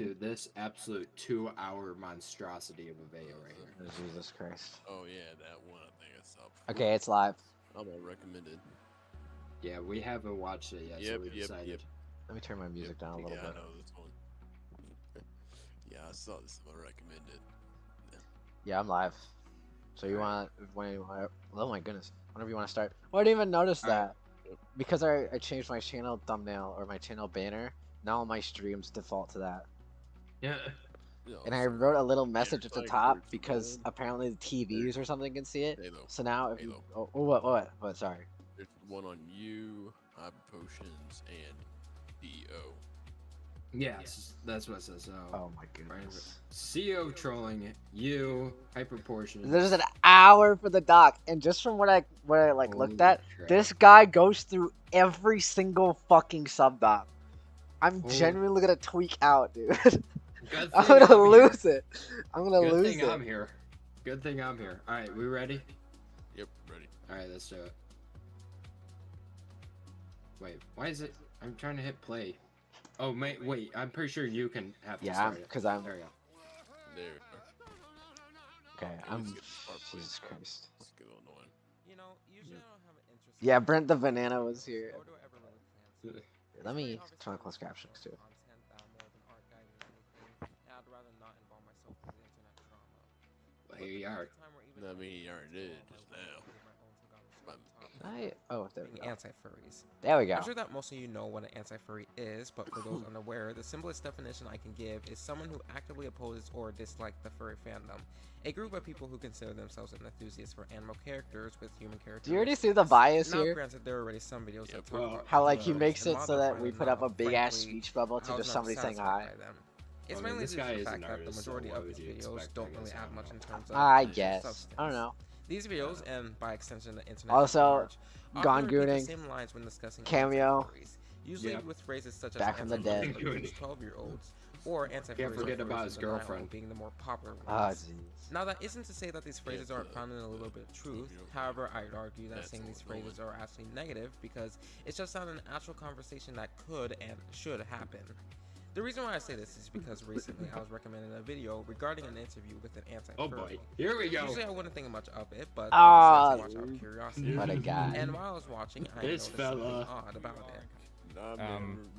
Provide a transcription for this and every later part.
to this absolute 2-hour monstrosity of a video right here. Oh, Jesus Christ. Oh yeah, that one I think I saw. Okay, it's live. I'm gonna recommend it. Yeah, we haven't watched it yet, so we decided. Let me turn my music down a little Yeah, bit. I know this one. Yeah, I saw this. I'm gonna recommend it. Yeah, I'm live. So you want when you want? Oh my goodness! Whenever you want to start. Oh, I didn't even notice that because I changed my channel thumbnail or my channel banner. Now my streams default to that. Yeah. And I wrote a little message at the top because apparently the TVs or something can see it. So now if you what? Sorry. There's one on you, Hyper Potions, and DO. Yes, that's what it says. So, Oh my goodness. CO trolling you, hyperportion. There's an hour for the doc, and just from what I like looked at, crap. this guy goes through every single fucking sub doc. I'm genuinely gonna tweak out, dude. I'm gonna lose it. I'm gonna lose it. Good thing I'm here. Good thing I'm here. All right, we ready? Yep, ready. All right, let's do it. Wait, why is it? I'm trying to hit play. Oh, wait. I'm pretty sure you can have to start it. because I'm. There we go. There. Okay, I'm. Jesus Christ. Christ. It's a little annoying. You know, usually I don't have an interest. Yeah, Brent the Banana was here. Or do I ever really plan to? Let me turn on closed captions too. Content, more of an art guide than anything. And I'd rather not involve myself in the internet drama. Well, here you are. I mean, you already did just now. There we go. Anti-furries. There we go. I'm sure that most of you know what an anti-furry is, but for those unaware, the simplest definition I can give is someone who actively opposes or dislikes the furry fandom. A group of people who consider themselves an enthusiast for animal characters with human characters. Do you already see the bias now, here? granted, there are already some videos that talk about How like he furries makes and it so that modify we them put up now. a big ass Frankly, speech bubble I to was just not somebody saying satisfied hi. by them. It's I mean, mainly this due to guy the is fact an that the artist, so majority why of would his you videos expect, don't I really guess? add much in terms of I content guess. substance. I don't know. These videos, and by extension the internet Also, at large, often repeat the Gone same lines when discussing Cameo. anti-furries, usually Yep. with phrases such as Back from the dead. anti-furries 12-year-olds or anti-furries forget or about furries his in denial girlfriend. being the more popular Ah, ones. jeez. Now that isn't to say that these phrases aren't founded in a little bit of truth. However, I'd argue that saying these phrases are actually negative because it's just not an actual conversation that could and should happen. The reason why I say this is because recently I was recommended a video regarding an interview with an anti-furry. Oh boy, here we go. Usually I wouldn't think much of it, but Ah, I decided to watch out of curiosity. what a guy. And while I was watching, I This noticed fella. something odd about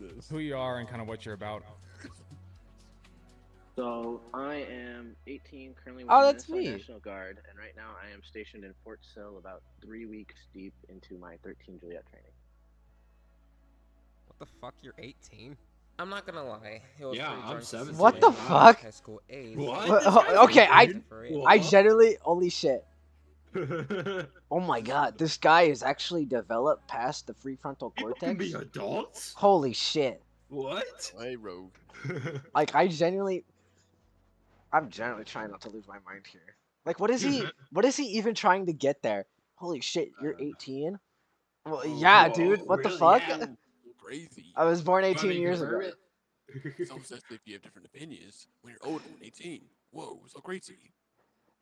it. Who you are and kind of what you're about. So I am 18, currently with Oh, the that's Minnesota me. National Guard, and right now I am stationed in Fort Sill, about 3 weeks deep into my 13 Juliet training. What the fuck? You're 18? I'm not gonna lie. It was Yeah, pretty I'm jarring to see 17. What the my fuck? High school age. What? What? This guy's Okay, weird. I What? generally holy shit. Oh my god, this guy is actually developed past the prefrontal People can cortex. be adults? Holy shit. What? Hey, Rogue. Like I'm generally trying not to lose my mind here. Like what is he even trying to get there? Holy shit, you're 18? Well, yeah, Whoa, dude, what the really? fuck? Yeah. Crazy. I was born 18 Wanna years confirm ago. it? So especially if you have different opinions when you're older than 18. Whoa, so crazy.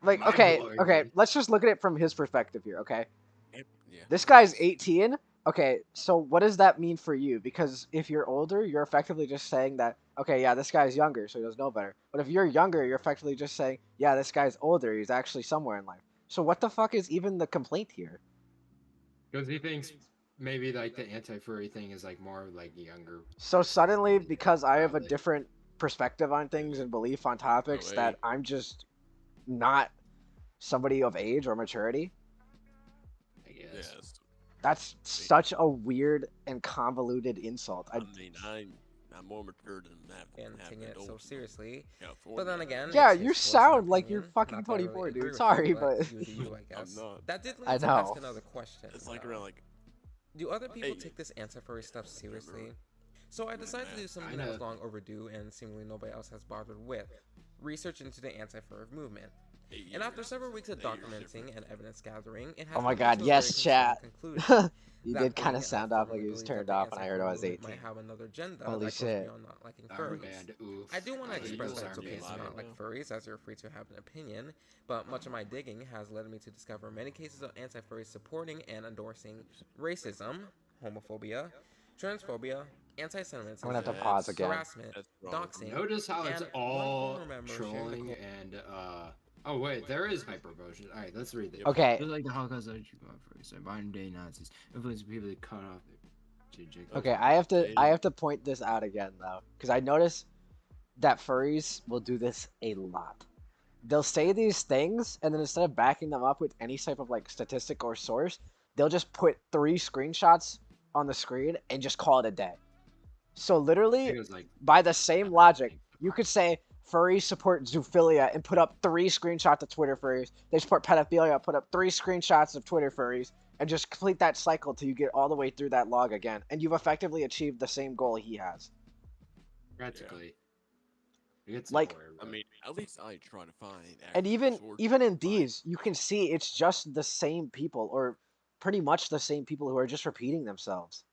Like, Mind okay, blowing, okay, dude. let's just look at it from his perspective here, okay? Yeah. This guy's 18. Okay, so what does that mean for you? Because if you're older, you're effectively just saying that, okay, yeah, this guy's younger, so he doesn't know better. But if you're younger, you're effectively just saying, yeah, this guy's older, he's actually somewhere in life. So what the fuck is even the complaint here? Because he thinks maybe like the anti-furry thing is like more like younger. So suddenly, because I have a Probably. different perspective on things and belief on topics, Oh, that hey. I'm just not somebody of age or maturity, I guess. Yes. that's such a weird and convoluted insult. I mean, I'm more mature than that. And taking it so seriously. California. But then again, Yeah, it's you his personal sound like you're opinion. fucking Not that I really 24, agree dude. with Sorry, you, but you do you, I guess. not. That did lead I me to ask know. another question. It's like around like. Do other people Hey. take this anti-furry stuff seriously? So I decided to do something that was long overdue and seemingly nobody else has bothered with. Research into the anti-furry movement. And after several weeks of documenting and evidence gathering, it has Oh my come god, to a yes, very chat. concerning conclusion. He That did kind being, of sound I off like firmly he was believe that turned the off when I heard I was anti-furry movement 18. might have another agenda Holy that goes shit. beyond not liking Oh, furries. man, oof. I do want to I hate express those that it's okay to armies. not like furries, as you're free to have an opinion, but much of my digging has led me to discover many cases of anti-furries supporting and endorsing racism, homophobia, transphobia, anti-Semitism, I'm gonna have to pause again. harassment, That's wrong. doxing, Notice how it's and all one former member shared the trolling quote. and Oh wait, there is hypermotion. All right, let's read it. Okay. Just like the Holocaust, modern day Nazis influence people to cut off. Okay, I have to point this out again though, because I notice that furries will do this a lot. They'll say these things, and then instead of backing them up with any type of like statistic or source, they'll just put 3 screenshots on the screen and just call it a day. So literally, Like, by the same logic, you could say furries support zoophilia and put up 3 screenshots of Twitter furries. They support pedophilia, put up 3 screenshots of Twitter furries, and just complete that cycle till you get all the way through that log again, and you've effectively achieved the same goal he has. practically. Like, I mean, at least I try to find. and actual even in sources. these, you can see it's just the same people, or pretty much the same people who are just repeating themselves.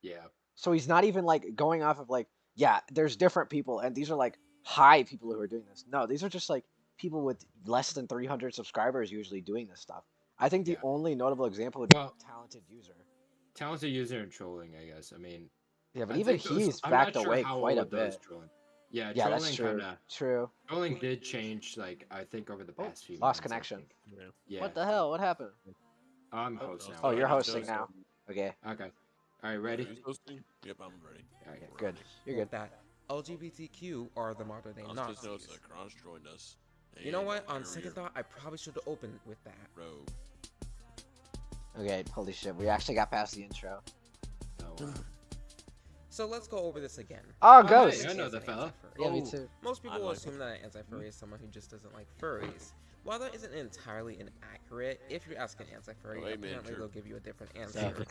Yeah. So he's not even like going off of like, yeah, there's different people, and these are like high people who are doing this. No, these are just like people with less than 300 subscribers usually doing this stuff. I think the Yeah. only notable example would be talented user. Talented user and trolling, I guess. I mean, Yeah, but I even think those- he's I'm backed not sure away how quite a old those bit. Trolling. Yeah, Yeah, trolling that's true. kinda. True. Trolling did change, like I think over the Oh, past few. lost months, I connection. think. Yeah. Yeah. What the hell? What happened? I'm host now. Oh, you're I just hosting noticed now. Okay, Okay. All right, ready? Who's hosting? Yep, I'm ready. All right. good. You're Quote good. that LGBTQ are the modern day I just Nazis. noticed that Kron's joined us. You know And what? On here second we are. thought, I probably should have opened with that. Rogue. Okay, holy shit, we actually got past the intro. Oh, wow. So let's go over this again. Oh, hey, Ghost! I know Is the an fella. anti-furry. Yeah, me Oh. too. Most people I will like assume that an anti-furry is someone who just doesn't like furries. While that isn't entirely inaccurate, if you ask an anti-furry, Oh, hey, man, apparently sure. they'll give you a different Yeah. answer.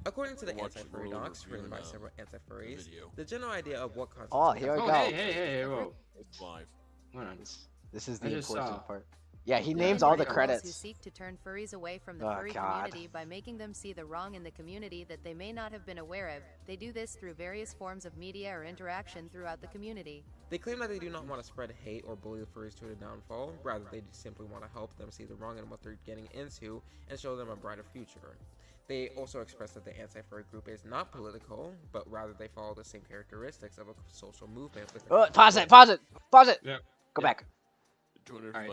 According to the I'm watching anti-furry Rogue docs written by reviewing, several anti-furries, video. the general idea of what constitutes Oh, here we Oh, go. hey, whoa. It's live. Hold on. This is I the just important saw- part. Yeah, he Yeah, names there all we the go. Who credits. seek to turn furries away from the Oh, furry God. community by making them see the wrong in the community that they may not have been aware of. They do this through various forms of media or interaction throughout the community. They claim that they do not want to spread hate or bully the furries to their downfall, rather they simply want to help them see the wrong in what they're getting into and show them a brighter future. They also express that the anti-furry group is not political, but rather they follow the same characteristics of a social movement. With a Pause it! Pause it! Pause it! Yeah. Go Yeah. back. Alright.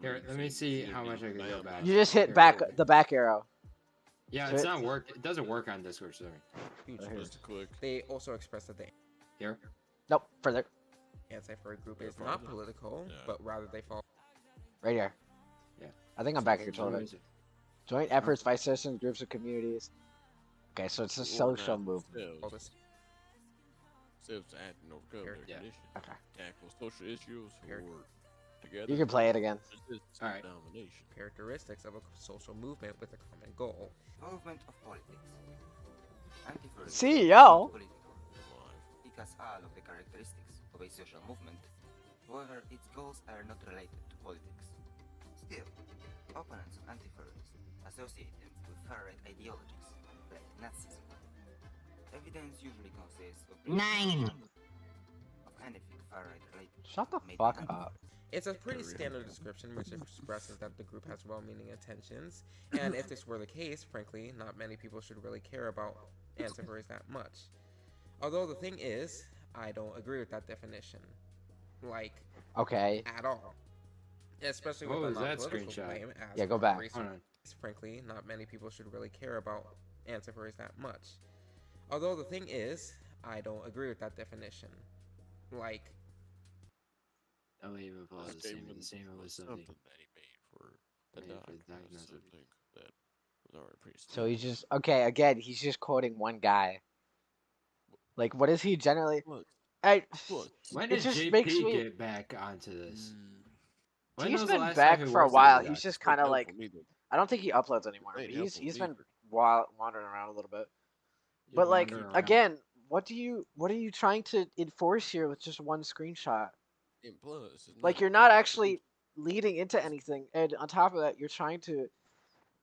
Here, let me see how much I can go back. You just hit Here, back here. the back arrow. Yeah, Hit- it's not work. It doesn't work on Discord. Sorry. future. Right here. Just click. They also express that the Here. Nope, further. anti-furry group Yeah, is not further. political, Yeah. but rather they follow Right here. Yeah. I think I'm back in control of Where it. is it? Joint efforts by citizens, groups, and communities. Okay, so it's a social movement. this Steps to act and overcome their Yeah. condition. Okay. Tackle social issues Here. or together. You can play it again. resist Alright. domination. characteristics of a social movement with a common goal. Movement of politics. Anti-furry CEO. is political. It has all of the characteristics of a social movement. However, its goals are not related to politics. Still, opponents of anti-furries associate them with far-right ideologies, like Nazism. Evidence usually consists of of anything far-right related. Shut the made fuck by up. anti-furries. It's a pretty standard description which expresses that the group has well-meaning intentions, and if this were the case, frankly, not many people should really care about anti-furries that much. Although the thing is, I don't agree with that definition. Like, Okay. at all. Especially What with the was that non-political screenshot? claim as Yeah, go back. race- Hold on. Frankly, not many people should really care about anti-furries that much. Although the thing is, I don't agree with that definition. Like, I'll even follow the same. The Statement same was was something. that he made for the Made doc. for the was diagnosis. something that was already pretty So he's just okay. Again, he's just quoting one guy. Like, what is he generally? Look, I. look. When It did just JP makes me- get back onto this? When He's was the been last back time he for a worked on while. the He's doc? just kind of Ain't like. helpful neither. I don't think he uploads anymore. But Ain't he's helpful been neither. wandering around a little bit. Yeah, But like wandering around. again, what are you trying to enforce here with just one screenshot? And plus, it's Like not you're not helpful. actually leading into anything, and on top of that, you're trying to,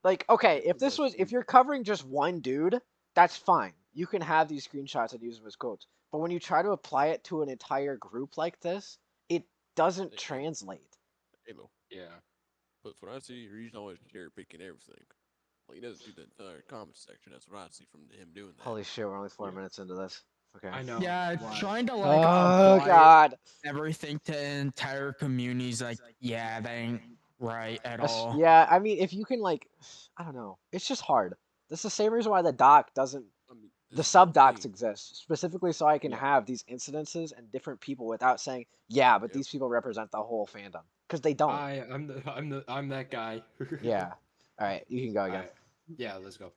like, okay, if you're covering just one dude, that's fine. You can have these screenshots and use them as quotes. But when you try to apply it to an entire group like this, it doesn't Hey, translate. Halo. Yeah. But what I see, he's always cherry picking everything. Like he doesn't do the entire comment section. That's what I see from him doing that. Holy shit, we're only 4 Yeah. minutes into this. Okay. I know. Yeah, Why? trying to like Oh apply God. everything to entire communities, like, yeah, that ain't right at all. Yeah, I mean, if you can like, I don't know. It's just hard. That's the same reason why the doc doesn't. I mean, The this is sub docs thing. exist specifically so I can Yeah. have these incidences and different people without saying, yeah, but Yep. these people represent the whole fandom because they don't. I'm that guy. Yeah. All right, you can go again. Alright. Yeah, let's go.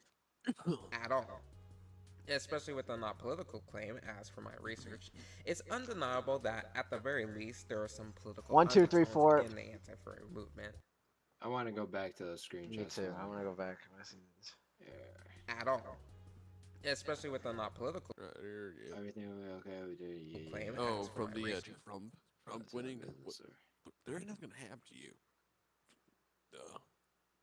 At all. Especially with the not political claim, as for my research, it's undeniable that at the very least there are some political 1, 2, 3, undertones 4. in the anti-furry movement. I want to go back to the screenshots. Me too. I want to go back. Yeah. At all. Especially with the not political Right here, yeah. Everything will be okay with you. Yeah, claim. Oh, as for from my the research. Trump That's my winning. business, What, sir. they're not gonna happen to you. Duh.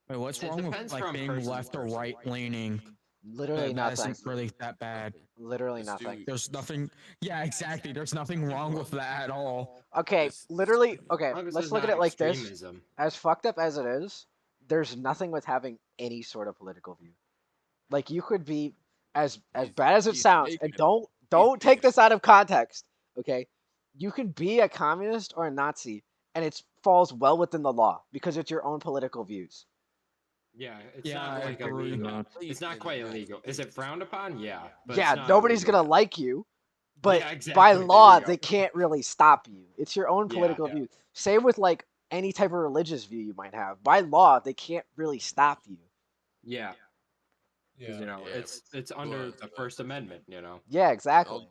Wait, what's It wrong with depends like from being person to left or person. right leaning? Literally That nothing. isn't really that bad. Literally This nothing. dude- There's nothing. Yeah, exactly. There's nothing wrong with that at all. Okay, This- literally. Okay, As long as let's it's look at not it like this. extremism. As fucked up as it is, there's nothing with having any sort of political view. Like you could be as He's- bad as it he's sounds, making and it. don't take making it. this out of context. Okay, you could be a communist or a Nazi, and it falls well within the law because it's your own political views. Yeah, it's Yeah, not I like agree. illegal. Please It's not say quite that. illegal. Is it frowned upon? Yeah. But Yeah, it's not nobody's illegal. gonna like you, but Yeah, by exactly, there law you go. they can't really stop you. It's your own Yeah, political yeah. view. Same with like any type of religious view you might have. By law, they can't really stop you. Yeah. 'Cause, you know, Yeah, it's under but- the First Amendment, you know. Yeah, exactly.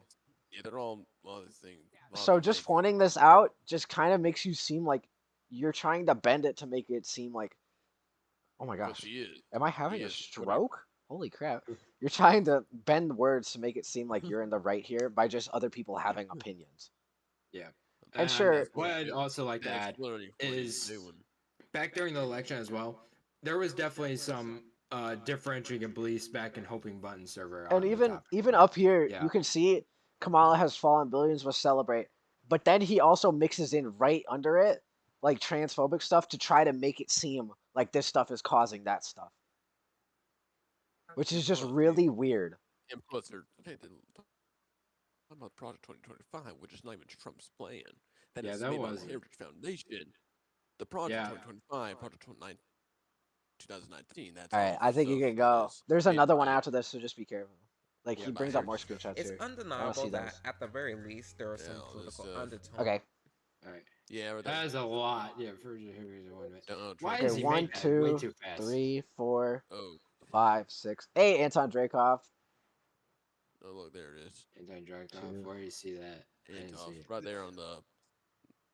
Yeah, they're all this thing. So just pointing this out just kind of makes you seem like you're trying to bend it to make it seem like, oh my Which gosh, he is. am I having he a is, whatever. stroke? Holy crap. You're trying to bend words to make it seem like you're in the right here by just other people having opinions. Yeah. And sure- what I'd also like to That's add literally what he's is doing. back during the election as well, there was definitely some differentiating beliefs back in Hoping Button server. And on the even top. even up here, Yeah. you can see Kamala has fallen, billions must celebrate. But then he also mixes in right under it, like transphobic stuff to try to make it seem like this stuff is causing that stuff. Which is just Well, really weird. And plus, they're talking about Project 2025, which is not even Trump's plan. That Yeah, is that made by the wasn't. Heritage Foundation. The Project Yeah. 2025, Project 2019. That's Alright, off I think you of can that go. is There's made another one by- after this, so just be careful. Like Yeah, he by brings up more Heritage. screenshots It's here. undeniable see that those. at the very least there are some Yeah, all this political stuff. undertones. Okay. All right. Yeah, right That there. is a lot. Yeah, for here's one minute. Why Okay, does he 1, make that way 2, too fast? 3, 4, Oh, 5, 6. Hey, Anton Dreykov. oh, look, there it is. Anton Drakov, Two. where do you see that? I And didn't see it. right there on the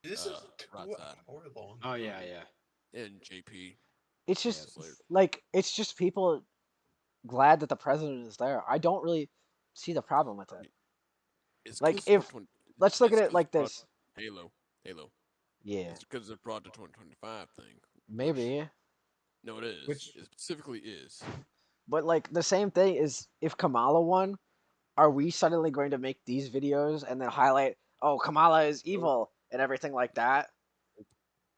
This is right 2 side. hour long. Oh yeah, yeah. and JP. It's Yeah, just later. like it's just people glad that the president is there. I don't really see the problem with it. It's Like, 'cause if- of 20 Let's look it's at it 'cause like of Proj- this. Halo. Yeah, It's because of the Project 2025 thing. maybe. No, it is. Which- It specifically is. But like the same thing is if Kamala won, are we suddenly going to make these videos and then highlight, oh, Kamala is evil and everything like that?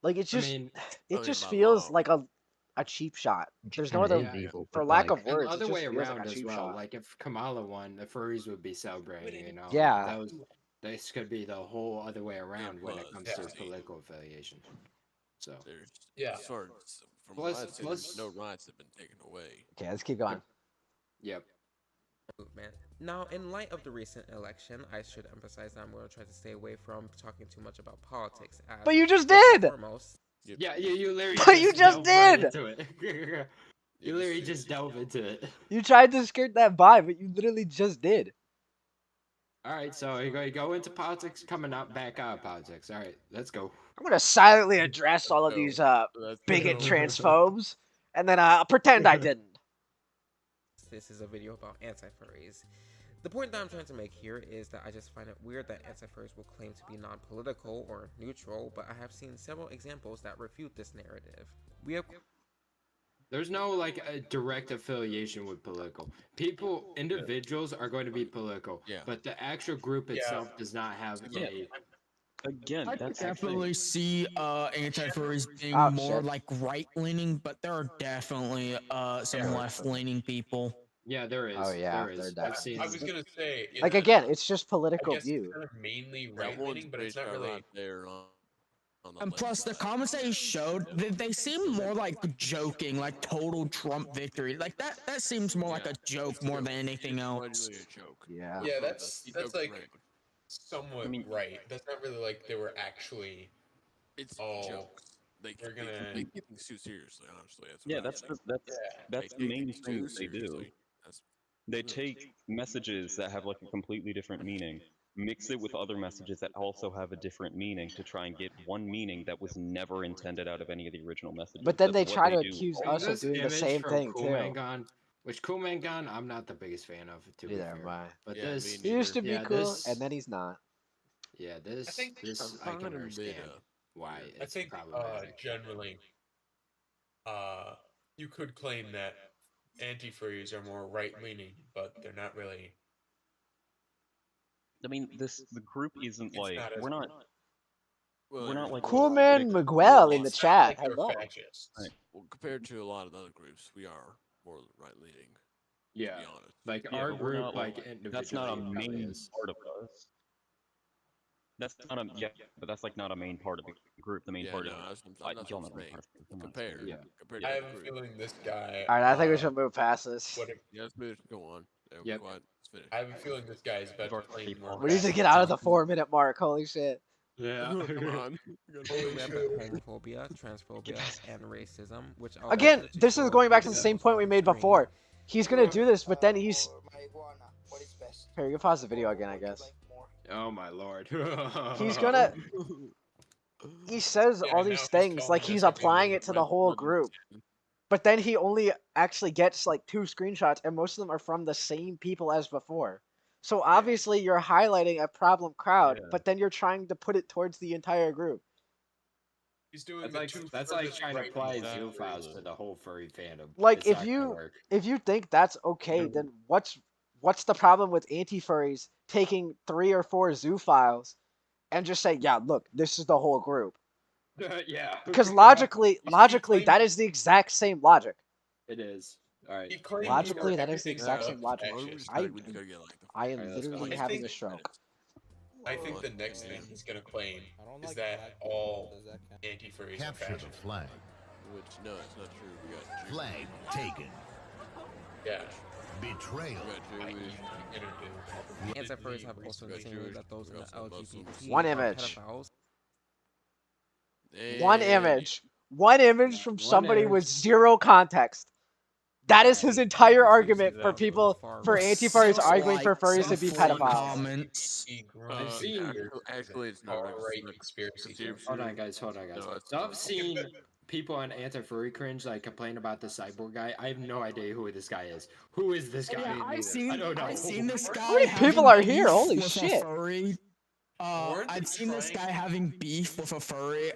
Like it's just I mean, it I mean, just by feels law. like a cheap shot. There's no Kinda other is evil, for but, lack like, of and words. the It other just way feels like around a as cheap well. shot. Like if Kamala won, the furries would be celebrating. You know. Yeah. That was. This could be the whole other way around when it was, comes yeah. to political affiliation. So. There's Yeah. as far as from Plus- what I've seen, plus- no rights have been taken away. Okay, let's keep going. Yep. Movement. Now, in light of the recent election, I should emphasize that I'm going to try to stay away from talking too much about politics. As But you just first and did! Foremost, Yeah, you literally. But you just delved right did! into it. You literally just delve into it. You tried to skirt that by, but you literally just did. All right, so you're going to go into politics, coming out back out of politics. All right, let's go. I'm gonna silently address all of So, these That's bigot no- transphobes, and then pretend I didn't. this is a video about anti-furries. The point that I'm trying to make here is that I just find it weird that anti-furries will claim to be non-political or neutral, but I have seen several examples that refute this narrative. We have There's no like a direct affiliation with political. Individuals are going to be political, Yeah. but the actual group Yeah. itself does not have Yeah. a. Again, I that's definitely see anti-furries being Oh, more shit. like right-leaning, but there are definitely some left-leaning people. Yeah, there is. Oh yeah, there they're is. I've definitely. seen. I was gonna say, Like I again, it's just guess political it's view. kind of mainly That right one's leaning, but it's based not out really. right there on the And left plus, the side. comments they showed, they seem more like joking, like total Trump victory. Like that seems more like a joke more than anything else. Genuinely a joke. Yeah. Yeah, He that's jokes like around. somewhat I mean- right. That's not really like they were actually. It's Oh, jokes. we're They gonna. take things too seriously. Honestly, that's Yeah, what I that's think. that's They the take main things thing too that they do. seriously. That's They take messages that have like a completely different meaning, mix it with other messages that also have a different meaning to try and get one meaning that was never intended out of any of the original messages. But then That's they what try to do accuse all us the of This doing the image same from thing Cool too. Man Gone, which Cool Man Gone, I'm not the biggest fan of, to be Neither fair. am I. But Yeah, this, me He used to be yeah, cool, this, and then he's not. yeah, I this, think this I I can find it understand why weird. I it's think problematic. generally, you could claim that anti-furries are more right-leaning, but they're not really. I mean, the group isn't It's like not as we're not like Cool the man critics. Miguel in the It's not chat. like they're Hello. fascists. Right. Well, compared to a lot of the other groups, we are more right leaning. Yeah, To be honest. like Yeah, our but we're group, not like like individually, that's not a probably main is. part of us. That's not a yeah, but that's like not a main part of the group. The main Yeah, part no, is I'm not y'all saying know it's main. what I'm Compared, Yeah. compared to I the have a group. feeling this guy. All right, I think we should move past this. What if, Yeah, let's move. Go on. Yeah, Yep. Go ahead. Let's finish. I have a feeling this guy is about to claim more. We need to get fascism. out of the 4-minute mark. Holy shit. Yeah. Come on. We gotta Holy finish. shit. Homophobia, transphobia, and racism, which are Again, listed to this is show going back to the examples same point on we the made screen. before. He's gonna do this, but then he's. Here, you can pause the video again, I guess. Oh my lord. He's gonna. He says Yeah, all now these he's things telling like us he's that we applying need it to to the Right, whole more than group. 10. But then he only actually gets like 2 screenshots, and most of them are from the same people as before. So obviously you're highlighting a problem crowd, Yeah. but then you're trying to put it towards the entire group. He's doing That's the like two that's like furthest trying to right apply leaning Zoom files furries. to the whole furry fandom. Like It's if not gonna you work. if you think that's okay, then what's the problem with anti-furries taking 3 or 4 zoo files and just saying, yeah, look, this is the whole group? Yeah. Because logically, claimed- that is the exact same logic. It is. All right. He claimed Logically, we were that is the everything exact but same logic. fascist. I We just gotta get like the I am Alright, let's go. literally I having think- a stroke. I think the next thing he's gonna claim is that all anti-furries are Capture the fascist. flag. Which no, it's not true. We got Jews. Flag taken. Yeah. Betrayal. We got I.e. Jewish. introduced. Anti-furries have We also got insinuated Jewish, that those we in the got some Muslims. LGBT One are image. pedophiles. One And- image. One image Yeah, from one somebody with image. 0 context. That is his entire Obviously, argument see for that people far for right. anti-furries Six arguing for likes furries to and be 40 pedophiles. comments. I've seen- Actually, it's not. Far-right It's conspiracy not- theories. Hold on, guys. Hold on, guys. No, it's So not. I've seen people on anti-furry cringe like complain about the cyborg guy. I have no idea who this guy is. Who is this guy? Yeah, I don't know. I've seen this guy. How many having people are here? beef Holy with a shit. Furry. Weren't they I've seen this trying guy having beef with a furry.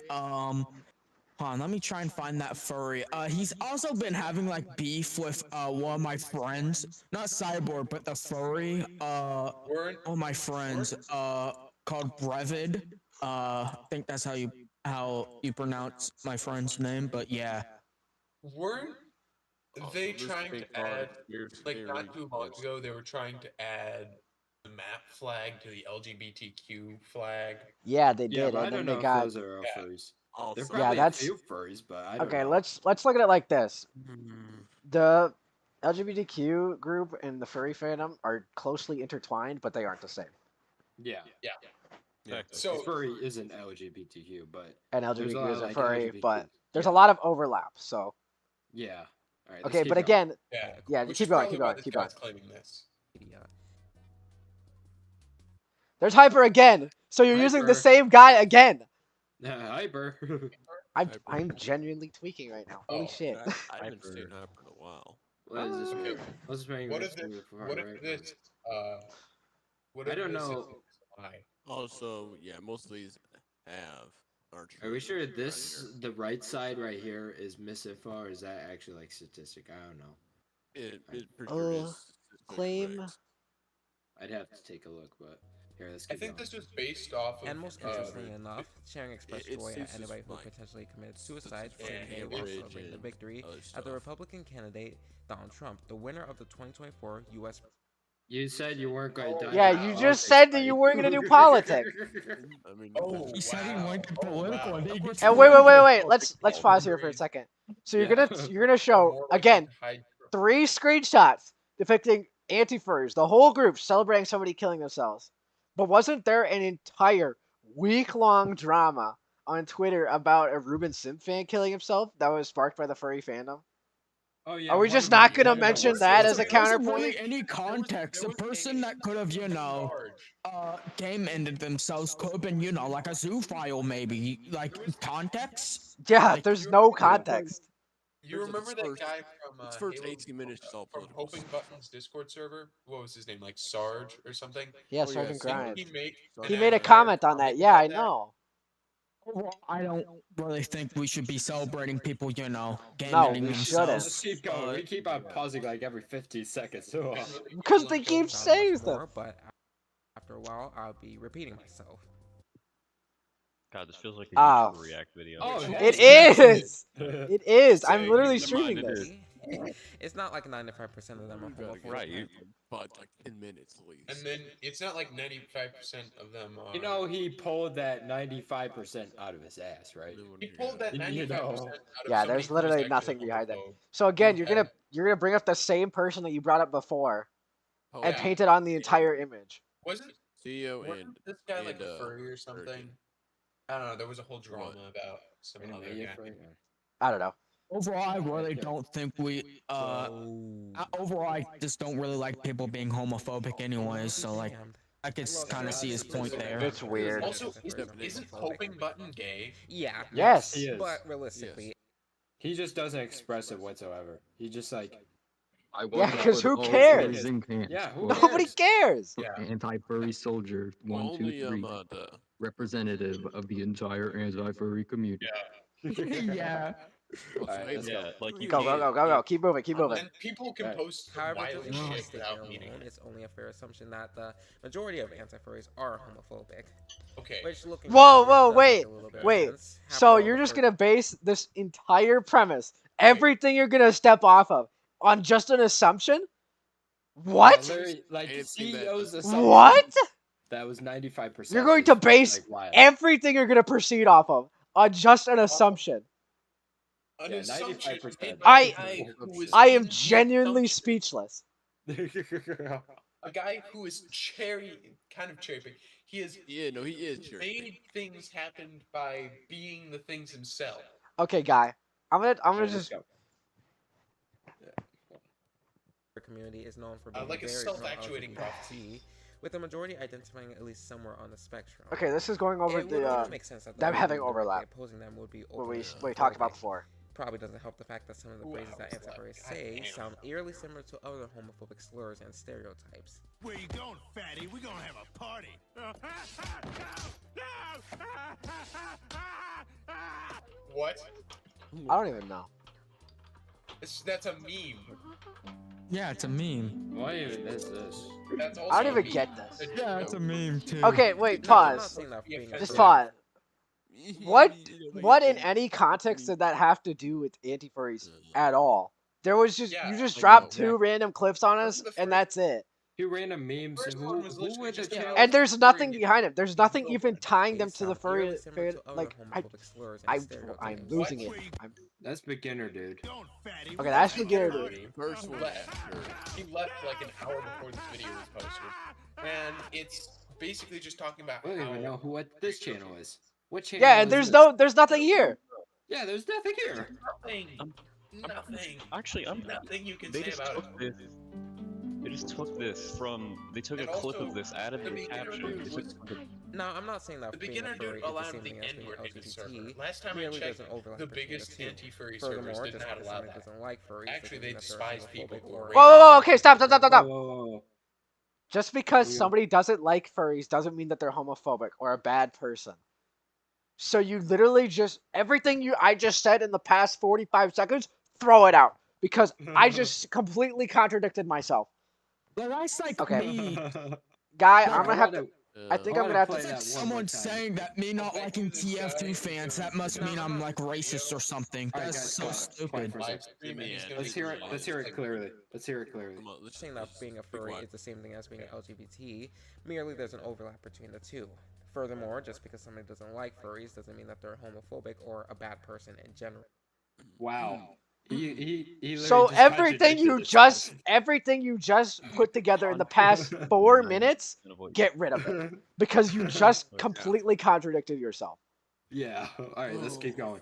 Hold on, let me try and find that furry. He's also been having like beef with one of my friends, not Cyborg, but the furry. One of my friends, called Brevid. I think that's how you pronounce my friend's name. But yeah, Weren't Oh, they so this trying big to part of add, conspiracy like theory not too long was- ago, they were trying to add the map flag to the LGBTQ flag? Yeah, they Yeah, did, but I and then don't they know if got. those are all Yeah. furries. Also, They're Yeah, probably that's- a few furries, but I don't Okay, know. let's look at it like this. Hmm. The LGBTQ group and the furry fandom are closely intertwined, but they aren't the same. Yeah. Yeah. So Furry isn't LGBTQ, but And there's a LGBTQ lot is of a like furry, LGBT. but there's yeah. a lot of overlap. So Yeah. All right. okay, but again, yeah, yeah, which keep is going, probably keep why going, this keep guy's going. claiming this. Yeah. There's Hyper again. So you're using the Hyper. same guy again. Hyper. I'm genuinely tweaking right now. Holy Oh, shit. I haven't seen Hyper in a while. What is this? Okay. What's this What if this? What if this? What I if don't this is know. a lie? Also, yeah, most of these aren't true. Are we sure right this here. the right side right here is misinfo, or is that actually like statistic? I don't know. It pretty sure is claim. correct. I'd have to take a look, but Here, let's I keep think going. this was based off of. And most interestingly enough, sharing expressed it joy at seems anybody who like potentially committed suicide, yeah, saying they hate were rage celebrating the and victory other of the stuff. Republican candidate Donald Trump, the winner of the 2024 U.S. You said you weren't going to dive Yeah, into you just politics, said that you right? weren't gonna do politics. I mean, Oh, He said he wow. went to Oh, political, wow. and he gets And political. wait. Let's pause here for a second. So you're Yeah. gonna show More again to hide- 3 screenshots depicting anti-furries, the whole group celebrating somebody killing themselves. But wasn't there an entire week-long drama on Twitter about a Ruben Simp fan killing himself that was sparked by the furry fandom? Oh yeah. Are we one just of them- not gonna one of them mention was that so as a bad. There wasn't counterpoint? really any context. The person that could have, game ended themselves could have been, like a zoophile maybe. Like, context? Yeah, Like, there's no context. You remember that guy from Its first Halo, 18 minutes is all from political. Hoping Buttons Discord server? What was his name? Like Sarge or something? Yeah, Oh, Sergeant yeah, Grimes. He make He an made a actual comment on that. Yeah, about I that? know. Overall, I don't really think we should be celebrating people, game No, ending we themselves. Let's keep going. We keep on pausing like every 15 seconds. So, Because they keep Not saying much stuff. more, but after a while, I'll be repeating myself. God, this feels like a Oh. YouTube React video. Oh, It yes. is. It is. I'm Say, literally keep in mind streaming it this. is. It's not like 95% of them are You gotta homophobic. get Right, it, but like 10 minutes at least. And then it's not like 95% of them are. You know, he pulled that 95% out of his ass, right? He pulled that 95% out of Yeah, somebody there's who was literally actually nothing behind it. homophobe. So again, Who you're had- gonna bring up the same person that you brought up before Oh, and yeah. paint it on the entire image. Wasn't CEO wasn't and this guy like and, a furry or something? I don't know. There was a whole drama about some other guy. I don't know. Overall, I really don't think we, overall, I just don't really like people being homophobic anyways, so, like, I could kind of see his point there. It's weird. Also, isn't Hoping Button gay? Yeah. Yes. He is. But realistically, He just doesn't express it whatsoever. He just like, Yeah, because who cares? yeah, who Nobody cares. Yeah. Anti-furry soldier, only 123, representative of the entire anti-furry community. Yeah. Alright, let's Yeah, like you Go. Keep moving. And people can Right. post however, wild just from shit this without statement meaning alone, it. it's only a fair assumption that the majority of anti-furries are homophobic. Okay. Which, looking Whoa, back, does make a little bit of sense. After So all, you're the just fur- gonna base this entire premise, everything you're gonna step off of, on just an assumption? What? Yeah, literally, like Anything that CEO's does- assumption. What? That was 95%. You're going to is, base like, wild. everything you're gonna proceed off of on just an assumption. An Yeah, assumption 95%. made by a guy who was I am making the genuinely assumption. speechless. A guy who is kind of cherry picking. He is Yeah, no, he is cherry made things happen by being the things himself. Okay, guy. I'm gonna Okay, let's just go. community is known for being Like a very self-actuating pro-LGBT, with the majority identifying at least somewhere on the spectrum. Okay, this is going over It would the also make sense that the them having argument directly overlap. opposing them would be What we openly talked about homophobic. before. Probably doesn't help the fact that some of the phrases that anti-furries say sound eerily similar to other homophobic slurs and stereotypes. Where you going, fatty? We're gonna have a party. What? I don't even know. That's a meme. Yeah, it's a meme. What even is this? That's also I don't a even meme. get this. Yeah, it's a meme too. Okay, wait, No, I'm not pause. saying that being Just offensive. pause. What in any context did that have to do with anti-furries at all? There was just Yeah, you just I dropped know. 2 random clips on us, Wasn't the and first- that's it. Two random memes. First Who one was literally were the just a channels? And there's nothing Furry. behind it. There's nothing even tying They them to the sound eerily furry. similar to other Like homophobic slurs and I'm stereotypes. losing it. That's beginner, dude. Okay, that's beginner, dude. First He one, left. sure. He left like an hour before this video was posted, and it's basically just talking about I don't even know how what this channel is. What channel? Yeah, and is there's nothing here. Yeah, there's nothing here. nothing, Actually, nothing you can they say just about took it. this. They just took this from. They took And a clip also, of this, added the the beginner caption. dude They was- took the- No, I'm not saying that The being a beginner furry dude is the allowed same the thing as being N-word in his server. LGBT. Last time I Clearly checked, doesn't overlap the between biggest the two. anti-furry servers Furthermore, did just not because allow somebody that. doesn't like furries Actually, doesn't they mean that they're despise people homophobic who or are Whoa, okay, stop. Whoa. Just because We- somebody doesn't like furries doesn't mean that they're homophobic or a bad person. So you literally just everything I just said in the past 45 seconds, throw it out because I just completely contradicted myself. Well, that's like Okay. me. Guy, No, I'm gonna have to I think I I'm wanna gonna have play to. that one more Someone time. saying that me not liking TF2 fans, that must mean I'm like racist or something. Alright, That's guys, so quiet, stupid. quiet for a Live second. stream and he's gonna Let's be hear it. Let's hear it like, clearly. Let's hear it clearly. Come on, let's Saying that being a be furry quiet. is the same thing as being LGBT, merely there's an overlap between the two. Furthermore, just because somebody doesn't like furries doesn't mean that they're homophobic or a bad person in general. Wow. He literally So just everything you just put together in the past 4 minutes, get rid of it because you just completely contradicted yourself. Yeah. All right, let's keep going.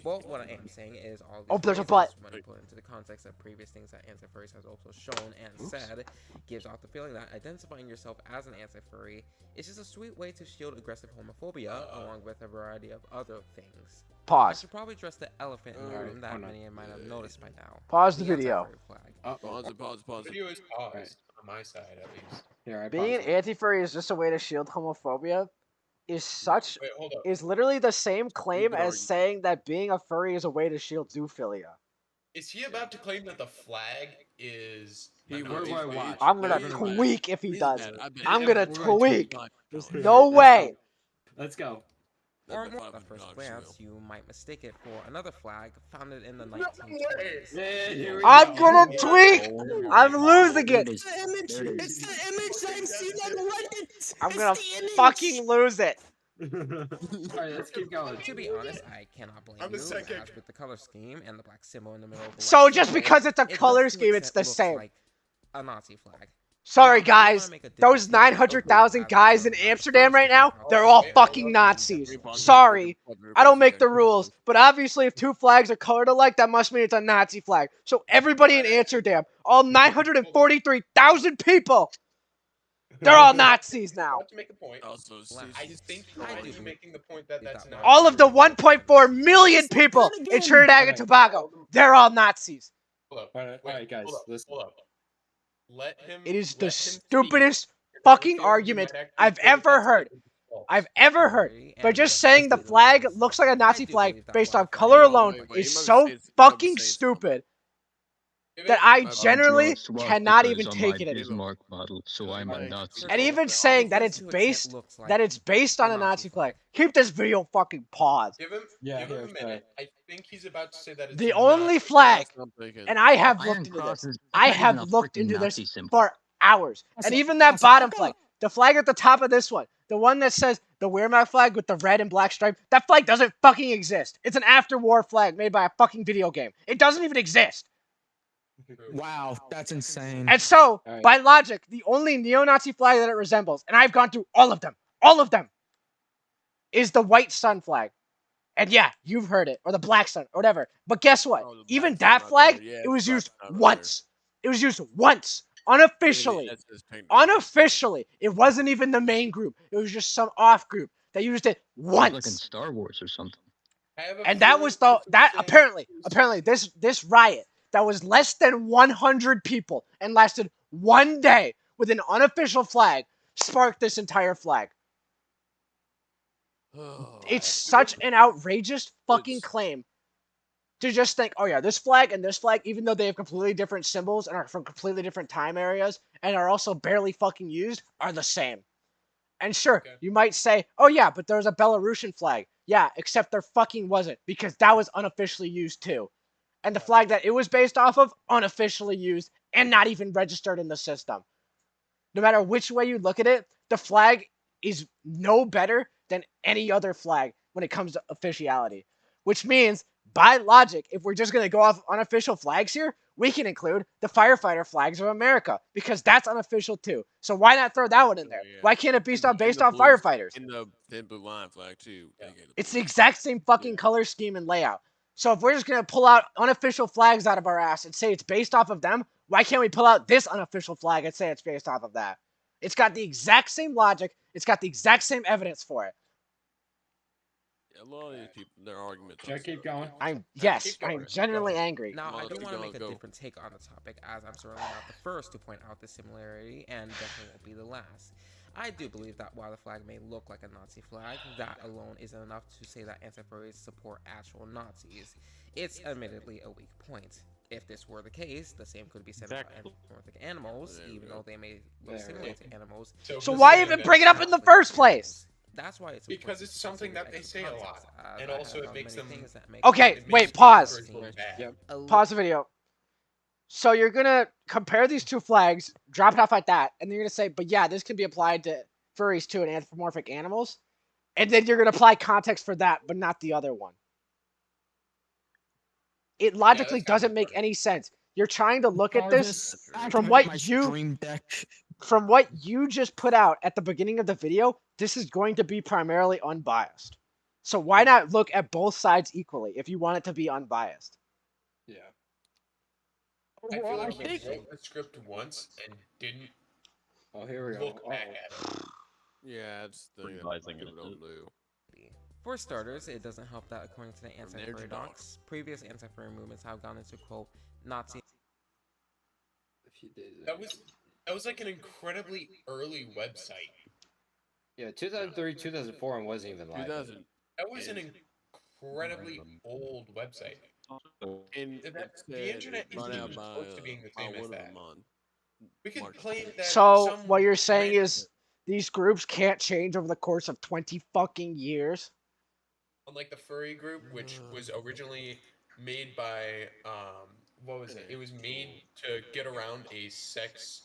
Well, what I am saying is all these Oh, there's a phrases, but. when put into the context of previous things that anti-furries has also shown and said, gives off the feeling that identifying yourself as an anti-furry is just a sweet way to shield aggressive homophobia, along with a variety of other things. I Pause. should probably address the elephant in the room that many might have noticed by now. Pause the video. anti-furry flag. Pause. Video is paused on my side at least. Here, I Being an paused it. anti-furry is just a way to shield homophobia. Wait, hold up. Is literally the same claim good as argument. saying that being a furry is a way to shield zoophilia. Is he about to claim that the flag is He a World Nazi War flag? Watch. I'm gonna They're gonna tweak if he He's does. bad. I bet. I'm Yeah, gonna we're going tweak. 25. No way. Let's go. Or That's more $500 at first for glance, real. you might mistake it for another flag founded in the way. 1920s. Yeah, here we I'm go. gonna tweak. I'm losing There it. it is. It's the image. There it It's the image I've seen on Reddit. I'm It's gonna the image. fucking lose it. All right, let's keep going. To be honest, I cannot blame I'm the you, second. as with the color scheme and the black symbol in the middle of the So white just symbol, because it's a it color does to an scheme, it's extent the looks same. like a Nazi flag. Sorry, Now, I do wanna guys. make a different Those take on the 900,000 as guys in well, not Amsterdam first right to now, point out they're the all fact fucking that Nazis. Pause. Sorry. I don't make the rules, but obviously if two flags are colored alike, that must mean it's a Nazi flag. So everybody in Amsterdam, all 943,000 people, they're all Nazis now. About to make a point. Also, I think you're I do already believe making the point that that's not. All of the 1.4 million people in Trinidad and Tobago, they're all Nazis. Hold up. All right, guys, listen. Hold up. Let him. It is the let him speak. stupidest If I have a fucking feeling he argument might actually I've say that ever that's heard. false. I've ever heard. Furry But and just the saying the Nazi flag laws. looks like a Nazi I do flag believe that based while on the color flag- alone wait, is you might so be saying fucking something. stupid Give that it- I My bad. generally Swastika cannot is even on take my it anymore. Bismarck model, so I'm a Like, Nazi. And first even off, saying that does it's to an extent based looks like that it's based on a Nazi flag. Keep this video fucking paused. Give him. Yeah, give here, him a sorry. minute. I think he's about to say that it's The not. only flag, That's what I'm thinking. and I have Iron looked into Cross this. is I not have even a looked freaking into this Nazi symbol. for hours. And even that bottom flag, the flag at the top of this one, the one that says the Wehrmacht flag with the red and black stripe, that flag doesn't fucking exist. It's an after-war flag made by a fucking video game. It doesn't even exist. Wow, that's insane. And so, All right. by logic, the only neo-Nazi flag that it resembles, and I've gone through all of them, is the white sun flag. And yeah, you've heard it, or the black sun, or whatever. But guess what? Oh, the Even black sun that right flag, there. Yeah, it was the black used sun right once. It was used once, unofficially. That's his picture. Unofficially, it wasn't even the main group. It was just some off group that used it It's like in once. Star Wars or something. I have a And that feeling was the that saying- apparently this riot that was less than 100 people and lasted one day with an unofficial flag sparked this entire flag. It's such an outrageous fucking claim to just think, oh yeah, this flag and this flag, even though they have completely different symbols and are from completely different time areas and are also barely fucking used, are the same. And sure, you might say, oh yeah, but there's a Belarusian flag. Yeah, except there fucking wasn't, because that was unofficially used too. And the flag that it was based off of, unofficially used and not even registered in the system. No matter which way you look at it, the flag is no better than any other flag when it comes to officiality. Which means, by logic, if we're just going to go off unofficial flags here, we can include the firefighter flags of America, because that's unofficial too. So why not throw that one in there? Yeah. Why can't it be And based the on blue- firefighters? And the thin blue line flag too. It's the exact same fucking color scheme and layout. So if we're just going to pull out unofficial flags out of our ass and say it's based off of them, why can't we pull out this unofficial flag and say it's based off of that? It's got the exact same logic. It's got the exact same evidence for it. Yeah, a lot of these people, their arguments. Should I keep going? I'm going. genuinely angry. Now, I Well, do keep want to going, make a go. different take on the topic, as I'm certainly not the first to point out the similarity, and definitely won't be the last. I do believe that while the flag may look like a Nazi flag, that alone isn't enough to say that anti-furries support actual Nazis. It's admittedly a weak point. If this were the case, the same could be said about anthropomorphic animals, even though they may look similar to animals. So why even bring it up in the first place? That's why it's because it's something that they say a lot, and also it makes them. Okay, wait, pause. Pause the video. So you're gonna compare these two flags, drop it off like that, and then you're gonna say, but yeah, this can be applied to furries too and anthropomorphic animals, and then you're gonna apply context for that, but not the other one. It logically doesn't make any sense. You're trying to look at this from what you just put out at the beginning of the video. This is going to be primarily unbiased. So why not look at both sides equally if you want it to be unbiased? Yeah. I feel like he wrote the script once and didn't. Oh, here we go. Look back at it. Yeah, it's the thing that people don't do. For starters, it doesn't help that according to the anti-furry docs, previous anti-furry movements have gone into quote Nazi. That was like an incredibly early website. Yeah, 2003, 2004, and wasn't even live. That was an incredibly old website. And the internet isn't even close to being the same as that. We could claim that. So what you're saying is these groups can't change over the course of 20 fucking years? Unlike the furry group, which was originally made by what was it? It was made to get around a sex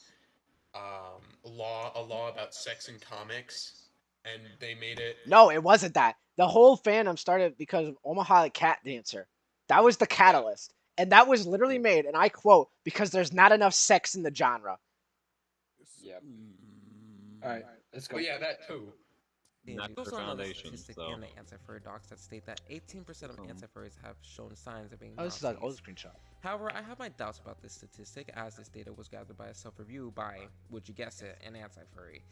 law about sex in comics, and they made it. No, it wasn't that. The whole fandom started because of Omaha the Cat Dancer. That was the catalyst. And that was literally made, and I quote, because there's not enough sex in the genre. Yep. Alright, let's go. But yeah, that too. There's also another statistic in the anti-furry docs that state that 18% of anti-furries have shown signs of being Oh, this is an old Nazis. screenshot. However, I have my doubts about this statistic, as this data was gathered by a self-review by, would you guess it, an anti-furry.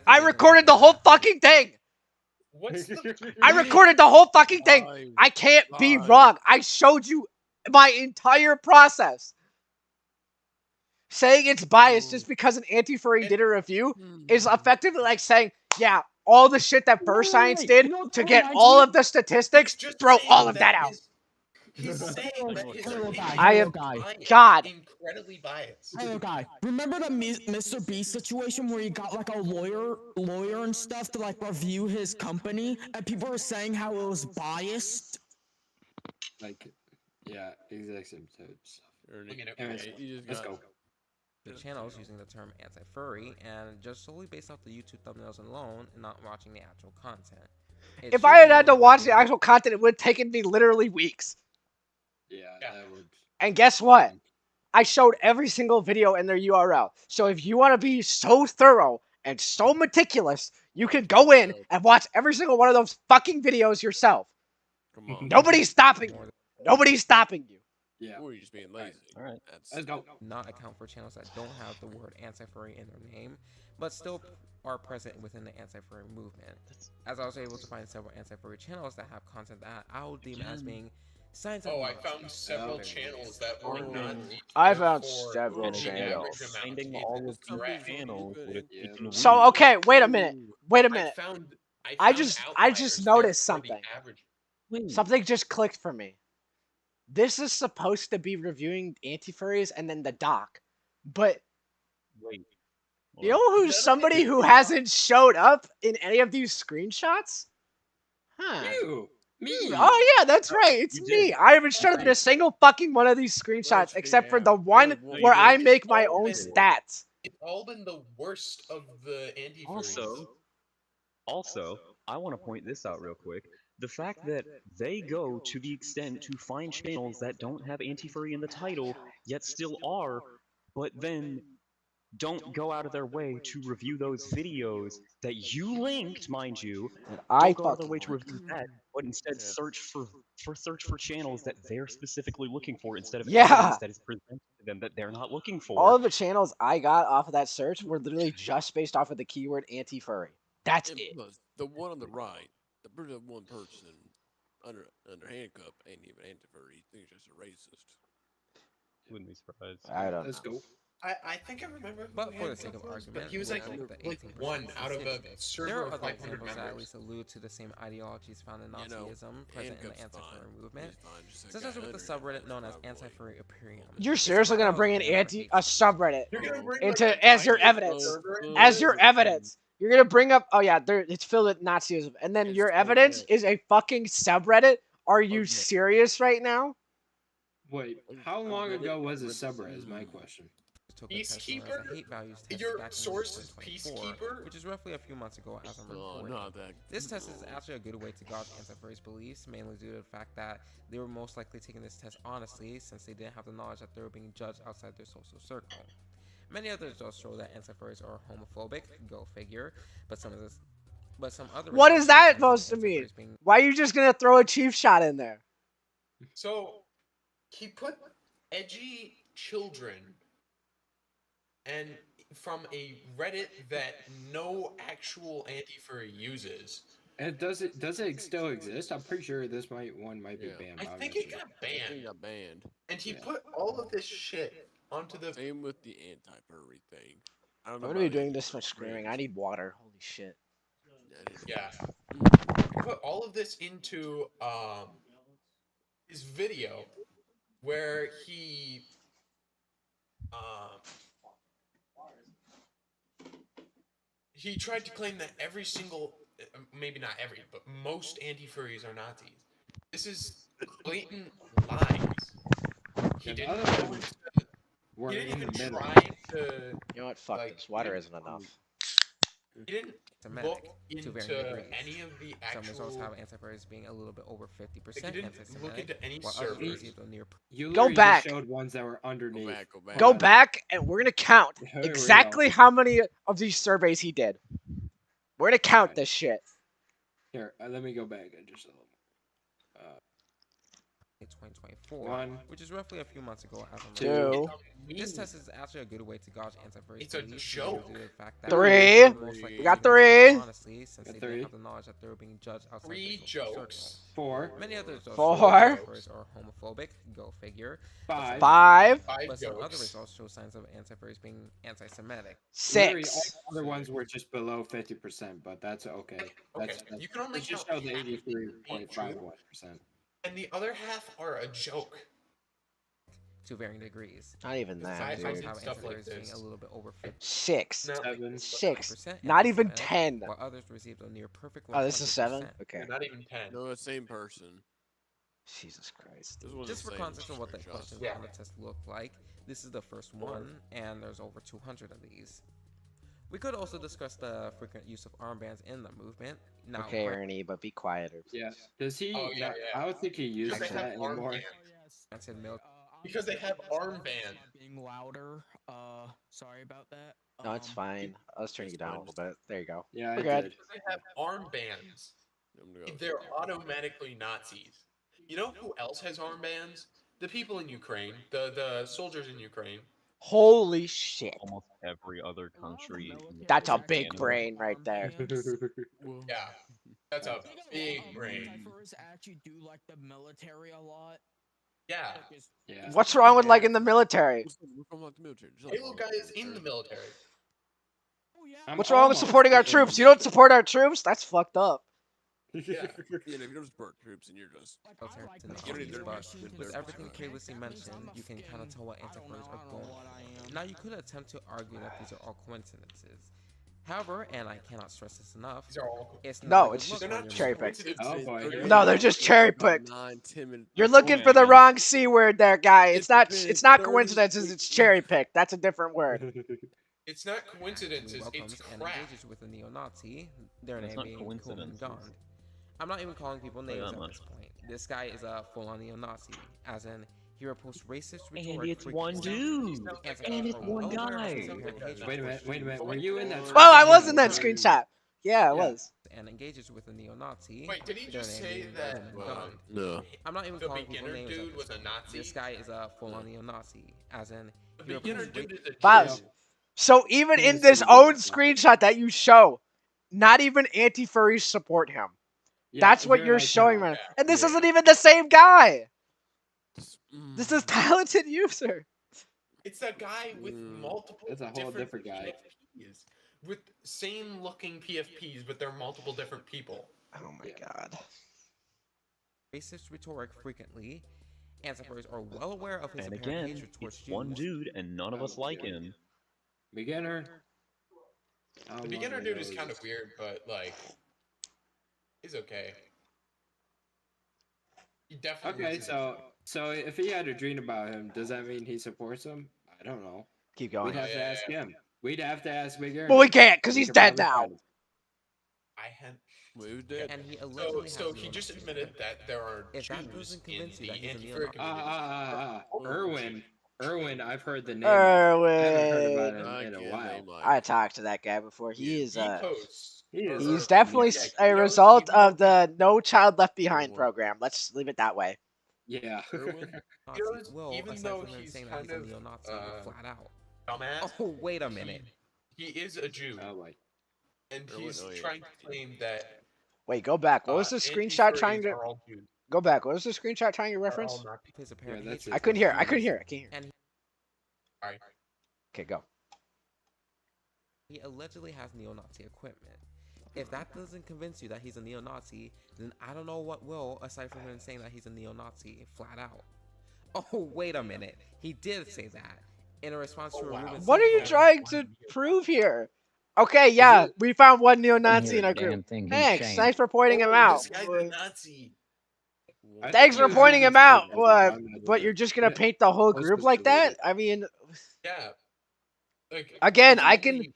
I recorded the whole fucking thing! I recorded the whole fucking thing! I can't be wrong! I showed you my entire process! Saying it's biased just because an anti-furry did a review is effectively like saying, yeah, all the shit that Fur Science did to get all of the statistics, throw all of that out. He's saying that his I am biased, God. incredibly biased. Hello, guy. Remember the Mr. Beast situation where he got like a lawyer and stuff to like review his company, and people were saying how it was biased? Like, yeah, executive stuff. Let's go. The channels using the term anti-furry and just solely based off the YouTube thumbnails alone and not watching the actual content. If I had to watch the actual content, it would have taken me literally weeks. Yeah, that would. And guess what? I showed every single video in their URL. So if you want to be so thorough and so meticulous, you can go in and watch every single one of those fucking videos yourself. Come on. Nobody's stopping you. Nobody's stopping you. Yeah. Or you're just being lazy. Alright. Let's go. Not account for channels that don't have the word anti-furry in their name, but still are present within the anti-furry movement. As I was able to find several anti-furry channels that have content that I would deem as being signs of I found several channels that were not. I found several channels. Finding all of these channels would have taken So weeks. okay, wait a minute. Wait a minute. I found just outliers noticed there for the something. average. Something just clicked for me. This is supposed to be reviewing anti-furries and then the doc. But Wait. you know who's somebody who hasn't showed up in any of these screenshots? Huh. You. Me. Oh yeah, that's right. It's me. I haven't showed up in a single fucking one of these screenshots except for the one where I make my own stats. It's all been the worst of the anti-furries. Also, I want to point this out real quick. The fact that they go to the extent to find channels that don't have anti-furry in the title, yet still are, but then don't go out of their way to review those videos that you linked, mind you. Don't go out of their way to review that, but instead search for channels that they're specifically looking for instead of evidence that is presented to them that they're not looking for. All of the channels I got off of that search were literally just based off of the keyword anti-furry. That's it. The one on the right, the one person under handcuff ain't even anti-furry. He thinks he's just a racist. Wouldn't be surprised. I don't know. Let's go. I think I remember. Who But for the had sake of those, argument, but he was we'll like take the 18% one out of a statistic. server There are of other 500 examples that at members. least allude to the same ideologies found in Nazism present in the anti-furry movement, such as with the subreddit known as anti-furry Imperium. You're seriously gonna bring in a subreddit You're gonna bring into as your evidence? As your evidence, you're gonna bring up? Oh yeah, it's filled with Nazism, and then your evidence is a fucking subreddit? Are you serious right now? Wait, how long ago was a subreddit? Is my question. Peacekeeper, hate values test your back in source is 2024, Peacekeeper, which is roughly a few months ago as I'm recording. This test is actually a good way to gauge anti-furries' beliefs, mainly due to the fact that they were most likely taking this test honestly, since they didn't have the knowledge that they were being judged outside their social circle. Many other results show that anti-furries are homophobic, go figure, but some other. What is results show that signs of supposed to mean? anti-furries being Why are you just gonna throw a cheap shot in there? So he put edgy children and from a Reddit that no actual anti-furry uses. And does it still exist? I'm pretty sure this one might be banned. I think it got banned. And he put all of this shit onto the same with the anti-furry thing. I don't I'm know gonna be about doing it. this much screaming. I need water. Holy shit. Yeah. He put all of this into his video where he tried to claim that every single, maybe not every, but most anti-furries are Nazis. This is blatant lies. He didn't even try to. You know what? Fuck this. Water isn't enough. He didn't look into any of the actual. Some results have anti-furries being a little bit over 50% He didn't look into any servers. You Go literally back. just showed ones that were underneath. Go back, and we're gonna count Here we exactly how many of these surveys he did. We're gonna count this shit. Here, let me go back just a little. 2024, which is roughly a few months ago as I'm 2. recording. This test is actually a good way to gauge anti-furries' It's a beliefs, joke. due to the fact that 3. they were most likely We got taking this test 3. honestly, since they didn't have the knowledge that they were being judged outside 3 their social jokes. circle. 4. Many other results 4. show that anti-furries are homophobic, go figure. 5. 5. But some other results show signs of anti-furries being anti-Semitic. 6. All the other ones were just below 50%, but that's okay. That's You can only just count show the half being 83.51%. And the other half are a joke. To varying degrees. Not even that, I dude. did stuff like Anti-furries being this. a little bit over 50. 6. 7. 6. Not even 10. While others received a near perfect 100%. Oh, this is 7? Okay. Not even 10. No, the same person. Jesus Christ. This was Just the for same context of what the screenshot. questions on the test look like, this is the first one, and there's over 200 of these. We could also discuss the frequent use of armbands in the movement. Now, Okay, Ernie, but be quieter. Yeah. Does he? Oh, yeah, yeah. I don't think he uses Because they that have anymore. armbands. Because they have armband. Being louder. Sorry about that. No, it's fine. Let's turn you down a little bit. There you go. Yeah, I We're good. did. Because they have armbands. They're automatically Nazis. You know who else has armbands? The people in Ukraine. The soldiers in Ukraine. Holy shit. Almost every other country. That's a big brain right there. Yeah. That's a big brain. Anti-furs actually do like the military a lot. Yeah. Yeah. What's wrong with like in the military? Halo guy is in the military. What's wrong with supporting our troops? You don't support our troops? That's fucked up. Yeah. If you don't support troops, and you're just. With everything previously mentioned, you can kind of tell what anti-furries are going for. Now, you could attempt to argue that these are all coincidences. However, and I cannot stress this enough, it's No, not it's just they're not cherry picked. Oh boy. No, they're just cherry picked. You're looking for the wrong C word there, guy. It's not coincidences, it's cherry picked. That's a different word. It's not coincidences, welcomes it's and crap. engages with a neo-Nazi, their It's name not being coincidence. Gone. I'm not even calling people names not at much. this point. This guy is a full-on neo-Nazi, as in he reposts racist And rhetoric it's one dude. And it's one guy. Wait a minute. Were you in that? Well, I was in that screenshot. Yeah, I was. And engages with a neo-Nazi. Wait, did he their just name say being that Gone. No. I'm not even the calling people beginner names at dude this was a point. Nazi? This guy is a full-on neo-Nazi, as in The he beginner reposts dude is a Wow. Jew. So even in this own screenshot that you show, not even anti-furries support him. That's what you're like, showing, no. man. And this isn't even the same guy. Mm. This is talented user. It's a guy with multiple That's a whole different guy. PFPs. With same looking PFPs, but they're multiple different people. Oh my god. Racist rhetoric frequently. Anti-furries are well aware of his And apparent again, hatred towards it's one Jews. dude, and none of us like him. Beginner. The beginner dude is kind of weird, but like, he's okay. He definitely. Okay, so if he had a dream about him, does that mean he supports him? I don't know. Keep going. We'd have to ask him. We'd have to ask Big Aaron. But we can't, because We he's could dead probably now. find him. I had. Who's dead? And he allegedly So has he no just knowledge. admitted that there are If that Jews doesn't in convince you the that he's a anti-furry neo-Nazi. community. Erwin, I've heard the name. I haven't heard Erwin. about him in a while. I talked to that guy before. He is he's definitely a result of the No Child Left Behind program. Let's leave it that way. Yeah. Nazi will, even aside though from him he's saying that he's a kind of, neo-Nazi flat out. Dumbass. Oh, wait a minute. He is a Jew. And he's trying to claim that. Wait, go back. What was the screenshot trying to? are all Jews. Go back. What was the screenshot trying to reference? His apparent Yeah, that's hatred I couldn't hear. towards I couldn't Jews. hear. I can't hear. And Alright. Okay, go. he allegedly has neo-Nazi equipment. If that doesn't convince you that he's a neo-Nazi, then I don't know what will, aside from him saying that he's a neo-Nazi flat out. Oh, wait a minute. He did say that in a response to a Ruben What are you Singh trying to prove here? Okay, yeah, we found one neo-Nazi in our Damn group. thing, he's Thanks. shamed. Thanks for pointing him out. This guy's a Nazi. Thanks for pointing him out. What? But you're just gonna paint the whole Let's group just like delete that? it. I mean, Yeah. Like, again, literally-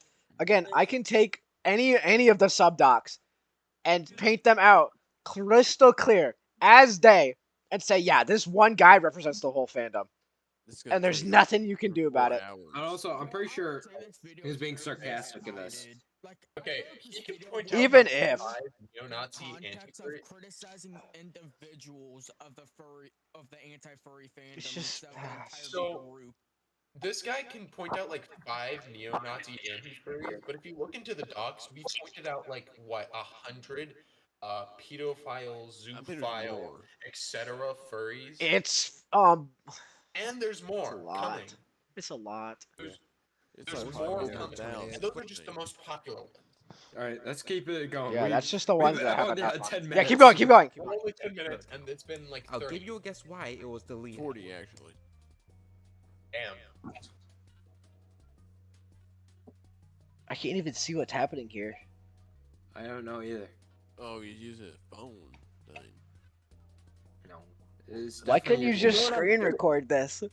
I can take any of the subdocs and paint them out crystal clear as day and say, yeah, this one guy represents the whole fandom. And there's nothing you can do about it. And also, I'm pretty sure he was being sarcastic in this. Okay, he can point out Even like if. 5 neo-Nazi Context of anti-furry. criticizing individuals of the anti-furry fandom It's just- instead of the entire So- group. This guy can point out like 5 neo-Nazi anti-furries, but if you look into the docs, we pointed out like what 100 pedophiles, I bet there's zoophile, more. etc. furries, It's and there's more lot. coming. it's a lot. It's There's always more going coming, down. and those are just the most popular ones. All right, let's keep it going. Yeah, We- that's just the we've ones been that haven't on there that at long. 10 Yeah, minutes. keep going, keep going, keep We're going. only 10 minutes, and it's been like 30. I'll give you a guess why it was deleted. 40 actually. Damn. I can't even see what's happening here. I don't know either. Oh, you use a phone thing. No. It's Why couldn't definitely- you just know what I'm screen doing? record this?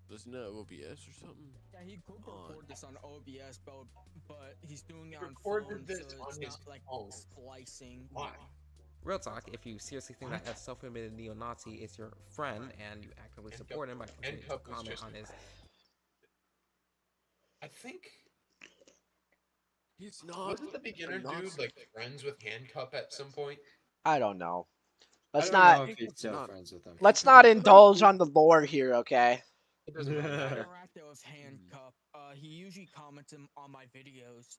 Doesn't that OBS or something? Yeah, he could record this on OBS, but he's doing it on Recorded phone, this so on it's his not like phone. splicing. Why? Real talk, if you seriously think that a self-admitted neo-Nazi is your friend and you actively support him by continuing to Cup was comment just on his I think He's not. wasn't the beginner dude like friends with Handcup at some point? I don't know. Let's I don't not know if he's still not- friends with them. let's not indulge on the lore here, okay? It doesn't really matter. Interactive with Handcuff. He usually comments on my videos.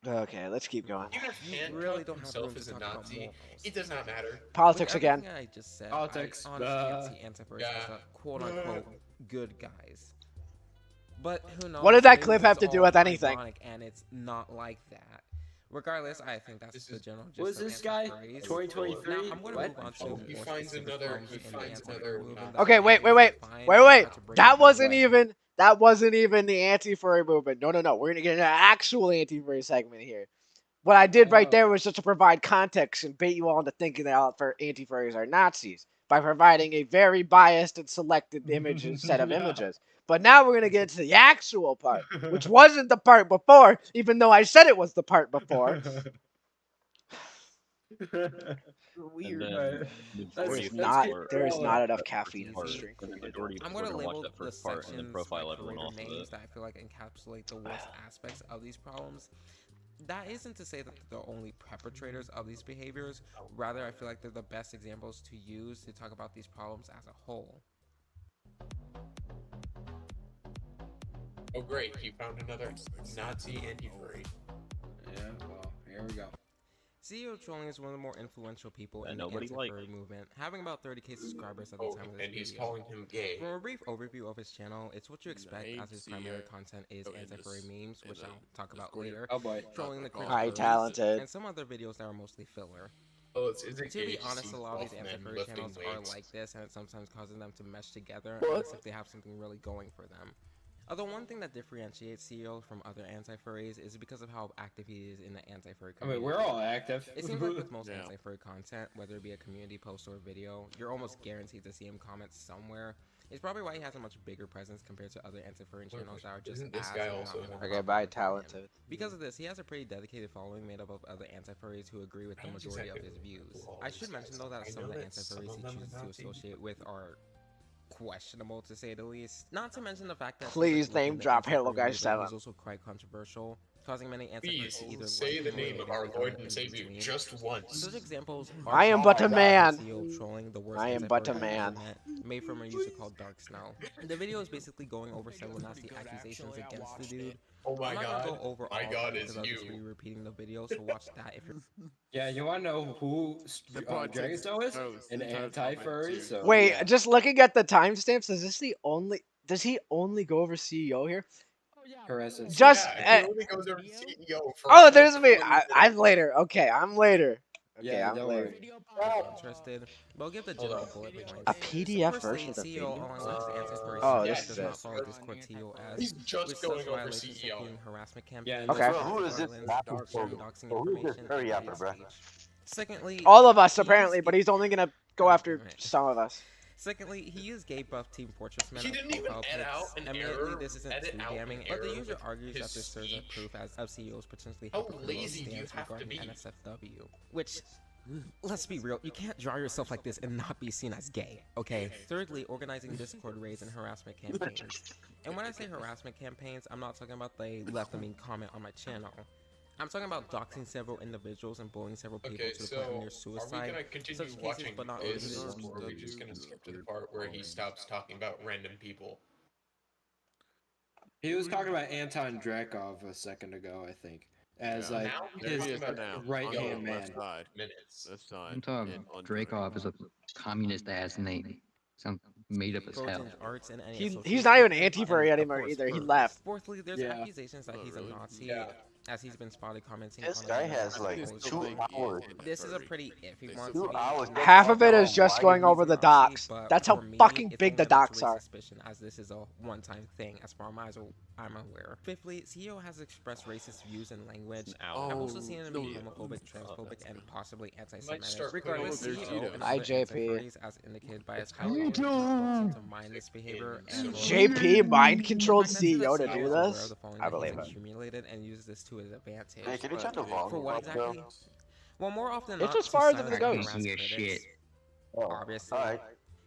Okay, let's keep going. Even if You Handcup really don't have himself room to is a talk about Nazi, morals. it does not matter. Politics With again. everything I just said, Politics, I honestly can't see anti-furries Yeah. as a quote-unquote good guys. But who knows? What did that maybe clip it's have to do all with anything? ironic And it's not like that. Regardless, I think that's This the is- general gist Was of this guy anti-furries. 2023? Now, I'm going to What? move on to Oh, more he finds specific another- problems he in the finds anti-furry another movement Nazi. that Okay, I wait. find That hard wasn't to even the anti-furry movement. No. We're gonna get an actual anti-furry segment here. What I did right there was just to provide context and bait you all into thinking that all anti-furries are Nazis by providing a very biased and selected set of images. But now we're gonna get into the actual part, which wasn't the part before, even though I said it was the part before. Weird. There is not enough caffeine in this drink. And the majority of I'm people going are to gonna watch label that the first part and then sections profile by everyone creator off of names it. that I feel like encapsulate the worst aspects of these problems. That isn't to say that they're the only perpetrators of these behaviors. Rather, I feel like they're the best examples to use to talk about these problems as a whole. Oh great, he found another Nazi anti-furry. Yeah, well, here we go. CEO trolling is one of the more influential people That in the nobody anti-furry movement, having about 30k subscribers at the time of this and he's video. calling him gay. From a brief overview of his channel, it's what you expect Named as his primary CEO content is in anti-furry this- memes, in which the I'll talk about Discord here. later, Oh boy. trolling the cringe Hi, furries, talented. and some other videos that are mostly filler. Oh, is it To gay be to honest, see a lot of these buff men anti-furry lifting channels are weights? like this, and it sometimes causes them to mesh together What? unless if they have something really going for them. Although one thing that differentiates CEO from other anti-furries is because of how active he is in the anti-furry I community. mean, we're all active. It seems like with most Yeah. anti-furry content, whether it be a community post or a video, you're almost guaranteed to see him comment somewhere. It's probably why he has a much bigger presence compared to other anti-furry channels that are just Isn't this as, guy if not also more in- Okay, popular bye, than him. talented. Because of this, he has a pretty dedicated following made up of other anti-furries who agree with the Ryan's majority of exactly his views. who all I these should guys mention though are. that I some of know the that some anti-furries of he them chooses are to not associate with are questionable to say the least. Not to mention the fact that Please since, like, name within the drop Halo anti-furry Guy movement, 7. He's also quite controversial, causing many anti-furries to either Please say like the him or name hate of him our with Lord him and in Savior between. just once. Such examples I am are but a man. CEO trolling the worst I am but a anti-furry man. internet, made from a user called Dark Snow. The video is basically going over several nasty accusations against the dude. Oh my I'm not god. gonna go over My all god, of them it's because I'll just you. be repeating the video, so watch that if you're. Yeah, you want to know who Dragon Snow is? An anti-furry. So Wait, yeah. just looking at the timestamps, is this the only? Does he only go over CEO here? Harassment. Just. Yeah, he only goes over to CEO for Oh, a full there's me. 20 I'm minutes. later. Okay, I'm later. Okay, Yeah, I'm don't later. worry. Interested, but I'll give the general bullet points. A PDF Firstly, version of the CEO, video? along with his anti-furry Oh, side, this does is not it. follow Discord TOS, He's just which going such over violations CEO. including harassment Yeah, campaigns, Okay. Bro, who is this violence, nappy sharing photo? doxing Bro, who's this information, furry and after, bro? hate speech. Secondly, All of us he apparently, used but he's only gonna go after some of us. Secondly, he used gay buff Team Fortress Men He as didn't even profile edit out pics. an Admittedly, error- this isn't edit too out an damning, but the error user with argues that his this serves as speech. proof as of CEO's potentially How hypocritical lazy do you stance have to regarding be? NSFW. Which, let's be real, you can't draw yourself like this and not be seen as gay, okay? Thirdly, organizing Discord raids and harassment campaigns. And when I say harassment campaigns, I'm not talking about they left a mean comment on my channel. I'm talking about doxing several individuals and bullying several people Okay, to the so point of near are we suicide. gonna continue Such cases, watching but not this, limited or are we just gonna skip to the part where he stops talking about random people? He was talking about Anton Drakov a second ago, I think, as Yeah. like Now There his he is now, right on the hand left man. side. Minutes. This side. Anton and under. Drakov is a communist ass name. Sounds made up as hell. Protein arts and any He's associations not even with them, anti-furry and, of anymore course, either. He furries. left. Fourthly, there's Yeah. accusations that Oh, he's really? a Nazi, Yeah. as he's been spotted commenting This on guy another has like post. 2 hours. This is a pretty iffy one. 2 hours. Half of it is just going over the docs. But That's for how me, fucking it's big only the enough to docs raise are. Suspicion, as this is a one-time thing, as far as I'm aware. Fifthly, CEO has expressed racist views and language. I've also seen him be homophobic, transphobic, and possibly anti-Semitic. start Regardless, putting- CEO There's and Cheetos. other IJP. anti-furries, as indicated by his highlight, to mind this behavior. And JP mind controlled the fact that CEO to CEO do is aware of this? the following I that believe he's it. accumulated and uses this to his advantage. Hey, can you But check the it- volume? For what up, bro? exactly? Well, more often than It's not, as far to as it silence goes. and harass Easy as critics. shit. Oh, Obviously. alright.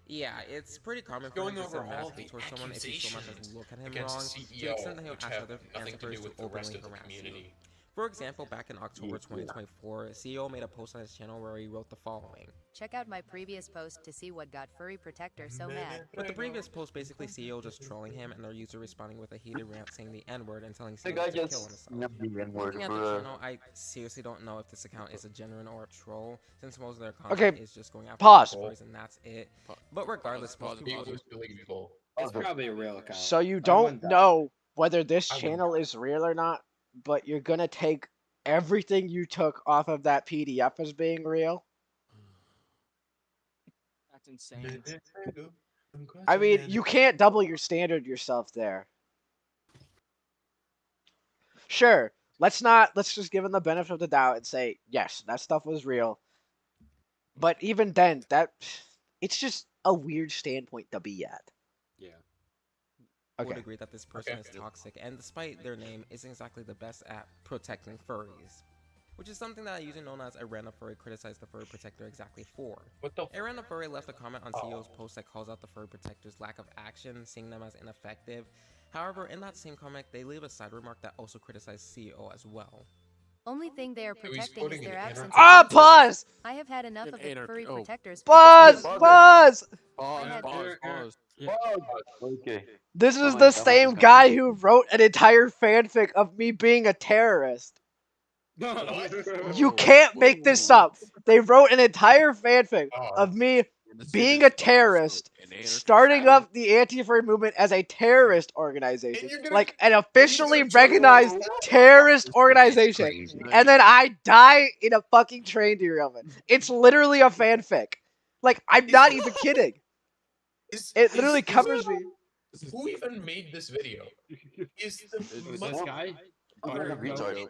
Yeah, it's pretty common for Going him to over send all mass the hate towards someone if he so much as accusations look at him against wrong, the to the CEO, extent that he'll which ask have other nothing to do anti-furries to with the rest openly of the harass you. community. For example, back in October 2024, CEO made a post on his channel where he wrote the following. Check out my previous post to see what got Furry Protector so mad. With the previous post basically CEO just trolling him and their user responding with a heated rant saying the N-word and telling The CEO guy to kill just himself. snapped the N-word, Looking at the bro. channel, I seriously don't know if this account is a genuine or a troll, since most of their Okay, content is just going after pause. stories and that's it. But regardless, most It people was believable. It's probably a real account. So you I don't wouldn't doubt know whether this I wouldn't channel is real or not, but you're gonna take everything you took off of that PDF as being real? That's insane. I mean, you can't double your standard yourself there. Sure, let's just give him the benefit of the doubt and say, yes, that stuff was real. But even then, it's just a weird standpoint to be at. Yeah. would Okay. agree that this person is toxic, and despite their name, isn't exactly the best at protecting furries. Which is something that a user known as a random furry criticized the furry protector exactly for. What the? A random furry left a comment on CEO's post that calls out the furry protector's lack of action, seeing them as ineffective. However, in that same comment, they leave a side remark that also criticized CEO as well. Only thing they are he's protecting quoting is their an absence. Ah, of pause! censorship. I have had enough An of the anarchy- furry oh. protectors. Pause! Pause! Pause. Okay. This is Oh my the God, same my guy who wrote an entire fanfic of me being a terrorist. You can't make this up. They wrote an entire fanfic of me being a terrorist, starting up the anti-furry movement as a terrorist organization, like an officially recognized terrorist organization, and then I die in a fucking train derailment. It's literally a fanfic. Like, I'm not even kidding. It literally covers me. Who even made this video? Is the Who's this guy? retard.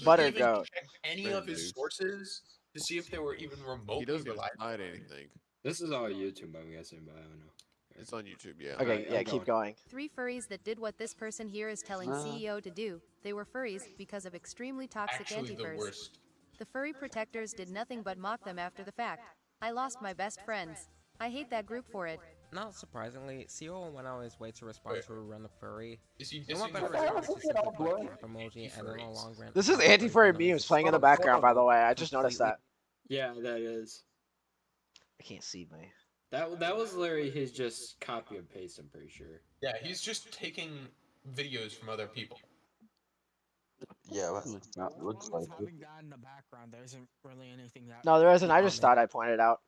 Butter even goat. check any of his sources to see if they were even He remotely doesn't reliable? hide anything. This is all YouTube, I'm guessing, but I don't know. It's on YouTube, yeah. Okay, Alright, yeah, I'm keep going. 3 furries that did what this person here is telling CEO to do. They were furries because of extremely toxic Actually, the anti-furs. worst. The furry protectors did nothing but mock them after the fact. I lost my best friends. I hate that group for it. Not surprisingly, CEO went out of his way to respond to a run of furry. Is he And what dissing better the response to furries? simply put cap emoji and then a long rant. This is about furry anti-furry fandom memes playing in the background, by the way. I just noticed that. Yeah, that is. I can't see my... That was literally his just copy and paste, I'm pretty sure. Yeah, he's just taking videos from other people. Yeah, that looks like it. Having that in the background, there isn't really anything that. No, there isn't. I just thought I'd point it out.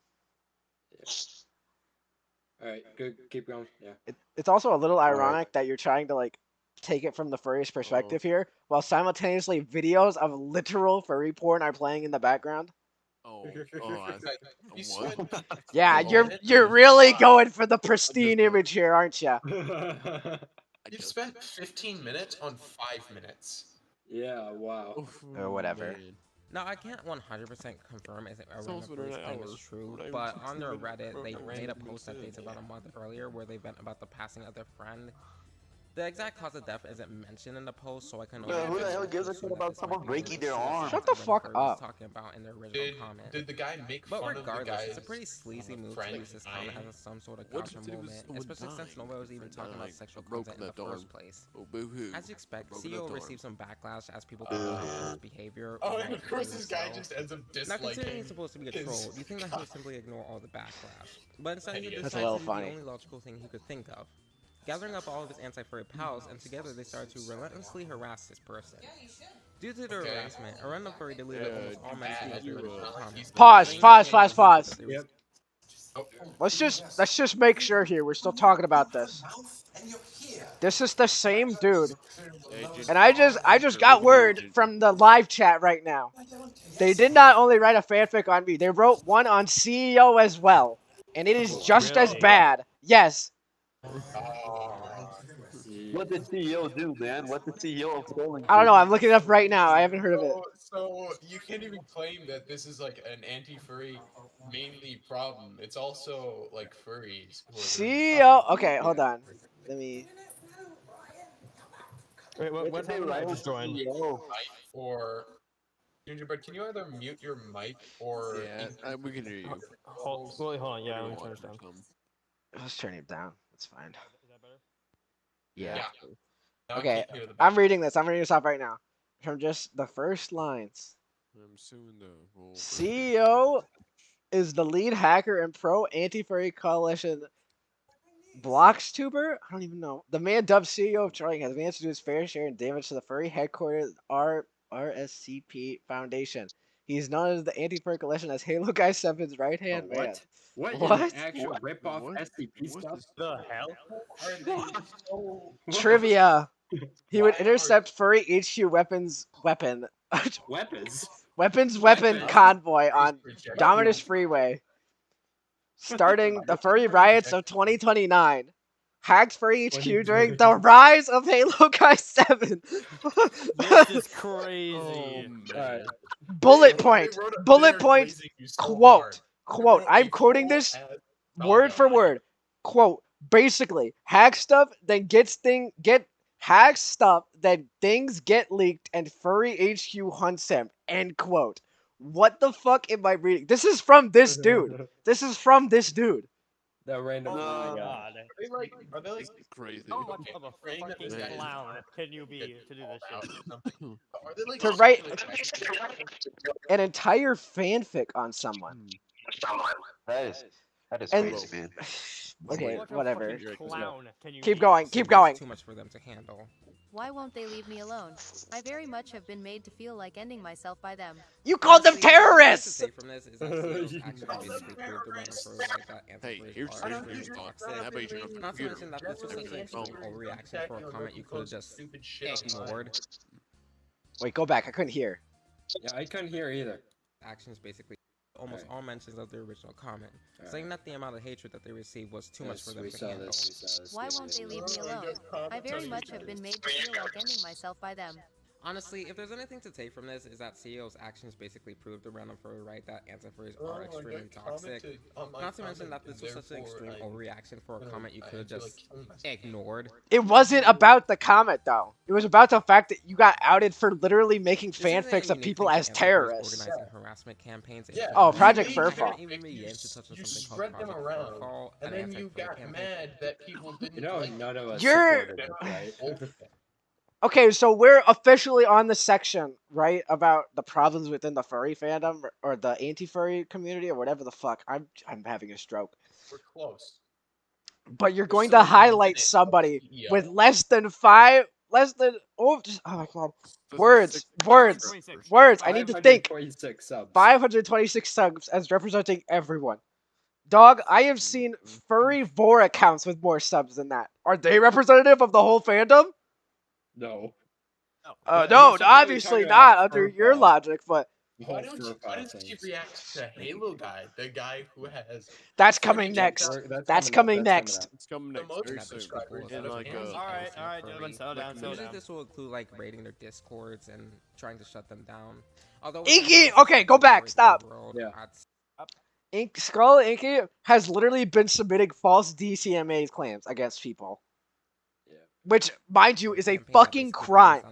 Alright, good. Keep going. Yeah. It's also a little ironic that you're trying to, like, take it from the furry's perspective here, while simultaneously videos of literal furry porn are playing in the background. What? Yeah, you're really going for the pristine image here, aren't you? You've spent 15 minutes on 5 minutes. Yeah, wow. Or whatever. Now, I can't 100% confirm if Someone's been Furry's an claim hour. is true, Not even but 60 on their minutes. Reddit, they Not made a random post that dates about a month earlier where they vent about the passing of their friend. The exact cause of death isn't mentioned in the post, so I can only Who the hell assume gives a that shit about this someone might be breaking their suicide arm? Shut the that fuck Furry was up. talking about in their original comment. Did the guy make But fun of the regardless, guys? it's a pretty sleazy move to use this comment as some sort of What gotcha if it was moment, someone especially since dying nobody was even for talking about dying, sexual broken content in the that arm? first place. Oh, boo-hoo. As you expect, Broken CEO that received arm. some backlash as people called his behavior. Oh, or and of course this guy himself. just ends up Now, disliking considering he's supposed to be a his troll, you think that he would simply ignore all the backlash. But instead, he Idiot. That's a decided little to do the funny. only logical thing he could think of. Gathering up all of his anti-furry pals, and together they started to relentlessly harass this person. Due to the harassment, a random furry deleted almost all mentions of the comments. Pause. Yep. Let's just make sure here we're still talking about this. This is the same dude. And I just got word from the live chat right now. They did not only write a fanfic on me, they wrote one on CEO as well. And it is just as bad. Yes. What did CEO do, man? What did CEO of trolling I don't do? know, I'm looking it up right now. I haven't heard of it. So you can't even claim that this is like an anti-furry mainly problem. It's also like furries. who are the CEO. Okay, hold on. Let me. Wait, what They happened? I write just joined. CEO. Or Gingerbread, can you either mute your mic or Yeah, we can hear you. Hold on. Yeah, let me turn this down. Let's turn it down. That's fine. Is that better? Yeah. Now I Okay, can't hear the I'm reading this. I'm reading this off right now. From just the first lines. I'm suing the whole CEO is the lead hacker and pro anti-furry coalition Blockstuber? I don't even know. The man dubbed CEO of trolling has managed to do his fair share in damage to the furry headquartered RSCP Foundation. He is known as the anti-furry coalition as Halo Guy 7's right-hand man. What? What? What? An actual rip-off SCP stuff? The hell? Trivia. He would intercept furry HQ weapons Weapons? weapon convoy on Dominus Freeway. Starting the furry riots of 2029. Hacked Furry HQ during the rise of Halo Guy 7. This is crazy. Bullet point. Quote. I'm quoting this word for word. Quote. Basically, hack stuff, then hack stuff, then things get leaked, and Furry HQ hunts him. End quote. What the fuck am I reading? This is from this dude. That random. Oh my god. Are they like crazy? How much of a fucking clown can you be to do this shit? Are they like To write an entire fanfic on someone. That is And crazy, man. Okay, What a whatever. fucking clown can you Keep be? going, keep going. Too much for them to handle. Why won't they leave me alone? I very much have been made to feel like ending myself by them. You called them Honestly, the only thing to terrorists! say from this is that CEOs actually basically proved the running for like that Hey, anti-furries here's are your extremely phone. toxic. How about you turn off the Not to computer? mention that this was such an extreme overreaction for a comment you could have just ignored. Wait, go back. I couldn't hear. Yeah, I couldn't hear either. Actions basically almost all mentions of the original comment, saying that the amount of hatred that they received was too much for them to handle. Why won't they leave me alone? I very much have been made to feel like ending myself by them. Honestly, if there's anything to take from this, is that CEO's actions basically proved the random furry right that anti-furries are extremely toxic. Not to mention that this was such an extreme overreaction for a comment you could have just ignored. It wasn't about the comment, though. It was about the fact that you got outed for literally making This isn't a fanfics of unique people thing to as anti-furries terrorists. Organizing harassment campaigns. in Yeah. Oh, general. Project You Furfall. haven't even began to touch on You something spread called them Project around, Furfall, and an then you anti-furry got campaign. mad that people didn't You know, like none of us You're- supported it, right? Okay, so we're officially on the section, right, about the problems within the furry fandom or the anti-furry community or whatever the fuck. I'm having a stroke. We're close. But you're We're going still to in the highlight minute of somebody CEO. with less than oh my god. Words. 526. I need to think. 526 subs. 526 subs as representing everyone. Dog, I have seen furry vor accounts with more subs than that. Are they representative of the whole fandom? No. No, He's obviously talking not about under your Furfall. logic, but The whole Why doesn't Furfall she thing. react to Halo guy, the guy who has that's 20 coming next. checkouts? That's coming next. It's coming The next most very soon. subscribers In out of like any a Alright, gentlemen, settle down, settle Usually down. this will include like raiding their discords and trying to shut them down. Although Inky! Okay, go back, stop. Yeah. Skull Inky has literally been submitting false DCMA claims against people. Yeah. Which, mind you, is a fucking crime.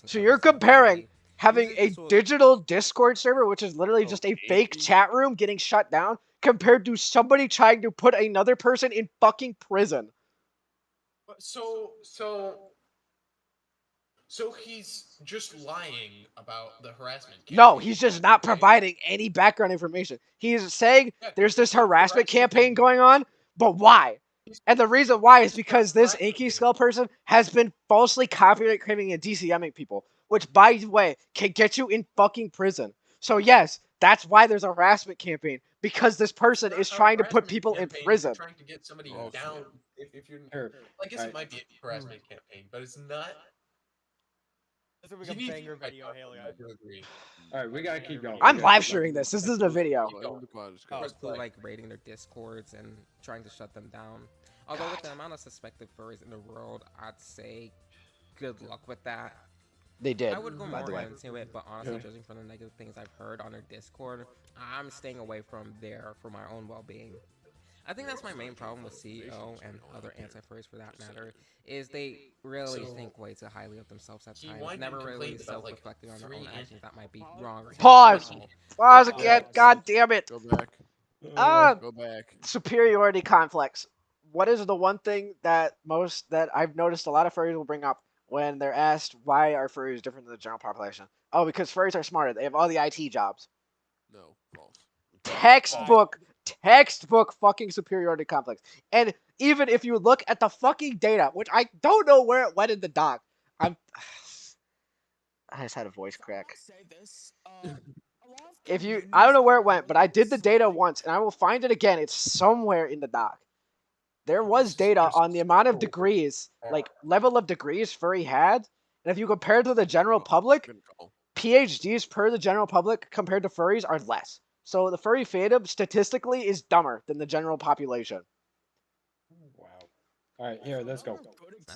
So you're comparing having a digital Discord server, which is literally just a fake chat room, getting shut down, compared to somebody trying to put another person in fucking prison. So he's just lying about the harassment. No, he's just not providing any background information. He's saying there's this harassment campaign going on, but why? And the reason why is because this Inky Skull person has been falsely copyright claiming and DCMing people, which, by the way, can get you in fucking prison. So yes, that's why there's a harassment campaign, because this person is trying to put people in prison. Trying to get somebody down. If you're, I guess it might be a harassment campaign, but it's not. This will become banger video, Halo guy. Alright, we gotta keep going. I'm live streaming this. This isn't a video. Include like raiding their discords and trying to shut them down. Although with the amount of suspected furries in the world, I'd say good luck with that. They did, I would go by more the way. into it, but honestly, judging from the negative things I've heard on their Discord, I'm staying away from there for my own well-being. I think that's my main problem with CEO and other anti-furries for that matter, is they really think way too highly of themselves at times, never really self-reflecting on their own actions that might be wrong or Pause! hypocritical. Pause again, god damn it! Go back. Ah! Go back. Superiority complex. What is the one thing that I've noticed a lot of furries will bring up when they're asked why are furries different than the general population? Oh, because furries are smarter. They have all the IT jobs. No, false. Textbook fucking superiority complex. And even if you look at the fucking data, which I don't know where it went in the doc, I just had a voice crack. I don't know where it went, but I did the data once, and I will find it again. It's somewhere in the doc. There was data on the amount of degrees, like level of degrees furry had, and if you compare to the general public, PhDs per the general public compared to furries are less. So the furry fandom statistically is dumber than the general population. Wow. Alright, here, let's go.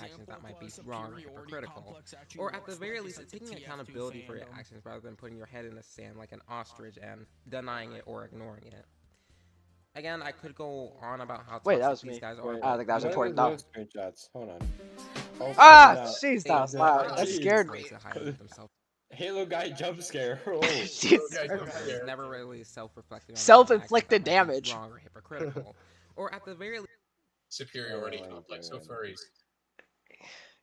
Actions that might be wrong or hypocritical, or at the very least, taking accountability for your actions rather than putting your head in the sand like an ostrich and denying it or ignoring it. Again, I could go on about how toxic these guys are. I don't think that was important though. Screenshots. Hold on. Jeez, that was loud. That scared me. Halo guy jump scare. Oh. Never really self-reflecting. Self-inflicted damage. Wrong or hypocritical, or at the very least, superiority complex of furries.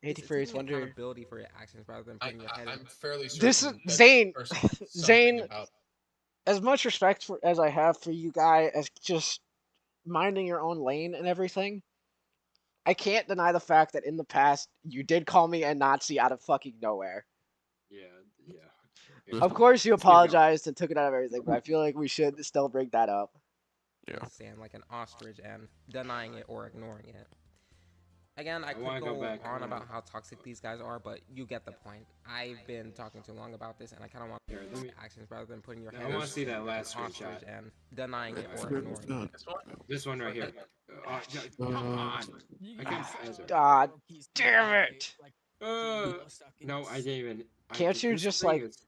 Anti-furries wonder accountability for your actions rather than putting your head in. I'm fairly certain. This is Zane. Zane. As much respect as I have for you guy as just minding your own lane and everything, I can't deny the fact that in the past you did call me a Nazi out of fucking nowhere. Yeah. Of course you apologized and took it out of everything, but I feel like we should still bring that up. Yeah. Stand like an ostrich and denying it or ignoring it. Again, I wanna could go go back on around. about how toxic these guys are, but you get the point. I've been talking too long about this, and I kind of want Here, let me- actions rather than putting your I head wanna see that in last an ostrich screenshot. and denying it or ignoring it. This one right here. Come on. I can't answer. God damn it! No, I didn't even. Can't you this just thing like is-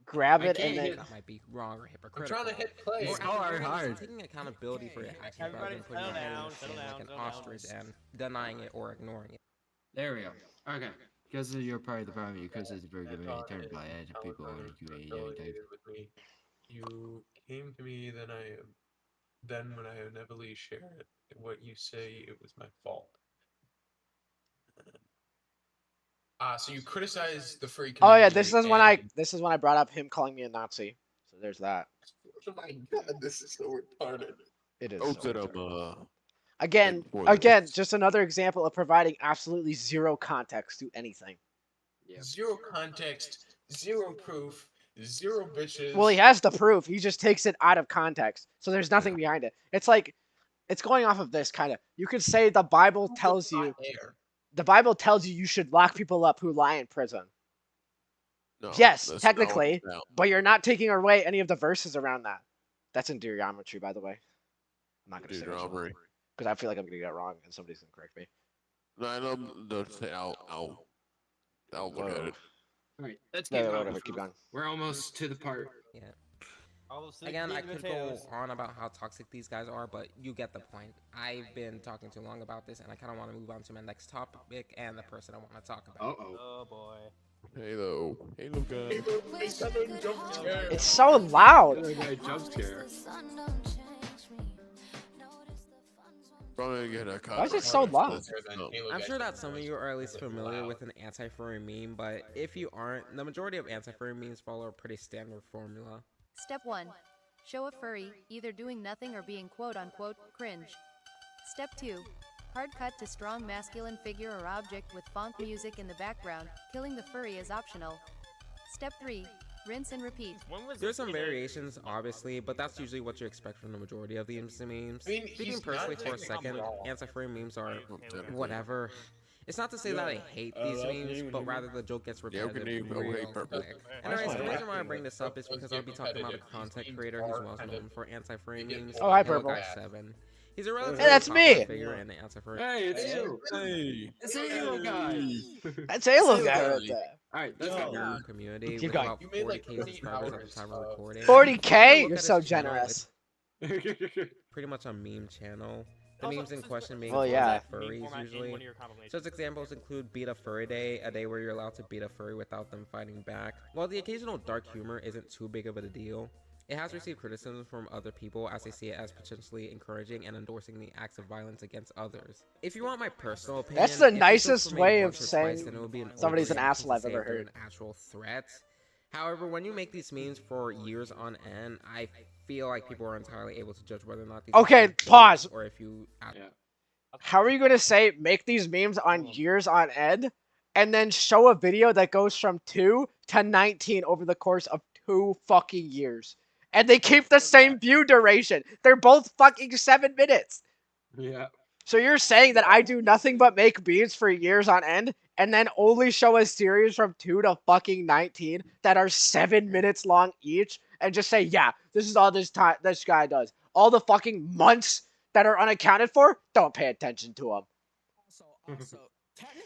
grab I it can't and then hit- That might be wrong or I'm hypocritical. trying to hit play. Or It's at the very hard. least, taking accountability for your actions rather than putting your head in the sand like an ostrich and denying it or ignoring it. There we go. Okay. Because you're part of the problem, because it's very good way turned by edge of people and you Validated with me. You came to me, then when I inevitably shared what you say, it was my fault. So you criticize the furry oh community. yeah, this is when and- I brought up him calling me a Nazi. So there's that. Oh my god, this is so retarded. It is. Hope so that retarded. I'm Again, for this. again, just another example of providing absolutely zero context to anything. Zero context, zero proof, zero bitches. Well, he has the proof. He just takes it out of context. So there's nothing behind it. It's like, it's going off of this kind of. You could say the Bible tells you. The Bible tells you should lock people up who lie in prison. No, Yes, that's not what technically, it's about. but you're not taking away any of the verses around that. That's in geometry, by the way. I'm not gonna say Deuteronomy. because I feel like I'm gonna get it wrong and somebody's gonna correct me. No, I know. Don't say I'll look at it. All right, let's No, keep no, going. whatever, keep going. We're almost to the part. Yeah. All those sweet Again, I meat could potatoes. go on about how toxic these guys are, but you get the point. I've been talking too long about this, and I kind of want to move on to my next topic and the person I want to talk about. Oh boy. Halo gun. It's so loud. Jump scare. Probably get a Why is it so loud? I'm sure that some of you are at least familiar with an anti-furry meme, but if you aren't, the majority of anti-furry memes follow a pretty standard formula. Step 1. Show a furry, either doing nothing or being quote-unquote cringe. Step 2. Hard cut to strong masculine figure or object with funk music in the background. Killing the furry is optional. Step 3. Rinse and repeat. There's some variations, obviously, but that's usually what you expect from the majority of the memes. I mean, Speaking he's personally not for a taking second, it wrong. anti-furry memes are whatever. It's not to say that I hate these memes, but rather the joke gets repetitive real quick. Anyways, the reason why I bring this up is because I'll be talking about a content creator who's well known for anti-furry memes. Oh, hi, Yellow Purple. Guy 7. He's a relatively Hey, that's popular me. figure in the anti-furry. Hey, it's you. Hey. It's a Halo guy. That's Halo guy right there. All right, let's go. Community Keep with going. about You made like 40K 20 subscribers at hours the time of of- recording. 40K? Look You're at so his channel, generous. it's pretty much a meme channel. The Also, memes in since question being Well, forms yeah. of furries usually. Such examples include Beat a Furry Day, a day where you're allowed to beat a furry without them fighting back. While the occasional dark humor isn't too big of a deal, it has received criticism from other people as they see it as potentially encouraging and endorsing the acts of violence against others. If you want my personal opinion, That's the if these nicest jokes were made way once of or saying twice, then it would be an somebody's an overreaction asshole to I've say ever if they're heard. an actual threat. However, when you make these memes for years on end, I feel like people are entirely able to judge whether or not these Okay, are jokes pause. or if you How are you gonna say make these memes on years on end, and then show a video that goes from 2 to 19 over the course of 2 fucking years, and they keep the same view duration? They're both fucking 7 minutes. Yeah. So you're saying that I do nothing but make memes for years on end, and then only show a series from 2 to fucking 19 that are 7 minutes long each, and just say, yeah, this is all this guy does. All the fucking months that are unaccounted for, don't pay attention to them. Also,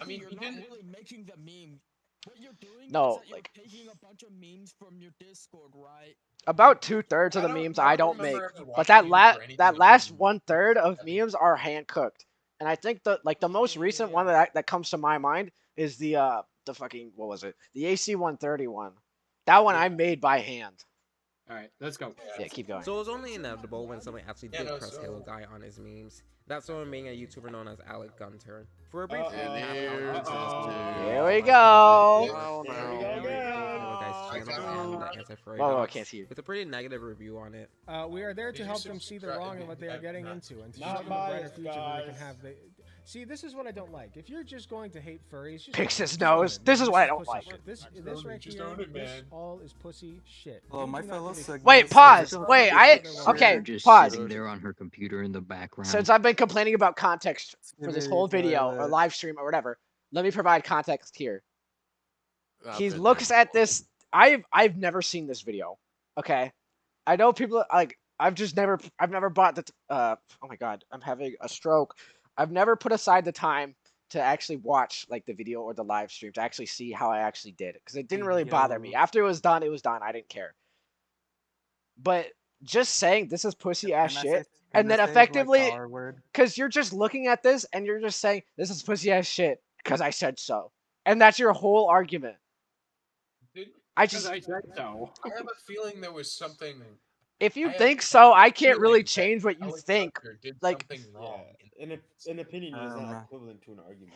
I mean, you're he not didn't. really making the meme. What you're doing No, is that like- you're taking a bunch of memes from your Discord, right? About 2/3 of the memes I don't make, remember ever but that watching you for anything that on last YouTube. 1/3 of memes are hand cooked. And I think the most recent one that comes to my mind is the fucking, what was it? The AC 131. That one I made by hand. All right, let's go. Yeah, keep going. So it was only inevitable when somebody actually Yeah, did no, press so- Halo Guy on his memes. That someone being a YouTuber known as Alec Gunter. For a brief Uh-oh. recap, Alec Gunter is Uh-oh. the Here we like, go. Halo Guy channel and the Anti-Furry Whoa, I Docs can't see you. with a pretty negative review on it. We are there to Did you help them see the wrong in what they are getting into and to show them a brighter future where they can have the. See, this is what I don't like. If you're just going to hate furries, just Picks his just own nose. it, This man. is what I is don't pussy like. shit. This right Just here, own it, this man. all is pussy shit. Well, You my do not fellow need to- segment- Wait, pause. Wait, okay, Just pause. sitting there on her computer in the background. Since I've been complaining about context for this whole video or toilet. live stream or whatever, let me provide context here. I've He been looks there at this. I've never seen this video. Okay, I know people like I've never bought the. Oh my god, I'm having a stroke. I've never put aside the time to actually watch like the video or the live stream to actually see how I actually did because it didn't really bother me. After it was done, it was done. I didn't care. But just saying this is pussy ass shit, and then effectively, because you're just looking at this and you're just saying this is pussy ass shit because I said so, and that's your whole argument. I just I said so. I have a feeling there was something. If you I have think so, I a can't really feeling that change what you Alex think. Tucker did Like, something wrong. An opinion is not equivalent to an argument.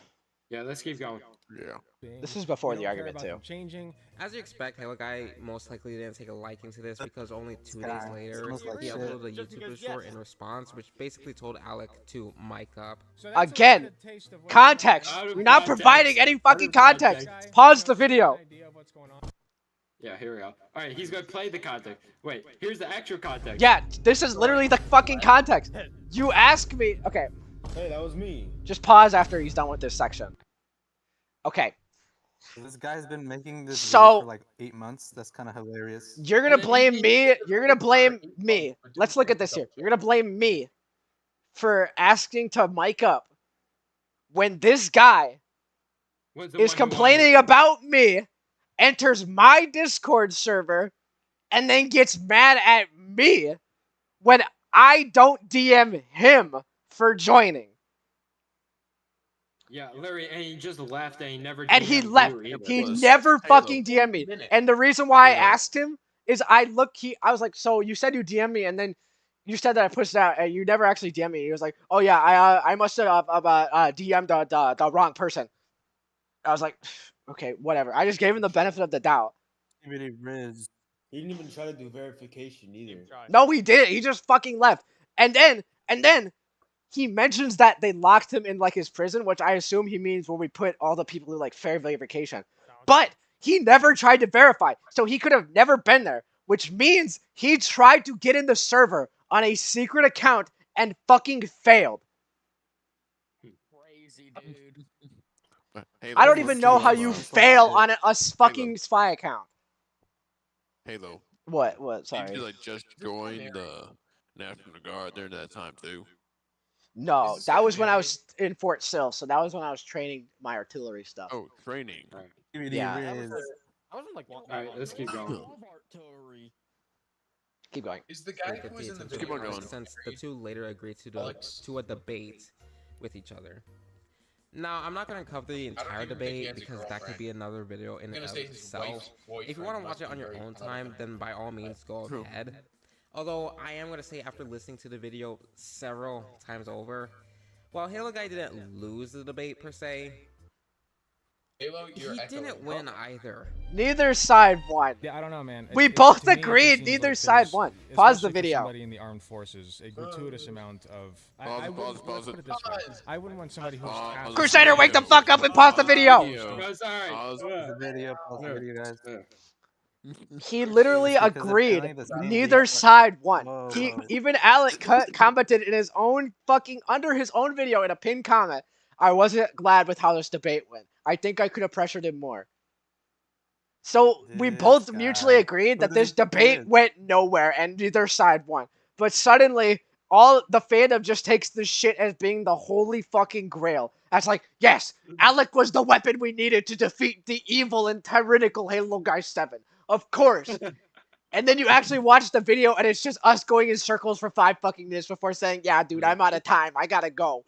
Yeah, let's keep going. Yeah. this is before We the don't care argument about too. them changing. As you expect, Halo Guy most likely didn't take a liking to this because only 2 days Guy later, smells like he shit. uploaded a Just YouTube because, short yes. in response, which basically told Alec to mic up. So that's a Again, good taste of what's context. Out of You're not context. providing any Out fucking of context. context. Pause the video. idea of what's going on. Yeah, here we go. All right, he's gonna play the context. Wait, here's the actual context. Yeah, this is literally the fucking context. You ask me. Okay, Hey, that was me. just pause after he's done with this section. Okay, This guy's been making this So- video for like 8 months. That's kind of hilarious. you're gonna blame me. You're gonna blame me. Let's look at this here. You're gonna blame me for asking to mic up when this guy When's the is one who wanted complaining it? about me, enters my Discord server, and then gets mad at me when I don't DM him for joining. Yeah, Larry, and he just left and he never. And he DM'd left. you either. He was never Halo. fucking DM'd me. Minute. And the reason why I Halo. asked him is I was like, so you said you DM'd me, and then you said that I pushed it out, and you never actually DM'd me. He was like, oh yeah, I must have DM'd the wrong person. I was like, okay, whatever. I just gave him the benefit of the doubt. Riz. He didn't even try to do verification either. No, he didn't. He just fucking left. And then he mentions that they locked him in like his prison, which I assume he means where we put all the people who like fair verification. But he never tried to verify, so he could have never been there, which means he tried to get in the server on a secret account and fucking failed. Crazy, dude. Halo, I don't even know how you fail on a fucking spy account. Halo. What? Did Sorry. you like just join the National Guard during that time too? No, Is this that guy was when I married? was in Fort Sill, so that was when I was training my artillery stuff. Oh, training. Yeah. Riz. I wasn't like walking. All right, let's keep going. Keep going. Is the guy Get who the was in the attention Keep on video going. since the two later agreed to Alex. a debate with each other. Now, I'm not going to cover the entire even think he debate has a because that could girlfriend. be another video in I'm and gonna of say his itself. wife's If you boyfriend want to watch must it on be your very own proud of time, him. then by all means go True. ahead. Although, I am going to say after listening to the video several times over, while Halo Guy didn't lose the debate per se, Halo, you're he echoing. didn't win either. Neither side won. Yeah, I don't know, man. We It- both to me, it just agreed. seems Neither like side there's- won. Pause the especially for video. Somebody in the armed forces, a gratuitous amount of. I Pause it, wouldn't- pause it, let's pause put it. it this way. I wouldn't want somebody who's Pause passive. the Crusader, wake the video. fuck up and pause the video. No, sorry. Pause The video, guys. He literally Because agreed. apparently the same Neither week- side won. Whoa, He whoa. even Alec commented in his own fucking under his own video in a pinned comment. I wasn't glad with how this debate went. I think I could have pressured him more. So we This both mutually guy. agreed Who that does this he think he debate is? went nowhere and neither side won. But suddenly, all the fandom just takes this shit as being the holy fucking grail. That's like, yes, Alec was the weapon we needed to defeat the evil and tyrannical Halo Guy 7. Of course. And then you actually watch the video and it's just us going in circles for 5 fucking minutes before saying, yeah, dude, I'm out of time. I gotta go.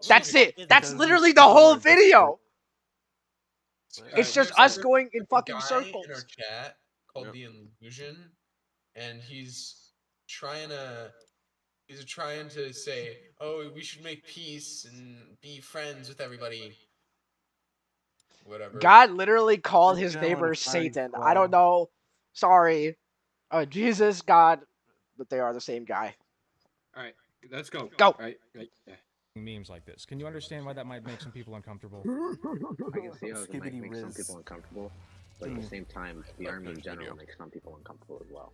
That's it. That's Because literally these the people whole are video. Alright, It's just there's us a- going in there's a fucking guy circles. in our chat called Yep. the Illusion, and he's trying to say, oh, we should make peace and be friends with everybody. whatever. God literally called his Gentlemen neighbor of furry Satan. Squad. I don't know. Sorry. Jesus, God, but they are the same guy. All right, let's go. Go. Right. Yeah. Memes like this. Can you understand why that might make some people uncomfortable? I can see how it might Skibbity make some Riz. people uncomfortable, but at the same time, the army in general makes some people uncomfortable as well.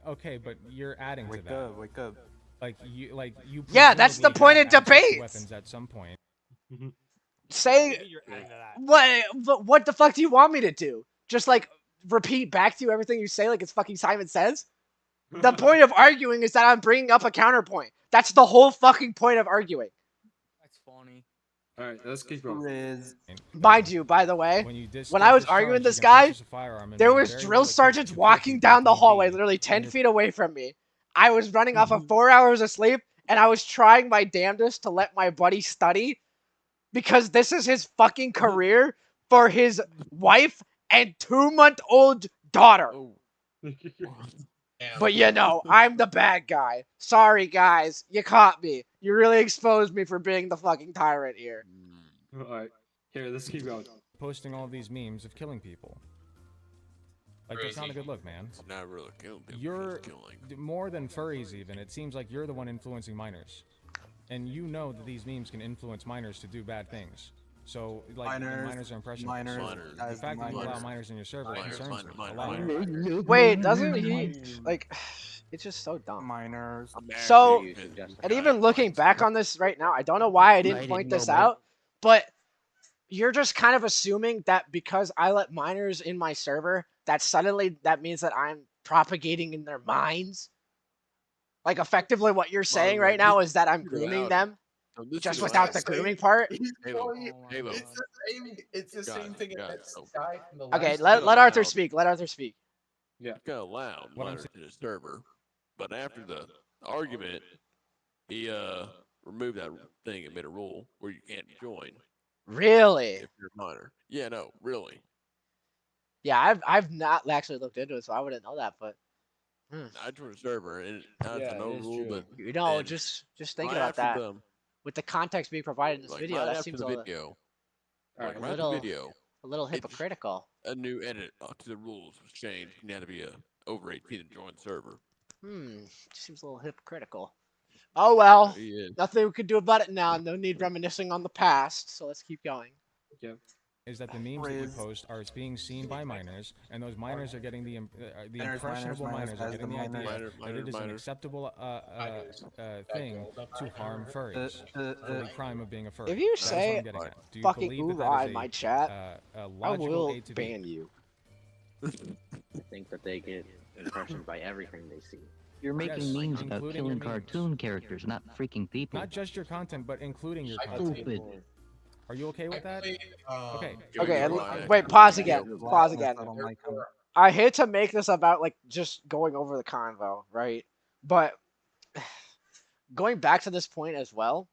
Okay, but you're adding to Wake that. up, wake up. Like you. Yeah, that's the presumably point have of access to debates. Weapons at some point. Say what the fuck do you want me to do? Just like repeat back to you everything you say like it's fucking Simon Says? The point of arguing is that I'm bringing up a counterpoint. That's the whole fucking point of arguing. That's funny. All right, let's keep going. Riz. Mind you, by the way, When you when I was arguing this guy, there was drill sergeants walking down the hallway literally 10 feet away from me. I was running off of 4 hours of sleep, and I was trying my damnedest to let my buddy study because this is his fucking career for his wife and 2-month-old daughter. But you know, I'm the bad guy. Sorry, guys. You caught me. You really exposed me for being the fucking tyrant here. All right, here, let's keep going. Posting all these memes of killing people. Like, that's not a good look, man. It's not really killing people. You're it's killing. more than furries even. It seems like you're the one influencing minors. And you know that these memes can influence minors to do bad things. So, like, minors are impressionable. Minors, The fact that you allow minors in your server concerns me a lot. Wait, doesn't he, like, it's just so dumb. Minors. So, and even looking back on this right now, I don't know why I didn't point this out, but you're just kind of assuming that because I let minors in my server, that suddenly that means that I'm propagating in their minds. Like, effectively what you're saying right now is that I'm grooming them, just without the grooming part. Halo. It's the same thing as that guy from the Okay, last let Arthur speak. Let Arthur speak. Yeah. You got allowed minors in his server, but after the argument, he removed that thing and made a rule where you can't join. Really? If you're a minor. Yeah, no, really. Yeah, I've not actually looked into it, so I wouldn't know that, but I joined a server and that's no rule, but you know, just thinking about that. With the context being provided in this Like, video, right that after seems the a video. like, Right after the video. A little hypocritical. A new edit to the rules was changed. You had to be over 18 to join the server. Seems a little hypocritical. Oh well, Yeah, nothing we can do about it now. No need reminiscing on the past, so let's keep going. Yeah. Is that the memes that you post are being seen by minors, and those minors are getting the impressionable minors are getting the idea that it is an acceptable thing to harm furries for the crime of being a furry. If you That is what say I'm getting at. Do you fucking believe that hoorah that in is my chat, a I logical will A to B? ban you. I think that they get impressions by everything they see. You're making memes about including killing your memes. cartoon characters, not freaking people. Not just your content, but including your content. Stupid. Are you okay with that? Okay. Okay, and wait, pause again. Pause again. I hate to make this about like just going over the convo, right? But going back to this point as well,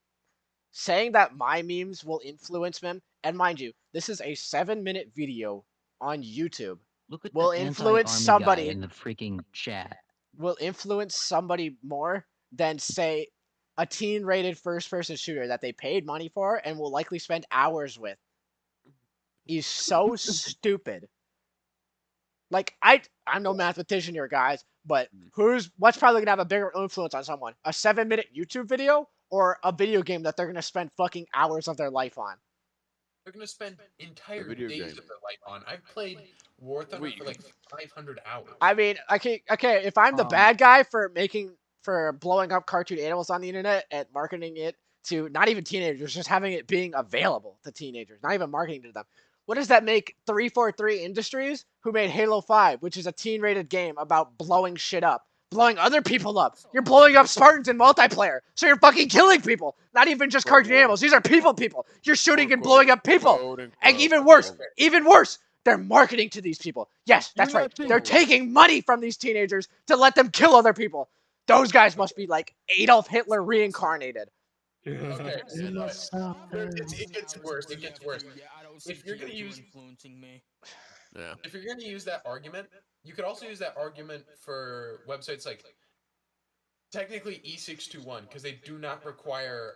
saying that my memes will influence them, and mind you, this is a 7-minute video on YouTube. Look at will the influence anti-army somebody guy in the freaking chat. will influence somebody more than say a teen-rated first-person shooter that they paid money for and will likely spend hours with. He's so stupid. Like I'm no mathematician here, guys, but what's probably gonna have a bigger influence on someone? A 7-minute YouTube video or a video game that they're gonna spend fucking hours of their life on? They're gonna spend entire video days game. of their life on. I've played War Thunder for like 500 hours. I mean, okay, if I'm the bad guy for blowing up cartoon animals on the internet and marketing it to not even teenagers, just having it being available to teenagers, not even marketing to them. What does that make 343 Industries, who made Halo 5, which is a teen-rated game about blowing shit up, blowing other people up? You're blowing up Spartans in multiplayer, so you're fucking killing people. Not even just cartoon animals. These are people. You're shooting and blowing up people. And even worse, they're marketing to these people. Yes, that's right. They're taking money from these teenagers to let them kill other people. Those guys must be like Adolf Hitler reincarnated. Okay, it gets worse. It gets worse. If you're gonna use if you're gonna use that argument, you could also use that argument for websites like technically E621 because they do not require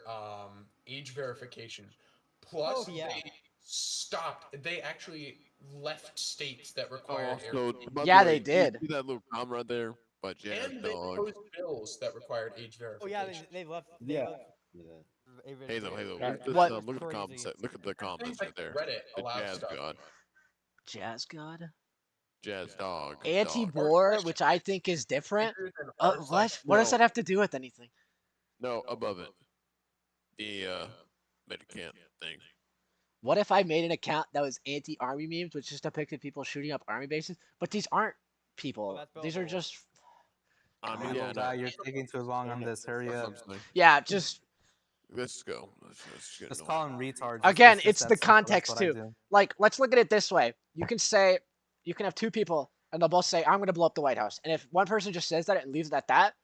age verification. Plus, stopped. They actually left states that required So, age. by the Yeah, way, they you did. See that little comment right there? By Jazz And they Dog. proposed bills that required age Oh yeah, verification. they left. Yeah. Halo. What? Look at the comments. Look at the comments Things right like there. Reddit The allows Jazz stuff. God. Jazz God? Jazz Dog. Anti-war, which I think is different. What? What does that have to do with anything? No, above it. The Medicamp thing. What if I made an account that was anti-army memes, which just depicted people shooting up army bases? But these aren't people. These are just. I mean, Little guy, you're taking too long on this. Hurry up. Yeah, just. Let's go. Let's get Just going. call him retard. Again, just it's that the simple, that's context what I too. do. Like, let's look at it this way. You can have two people, and they'll both say, "I'm going to blow up the White House." And if one person just says that and leaves it at that,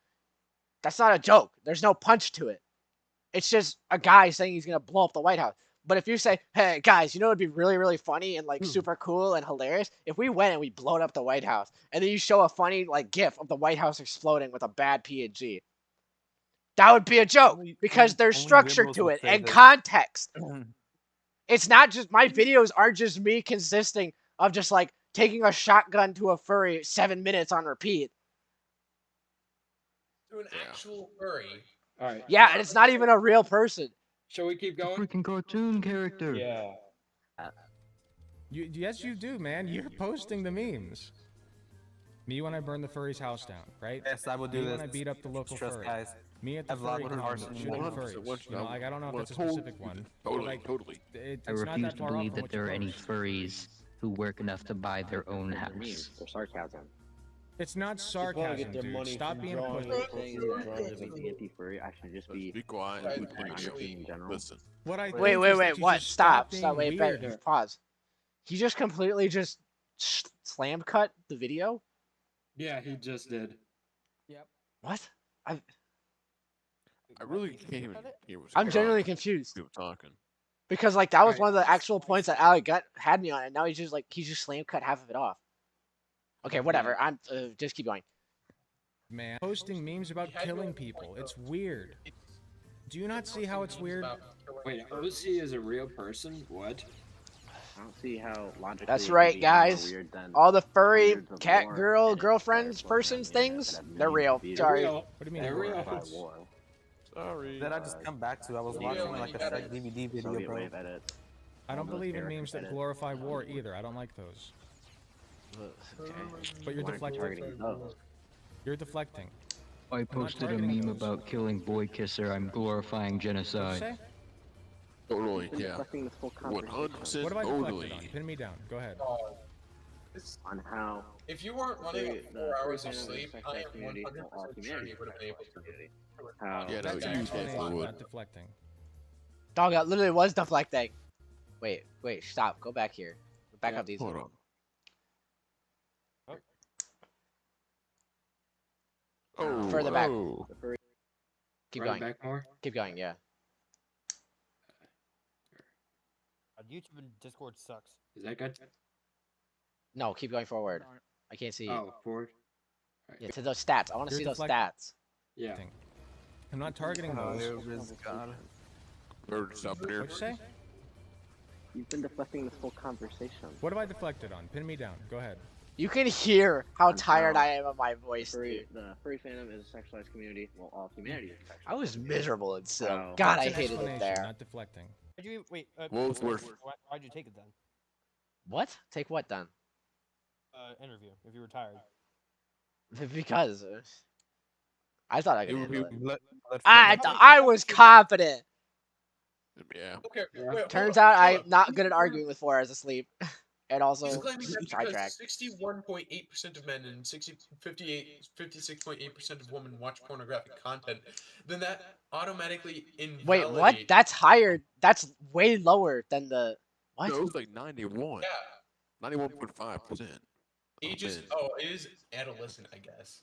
that's not a joke. There's no punch to it. It's just a guy saying he's going to blow up the White House. But if you say, "Hey guys, you know it'd be really, really funny and like super cool and hilarious if we went and we blowed up the White House," and then you show a funny like GIF of the White House exploding with a bad PNG. That would be a joke because there's structure to it and context. It's not just my videos aren't just me consisting of just like taking a shotgun to a furry 7 minutes on repeat. To an actual furry. All right. Yeah, and it's not even a real person. Shall we keep going? Freaking cartoon character. Yeah. Yes, you do, man. You're posting the memes. Me when I burn the furry's house down, right? Yes, I will do Me this. when I beat up the local Trust, furry. guys. Me at the I've logged furry with con Harassment shooting 100%. furries. You know, like I don't know if it's a specific one. Totally. It's I not refuse that to far off believe from that what you there are any post. furries who work enough to buy their own house. For sarcasm. It's not Just wanna sarcasm, get their dude. money Stop from being a drawing pussy. it. Saying that being anti-furry, I should just be quiet. in general. Listen. What I Wait, think wait, is wait, that you what? just Stop, being stop, wait, weird. pause. He just completely just slam cut the video? Yeah, he just did. What? I really can't even hear what's I'm going genuinely on. confused. People talking. Because like that was one of the actual points that Alec had me on, and now he's just slam cut half of it off. Okay, whatever. I'm just keep going. Man, posting memes about killing people. It's weird. Do you not see how it's weird? Wait, OC is a real person? What? I don't see how logically. That's it could right, be guys. more weird than All the furry hundreds of cat more girl edits girlfriends that persons that have things, millions they're of real. views. Sorry. What do you mean? They're real. By war. Sorry. That I just come back to. I was watching like a sick DVD video, Soviet bro. wave edits. I don't Almost believe in Eric memes that edit. glorify war either. I don't like those. Okay. But you're Why aren't you targeting deflecting. those? You're deflecting. I posted a targeting meme those. about killing boy kisser. I'm glorifying What'd you genocide. say? Totally. You're Yeah. deflecting this whole 100% What have I totally. deflected on? Pin me down. Go ahead. on how If you weren't running Furry- on the 4 hours furry of fandom sleep, affects I our am community, 100% well, all sure humanity you would have been able affects to. our community. How Yeah, no, That's an you explanation, definitely would. not deflecting. Dog, that literally was deflecting. Wait, stop. Go back here. Back Yeah, up these. Hold on. Oh, Further back. oh. Keep Run it going. back more? Keep going, yeah. YouTube and Discord sucks. Is that good? No, keep going forward. I can't see. Oh, forward. Yeah, to those stats. I want to You're see those deflect- stats. Yeah. I'm not targeting those. Bird stop here. What'd you say? You've been deflecting this whole conversation. What have I deflected on? Pin me down. Go ahead. You can hear how On tired how I am of my voice, dude. The furry fandom is a sexualized community. Well, all humanity is a sexualized. I was miserable in Sil. Oh. God, That's I an hated it explanation, there. not deflecting. Why'd you wait? What was worse? Why'd you take it then? What? Take what then? Interview. If you were tired. Because I thought I could It would handle it. be- I was confident. Yeah. Okay, wait, Turns hold out up, I'm hold up. not good at arguing with 4 hours of sleep. And also He's claiming that sidetrack. because 61.8% of men and 56.8% of women watch pornographic content, then that automatically invalidates. Wait, what? That's higher. That's way lower than the what? No, it was like 91. Yeah. 91.5%. Ages. Oh, it is adolescent, I guess.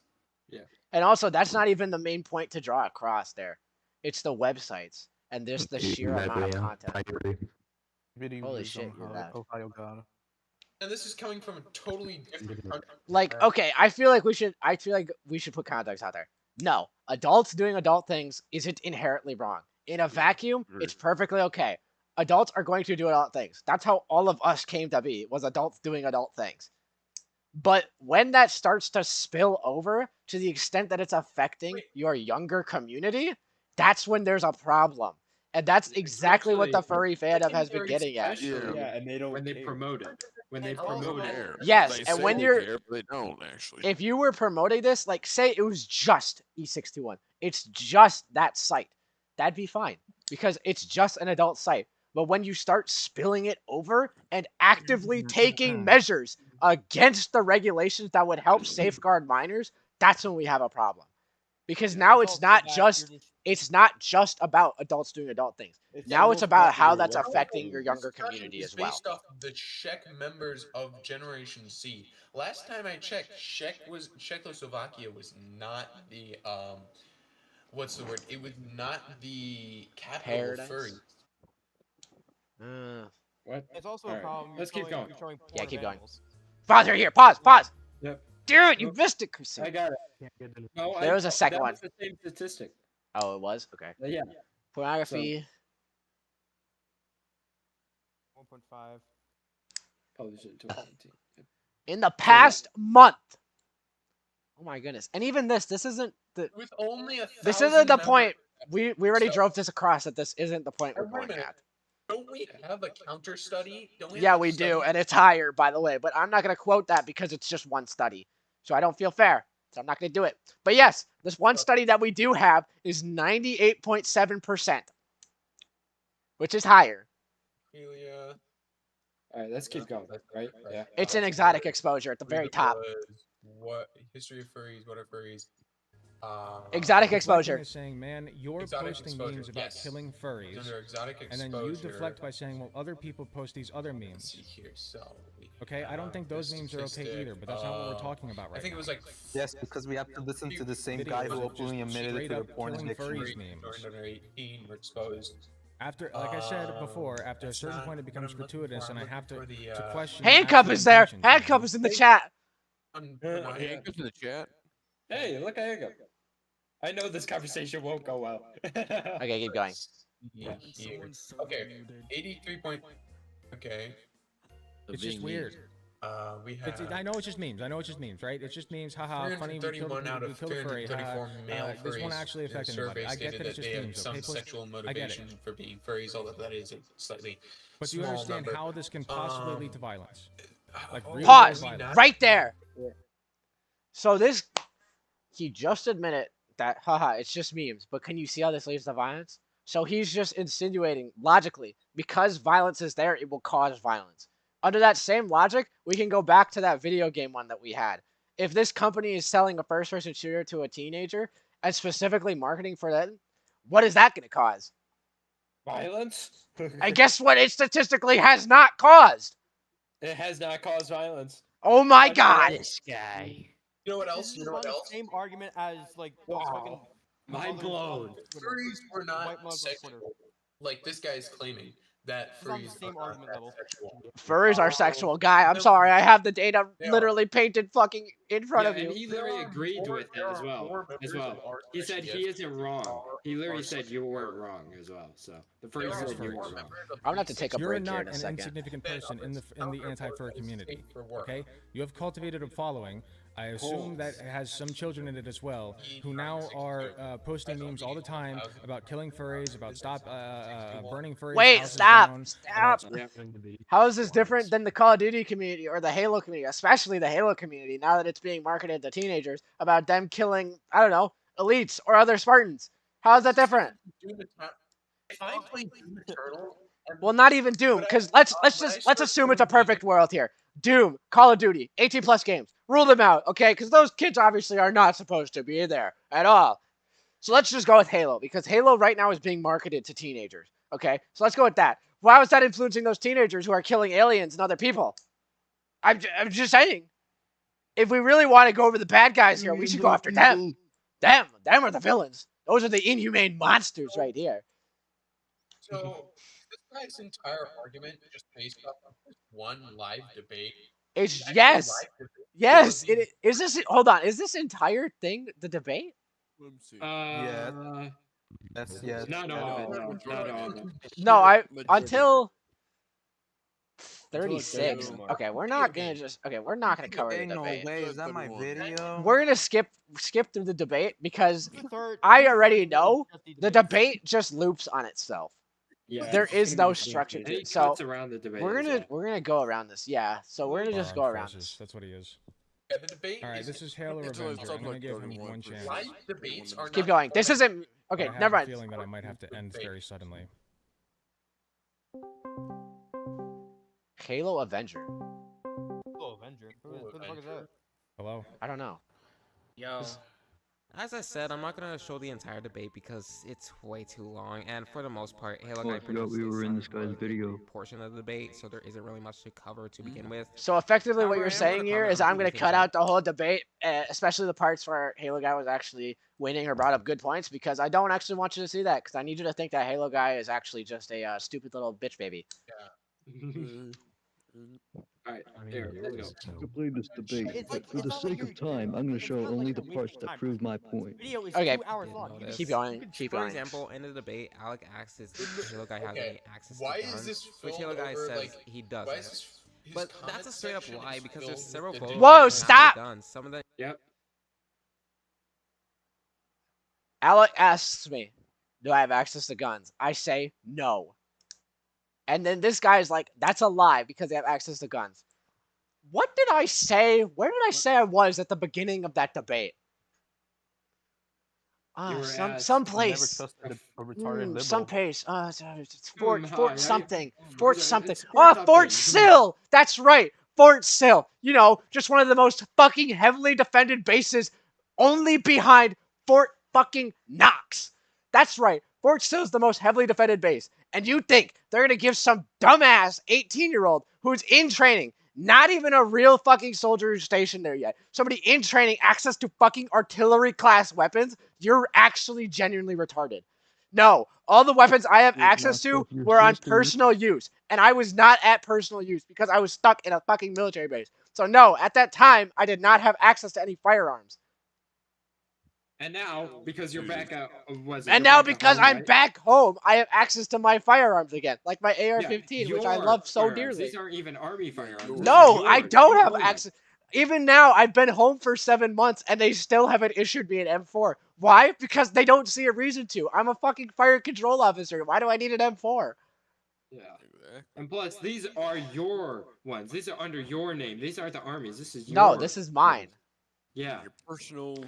Yeah. And also, that's not even the main point to draw across there. It's the websites and just the sheer amount of content. Holy shit, you're bad. And this is coming from a totally different country. Like, okay, I feel like we should put context out there. No, adults doing adult things isn't inherently wrong. In a vacuum, it's perfectly okay. adults are going to do adult things. That's how all of us came to be, was adults doing adult things. But when that starts to spill over to the extent that it's affecting your younger community, that's when there's a problem. And that's exactly what the furry fandom has been getting at. Yeah, and they don't when they care. promote it. When they promote it. Yes, They and say when they you're care, but they don't actually. if you were promoting this, like say it was just E621, it's just that site, that'd be fine because it's just an adult site. But when you start spilling it over and actively taking measures against the regulations that would help safeguard minors, that's when we have a problem. Because now it's not just about adults doing adult things. Now it's about how that's affecting your younger community as well. Based off the Czech members of Generation Z. Last time I checked, Czechoslovakia was not the what's the word? It was not the capital of furries. What? It's also All a right, problem. let's keep going. You're showing Yeah, porn keep of going. animals. Pause right here. Pause. Yep. Dude, you missed it, Crusader. I got it. No, There was a second that one. was the same statistic. Oh, it was? Okay. Yeah. Pornography. 1.5. Published in 2019. In the past month. Oh my goodness. And even this isn't the With only this isn't the point. We already drove this across that this isn't the point we're going at. Don't we have a counter study? Yeah, we do, and it's higher, by the way. But I'm not going to quote that because it's just one study. So I don't feel fair. So I'm not going to do it. But yes, this one study that we do have is 98.7%, which is higher. All right, let's keep going. Right? Yeah. It's an exotic exposure at the very top. What history of furries? What are furries? Exotic Deflecting exposure. is saying, man, you're Exotic posting exposure, memes about yes. killing furries, Under exotic and then you exposure. deflect by saying, well, other people post these other memes. See here, so Okay, I don't think those memes are okay either, but that's not what we're talking about right now. I think it was like Yes, because we have to listen to the same guy who openly admitted straight to the up porn killing addiction. furries memes. under 18 were exposed. After, like I said before, after a certain point it becomes gratuitous, and I have to question. Handcuff is there. Handcuff is in the chat. Handcuff's in the chat. Hey, look at Handcuff. I know this conversation won't go well. Okay, keep going. Yeah, okay, 83 point. Okay. It's just weird. We have. I know it's just memes. I know it's just memes, right? It's just memes. Haha, funny. We killed a furry. This won't actually affect anybody. I get that it's just memes. Some Okay, sexual motivation for being furries, although that is a slightly. But do you small understand number. how this can possibly lead to violence? Like real Pause violence. right there. So this, he just admitted that, haha, it's just memes. But can you see how this leads to violence? So he's just insinuating, logically, because violence is there, it will cause violence. Under that same logic, we can go back to that video game one that we had. If this company is selling a first-person shooter to a teenager and specifically marketing for that, what is that going to cause? Violence? And guess what? It statistically has not caused. It has not caused violence. Oh my god. This guy. You know what else? You know what The else? same argument as like Wow. Mind blown. Furries were not White mugs on sexual. Twitter. Like this guy's claiming that It's on the furries same are argument not level. sexual. Furries are sexual, guy. I'm sorry. I have the data literally painted fucking in front of And you. he literally agreed with it as well. He said he isn't wrong. He literally said you weren't wrong as well. So the furries said you were wrong. I'm gonna have to take a You're break here not in a an second. insignificant person in the anti-fur community. Okay, you have cultivated a following. I assume that it has some children in it as well, who now are posting memes all the time about killing furries, about burning furries. Wait, houses stop, down, stop. How is this different than the Call of Duty community or the Halo community, especially the Halo community, now that it's being marketed to teenagers about them killing, I don't know, elites or other Spartans? How is that different? If I play Doom Eternal, Well, not even Doom, because let's assume it's a perfect world here. Doom, Call of Duty, 18 plus games. Rule them out, okay? Because those kids obviously are not supposed to be there at all. So let's just go with Halo, because Halo right now is being marketed to teenagers, okay? So let's go with that. Why was that influencing those teenagers who are killing aliens and other people? I'm just saying. If we really want to go over the bad guys here, we should go after them. Them are the villains. Those are the inhumane monsters right here. so this guy's entire argument just based off of this one live debate. It's Actually, yes, live debate. yes. Is this? Hold on. Is this entire thing the debate? Let me see. Yeah. That's yeah. Not all. No, not all. of them. No, until Until, like, 36. the Okay, we're not gonna we're not gonna cover the Ain't no debate. way. Is that my video? We're gonna skip through the debate because I already know the debate just loops on itself. Yeah, There it's is gonna no be structure and to he it. So cuts around the debate. we're as gonna well. we're gonna go around this. Yeah. So we're gonna just go Armed around forces, this. That's what he is. Yeah, the debate. All right, this is Hail or It's only Avenger. I'm something gonna like give him 31%. one chance. Live debates are Keep not going. This isn't okay. But I have Never a mind. feeling that I might have to end very suddenly. Halo Avenger. Oh, Avenger. Who the fuck is that? Hello. I don't know. Yo. As I said, I'm not gonna show the entire debate because it's way too long, and for the most part, Halo Oh, Guy I forgot produced we a were in this sizable guy's video. portion of the debate, so there isn't really much to cover to begin with. So effectively, what However, you're I am saying gonna here comment is on I'm two gonna things cut that- out the whole debate, especially the parts where Halo Guy was actually winning or brought up good points, because I don't actually want you to see that, because I need you to think that Halo Guy is actually just a stupid little bitch baby. All right, here, let's go. To play this debate, but for the sake of time, I'm going to show only the parts that prove my point. Video is Okay. 2 hours long. You Keep can- going. you can- Keep For going. example, in the debate, Alec asks if Halo Guy has Okay, any access why to is guns, this which filmed Halo Guy over, says like, he why doesn't. is his But that's comment a straight up section lie is because filled there's with several the photos. dude Whoa, that have the stop! guns. Some of them. Yep. Alec asks me, do I have access to guns? I say no. And then this guy's like, that's a lie because they have access to guns. What did I say? Where did I say I was at the beginning of that debate? You were at- Some Never place. trusted a retarded liberal. Some place. It's Fort hi, Fort how something. you- Fort it's something. Fort Oh, Fort something. Sill. That's right. Fort Sill. You know, just one of the most fucking heavily defended bases, only behind Fort fucking Knox. That's right. Fort Sill is the most heavily defended base. And you think they're gonna give some dumbass 18-year-old who's in training, not even a real fucking soldier who's stationed there yet, somebody in training, access to fucking artillery class weapons? You're actually genuinely retarded. No, all the weapons I have access to were on personal use, and I was not at personal use because I was stuck in a fucking military base. So no, at that time, I did not have access to any firearms. And now, because you're back at, And now because I'm back home, I have access to my firearms again, like my AR-15, which I love so dearly. These aren't even army firearms. No, I don't have access. Even now, I've been home for 7 months, and they still haven't issued me an M4. Why? Because they don't see a reason to. I'm a fucking fire control officer. Why do I need an M4? Yeah. And plus, these are your ones. These are under your name. These aren't the armies. This is your. No, this is mine. Yeah. Your personal.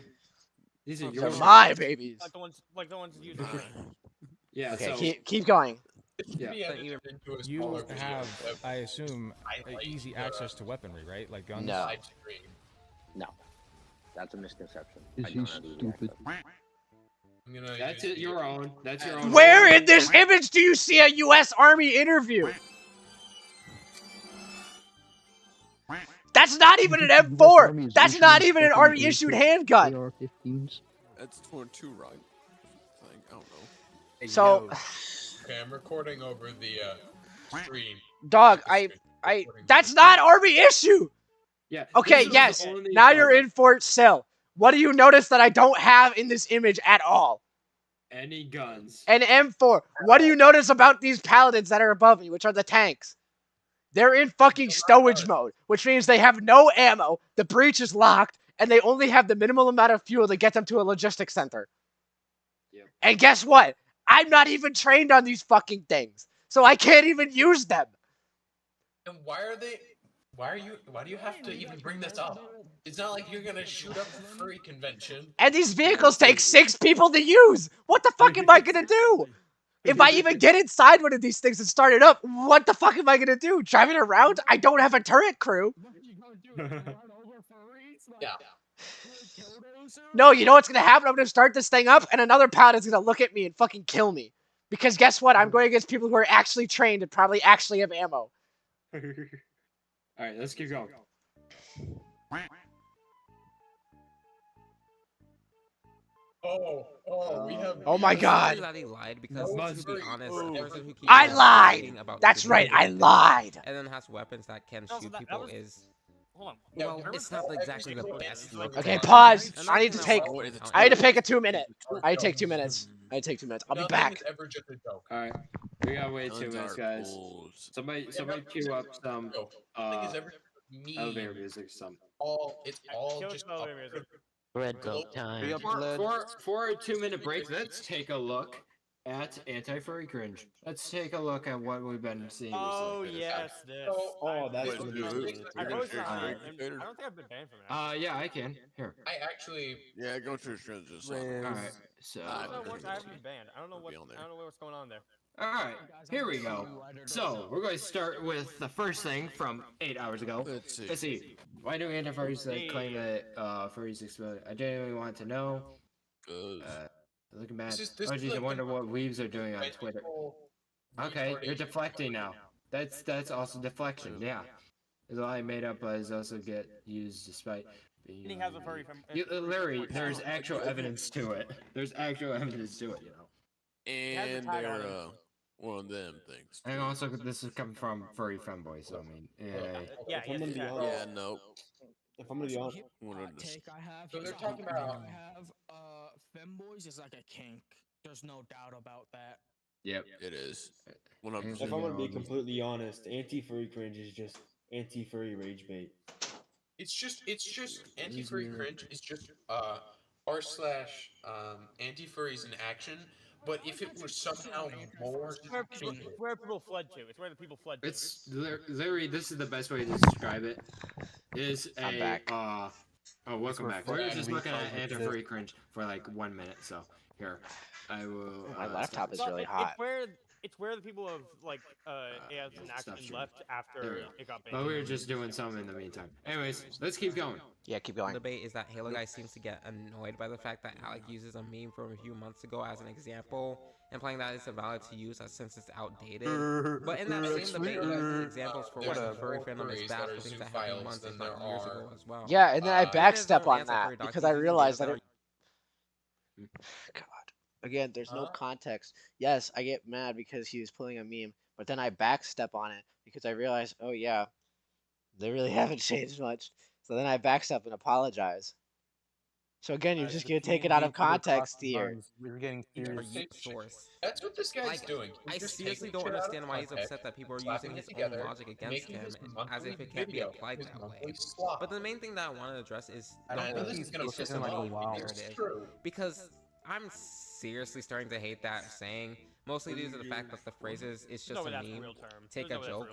These are They're your. my babies. Like the ones using. Yeah. Okay, So, keep going. Yeah. You have, I assume, easy access to weaponry, right? Like guns? No. No. That's a misconception. Is he stupid? That's it. Your own. That's your own. Where in this image do you see a U.S. Army interview? That's not even an M4. That's not even an Army-issued handgun. AR-15s. That's 22, right? I don't know. So, Okay, I'm recording over the stream. dog, that's not Army issue. Yeah. Okay, yes. Now you're in Fort Sill. What do you notice that I don't have in this image at all? Any guns. An M4. What do you notice about these paladins that are above me, which are the tanks? They're in fucking stowage mode, which means they have no ammo, the breach is locked, and they only have the minimal amount of fuel to get them to a logistics center. Yep. And guess what? I'm not even trained on these fucking things, so I can't even use them. And why do you have to even bring this up? It's not like you're gonna shoot up the furry convention. And these vehicles take 6 people to use. What the fuck am I gonna do? If I even get inside one of these things and start it up, what the fuck am I gonna do? Drive it around? I don't have a turret crew. Yeah. No, you know what's gonna happen? I'm gonna start this thing up, and another paladin's gonna look at me and fucking kill me. Because guess what? I'm going against people who are actually trained and probably actually have ammo. Alright, let's keep going. We have. Oh my god. That he lied because, to be honest, the person who keeps I lied! tweeting about That's the right, I debate lied! And then has weapons that can shoot people is Hold on. Well, it's not exactly the best look. Okay, but pause. another I need thing to that take. wanted to point I need to out- take a 2-minute. I need to take 2 minutes. I need to take 2 minutes. I'll be Nothing back. is ever just a joke. All right, we gotta wait 2 Guns minutes, are guys. fools. Somebody queue up some Nothing is ever elevator mean. music. Some. It's all Kill just elevator music. Red global- belt time. For a 2-minute break, let's take a look at anti-furry cringe. Let's take a look at what we've been seeing Oh recently. yes, this. Oh, that's Wait, gonna be dude, amazing. I you're gonna posted share on screen it, and container? I don't think I've been banned from it. Yeah, I can. Here. I actually. Yeah, go to your screen. Just All right. So. I haven't been banned. I don't know what's going on there. All right, here we go. So we're going to start with the first thing from 8 hours ago. Let's see. Why do anti-furries claim that furries explode? I genuinely want to know. Looking bad. Oh geez, I wonder what weebs are doing on Twitter. Okay, you're deflecting now. That's also deflection. Yeah. There's a lie made up, but is also get used despite. He has a furry from. Larry, there's actual evidence to it. There's actual evidence to it, you know. And they're one of them things. And also, this is coming from furry femboys, so I mean, Yeah, If I'm gonna be honest, Yeah, no. if I'm gonna be honest, Take I have. So they're talking about. I have femboys is like a kink. There's no doubt about that. Yep, it is. if I'm gonna be completely honest, anti-furry cringe is just anti-furry rage bait. It's just anti-furry cringe is just r/anti-furries in action. But if it were somehow more where people fled to. It's where the people fled to. it's Larry. This is the best way to describe it. Is I'm back. Welcome back. We're just looking at anti-furry cringe for like 1 minute. So here, I will. My laptop is really hot. It's where the people of AS in action left after it got banned. But we were just doing something in the meantime. Anyways, let's keep going. Yeah, keep going. The debate is that Halo Guy seems to get annoyed by the fact that Alec uses a meme from a few months ago as an example, implying that it's invalid to use since it's outdated. But in that same debate, he uses examples for what the furry fandom is bad for things that happened months, if not years ago as well. Yeah, and then I backstep on answer that for your because I documentation realized that videos God. Again, there's no context. Yes, I get mad because he was pulling a meme, but then I backstep on it because I realized, oh yeah, they really haven't changed much. So then I backstep and apologize. So again, you're just gonna take it out of context here. We're getting serious. source. That's what this guy's doing. I seriously don't understand why he's upset that people are using his own logic against him as if it can't be applied that way. But the main thing that I want to address is the whole it's just a meme narrative. Because I'm seriously starting to hate that saying, mostly due to the fact that the phrases "it's just a meme," "take a joke,"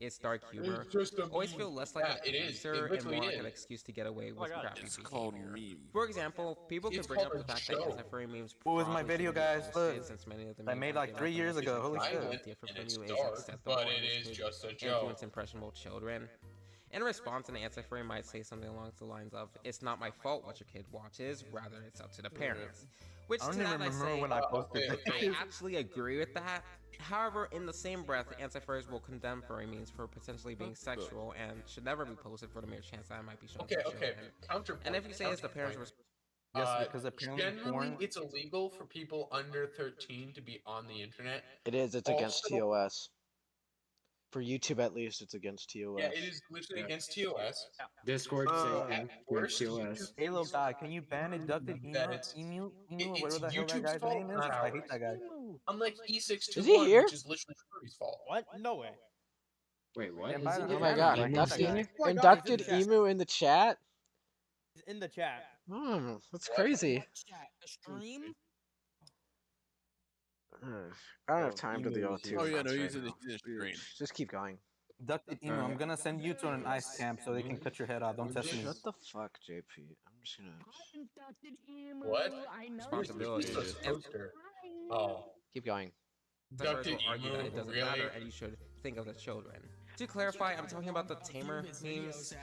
"it's dark humor," always feel less like a answer and more like an excuse to get away with crappy behavior. For example, people could bring up the fact that anti-furry memes. What was my video, guys? Look, since many of them I made like 3 years ago. Holy shit! Different from you but it is just a joke. Influence impressionable children. In response, an anti-furry might say something along the lines of, "It's not my fault what your kid watches, rather it's up to the parents." Which I don't to even that I remember say, when I posted it. I actually agree with that. However, in the same breath, anti-furries will condemn furry memes for potentially being sexual and should never be posted for the mere chance that it might be shown to children. And if you say it's the parents' Yes, because apparently generally it's illegal for people under 13 to be on the internet. It is. It's against TOS. For YouTube, at least, it's against TOS. Yeah, it is literally against TOS. Discord, same thing. Worst, TOS. Halo guy, can you ban Inducted Emu, whatever the hell that guy's name is? I hate that guy. Unlike E621, Is he here? which is literally Furry's fault. What? No way. Wait, what? Oh my god, inducted emu in the chat? He's in the chat. That's crazy. Stream? I don't have time to do all two. Oh yeah, no, right he's in now. the screen. Just keep going. Inducted Emu, I'm gonna send you to an ice camp so they can cut your head off. Don't test me. Shut the fuck, JP. I'm just gonna. What? responsibility. Oh. Keep going. Sexuals will argue that it doesn't matter and you should think of the children. To clarify, I'm talking about the tamer memes.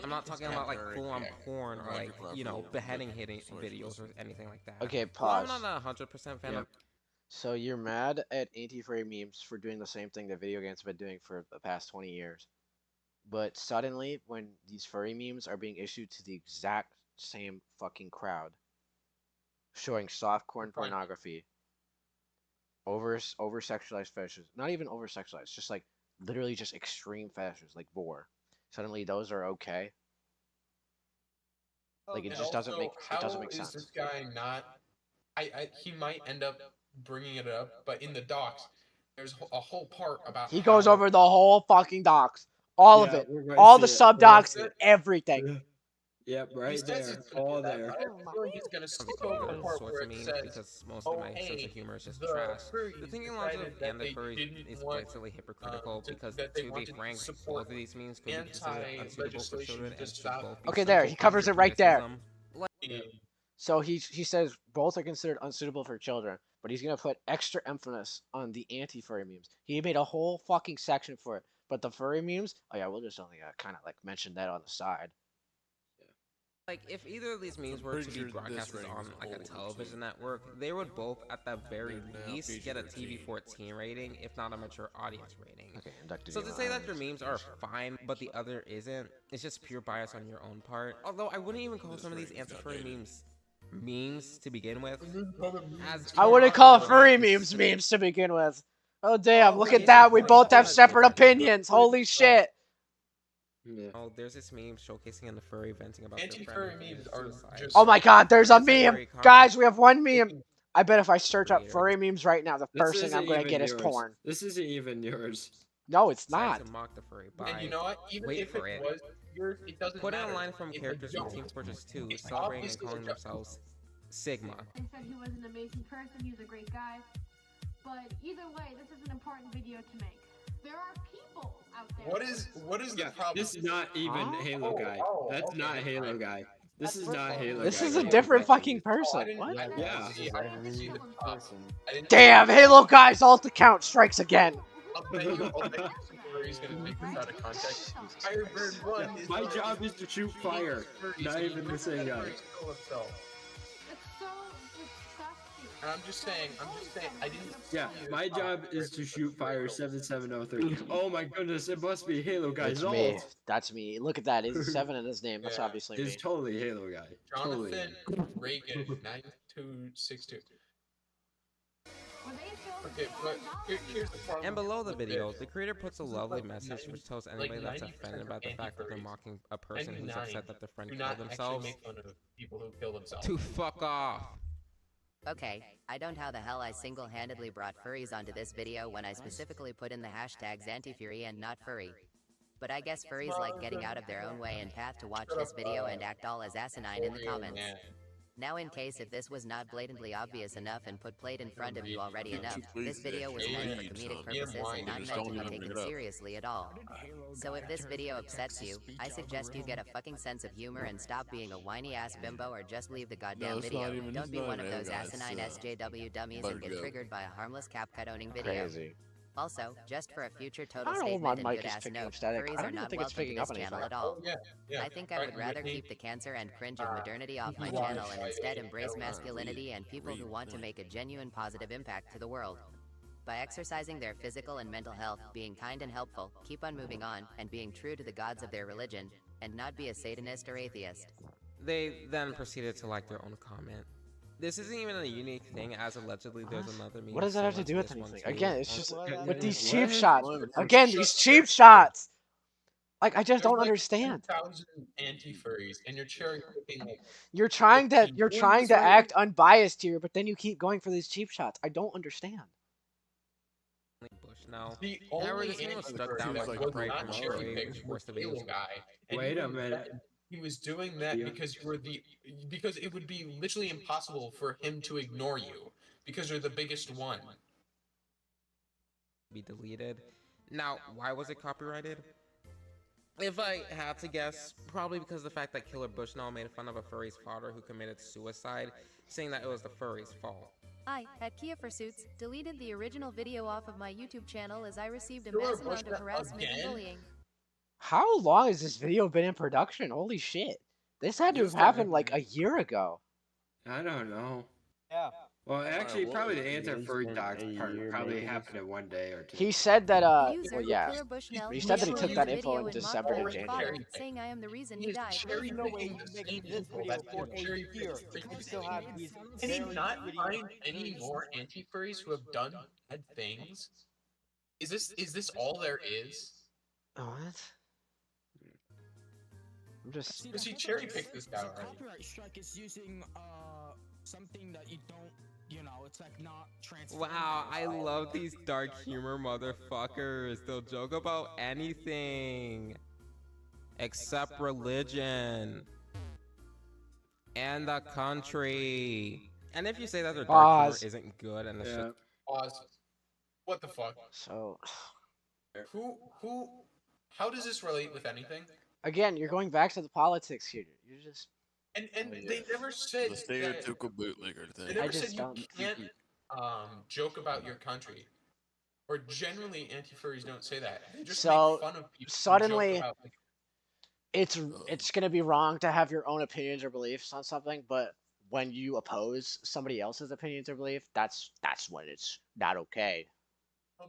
I'm not talking about like full-on porn or like, you know, beheading hitting videos or anything like that. Okay, Well, pause. I'm not 100% fan of. So you're mad at anti-furry memes for doing the same thing that video games have been doing for the past 20 years. But suddenly, when these furry memes are being issued to the exact same fucking crowd, showing softcore pornography, over-sexualized fetishes, not even over-sexualized, just like literally just extreme fetishes like gore, suddenly those are okay Like, it And just doesn't also, make how is sense. this guy not? He might end up bringing it up, but in the docs, there's a whole part about He how goes over the whole fucking docs, all of it, all the sub docs, everything. Yep, he right says there, it's gonna all do that. there. I have a feeling he's gonna skip over the part where it says, because most "Oh, of my sense hey, of humor is just the trash." The furries thinking logic decided of that and the they furries didn't is want, blatantly hypocritical because, that they to be wanted to frank, both support of these memes could be considered unsuitable for anti-legislation children to and should stop both be Okay, there, he covers it right there. criticism. So he says both are considered unsuitable for children, but he's gonna put extra emphasis on the anti-furry memes. He made a whole fucking section for it, but the furry memes, oh yeah, we'll just only kind of like mention that on the side. Like, if either of these memes were to be broadcasted on like a television network, they would both, at the very least, get a TV-14 rating, if not a mature audience rating. Okay, inducted. So to say that your memes are fine, but the other isn't, it's just pure bias on your own part. Although I wouldn't even call some of these anti-furry memes to begin with. I wouldn't call furry memes to begin with. Oh damn, look at that, we both have separate opinions, holy shit. Yeah. Oh, there's this meme showcasing in the furry venting about Anti-furry memes are just. Oh my god, there's a meme! Guys, we have one meme! I bet if I search up furry memes right now, the first thing I'm gonna get is porn. This isn't even yours. No, it's not. To mock the furry And you know what? Even Wait if for it it. was yours, it doesn't Put in matter. a line from It's a characters from joke. Team Fortress 2 It's celebrating and obviously a calling joke. themselves Sigma. They said he was an amazing person, he was a great guy. But either way, this is an important video to make. There are people out there. What is the problem? This is not even Halo guy. That's not Halo guy. This is not Halo This guy. is a different fucking person. What? Yeah. Damn, Halo guy's alt account strikes again. My job is to shoot fire, not even the same guy. And I'm just saying, I didn't. Yeah, my job is to shoot fire 7703. Oh my goodness, it must be Halo guy's That's me. alt. That's me. Look at that. Is a 7 in his name. That's obviously me. It's totally Halo guy. Totally. Jonathan Reagan, 9262. Okay, but here's the problem. And below the video, the creator puts a lovely message which tells anybody that's offended by the fact that they're mocking a person who's upset that their friend killed themselves Make fun of people who kill themselves. to fuck off. Okay, I don't know how the hell I single-handedly brought furries onto this video when I specifically put in the hashtags anti-furry and not furry. But I guess furries like getting out of their own way and path to watch this video and act all as asinine in the comments. Now in case if this was not blatantly obvious enough and put played in front of you already enough, this video was meant for comedic purposes and not meant to be taken seriously at all. So if this video upsets you, I suggest you get a fucking sense of humor and stop being a whiny ass bimbo or just leave the goddamn video. Don't be one of those asinine SJW dummies and get triggered by a harmless CapCut owning video. Crazy. Also, just for a future total I don't know statement why and my mic good is ass picking note, up static. furries I are don't not think it's welcome to picking this up channel anything. at all. Yeah. I think I would rather keep the cancer and cringe of modernity off my channel and instead embrace masculinity and people who want to make a genuine positive impact to the world. By exercising their physical and mental health, being kind and helpful, keep on moving on, and being true to the gods of their religion, and not be a Satanist or atheist. They then proceeded to like their own comment. This isn't even a unique thing, as allegedly there's another meme. What does that have to similar do with this one anything? too. Again, it's just Also- with these cheap shots. Again, these cheap shots. Like, I just don't understand. 10,000 anti-furries, and you're cherry picking like. You're trying to act unbiased here, but then you keep going for these cheap shots. I don't understand. Bush now. The However, only this meme was struck anti-furry down that by was copyright not from cherry Furry, picked which was forced the the videos. Halo guy. And Wait he a was minute. He was doing that because you were because it would be literally impossible for him to ignore you because you're the biggest one. Be deleted. Now, why was it copyrighted? If I had to guess, probably because of the fact that Killer Bushnell made fun of a furry's father who committed suicide, saying that it was the furry's fault. I, at Kia Fursuits, deleted the original video off of my YouTube channel as I received a Killer massive amount of Bushnell harassment and again? bullying. How long has this video been in production? Holy shit. This had to have happened like a year ago. I don't know. Yeah. Well, actually, what probably was the it? anti-furry Spent docs a part year probably making happened in one day or two. He said that, User well, yeah. Claire Bushnell He said that he used took the that video info in and December mocked and his father, January. saying I am the reason He he is died. cherry There's no way picking he's the making same this people video that for did a cherry year. picking You the still same have people. these Can he very not pretty find any furries. more anti-furries who have done bad things? Is this all there is? What? I'm just. Because he cherry picked this guy already. Copyright strike is using something that you don't, you know, it's like not transferable. Wow, I love these dark humor motherfuckers. They'll joke about anything except religion and the country. And if you say that their dark humor isn't good and it's just Pause. What the fuck? So. How does this relate with anything? Again, you're going back to the politics here. You're just. And they never said The stereotypical bootlegger thing. They never said you can't joke about your country. Or generally, anti-furries don't say that. They just make fun of people. Suddenly, joke about, it's gonna be wrong to have your own opinions or beliefs on something, but when you oppose somebody else's opinions or belief, that's when it's not okay.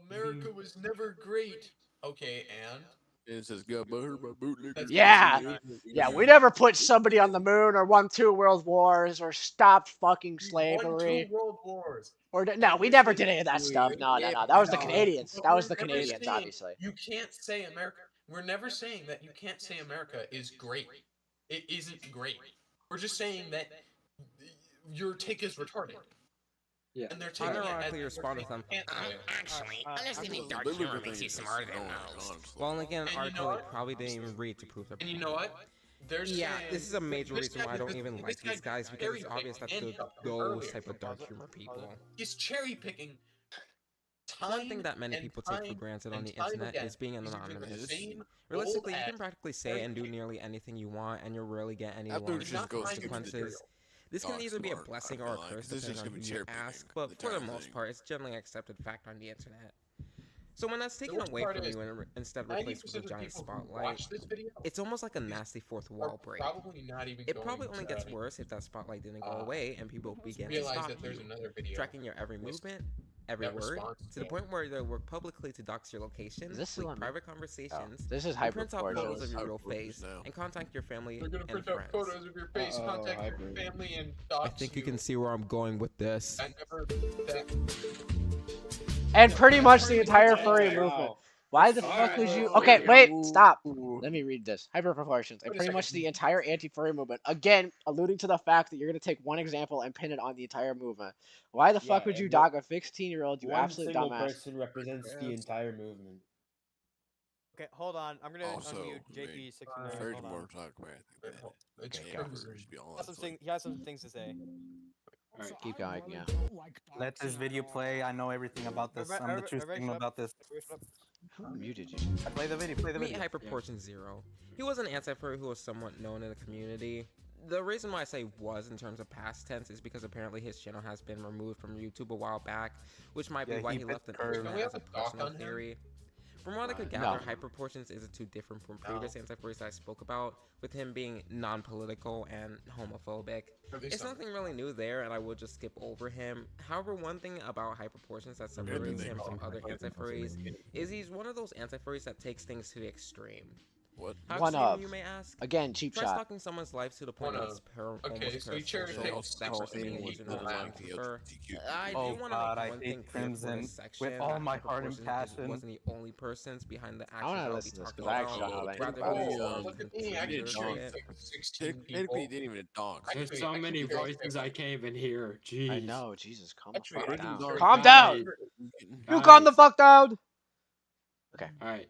America was never great. Okay, and? It says got butthurt by bootleggers. Yeah, we never put somebody on the moon or won 2 world wars or stopped fucking slavery. Won 2 world wars. Or no, we never did any of that stuff. No. That was the Canadians. That was the Canadians, obviously. You can't say America. We're never saying that you can't say America is great. It isn't great. We're just saying that your take is retarded. Yeah. And they're taking unironically respond to them. Actually, understanding dark humor makes you smarter than most. Well, again, an article they probably didn't even read to prove their point. And you know what? This is a major reason why I don't even like these guys, because it's obvious that they're those type of dark humor people. He's cherry picking. One thing that many people take for granted on the internet is being anonymous. Realistically, you can practically say and do nearly anything you want, and you'll rarely get any long consequences. This can either be a blessing or a curse depending on who you ask, but for the most part, it's generally accepted fact on the internet. So when that's taken away from you and instead replaced with a giant spotlight, it's almost like a nasty fourth wall break. It probably only gets worse if that spotlight didn't go away and people begin to stalk you, tracking your every movement, every word, to the point where they work publicly to dox your location, leak private conversations, print out photos of your real face, and contact your family and friends. Photos of your face, contact your family, and dox I think you can see where I'm going with this. And pretty much the entire furry movement. Why the fuck would you? Okay, wait, stop. Let me read this. Hyperproportions. And pretty much the entire anti-furry movement. Again, alluding to the fact that you're gonna take one example and pin it on the entire movement. Why the fuck would you dog a 16-year-old? You absolute dumbass. One single person represents the entire movement. Okay, hold on. I'm gonna unmute JP69. Hold on. He has some things to say. Alright, keep going, yeah. Let this video play. I know everything about this. I'm the true signal about this. Who muted you? Play the video. Meet Hyperportion Zero. He was an anti-furry who was somewhat known in the community. The reason why I say was in terms of past tense is because apparently his channel has been removed from YouTube a while back, which might be why he left an internet as a personal theory. From what I could gather, Hyperportions isn't too different from previous anti-furries I spoke about, with him being non-political and homophobic. It's nothing really new there, and I will just skip over him. However, one thing about Hyperportions that separates him from other anti-furries is he's one of those anti-furries that takes things to the extreme. What? One extreme, of. you may ask? Again, cheap shot. Stalking someone's life to the point that it's almost I do want to make one thing clear for this section. With all my heart and passion. Wasn't the only persons behind the action. I want to listen to this because I actually don't know Technically, didn't even dog. There's so many voices I can't even hear. Jeez. I know, Jesus, calm the fuck down. Calm down! You calm the fuck down! Okay. Alright.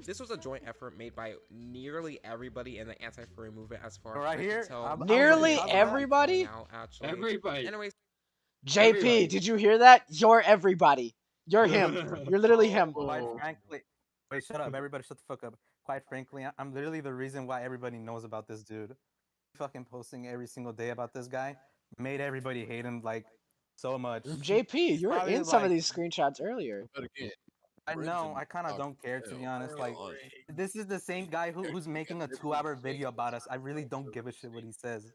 This was a joint effort made by nearly everybody in the anti-furry movement as far as I can tell. Nearly everybody? Now, actually. Everybody. Anyways, JP, did you hear that? You're everybody. You're him. You're literally him. Quite frankly, wait, shut up. Everybody shut the fuck up. Quite frankly, I'm literally the reason why everybody knows about this dude. Fucking posting every single day about this guy made everybody hate him like so much. JP, you were in some of these screenshots earlier. I know, I kind of don't care, to be honest. Like, this is the same guy who's making a 2-hour video about us. I really don't give a shit what he says.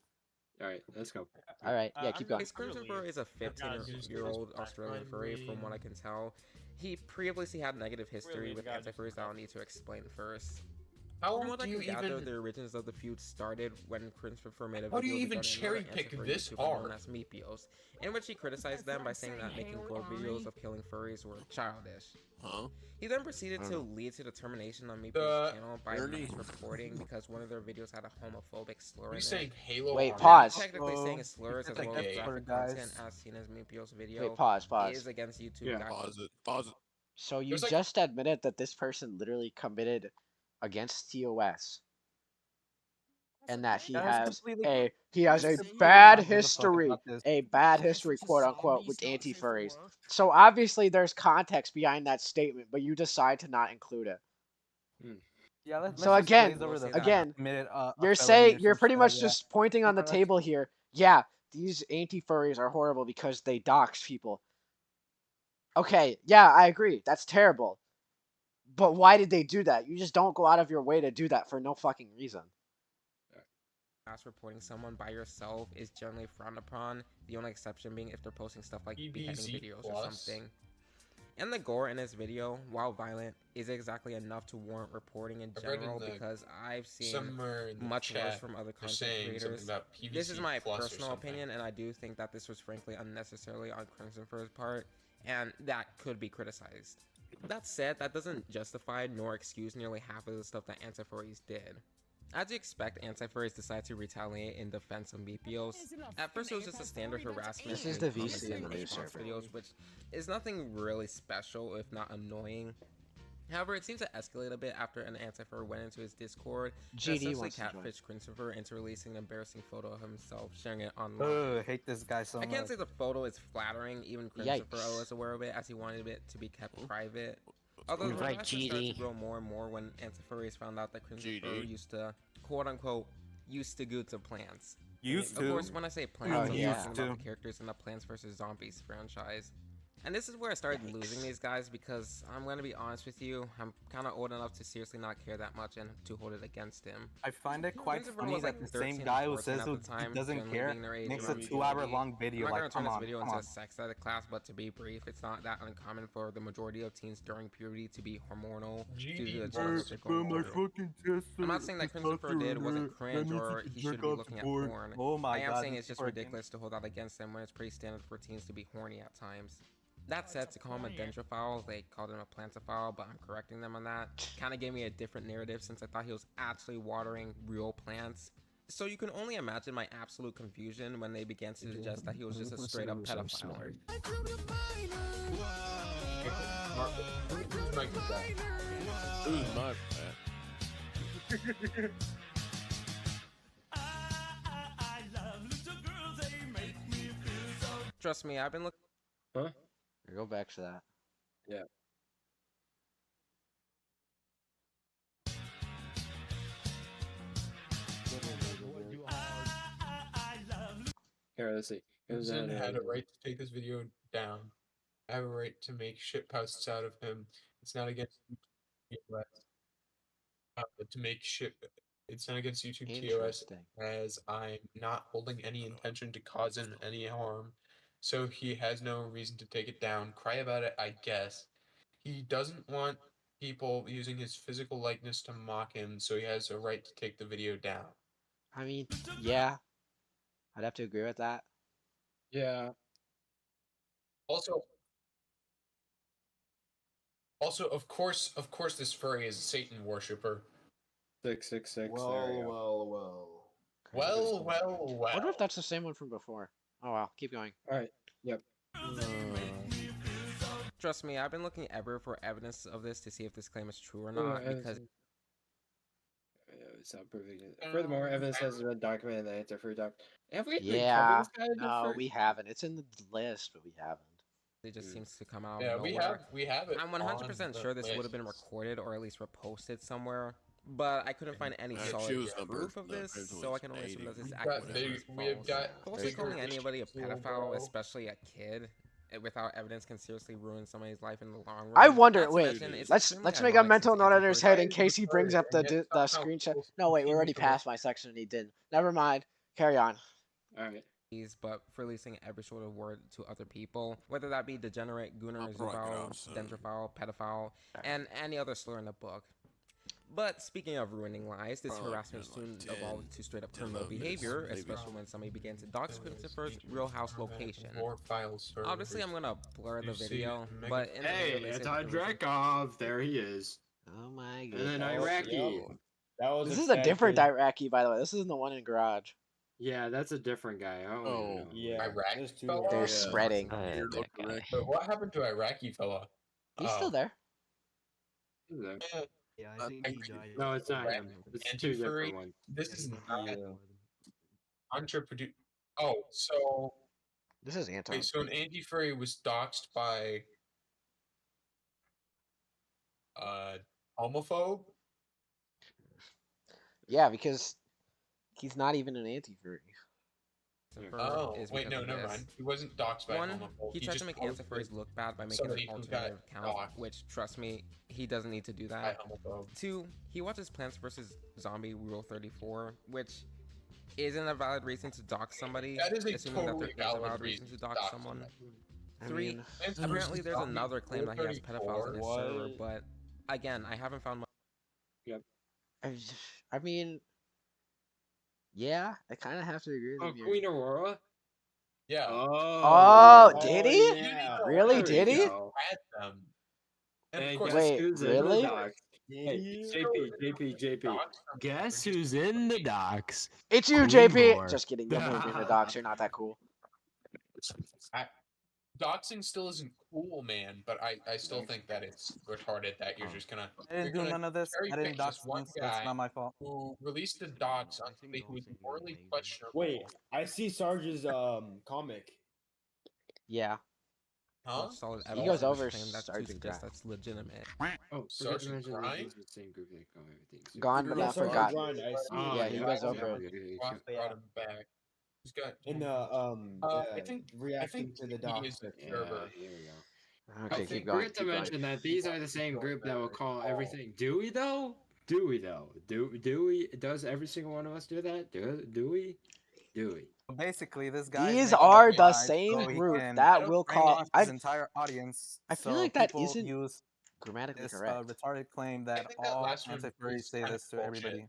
Alright, let's go. Alright, yeah, keep going. Crimson Furry is a 15-year-old Australian furry, from what I can tell. He previously had negative history with anti-furries that I'll need to explain first. From what I can gather, the origins of the feud started when Crimson Furry made a video How do you even cherry pick this hard? Known as Meepios, in which he criticized them by saying that making gore videos of killing furries were childish. He then proceeded to lead to the termination on Meeple's channel by reporting because one of their videos had a homophobic slur in it. saying Halo? Wait, on pause. Technically saying slurs as well as gay. graphic content as seen as Meeple's video Wait, pause. is against YouTube guidelines. Pause it. So you just admitted that this person literally committed against TOS. And that he has a bad history, quote unquote, with anti-furries. So obviously there's context behind that statement, but you decide to not include it. Yeah, let's So again, you're pretty much just pointing on the table here. Yeah, these anti-furries are horrible because they dox people. Okay, yeah, I agree. That's terrible. But why did they do that? You just don't go out of your way to do that for no fucking reason. Reporting someone by yourself is generally frowned upon, the only exception being if they're posting stuff like beheading videos or something. And the gore in this video, while violent, is exactly enough to warrant reporting in general because I've seen much worse from other content creators. This is my personal opinion, and I do think that this was frankly unnecessarily on Crimson Fur's part, and that could be criticized. That said, that doesn't justify nor excuse nearly half of the stuff that anti-furries did. As you expect, anti-furries decide to retaliate in defense of BPOs. At first, it was just a standard harassment. This is the VC in the news videos, which is nothing really special, if not annoying. However, it seems to escalate a bit after an anti-fur went into his Discord and essentially catfished Christopher into releasing an embarrassing photo of himself, sharing it online. I hate this guy so much. I can't say the photo is flattering, even Christopher was aware of it, as he wanted it to be kept private. Although the harassment started to grow more and more when anti-furries found out that Christopher used to, quote-unquote, used to go to plants. Of course, when I say plants, I'm talking about the characters in the Plants vs. Zombies franchise. And this is where I started losing these guys because I'm going to be honest with you, I'm kind of old enough to seriously not care that much and to hold it against him. I find it quite funny that the same guy who says he doesn't care makes a 2-hour-long video. I'm not like, going to turn this video into a sex ed class, but to be brief, it's not that uncommon for the majority of teens during puberty to be hormonal due to the changes they're going through. I'm not saying that Christopher did wasn't cringe or he should be looking at porn. I am saying it's just ridiculous to hold that against them when it's pretty standard for teens to be horny at times. That said, to call him a dendrophile, they called him a plantophile, but I'm correcting them on that. Kind of gave me a different narrative since I thought he was actually watering real plants. So you can only imagine my absolute confusion when they began to suggest that he was just a straight up pedophile. Trust me, I've been looking. Huh? Go back to that. Yeah. Here, let's see. Crimson had a right to take this video down. I have a right to make shit posts out of him. It's not against TOS. To make shit. It's not against YouTube TOS, as I'm not holding any intention to cause him any harm. So he has no reason to take it down. Cry about it, I guess. He doesn't want people using his physical likeness to mock him, so he has a right to take the video down. I mean, yeah. I'd have to agree with that. Yeah. Also, of course, this furry is a Satan worshipper. 666. Well. I wonder if that's the same one from before. Oh wow, keep going. Alright, yep. Trust me, I've been looking ever for evidence of this to see if this claim is true or not, because it's not proving it. Furthermore, evidence has been documented in the anti-furry doc. Have we Yeah, covered this guy? no, we haven't. It's in the list, but we haven't. It just seems to come out. Yeah, of we have it. I'm 100% sure this would have been recorded or at least reposted somewhere, but I couldn't find any solid proof of this, so I can only assume that this accusation is false. Falsely calling anybody a pedophile, especially a kid, without evidence can seriously ruin somebody's life in the long run. I wonder. Wait, let's make a mental note in his head in case he brings up the screenshot. No, wait, we're already past my section and he didn't. Never mind. Carry on. All right. But for releasing every sort of word to other people, whether that be degenerate, gooner, zoophile, dendrophile, pedophile, and any other slur in the book. But speaking of ruining lives, this harassment soon evolved to straight up criminal behavior, especially when somebody began to dox Christopher's real house location. Obviously, I'm gonna blur the video, but in the video, they say that there was Drekov, there he is. Oh my god. And then Iraqi. This is a different Iraqi, by the way. This isn't the one in garage. Yeah, that's a different guy. Oh, yeah. Iraqi They're spreading. But what happened to Iraqi fella? He's still there. Yeah, I think he died. No, it's not him. It's two different ones. This is not entrepreneur. Oh, so this is Anton. Wait, so an anti-furry was doxxed by homophobe? Yeah, because he's not even an anti-furry. Oh, wait, no, never mind. He wasn't doxxed by homophobe. He tried to make anti-furries look bad by making an alternative account, which, trust me, he doesn't need to do that. 2, he watches Plants vs. Zombie Rule 34, which isn't a valid reason to dox somebody, That is a assuming that there totally is a valid reason to dox someone. 3, I apparently there's another claim that he has pedophiles in his server, but again, I haven't found much. Yep. I mean, yeah, I kind of have to agree with you. Queen Aurora? Yeah. Oh, did he? Yeah. Really? Did he? And Hey, of course, guess who's really? in the docs? Hey, JP. Guess who's in the docs? It's you, JP. Just kidding. You're moving the docs. You're not that cool. Doxing still isn't cool, man, but I still think that it's retarded that you're just gonna. I didn't do none of this. I didn't dox one this. It's guy not my fault. who released the docs on somebody who was morally questionable. Wait, I see Sarge's comic. Yeah. Huh? Solid He goes over that's Sergeant Grind. that's legitimate. Oh, Sergeant Grind? This is the same group that go everything. Gone but not Sergeant forgotten. Grind, I see. Yeah, he goes over it. Brought him back. He's got In the I think reacting to the doc. he is the server. Here we go. Okay, I keep going. forgot to mention that these are the same group that will call everything. Do we though? Do we? Does every single one of us do that? Do we? Basically, this guy. These are the same group that will call his entire audience. I feel so like that people isn't use grammatically this correct. Retarded claim that think that all last one anti-furries is say kind this of to bullshit. everybody.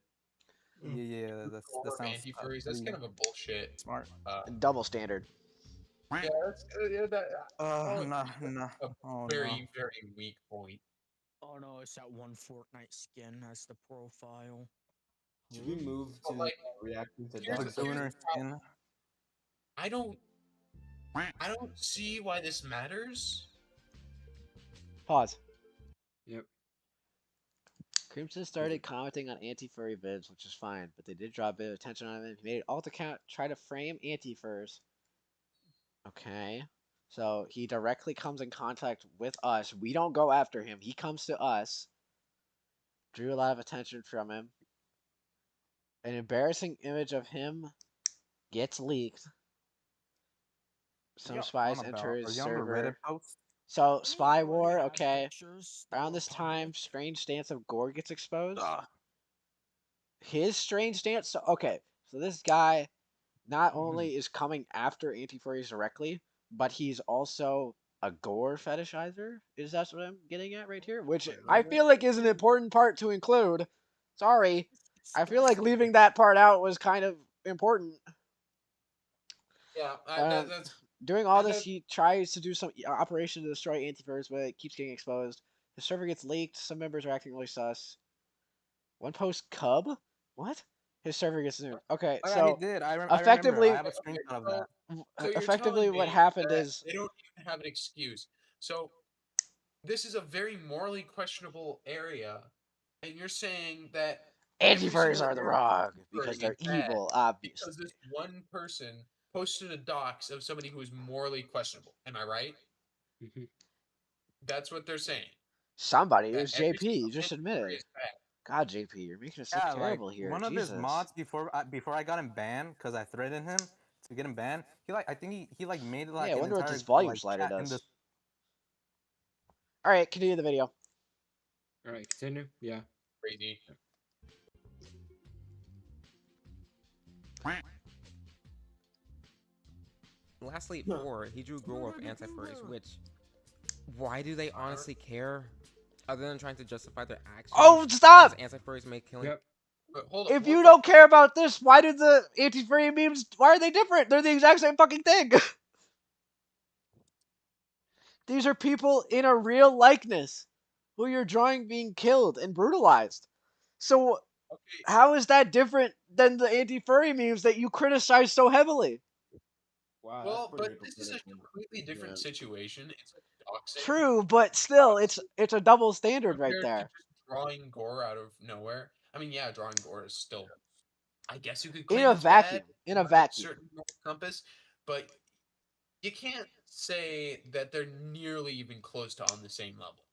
Yeah, that sounds Anti-furries. That's kind of a bullshit. smart. Double standard. Yeah, that's that. No. A Oh, very weak point. Oh no, it's that one Fortnite skin as the profile. Should we move to Like, reacting to here's docs? the Booner skin. I don't see why this matters. Pause. Yep. Crimson started commenting on anti-furry vids, which is fine, but they did draw a bit of attention on him. He made an alt account, try to frame anti-furs. Okay. So he directly comes in contact with us. We don't go after him. He comes to us. Drew a lot of attention from him. An embarrassing image of him gets leaked. Some spies enter his server. So, Spy War, okay. Around this time, strange stance of Gore gets exposed. His strange stance, so this guy not only is coming after anti-furries directly, but he's also a Gore fetishizer. Is that what I'm getting at right here? Which I feel like is an important part to include. Sorry. I feel like leaving that part out was kind of important. Yeah, that's doing all this, he tries to do some operation to destroy anti-furries, but it keeps getting exposed. His server gets leaked. Some members are acting really sus. One post Cub? What? His server gets nuked. Okay, Oh, yeah, so he did. I effectively, remember. I have a screenshot of that. So you're effectively telling what me happened that is they don't even have an excuse. So this is a very morally questionable area, and you're saying that anti-furries are the wrong because they're bad evil, obviously. because this one person posted a dox of somebody who is morally questionable. Am I right? That's what they're saying. Somebody, it That was every JP. You single just anti-furry admitted. is bad. God, JP, you're making us look terrible here. One of Jesus. his mods before I got him banned because I threatened him to get him banned. I think he made like Yeah, I an wonder what entire, this volume like, slider chat in does. this- All right, continue the video. All right, continue. Yeah. Crazy. Lastly, 4, he drew Grow of anti-furries, which, why do they honestly care? other than trying to justify their actions. Oh, stop! Anti-furries may killing. Yep. But hold If you don't care about this, why did the anti-furry memes? Why are they different? They're the exact same fucking thing. These are people in a real likeness who you're drawing being killed and brutalized. So how is that different than the anti-furry memes that you criticize so heavily? Wow, well, but this is a completely different situation. It's doxing. True, but still, it's a double standard right Compared to there. just drawing gore out of nowhere. I mean, yeah, drawing gore is still, I guess you could In claim a it's vacuum. bad In a by vacuum. certain moral compass, but you can't say that they're nearly even close to on the same level.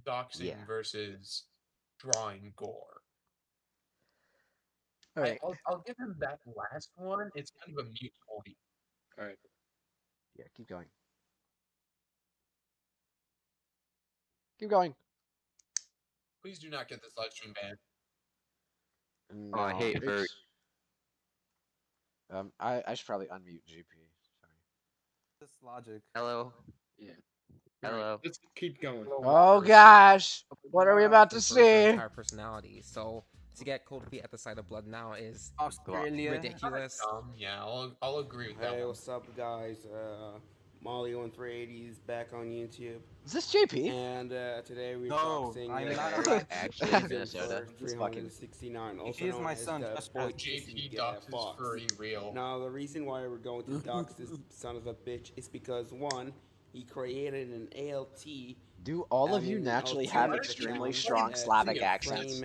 Doxing versus drawing gore. All right. I'll give him that last one. It's kind of a mute point. All right. Yeah, keep going. Keep going. Please do not get this live stream banned. No, I hate furry. I should probably unmute GP. Sorry. This logic. Hello. Yeah. Hello. Let's keep going. Oh gosh, what are we about to Furries their see? entire personality. So to get cold feet at the sight of blood now is ridiculous. Yeah, I'll agree with that. Hey, one. what's up, guys? Molly on 380 is back on YouTube. Is this JP? And today we're No, boxing. I'm not actually in Minnesota. 369. Also He is known my as son, the just boy JP Kissy, doxes Fox. furry real. Now the reason why we're going to dox this son of a bitch is because one, he created an ALT. Do all of you naturally have extremely strong Slavic accents?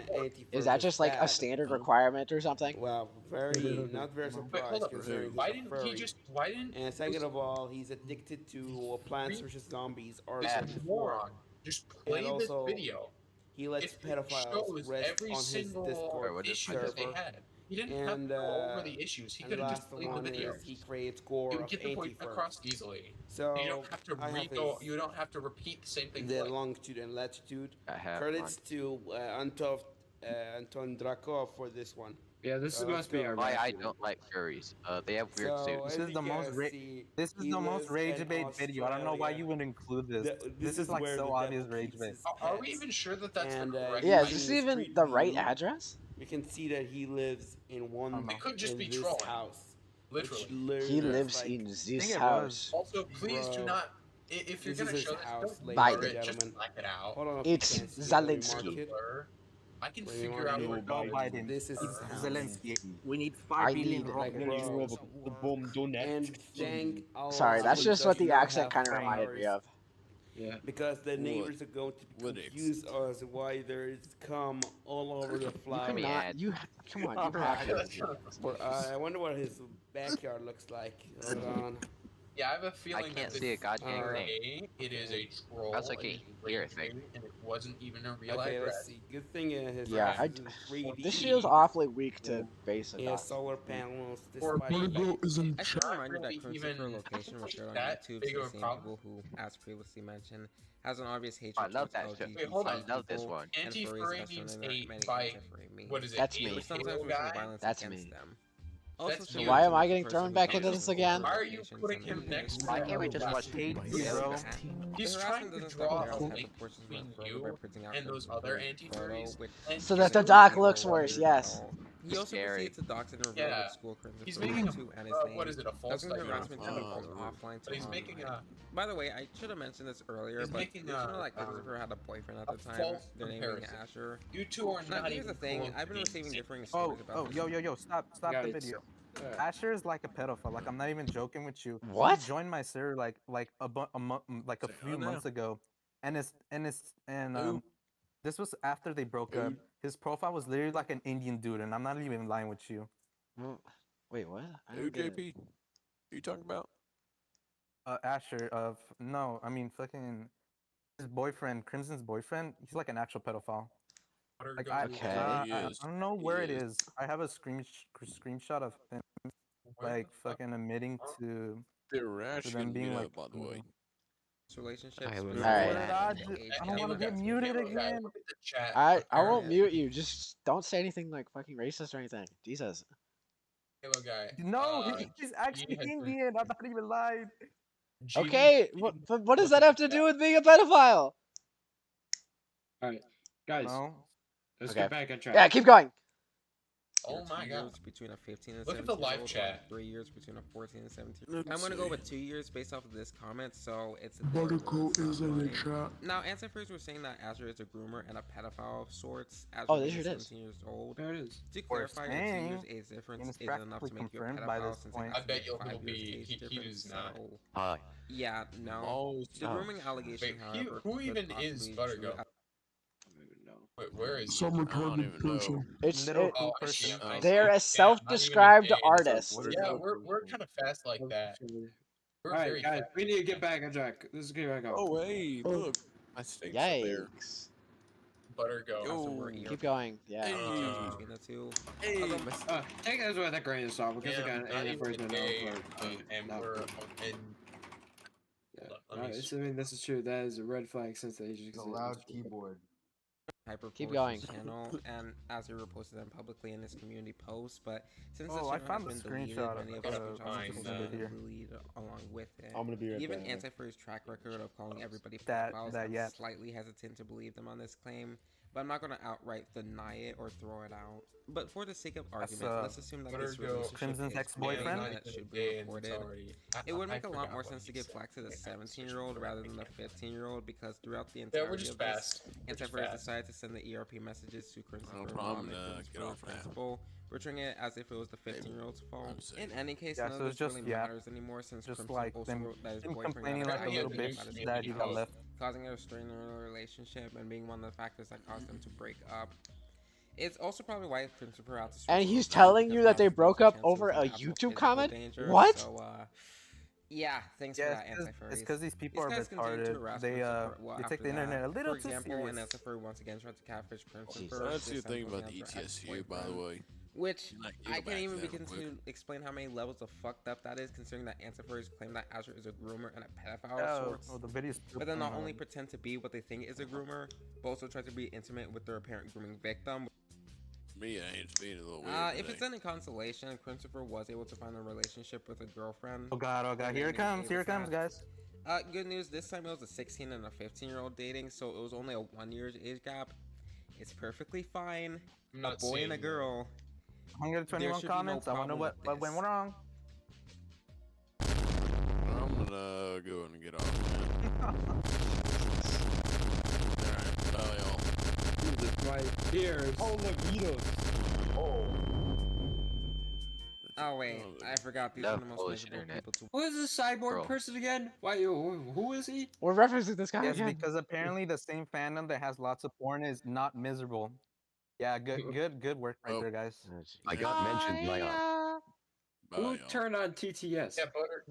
Is that just like a standard requirement or something? Well, not very surprised considering Why he's a didn't furry. he just? Why didn't? And second of all, he's addicted to Plants vs Zombies This RPG4. moron. Just play And this also, video. he lets pedophiles rest every on his single Discord issue server. that they had. He didn't have to go over the issues. He could have just played the video. He creates gore You of get the point anti-fur. across easily. So you don't have to re-go. You don't have to repeat the same thing. The twice. longitude and latitude. have Credits to Anton Drakov for this one. Yeah, this is supposed to be our. Why I don't like furries. They have weird suits. This is the most rage bait video. I don't know why you would include this. This is like so obvious rage bait. Are we even sure that that's the correct? Yeah, is this even the right address? You can see that he lives in one. It could just in be this trolling. house. Literally. He lives in this house. Also, please do not. If you're gonna show this, don't Biden. blur it, just black it out. Hold on, It's Zelensky. I can figure out what Biden. This is Zelensky. We need I 5 billion need Sorry, that's just what the accent kind of reminded me of. Yeah. Because the neighbors are going to confuse us why there is cum all over the flower. Come on, you have to. I wonder what his backyard looks like. Hold on. Yeah, I have a feeling can't that see a goddamn thing. it is a troll. That's okay. Hear a thing. And it wasn't even a real Okay, address. let's see. Good thing his Yeah, house is in 3D. this feels awfully weak to base it He has on. solar panels. Or Despite I should remind you that Crimson for location was shared on YouTube, so the same people who, as previously mentioned, has an obvious hatred I love towards that LGBT shit. I love this people one. and Anti-furry furries, means as many hate by anti-furry memes. what is it? That's me. Which sometimes Halo results in guy? violence That's against me. them. Also, That's so you. Why am I the getting person thrown who back causes into this the again? Why are you allegations putting and him next to Why can't we just watch Hate you, you, bro. He's The trying harassment to doesn't draw stop a there. link The portions between were you by printing out and those Crimson other Furry anti-furries. photo, which and So he's that the doing doc it looks for worse, yes. He also Scary. proceeds to dox and reveal Yeah. the school Crimson He's Furry making a- tattoo and his name. what is it, a false Doesn't the dichotomy? harassment kind of from offline to But he's online. making a By the way, I should have mentioned this earlier, He's but making did you know a, that Christopher had a boyfriend at a the time? false Their name being comparison. Asher. You two are Now, not here's the even thing. close I've been to receiving being differing Oh, stories about this. yo, stop Yeah, the it's- video. Asher is like a pedophile. Like I'm not even joking with you. What? He joined my server like a few months ago, and this was after they broke up. His profile was literally like an Indian dude, and I'm not even lying with you. Wait, what? Who, JP? Who you talking about? Asher of no, I mean fucking his boyfriend, Crimson's boyfriend. He's like an actual pedophile. Like I don't know where it is. I have a screenshot of him like fucking admitting to them being like by the way. Relationships. Alright. I don't want to get muted again. I won't mute you. Just don't say anything like fucking racist or anything. Jesus. Halo guy. No, he's actually Indian. I'm not even lying. Okay, but what does that have to do with being a pedophile? Alright, guys, let's get back on track. Yeah, keep going. Oh my god. Between a 15 and Look at the 17 live year old, chat. 3 years between a 14 and 17. I'm gonna go with 2 years based off of this comment, so it's Buttercoat is in the chat. Now, Antifreeze were saying that Azure is a groomer and a pedophile of sorts. Azure Oh, there is it is. 17 years old. There it is. To clarify, your 2 years age difference isn't enough to make you a pedophile since I bet he'll be. He is not. Yeah, no. The grooming allegation, however, who could even possibly is be Buttergo? true. Wait, where is Some retarded person. They're a self-described artist. Yeah, we're kind of fast like that. We're Alright, very guys, fast. we need to get back on track. Let's get back on. Oh, hey, look. My steak's up there. Buttergo. Keep going. Yeah. Between the two. Hey, take this with a grain of salt because Yeah, again, not even person gay, knows and we're I mean, this is true. That is a red flag since the age of loud keyboard. Keep going. Channel, and as he reposted them publicly in his community post, but since Oh, the I channel found has the been deleted, screenshot of many of the the screenshots fine, have been here. deleted along with it. I'm gonna be right Even back. Anti-Furry's track record of calling everybody That- pedophiles, that I'm yet. slightly hesitant to believe them on this claim, but I'm not going to outright deny it or throw it out. But for the sake of argument, let's assume that this relationship Crimson's is ex-boyfriend? something that should be reported. It would make a lot more sense to give flack to the 17-year-old rather than the 15-year-old because throughout the entirety we're just of this, fast. We're just Anti-Furry fast. decided to send the ERP messages to Crimson No for problem, mom and get off now. principal, portraying it as if it was the 15-year-old's fault. In any case, Yeah, none so of it's this just- really yeah, matters anymore since just Crimson like also them- wrote that his him boyfriend complaining got like a fired little from bitch his that he got house, left. causing a strain in their relationship and being one of the factors that caused them to break up. It's also probably why Christopher out to And he's telling you that they broke up over a YouTube comment? What? So, yeah, thanks for Yeah, that, Anti-Furries. it's because these people are These guys continue to retarded. harass They Christopher they after take the internet a that. little For too example, serious. Anti-Furry once again tried to catfish Crimson for That's the this thing time about the putting out their ETSU, by the ex-boyfriend. way. Which Like, I go can't back even to that begin real to explain how many levels of fucked up that is, considering that Anti-Furries claim that Azure is a groomer and a pedophile of sorts. Oh, the video's But then not only pretend to be what they think is a groomer, but also try to be intimate with their apparent grooming victim. Me, it's being a little weird. If it's any consolation, Christopher was able to find a relationship with a girlfriend. Oh god, and here then it comes, guys. Good news, this time it was a 16 and a 15-year-old dating, so it was only a 1 year age gap. It's perfectly fine. I'm A not boy and a seeing girl. 121 comments. I wonder what went wrong. I'm gonna go and get off. Alright, bye y'all. Jesus, my ears. Oh, look, Vito's. Oh wait, I forgot these are the most miserable people to. Who is this cyborg person again? Why? Who is he? We're referencing this guy Yes, again. because apparently the same fandom that has lots of porn is not miserable. Yeah, good work right there, guys. I got mentioned, Leon. Who turned on TTS? Yeah,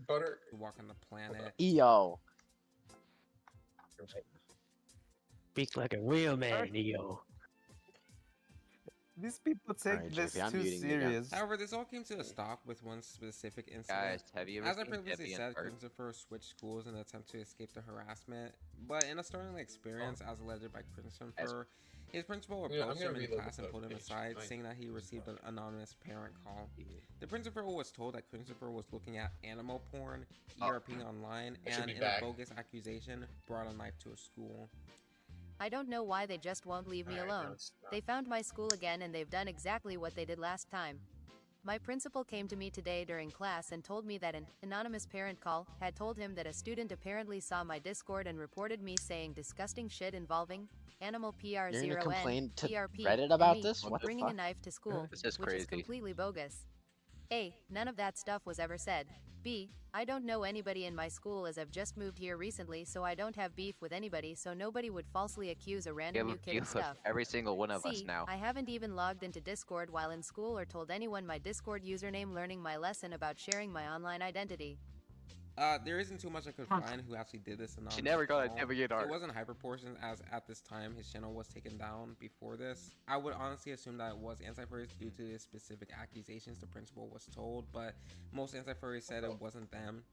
butter. Walk on the planet. EO. Speak like a real man, Neo. These people take Alright, this JP, I'm too muting you again. serious. However, this all came to a stop with one specific incident. Guys, have you ever As I seen previously Debbie said, and Bert? Christopher switched schools in an attempt to escape the harassment, but in a startling experience, as alleged by Christopher, his principal Yeah, I'm approached gonna him in reload class the and pulled him page. aside, Nice. saying that he received an anonymous parent call. The principal was told that Christopher was looking at animal porn, ERPing online, I should and be in back. a bogus accusation, brought a knife to a school. I don't know why they just won't leave me alone. They found my school again and they've done exactly what they did last time. My principal came to me today during class and told me that an anonymous parent call had told him that a student apparently saw my Discord and reported me saying disgusting shit involving animal You're gonna PR0N, complain to ERP, Reddit and about me this? What the bringing a fuck? knife to school, This is which is crazy. completely bogus. A, none of that stuff was ever said. B, I don't know anybody in my school as I've just moved here recently, so I don't have beef with anybody, so nobody would falsely accuse a We random have new a kid few of of stuff. every single one of us C, now. I haven't even logged into Discord while in school or told anyone my Discord username learning my lesson about sharing my online identity. There isn't too much I could find who actually did this anonymous She never got a call. Navigator. It wasn't hyperproportioned as at this time his channel was taken down before this. I would honestly assume that it was anti-furries due to the specific accusations the principal was told, but most anti-furries said it wasn't them.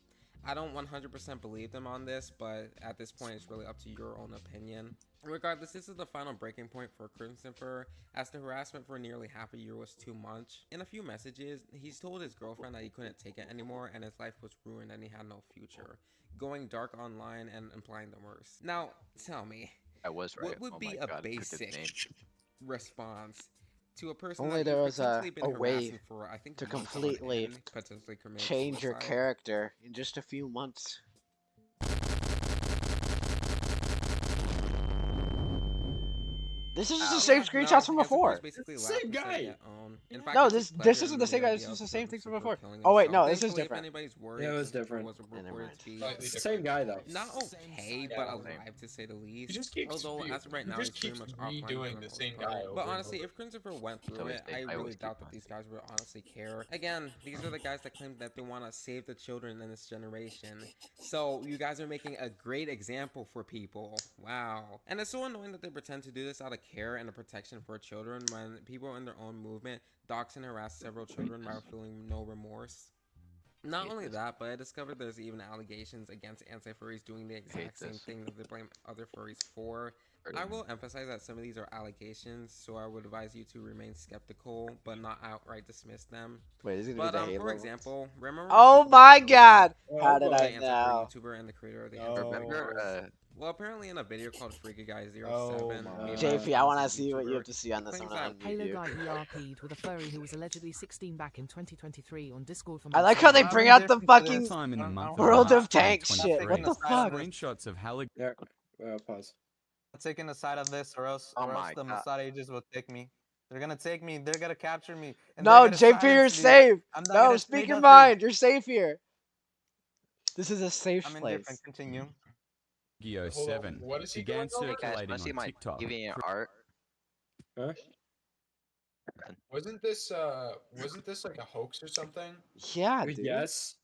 I don't 100% believe them on this, but at this point, it's really up to your own opinion. Regardless, this is the final breaking point for Crimson Fur, as the harassment for nearly half a year was too much. In a few messages, he's told his girlfriend that he couldn't take it anymore and his life was ruined and he had no future, going dark online and implying the worst. Now, tell me, I was right. what would be a basic response to a person Only that there you've was potentially a been harassing way for, I think, to months on completely end, potentially committing change your suicide? character in just a few months. This is just the same screenshots from before. Same guy. In fact, No, it took this pleasure isn't in the same guy. idea This is of the same things from before. killing Oh wait, himself. no, this is Thankfully, different. If anybody's worried, Yeah, it was Crimson Fur different. was reported to be It's the same guy though. not okay, but alive to say the least. He just keeps Although as of right now, he's pretty much offline for redoing the the most same part. guy But over and honestly, over. if Crimson Fur went through it, I really doubt that these guys would honestly care. Again, these are the guys that claim that they want to save the children in this generation. So you guys are making a great example for people. Wow. And it's so annoying that they pretend to do this out of care and a protection for children when people in their own movement dox and harass several children while feeling no remorse. Not only that, but I discovered there's even allegations against anti-furries doing the exact same thing that they blame other furries for. I will emphasize that some of these are allegations, so I would advise you to remain skeptical, but not outright dismiss them. Wait, is it gonna be the Halo for ones? example, remember? Oh my God! How did I the know? YouTuber and the creator of the Remember? Well, apparently in a video called Freaky Guy 07, JP, I want to see what you have to see on this. I'm gonna unmute Halo you. Guy ERP'd with a furry who was allegedly 16 back in 2023 on Discord from I like how they bring out the fucking World of Tanks shit. What the fuck? Screenshots of how Pause. I'm taking the side of this, or else, the Mossad agents will take me. They're gonna take me. They're gonna capture me. And No, they're gonna JP, you're silence me. safe. I'm not No, gonna speak say your nothing. mind. You're safe here. This is a safe I'm place. indifferent. Continue. Geo7 What is he began circulating on TikTok. Art. Huh? Wasn't this like a hoax or something? Yeah, dude. Yes.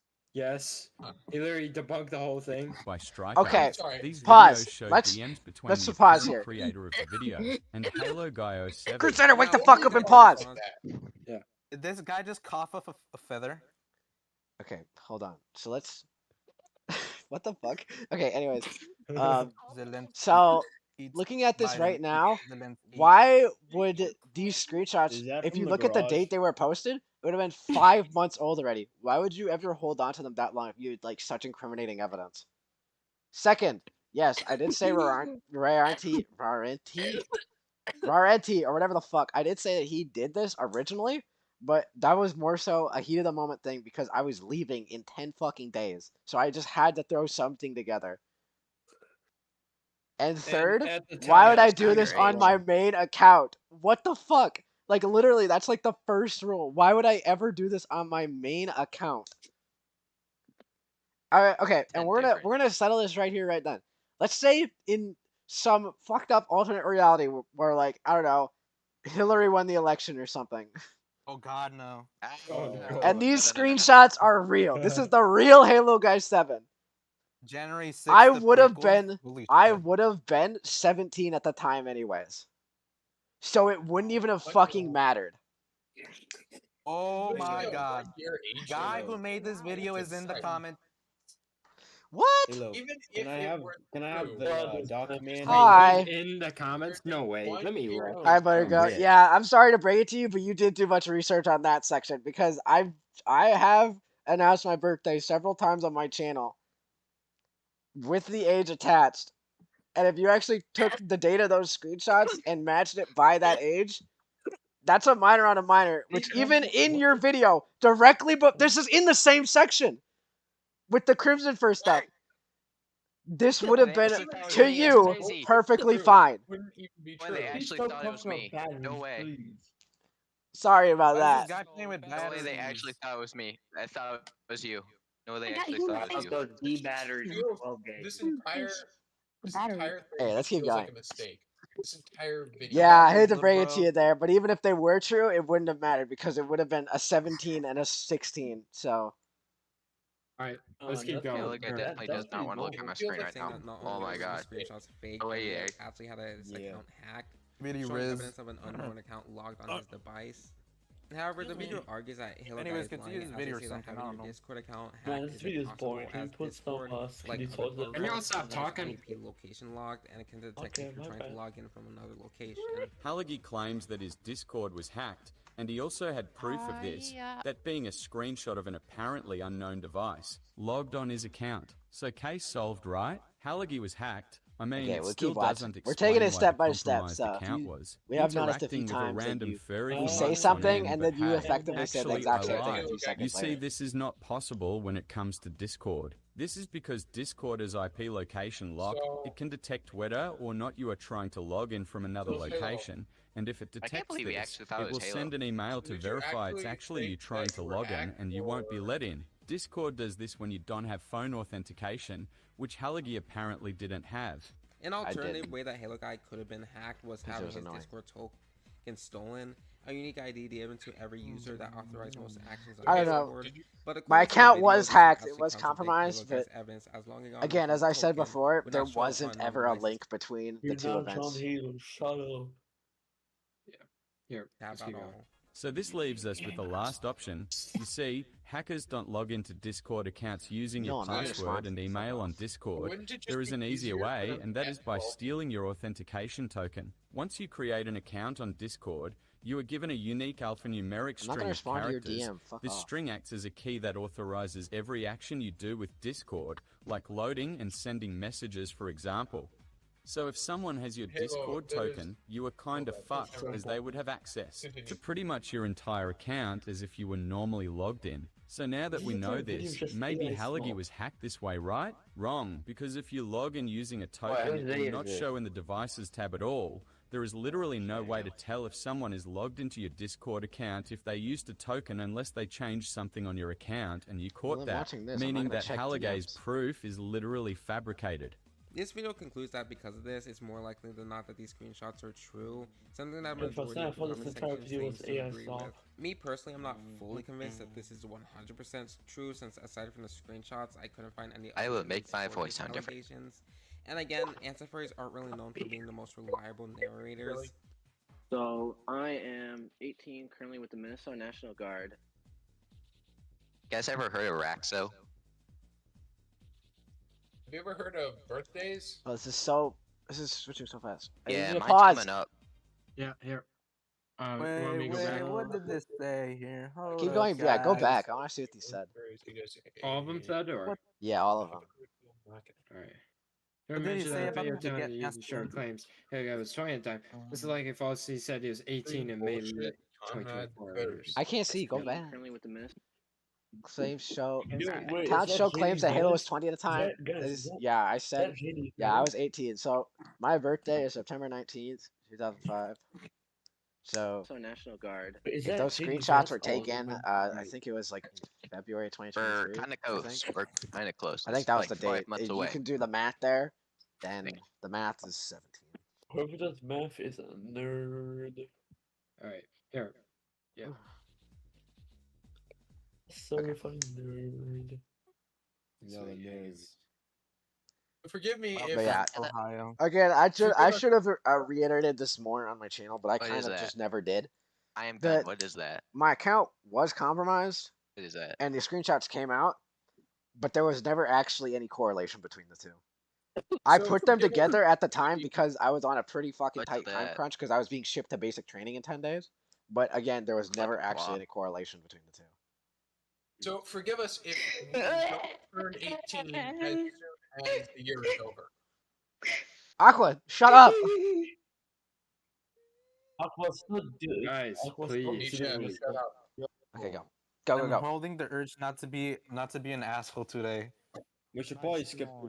He literally debunked the whole thing. By Strike. Okay, These pause. videos show Let's DMs between let's the pause official here. creator of the video and Halo Guy 07. Crusader, wake the fuck up and pause. Yeah. Did this guy just cough off a feather? Okay, hold on. So let's. What the fuck? Okay, anyways. So looking at this right now, why would these screenshots, Is that if from you the look at the garage? date they were posted, it would have been 5 months old already. Why would you ever hold on to them that long if you had like such incriminating evidence? Second, yes, I did say Rarity, or whatever the fuck. I did say that he did this originally, but that was more so a heat of the moment thing because I was leaving in 10 fucking days. So I just had to throw something together. And third, at the why would time, I do this on my main account? What the fuck? Like literally, that's like the first rule. Why would I ever do this on my main account? All right, okay, and we're gonna settle this right here, right then. Let's say in some fucked up alternate reality where like I don't know, Hillary won the election or something, Oh God, no. and these screenshots are real. This is the real Halo Guy 7. January 6th. I the would have prequel? been Holy I shit. would have been 17 at the time anyways. So it wouldn't even have fucking mattered. Oh my Yo, God. your age Guy Halo. who made this video is in the comment. What? Halo, Even can if I it have were the true. document? Hi. In the comments? No way. Let me look. Hi, Buttergoat. Yeah, I'm sorry to break it to you, but you did do much research on that section because I have announced my birthday several times on my channel with the age attached. And if you actually took the date of those screenshots and matched it by that age, that's a minor on a minor, which even in your video directly, but this is in the same section with the Crimson Fur stuff. This would have been, to you, perfectly fine. Wouldn't even be When they actually thought it was me. No way. Sorry about Why is that. this guy playing with No way they batteries? actually thought it was me. I thought it was you. No way they actually thought it was you. Those D-batteries. This entire Hey, thing let's keep feels like going. a mistake. This entire video. Yeah, I hate to bring it to you there, but even if they were true, it wouldn't have mattered because it would have been a 17 and a 16. So. Alright, let's keep I going. feel like I definitely does not want to look at my screen right now. Oh my God. Screenshots fake. Oh, and he yeah. actually had his account hacked. Really Showing Riz. evidence of an unknown account logged on his device. However, the video argues that Halo Guy Anyways, is continue lying this as video they or say that something, I having don't your know. Discord account Man, hacked this is video is impossible boring. Can you as put some Discord, like skinny other towards it? Can you all programs, stop has talking? IP location logged and it can detect Okay, if you're my trying bad. to log in from another location. Hallegy claims that his Discord was hacked, and he also had proof of this, that being a screenshot of an apparently unknown device logged on his account. So case solved, right? Hallegy was hacked. I mean, Okay, it we'll still keep watching. doesn't We're explain taking it why step the by step. compromised So account was we have noticed a interacting few with a times that random furry you who say likes something on and but then you hey, effectively say the actually, exact I same thing lied. a few seconds You see, later. this is not possible when it comes to Discord. This is because Discord is IP location locked. It can detect whether or not you are trying to log in from another location, and if it detects believe he this, actually thought it it was will Halo. send an email to Did you verify it's actually actually you think trying that to you were log in, hacked, and you won't be or- let in. Discord does this when you don't have phone authentication, which Hallegy apparently didn't have. An alternative way that Halo Guy could have been hacked was having his annoying. Discord token stolen, a unique ID given to every user that authorized most actions on I don't know. Discord. But My according to the account video, was this hacked. actually It was contradict Halo compromised, Guy's but evidence as logging on again, with as a I said token before, would there not show up wasn't on ever a devices. link between the You're two not events. John Halo. Shut up. Here, Tap let's at keep all. going. So this leaves us with the last option. You see, hackers don't log into Discord accounts using your No, I'm not password and responsive. email on But Discord. wouldn't it just There is be an easier easier for way, them and to that is by well, stealing your authentication token. Once you create an account on Discord, you are given a unique alphanumeric I'm not string gonna of respond to your characters. DM. Fuck This off. string acts as a key that authorizes every action you do with Discord, like loading and sending messages, for example. So if someone has your Halo, Discord there's- token, you are kind of fucked, as they would have access Continue. to pretty much your entire account as if you were normally logged in. So now that we This know entire video this, is just maybe AI Hallegy small. was hacked this way, right? Wrong, because if you log in using a token, whose it video will not is this? show in the Devices tab at all. There is literally no way to tell if someone is logged into your Discord account if they used a token unless they changed something on your account and you caught Well, I'm that, watching this, I'm not meaning gonna that check Hallegay's DMs. proof is literally fabricated. This video concludes that because of this, it's more likely than not that these screenshots are true, something that If I majority snap of the on this comment entire section video seems was to AI agree soft. with. Me personally, I'm not fully convinced that this is 100% true, since aside from the screenshots, I couldn't find any I other will make evidence my for voice these sound different. allegations. And again, anti-furries aren't really known for being the most reliable narrators. So I am 18, currently with the Minnesota National Guard. You guys ever heard of Raxo? Have you ever heard of birthdays? Oh, this is switching so fast. I Yeah, need to mine's pause. coming up. Yeah, here. You want Wait, me to go back? what did this say here? Hold Keep up, going. Yeah, go guys. back. I want to see what these said. All of them said, or? What- Yeah, all of them. Alright. What did he say about your him to time get to use past the short the- claims. Hey, I was trying time. This is like if Falsey said he was 18 and made Bullshit. it I'm not 2024. betters. I can't see. Go I'm back. currently with the Minnesota. Claims show. Wait, is Talent that show claims JD's that Halo was voice? 20 at a time. Guys, Yeah, I said. that JD's Yeah, I voice? was 18. So my birthday is September 19th, 2005. So So National Guard. Wait, is if that those JD's screenshots voice? were Oh, taken, never I think it was like in February We're 2023. kind of I close. think. We're kind of close. I think It's that was like the 5 date. months If away. you can do the math there, then the math is 17. Whoever does math is a nerd. Alright, here. Yeah. Certified nerd. No, the nerds. Forgive me But if yeah, Ohio. again, I should have reiterated this more on my channel, but I What kind is of that? just never did. I am The- done. What is that? My account was compromised, What is that? and the screenshots came out, but there was never actually any correlation between the two. I So put them forgive me- together at the time because I was on a pretty fucking What's tight time that? crunch because I was being shipped to basic training in 10 days. But again, there was never actually Wow. any correlation between the two. So forgive us if we don't turn 18 as soon as the year is over. Aqua, shut up! Aqua's not doing. Guys, please. Nisha, shut up. Okay, go. Go, I'm go, go. holding the urge not to be an asshole today. We should probably skip the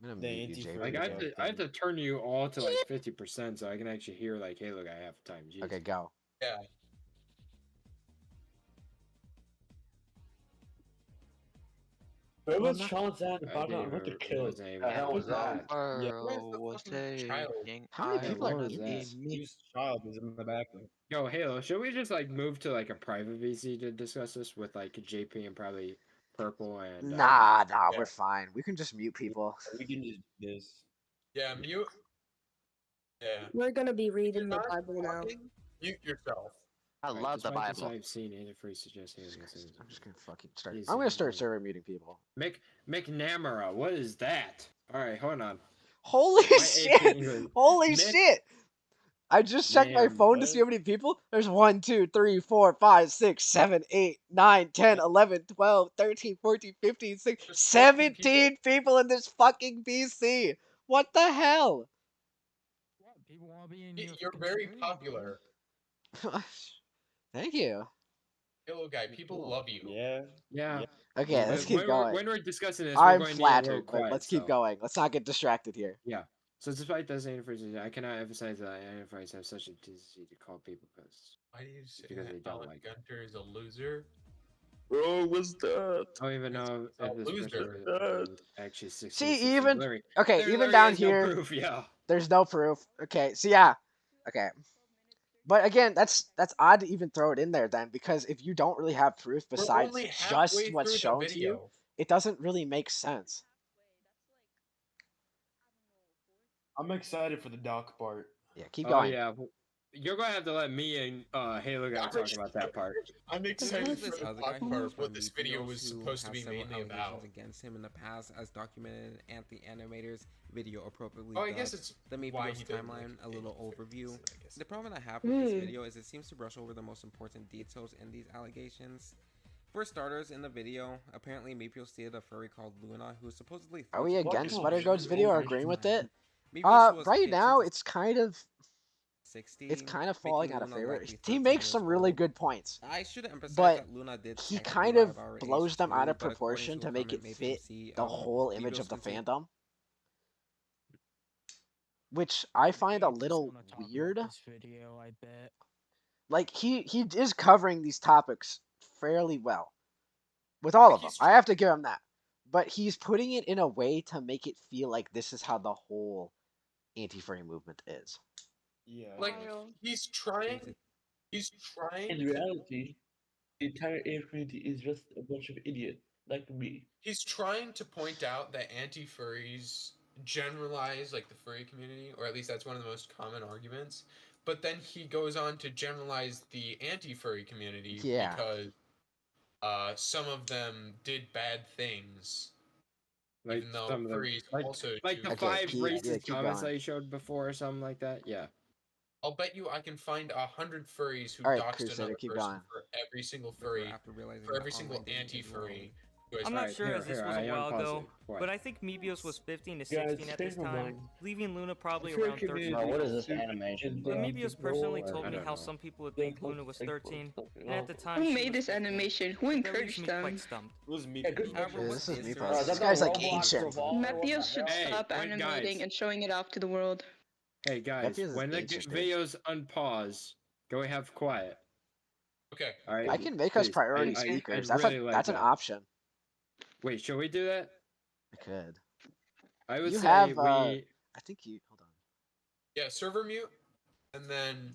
I'm gonna the mute you, anti-furry Like I have to turn you all to like 50% so I can actually hear like Halo Guy half the time. Jeez. Okay, go. Yeah. Whoever's Sean's at the I bottom, didn't I'm going to even- kill wasn't it. even- The hell was that? was taking How many people are what was in that? these? Use child is in the back. Yo, Halo, should we just like move to like a private VC to discuss this with like JP and probably Purple and Nah, yeah. we're fine. We can just mute people. We can just do this. Yeah, mute. Yeah. We're gonna be reading the Not Bible now. talking, mute yourself. I love the Despite this, Bible. I've seen antifreeze suggest Halo. I'm just gonna fucking start. I'm gonna start server muting people. McNamara, what is that? All right, hold on. Holy My AP shit! English. Holy Mc- shit! I just checked my phone to see how many people. There's 1, 2, 3, 4, 5, 6, 7, 8, 9, 10, 11, 12, 13, 14, 15, 16, 17 people in this fucking BC. What the hell? People want to be in You're very popular. Thank you. Halo guy, people love you. Yeah. Okay, let's keep when going. when we're discussing this, I'm we're going to flattered, need a little but quiet. let's keep going. Let's not get distracted here. Yeah. So despite this antifreeze, I cannot emphasize that antifreeze have such a tendency to call people Why do you say because they that don't Alan like it. Gunter is a loser? Bro, what's that? I don't even know if this person would actually succeed. See, even Larry, okay, Larry, even Larry down has here, no proof. Yeah. there's no proof. Okay, so yeah, okay, but again, that's odd to even throw it in there then, because if you don't really have proof besides only just halfway what's through the shown to you, video. it doesn't really make sense. I'm excited for the doc part. Yeah, keep Oh going. yeah. You're gonna have to let me and Halo guy talk about that part. I'm excited for This the other guy doc who part. goes by What this video Meepios, was who supposed to has be several mainly about. allegations against him in the past, as documented in the animator's video appropriately. Oh, I guess dubbed it's the why Meepios he didn't timeline. like A little antifreeze, overview. I guess. The problem I have with this video is it seems to brush over the most important details in these allegations. For starters, in the video, apparently Meepios stated a furry called Luna, who supposedly. Are we against What Buttergoat's video or agreeing with it? Meepios was Right 15 now to it's kind of 16, falling out of Luna favor. likely He 13 makes years some really old. good points, I should emphasize but that Luna did he technically kind lie of about her blows age them out too, of but according proportion to a to make comment it made from fit the CEO, whole image Meepios of the considered- fandom, which I find a little weird. This video, I bet. Like he is covering these topics fairly well with all of them. I have to give him that. But he's putting it in a way to make it feel like this is how the whole anti-furry movement is. Yeah. Like he's trying. In reality, the entire air community is just a bunch of idiots like me. He's trying to point out that anti-furries generalize like the furry community, or at least that's one of the most common arguments. But then he goes on to generalize the anti-furry community because some of them did bad things. Like even though some of them, furries also like the do 5 bad racist things. comments I showed before, or something like that. Yeah. I'll bet you I can find 100 furries who All right, doxed Crusader, another keep person going. for every single furry, for every single anti-furry. I'm not sure as this was a while ago, but I think Meepios was 15 to 16 at this time, leaving Luna probably around 13. What is this animation? But Meepios personally told me how some people would think Luna was 13, and at the time Who made this animation? Who encouraged them? It was me. This is Meepios. This guy's like ancient. Meepios should stop wait, animating guys. and showing it off to the world. Hey guys, Meepios is when the ancient, dude. videos unpause, go have quiet. Okay. All right. I can make us please. priority I speakers. really That's like that's an that. option. Wait, should we do that? I could. I would You say have. we. I think you. Hold on. Yeah, server mute, and then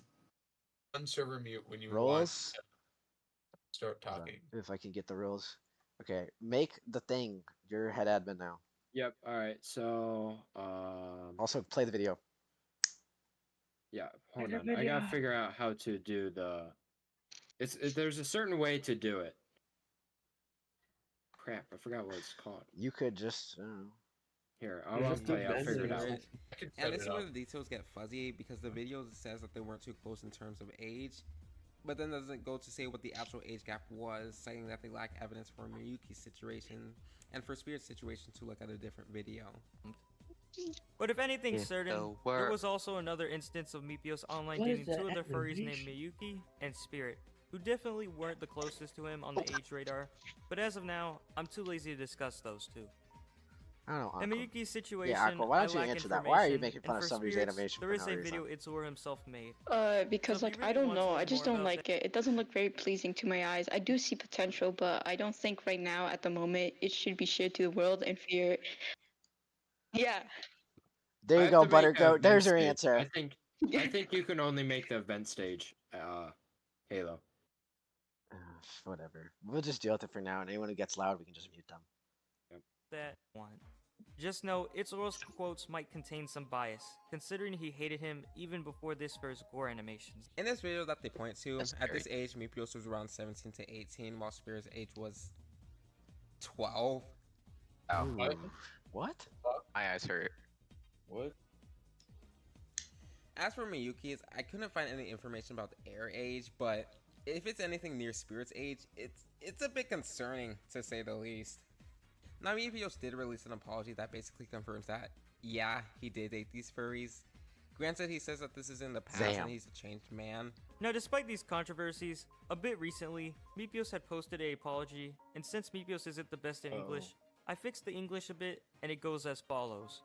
unserver mute when you want Roles. to start Hold on, talking. if I can get the rules. Okay, make the thing. You're head admin now. Yep. All right. So. Also, play the video. Yeah. Hold on. I gotta figure out how to do the. There's a certain way to do it. Crap! I forgot what it's called. You could just. I don't know. Here, I'll play. I'll figure it out. And this is where the details get fuzzy because the video says that they weren't too close in terms of age, but then doesn't go to say what the actual age gap was, citing that they lack evidence for Miyuki's situation and for Spirit's situation to look at a different video. But if anything's Yeah. certain, So there we're- was also another instance of Meepios online What is dating two that other furries named animation? Miyuki and Spirit, who definitely weren't the closest to him on the age radar, but as of now, I'm too lazy to discuss those two. I don't know. In Aqua. Miyuki's situation, Yeah, Aqua, why don't you I lack answer that? Why are you information, making and fun of for somebody's Spirits, animation there for is no a reason? video Itzur himself made. Because So if like you I really don't want to know, learn I just more don't about like it. It doesn't look very pleasing to my eyes. I do see potential, but I don't think right now at the moment it should be shared to the world and fear. Yeah. There I you have go, to make a Buttergoat. There's your event answer. stage. I think you can only make the event stage. Halo. Whatever. We'll just deal with it for now, and anyone who gets loud, we can just mute them. That one. Just know Itsuro's quotes might contain some bias, considering he hated him even before this for his gore animations. In this video that they point to, at this age, Meepios was around 17 to 18, while Spirit's age was 12. Oh. What? My eyes hurt. What? As for Miyuki's, I couldn't find any information about their age, but if it's anything near Spirit's age, it's a bit concerning, to say the least. Now, Meepios did release an apology that basically confirms that, yeah, he did date these furries. Granted, he says that this is in the past and he's a changed man. Now, despite these controversies, a bit recently, Meepios had posted an apology, and since Meepios isn't the best in English, I fixed the English a bit, and it goes as follows.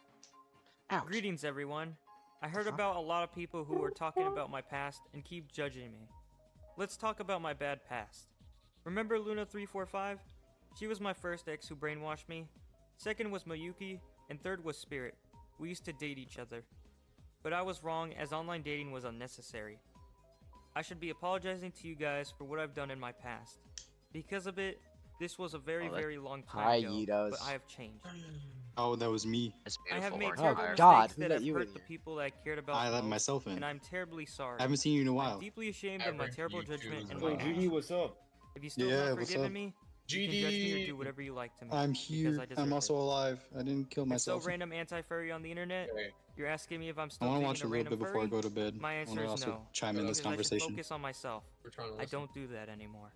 Ouch. Greetings, everyone. I heard about a lot of people who were talking about my past and keep judging me. Let's talk about my bad past. Remember Luna 345? She was my first ex who brainwashed me. Second was Mayuki, and third was Spirit. We used to date each other. But I was wrong, as online dating was unnecessary. I should be apologizing to you guys for what I've done in my past. Because of it, this was a very long time ago, but I have changed. Oh, that was me. I have made terrible mistakes that have hurt the people that I cared about I let most, myself in. and I'm terribly sorry. I haven't seen you in a while. I'm deeply ashamed of my terrible judgment and my Hey, GD, what's up? If you still have not forgiven me, you can judge me or do whatever you like to me. I'm here. I'm also alive. I didn't kill myself. So random anti-furry on the internet, you're asking me if I'm I still want to dating watch a a little random bit before I furry? go to bed. My I answer want to is also no. chime in this Because I should conversation. focus on myself. I don't do that anymore.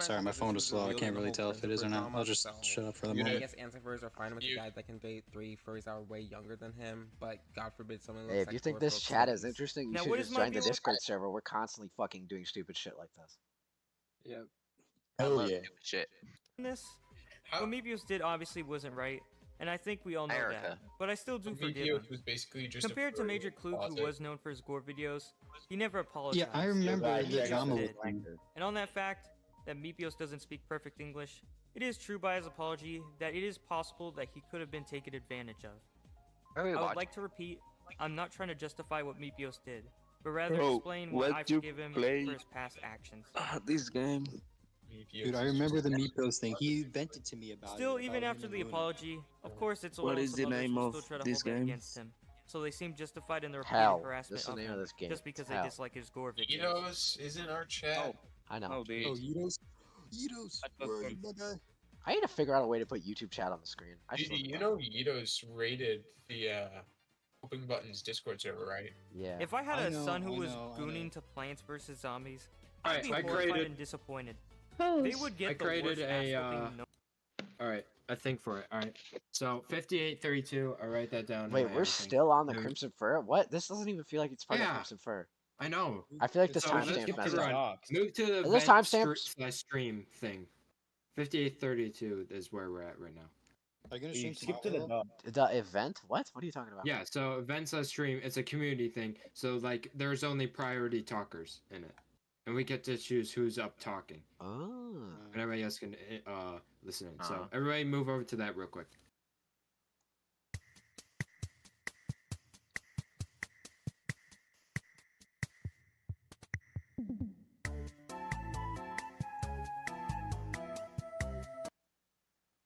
Sorry, my phone is slow. I can't really tell if it is or not. I'll just shut up for the I moment. guess anti-furries are fine with a guy that can date 3 furries that are way younger than him, but God forbid someone looks Hey, if like you think 4 this foot chat is 6. interesting, you Now, should what just is my join the deal? Discord server. We're constantly fucking doing stupid shit like this. Yep. Hell yeah. Shit. This, what Meepios did obviously wasn't right, and I think we all know America. that. But I still do forgive him. Meepios was basically just Compared to Major Klug, who was known for his gore videos, he never apologized. Yeah, I remember the Meepios drama did. with him. And on that fact, that Meepios doesn't speak perfect English, it is true by his apology that it is possible that he could have been taken advantage of. I would like to repeat, I'm not trying to justify what Meepios did, but rather explain why I forgive him for his past actions. This game. Dude, I remember the Meepos thing. He vented to me about Still, it. even after the apology, of course it's a What little is the some others name will of still try to this hold it game? against him. So they seem justified in the repeated Hell. harassment This is the of name him, of this game. just because Hell. they dislike his gore videos. Yitos is in our chat. I know. Oh, Yitos? Yitos, where are you, my guy? I need to figure out a way to put YouTube chat on the screen. I should look You it know up. Yitos raided the Open Buttons Discord server, right? Yeah. If I had I a know, son who I was know, I gooning know. to Plants vs Zombies, Alright, I'd be I horrified created- and disappointed. Post. They would get I the created worst a, ass whooping known. Alright, I think for it. Alright. So 5832, I write that down. in Wait, my we're everything. still on the Dude. Crimson Fur? What? This doesn't even feel like it's part of Yeah. Crimson Fur. I know. I feel like this So let's timestamp get messed to up. the move to the Is this event timestamp? stream thing. 5832 is where we're at right now. Are you gonna You stream skip to the tomorrow? dog. The event? What? What are you talking about? Yeah, so events stream, it's a community thing. So like there's only priority talkers in it. And we get to choose who's up talking. Oh. And everybody else can listen in. So Uh-huh. everybody move over to that real quick.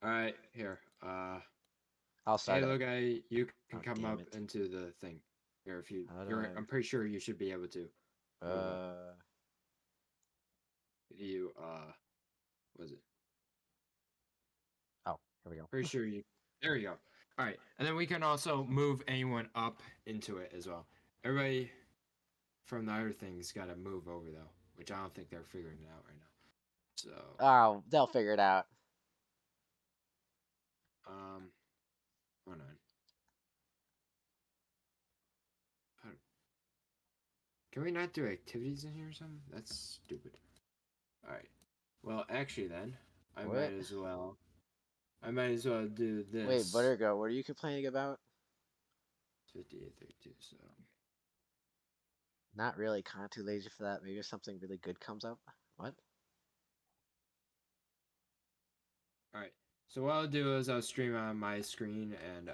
Alright, here. I'll start Hey, it. little guy, you can Oh, come damn up it. into the thing. Here, if you, How do you're, I- I'm pretty sure you should be able to. You, what is it? Oh, here we go. Pretty sure you, there you go. Alright, and then we can also move anyone up into it as well. Everybody from the other things got to move over though, which I don't think they're figuring it out right now. So, Oh, they'll figure it out. hold on. Can we not do activities in here or something? That's stupid. Alright. Well, actually then, I What? might as well do this. Wait, Buttergo, what are you complaining about? 5832, so. Not really. Kind of too lazy for that. Maybe if something really good comes up. What? Alright. So what I'll do is I'll stream on my screen and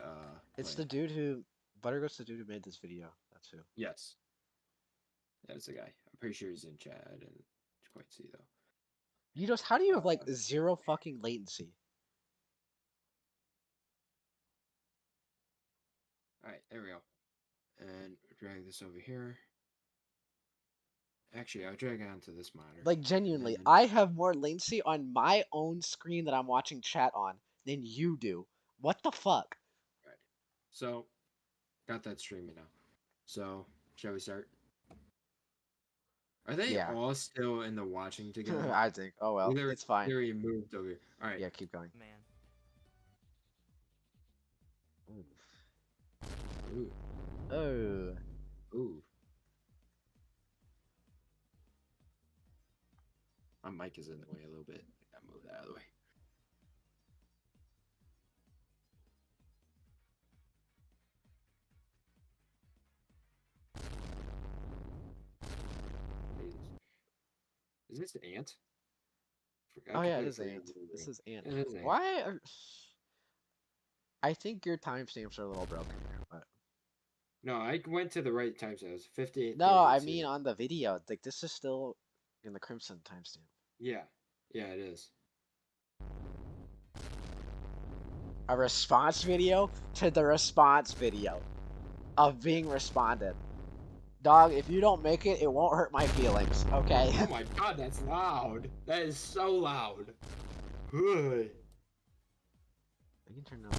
It's play. the dude who Buttergo's the dude who made this video. That's who. Yes. That's the guy. I'm pretty sure he's in chat. I didn't quite see though. You just how do you have like zero fucking latency? Alright, there we go. And drag this over here. Actually, I'll drag it onto this monitor. Like, genuinely, then... I have more latency on my own screen that I'm watching chat on than you do. What the fuck? Right. So, got that streaming now. So, shall we start? Are they all still in the watching together? I think. Oh well, it's fine. They're moved over here. All right. Yeah, keep going. Man. Ooh. Oh. Ooh. My mic is in the way a little bit. I move that out of the way. Is this Ant? Oh yeah, it is Ant. This is Ant. Why are... I think your timestamps are a little broken here, but... No, I went to the right timestamp. 58. No, I mean on the video. Like, this is still in the Crimson timestamp. Yeah. Yeah, it is. A response video to the response video of being responded. Dog, if you don't make it, it won't hurt my feelings, okay? Oh my god, that's loud. That is so loud. Good. I can turn that.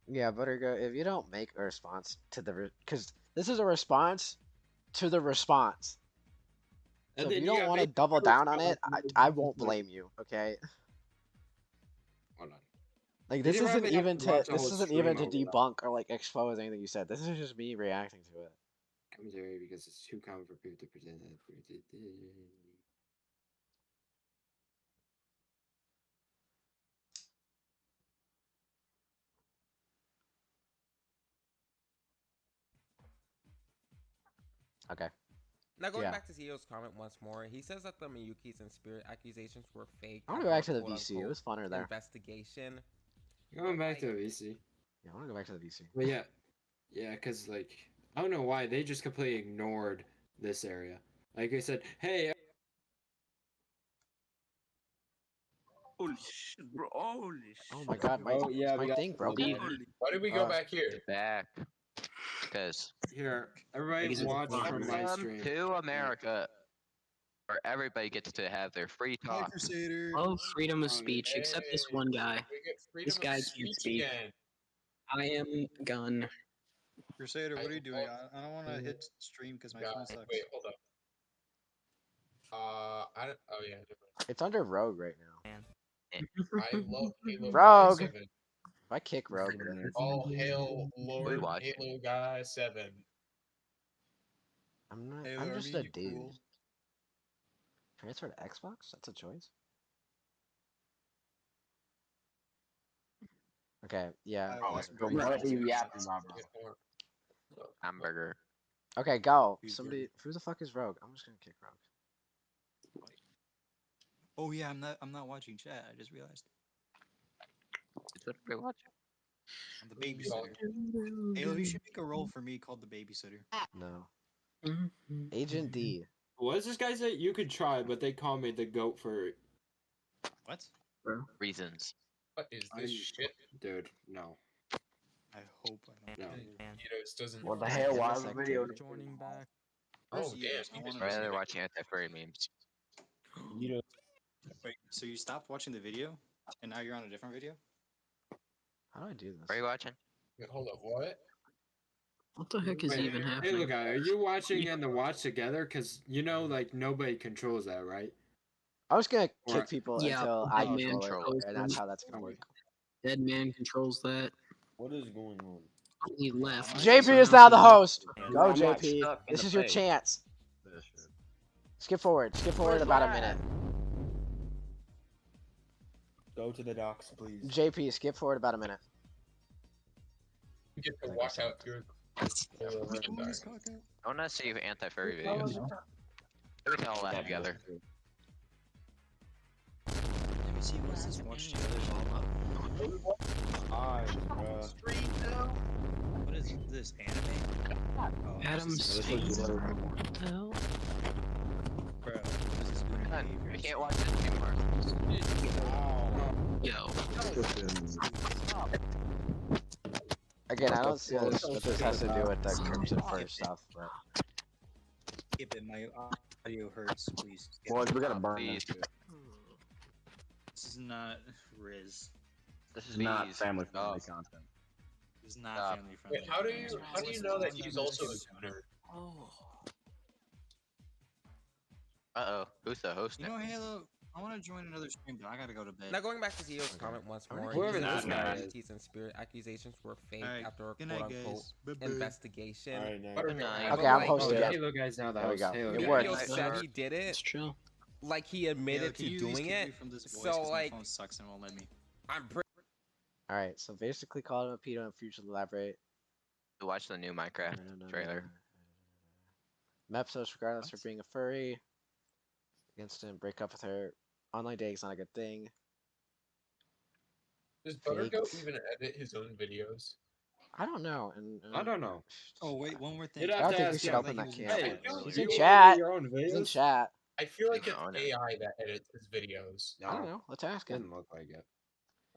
Yeah, Buttergo, if you don't make a response to the... Because this is a response to the response. So if you don't want to double down on it, I won't blame you, okay? Hold on. Like, this isn't even to debunk or like expose anything you said. This is just me reacting to it. Commentary because it's too common for people to present it. Okay. Now going back to CEO's comment once more, he says that the Miyuki's and Spirit accusations were fake. I want to go back to the VC. It was funner there. Investigation. Going back to the VC. Yeah, I want to go back to the VC. But yeah, because like I don't know why they just completely ignored this area. Like I said, hey. Holy shit, bro! Holy shit! Oh my god, my thing broke. Why did we go back here? Back. Because here, everybody watch from my stream. To America, where everybody gets to have their free talk. Oh, freedom of speech, except this one guy. This guy can't speak. I am gun. Crusader, what are you doing? I don't want to hit stream because my phone sucks. Wait, hold up. I don't. Oh yeah. It's under Rogue right now. I love Halo Rogue. 7. If I kick Rogue, All hail Lord Halo Guy 7. I'm not. Halo, I'm just a dude. Cool? Transfer to Xbox? That's a choice. Okay. Yeah. Hamburger. Okay, go. Somebody. Who the fuck is Rogue? I'm just gonna kick Rogue. Oh yeah, I'm not watching chat. I just realized. It's what we're watching. I'm the babysitter. Halo, you should make a role for me called the babysitter. No. Agent D. What does this guy say? You could try, but they call me the goat for what? Reasons. What is this shit? Dude, no. I hope I don't. No. Doesn't. What the hell? Why is the video joining back? Oh damn! Rather watching anti-furry memes. Wait, so you stopped watching the video, and now you're on a different video? How do I do this? Are you watching? Wait, hold up, what? What the heck is even happening? Hey, look, guy, are you watching and the watch together? Cause like nobody controls that, right? I was gonna kick people until I Dead Man control it, and that's how that's gonna work. Dead Man controls that. What is going on? He left. JP is now the host. Go, JP. This is your chance. Skip forward. Skip forward about a minute. Go to the docks, please. JP, skip forward about a minute. You get to watch out your. I want to see anti-furry videos. Put all that together. Let me see what's this watch together all up. What is this, anime? Oh, Adam's what the hell? Bro, this is We can't watch this anymore. Yo. Again, I don't see what this has to do with the Crimson Fur stuff, but Skip it. My audio hurts. Please. Boys, we gotta burn this. This is not Riz. This is not family-friendly content. This is not family friendly. Wait, how do you know that he's also a gunner? Oh. Who's the host? You know, Halo, I want to join another stream, but I gotta go to bed. Now going back to Theo's comment once more, Whoever these this guy is. teeth and spirit accusations were fake after a good night, quote-unquote guys. Bye-bye. investigation. Okay, I'm hosting. Halo guy's now the There we host. go. Halo It guy. worked. Theo said he did it. It's true. Like he admitted Can to you doing excuse it. me from this voice, So 'cause like, my phone sucks and won't let me. I'm pretty. all right. So basically, call him a pedo and future elaborate. Watch the new Minecraft trailer. Mepsos, regardless for being a furry, against him, break up with her. Online dating's not a good thing. Does Buttergoat even edit his own videos? I don't know. And I don't know. Oh wait, one more thing. You'd I have don't to think we ask should him. open that I can. feel like He's you in edit chat. your own He's in videos? chat. I feel like it's No, no. AI that edits his videos. I don't know. Let's ask him. Didn't look like it.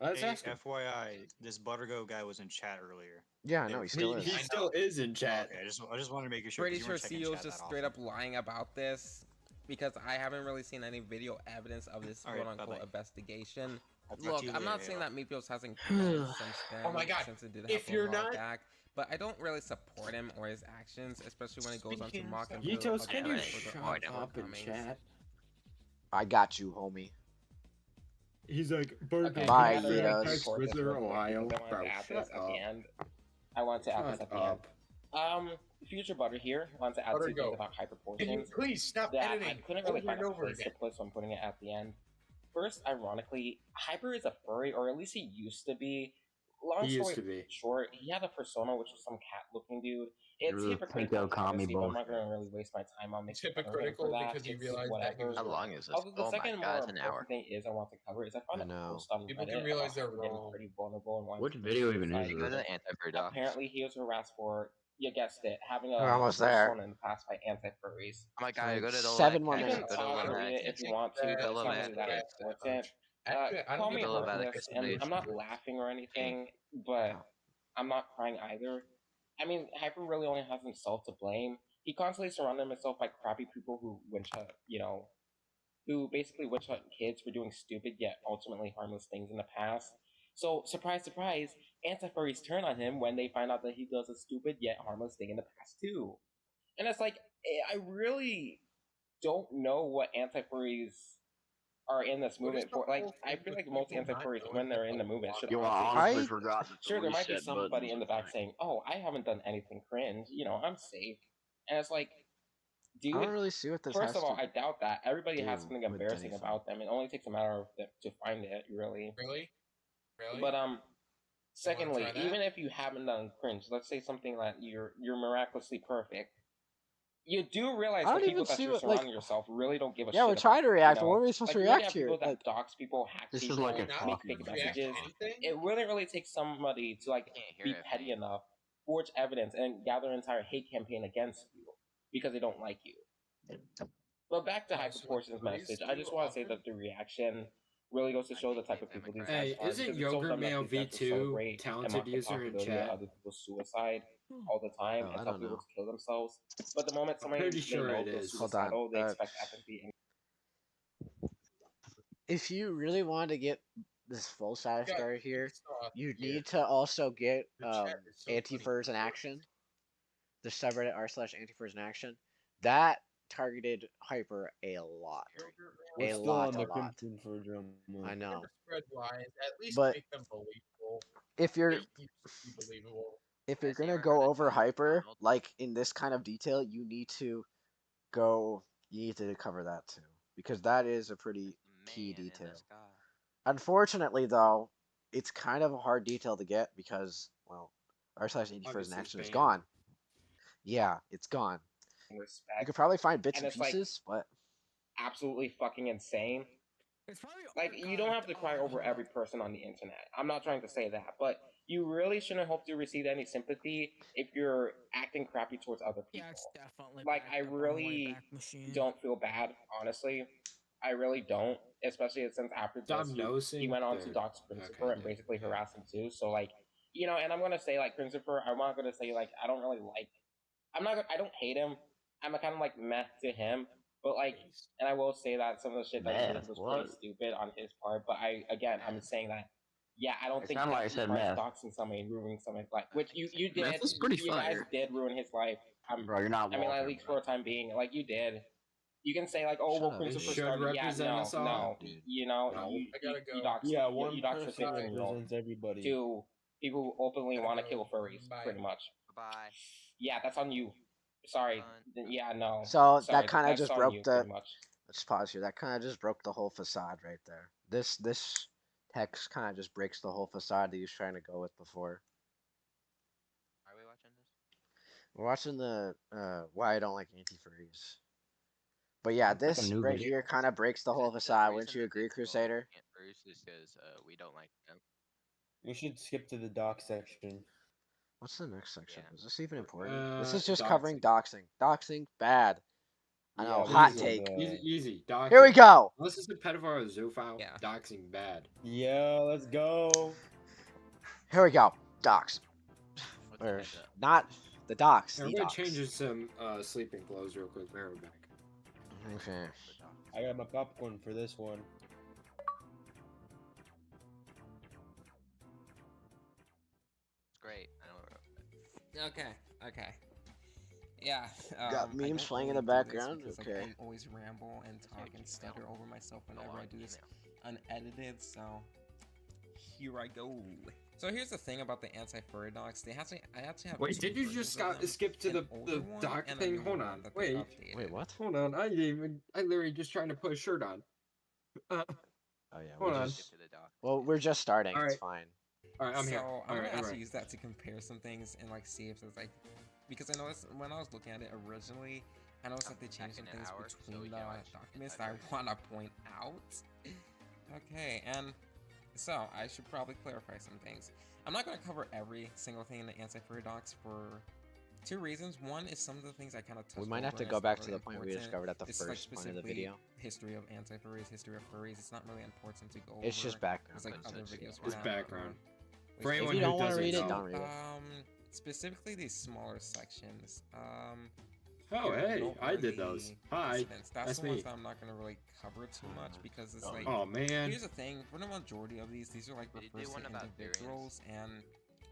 Let's Hey, ask him. FYI, this Buttergo guy was in chat earlier. Yeah, I know. He still is. He still is in chat. Okay, I just wanted to make sure. 'cause Pretty you sure weren't checking CEO's chat just that straight often. up lying about this because I haven't really seen any video evidence of this All right, quote-unquote bye-bye. investigation. I'll talk Look, to you I'm not later, saying Halo. that Meepios hasn't grown since then. Oh my God. Since it did If happen you're a while not- back, but I don't really support him or his actions, especially when he goes on to Speaking mock and Yitos, belittle can others you for their shut own up in shortcomings. chat? I got you, homie. He's like, Burger Bye, King, Yitos. Tex Wizard, Ohio. Bro, shut up. I want to add this Shut at the end. up. Future Butter here wants to add two Buttergo. things about Can you hyperportions please stop that I editing couldn't really over find and a over place to again? put, so I'm putting it at the end. First, ironically, Hyper is a furry, or at least he used to be. Long He used story to be. short, he had a persona which was some cat-looking dude. It's You're the hypocritical, pinko commie obviously, but I'm not bullshit. going to really waste my time on It's making fun of him for hypocritical that. because he It's realized that he whatever. was How wrong. long is this? Also, the Oh my second god, more it's an hour. important thing is I want to cover is I found I a know. post on People Reddit can realize they're about him getting wrong. pretty vulnerable and wanting What to video commit even suicide. is Go to this? the anti-fur docs. Apparently, he was harassed for, you guessed it, having a We're almost there. persona in the past by anti-furries. Oh my god, go to the 7 more You Illuminati. can minutes. Go to pause and read it Illuminati. if you want to, but it's not really that important. Actually, I Call don't me even know about heartless, and explanation. I'm not laughing or anything, but I'm not crying either. I mean, Hyper really only has himself to blame. He constantly surrounded himself by crappy people who winch hunt, who basically winch hunt kids for doing stupid yet ultimately harmless things in the past. So, surprise, surprise, anti-furries turn on him when they find out that he does a stupid yet harmless thing in the past too. And it's like, I really don't know what anti-furries are in this movement for. Like, I feel like most anti-furries, when they're in the movement, should Yo, I honestly honestly forgot that the sure, there might be reset somebody buttons in the are back fine. saying, "Oh, I haven't done anything cringe. I'm safe." And it's like, dude. I don't really see what this First has of all, to I doubt that. Everybody has do something with embarrassing anything. about them. It only takes a matter of them to find it, really. Really? Really? But secondly, try that? even if you haven't done cringe, let's say something that you're miraculously perfect. You do realize I the don't people even that see you're what, surrounding yourself really don't give a Yeah, shit. we're about trying to you, react, but what are we supposed like, to you already react have people to? that Like, dox people, hack This is people, like a make talk fake radio. messages. Anything? It really, really takes somebody to hear be it, petty enough, forge evidence, and gather an entire hate campaign against you because they don't like you. But back to High Proportions message, I just want to say that the reaction really goes to show the type of people these guys Hey, are. isn't because it shows Yogurt them that Mail these guys will V2 celebrate and talented mock the user in possibility of chat? other people's suicide all the time Oh, I and tell don't people know. to kill themselves. But the moment somebody pretty they sure know it feels is. Hold on, suicidal, they expect empathy. And if you really want to get this full side Yeah, story here, it's not you here. need to also get The chat is so anti-furs in action. The subreddit r/anti-furs in action. That targeted Hyper a lot. We're A still lot, on the a lot. Crimson for drum. I know. Never spread lies. At least But make them believable. if you're Make these be believable. if you're Has he gonna ever go heard of over Tom Hyper McDonald? like in this kind of detail, you need to cover that too, because that is a pretty key Man in the detail. sky. Unfortunately, though, it's kind of a hard detail to get because, well, r/anti-furs in Obviously, action is banned. gone. Yeah, it's gone. You respect, could probably find bits and and it's like pieces, but absolutely fucking insane. It's probably Like, you don't have to cry over every person on the internet. I'm not trying to say that, but you really shouldn't hope to receive any sympathy if you're acting crappy towards other people. Yeah, it's definitely Like, backed I up on the really Wayback Machine. don't feel bad, honestly. I really don't, especially since after this, he went on to dox Christopher and basically harass him too. So like, you know, and I'm gonna say like Christopher, I'm not gonna say like I don't really like. I don't hate him. I'm kind of like meh to him, but like, and I will say that some of the shit that he did was pretty stupid on his part. But I'm saying that. Yeah, I don't think like I said trying meth. doxing somebody and ruining somebody's life, which you did. Meth is pretty You guys fire. did ruin his life. Bro, you're not I mean, Walter, at least bro. for a time being, like you did. You can say like, oh, Shut well, up, Christopher dude. started. Yeah, represent us all, no, dude. you know, No, you, I gotta you go. dox, Yeah, one you dox a person 15-year-old represents everybody. to people who openly Gotta want to go. kill furries, Bye. pretty much. Bye. Yeah, that's on you. Sorry. Yeah, no. So Sorry, that kind of that's just on broke you, the. pretty much. Let's pause here. That kind of just broke the whole facade right there. This text kind of just breaks the whole facade that he was trying to go with before. Are we watching this? We're watching the why I don't like anti-furries. But yeah, this new right video. here kind of breaks the whole facade. Wouldn't you agree, Crusader? Is because we don't like them. We should skip to the doc section. What's the next section? Yeah. Is this even important? This is just doxing. covering doxing. Doxing, bad. I know, Yeah, hot these are take. the- Easy. Doxing. Here we go. Unless it's a pedophile or a zoophile, Yeah. doxing bad. Yeah, let's go. Here we go. Dox. What's Or that? not the dox. The Everybody dox. changes some sleeping clothes real quick. Bear with me back. Okay. I got my popcorn for this one. It's great. I know. Okay. Yeah. Got I memes don't playing in the really do this background? because, like, Okay. I always ramble and talk and stutter over myself whenever I do this unedited. So here I go. So here's the thing about the anti-furry docs. I actually have. Wait, two did you versions just of them, skip to an the older one doc and a thing? newer Hold one on. that they Wait. updated. Wait, what? Hold on. I literally just trying to put a shirt on. Oh yeah. Hold on. Skip to the doc. Well, we're just starting. All It's right. fine. All right, I'm here. So All I'm right, gonna all actually right. use that to compare some things and like see if there's like, because I noticed when I was looking at it originally, I noticed that they changed some back in an things hour, so between we the can watch documents it. that I want to point out. Okay, and so I should probably clarify some things. I'm not gonna cover every single thing in the anti-furry docs for two reasons. One is some of the things I kind of touched We might have over to and go it's back not to really the point we important. discovered at the It's, like, first point of the specifically video. History of anti-furries, history of furries. It's not really important to go over. It's just background. There's like other videos. It's for that, background. but, For If anyone you who don't want to doesn't read it, know. don't read it. Specifically these smaller sections. Oh, here, hey, I did noteworthy those. Hi, incidents. That's that's the ones me. that I'm not gonna really cover too much because it's like. Oh man. Here's the thing: for the majority of these are like Did you do refers one to about individuals, and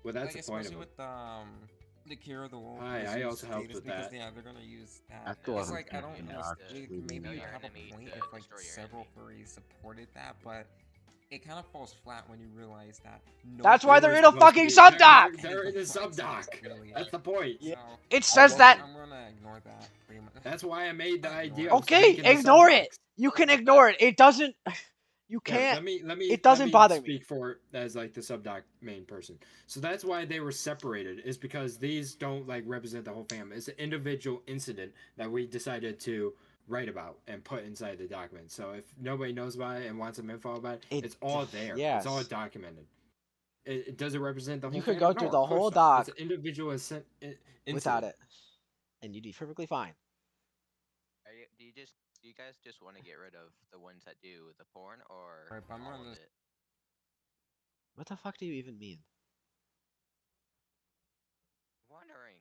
Well, that's like, the point of especially it. with the Cure of the Wolf. Hi, I also helped with because, that. Yeah, they're gonna use that. After It's all, like I don't you know, understand. we Maybe know you your have enemy a point to if like destroy your several furries supported that, but. It kind of falls flat when you realize that. That's why they're in a fucking subdoc! They're in a subdoc. That's the point. So, It says that. I'm gonna ignore that pretty much. That's why I made the idea. of Okay, making the ignore subdocs. it. You can ignore it. It doesn't. You Yeah, can't. let me. It doesn't let me bother me. speak for it as like the subdoc main person. So that's why they were separated. Is because these don't like represent the whole family. It's an individual incident that we decided to write about and put inside the document. So if nobody knows about it and wants some info about it, it's all there. yes. It's all documented. It does it represent the whole You could family? go through No, the of course whole not. doc It's an individual incident. without it, and you'd be perfectly fine. Do you guys just want to get rid of the ones that do the porn or Right, but I'm all gonna of it? What the fuck do you even mean? Wondering.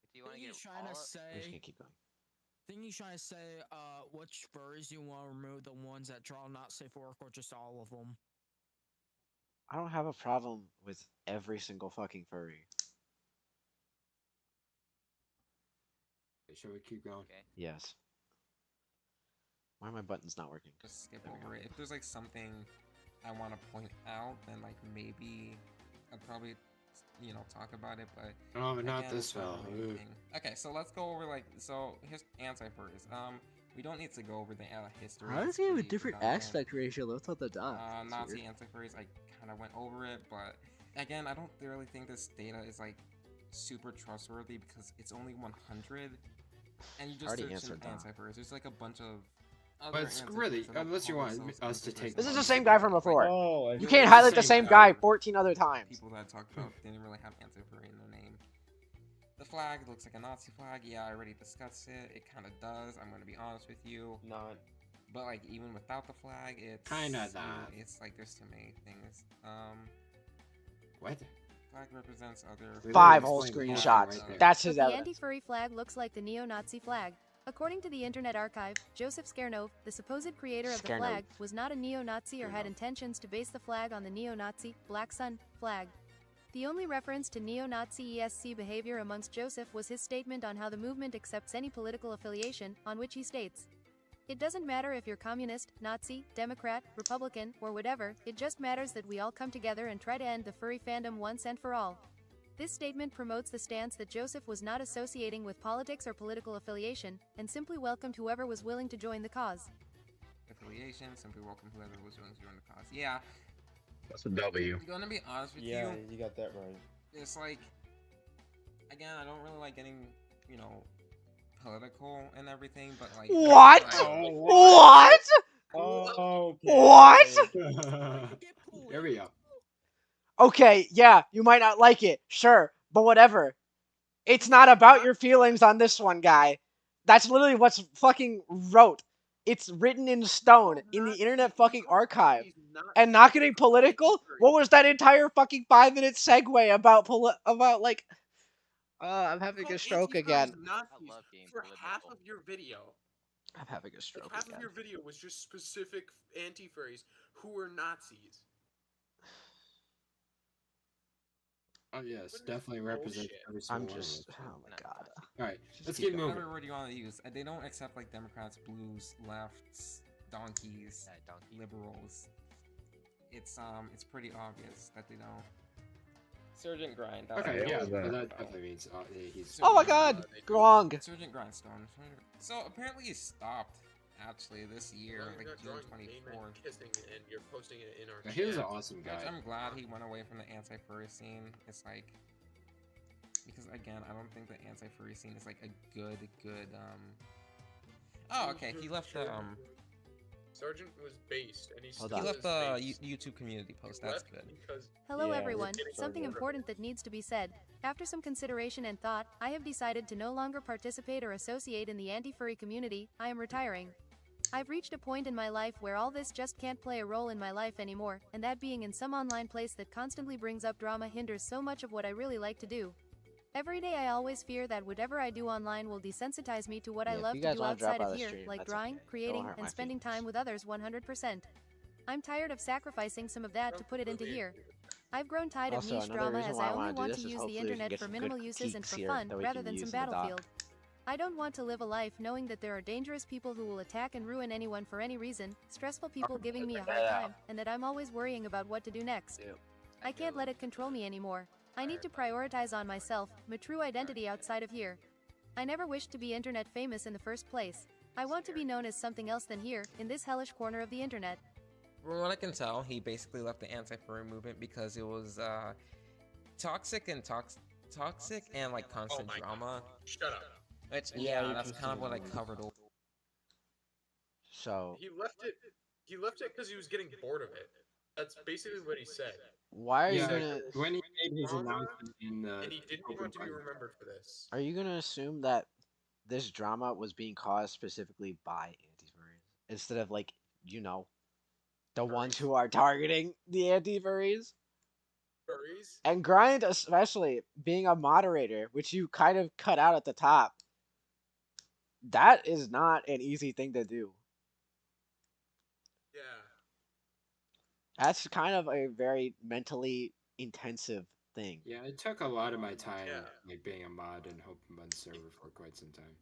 If you want to Think get he's trying to all I'm just say. gonna keep going. Think he's trying to say, which furries you want to remove, the ones that draw not safe for work, or just all of them? I don't have a problem with every single fucking furry. Shall we keep going? Okay. Yes. Why are my buttons not working? Just skip over it. If there's like something I want to point out, then like maybe I'd probably, talk about it. But Oh, not again, this it's not fella. really Ugh. anything. Okay, so let's go over here's anti-furries. We don't need to go over the history. How does It's he have a pretty different redundant. aspect ratio? That's not the doc. Nazi anti-furries, I kind of went over it, but again, I don't really think this data is like super trustworthy because it's only 100, and you just Already search answered in that. anti-furries. There's like a bunch of. But it's really, unless you want us to take. This is the same guy from before. Oh, You can't highlight the same guy 14 other times. People that I talked about didn't really have anti-furry in their name. The flag looks like a Nazi flag. Yeah, I already discussed it. It kind of does. I'm gonna be honest with you. Not. But like even without the flag, it's Kinda not. It's like there's too many things. What? Flag represents other 5 whole screenshots. That's his The evidence. anti-furry flag looks like the neo-Nazi flag. According to the Internet Archive, Joseph Skernov, the supposed creator of the Skernov. flag, was not a neo-Nazi or had intentions to base the flag on the neo-Nazi Black Sun flag. The only reference to neo-Nazi ESC behavior amongst Joseph was his statement on how the movement accepts any political affiliation, on which he states, "It doesn't matter if you're communist, Nazi, Democrat, Republican, or whatever, it just matters that we all come together and try to end the furry fandom once and for all." This statement promotes the stance that Joseph was not associating with politics or political affiliation, and simply welcomed whoever was willing to join the cause. Affiliation, simply welcome whoever was willing to join the cause. Yeah. That's a W. I'm gonna be honest with Yeah, you. you got that right. It's like, again, I don't really like getting, political and everything, but like. What? What? Oh, What? There we go. Okay, yeah, you might not like it, sure, but whatever. It's not about your feelings on this one, guy. That's literally what's fucking wrote. It's written in stone in the Internet fucking Archive. And not getting political? What was that entire fucking 5-minute segue about like... I'm having a stroke again. For half of your video. I'm having a stroke Half again. of your video was just specific anti-furries who were Nazis. Oh yes, definitely represents every single I'm one of just... us. Oh my god. Alright, let's keep moving. Whatever word you want to use. They don't accept like Democrats, blues, lefts, donkeys, liberals. It's pretty obvious that they don't. Sergeant Grind. Okay, yeah, but that definitely means he's... Oh my god! Wrong! Sergeant Grindstone. So apparently he stopped, actually, this year, Well, like you're June not drawing aim 24th. and kissing and you're posting it in our He was an chat. awesome guy. I'm glad he went away from the anti-furry scene. It's like, because again, I don't think the anti-furry scene is like a good. Oh, okay. He left the Sergeant was based, and He left the YouTube community post. That's good. Hello everyone, something important that needs to be said. After some consideration and thought, I have decided to no longer participate or associate in the anti-furry community. I am retiring. I've reached a point in my life where all this just can't play a role in my life anymore, and that being in some online place that constantly brings up drama hinders so much of what I really like to do. Every day I always fear that whatever I do online will desensitize me to what I love to do outside of here, like drawing, creating, and spending time with others 100%. I'm tired of sacrificing some of that to put it into here. I've grown tired of Also, niche another drama reason as why I I only wanna do want this to is use the hopefully we can internet get for some minimal good uses and geeks for here fun, that we rather can than some use in the doc. battlefield. I don't want to live a life knowing that there are dangerous people who will attack and ruin anyone for any reason, stressful people giving me a hard time, and that I'm always worrying about what to do next. I can't let it control me anymore. I need to prioritize on myself, my true identity outside of here. I never wished to be internet famous in the first place. I want to be known as something else than here, in this hellish corner of the internet. From what I can tell, he basically left the anti-furry movement because it was toxic and like constant drama. Shut up. Which, Yeah, yeah, you that's can kind of see what I that. covered. So, He left it because he was getting bored of it. That's basically what he said. why are you Yeah, gonna... when he made his announcement in the... And he didn't want to be remembered for this. Are you gonna assume that this drama was being caused specifically by anti-furries? Instead of, like, the ones who are targeting the anti-furries? Furries? And Grind, especially, being a moderator, which you kind of cut out at the top, that is not an easy thing to do. Yeah. That's kind of a very mentally intensive thing. Yeah, it took a lot of my time, like being a mod and hoping on the server for quite some time.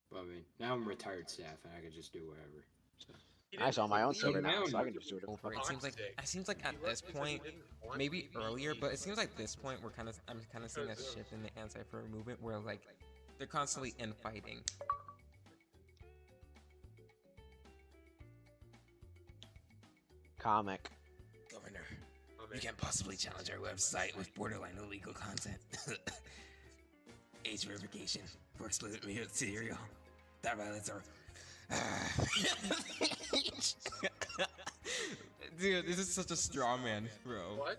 But I mean, now I'm retired staff and I can just do whatever. So. I saw my own server now, so I can just do it. It seems like at this point, maybe earlier, but it seems like this point I'm kind of seeing a shift in the anti-furry movement where like they're constantly infighting. Comic. Governor, we can't possibly challenge our website with borderline illegal content. Age verification for explicit material that violates our... Dude, this is such a straw man, bro. What?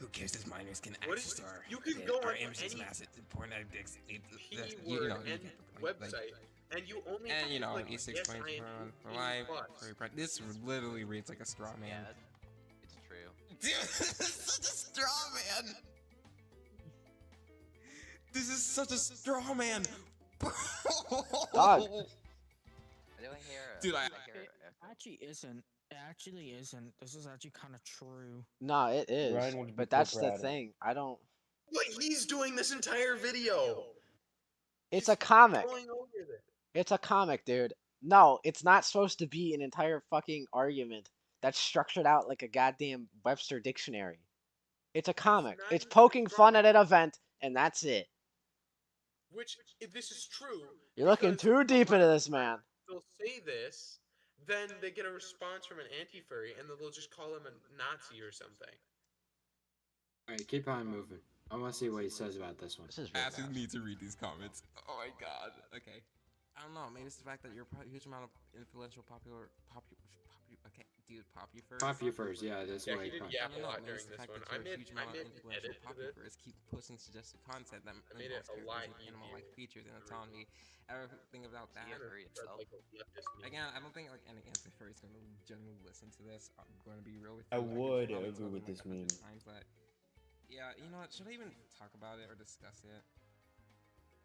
Who cares if minors can What access is, our you can go our on images, any massive porn addicts. keyword and website, and you only And have you to know, click, E6 yes, claims I am for 18 life. plus. This literally reads like a straw man. Yeah, it's true. Dude, this is such a straw man. This is such a straw man. Dog. Dude, Actually isn't. It actually isn't. This is actually kind of true. No, it is. Ryan would be But so that's the proud. thing. I don't. But he's doing this entire video. It's a comic. Going over this. It's a comic, dude. No, it's not supposed to be an entire fucking argument that's structured out like a goddamn Webster dictionary. It's a comic. It's poking fun at an event, and that's it. Which, if this is true, You're looking too deep into this, man. they'll say this, then they get a response from an anti-furry, and they'll just call him a Nazi or something. Alright, keep on moving. I want to see what he says about this one. Asking me to read these comments. Oh my god. Okay. I don't know. Maybe it's the fact that you're a huge amount of influential, okay, dude, popufurs. Popufurs, yeah, that's Yeah, why. he did I yap don't a know. lot Maybe during it's the this fact one. that I you're a made huge amount of an influential edit to this. popufurs keep posting suggested content that I made it involves a lot characters with easier animal-like features and to autonomy. Everything about that. Again, I don't think like any anti-furry is going to generally listen to this. I'm going to be real with you. I would probably agree told with them, this like, 100 meme. times, but yeah, you know what? Should I even talk about it or discuss it?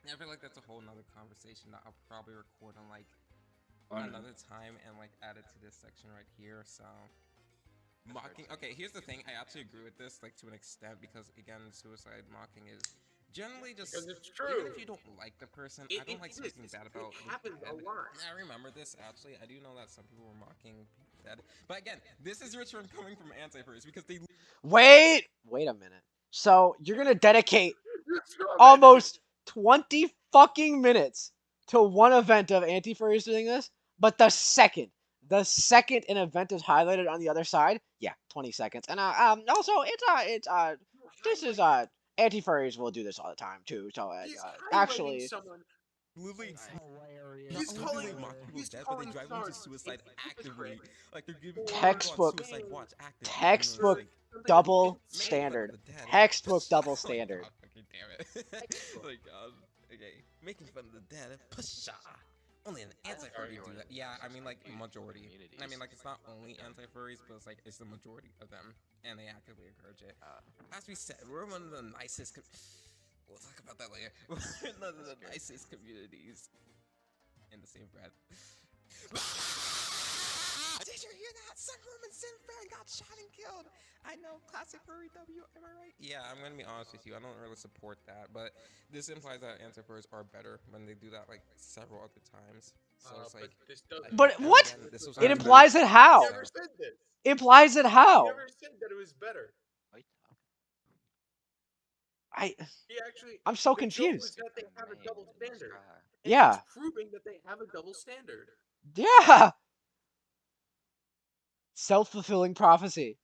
I feel like that's a whole nother conversation that I'll probably record on like another time and like add it to this section right here. So mocking. Okay, here's the thing. I actually agree with this like to an extent because again, suicide mocking is generally just because it's true. Even if you don't like the person, I don't like speaking bad about. It happens a lot. I remember this actually. I do know that some people were mocking people dead, but again, this is return coming from anti-furries because they. Wait a minute. So you're gonna dedicate almost 20 fucking minutes to one event of anti-furries doing this, but the second an event is highlighted on the other side, yeah, 20 seconds. And also this is anti-furries will do this all the time too. So actually, someone. He's calling mock people dead, but they drive them to suicide actively. Like they're giving textbook actively, double standard. Textbook double standard. Okay, damn it. Oh my god. Okay, making fun of the dead. Pusha. Only an anti-furry do that. Yeah, I mean like majority. I mean like it's not only anti-furries, but it's like it's the majority of them, and they actively encourage it. As we said, we're one of the nicest. We'll talk about that later. We're one of the nicest communities. In the same breath. Did you hear that? Some Roman Sin fan got shot and killed. I know, classic furry W. Am I right? Yeah, I'm gonna be honest with you. I don't really support that, but this implies that anti-furries are better when they do that like several other times. So it's like. But what? Again, It implies it how? He never said this. Implies it how? He never said that it was better. I'm so the confused. Joke was that they have a double standard. Yeah. It's proving that they have a double standard. Yeah. Self-fulfilling prophecy.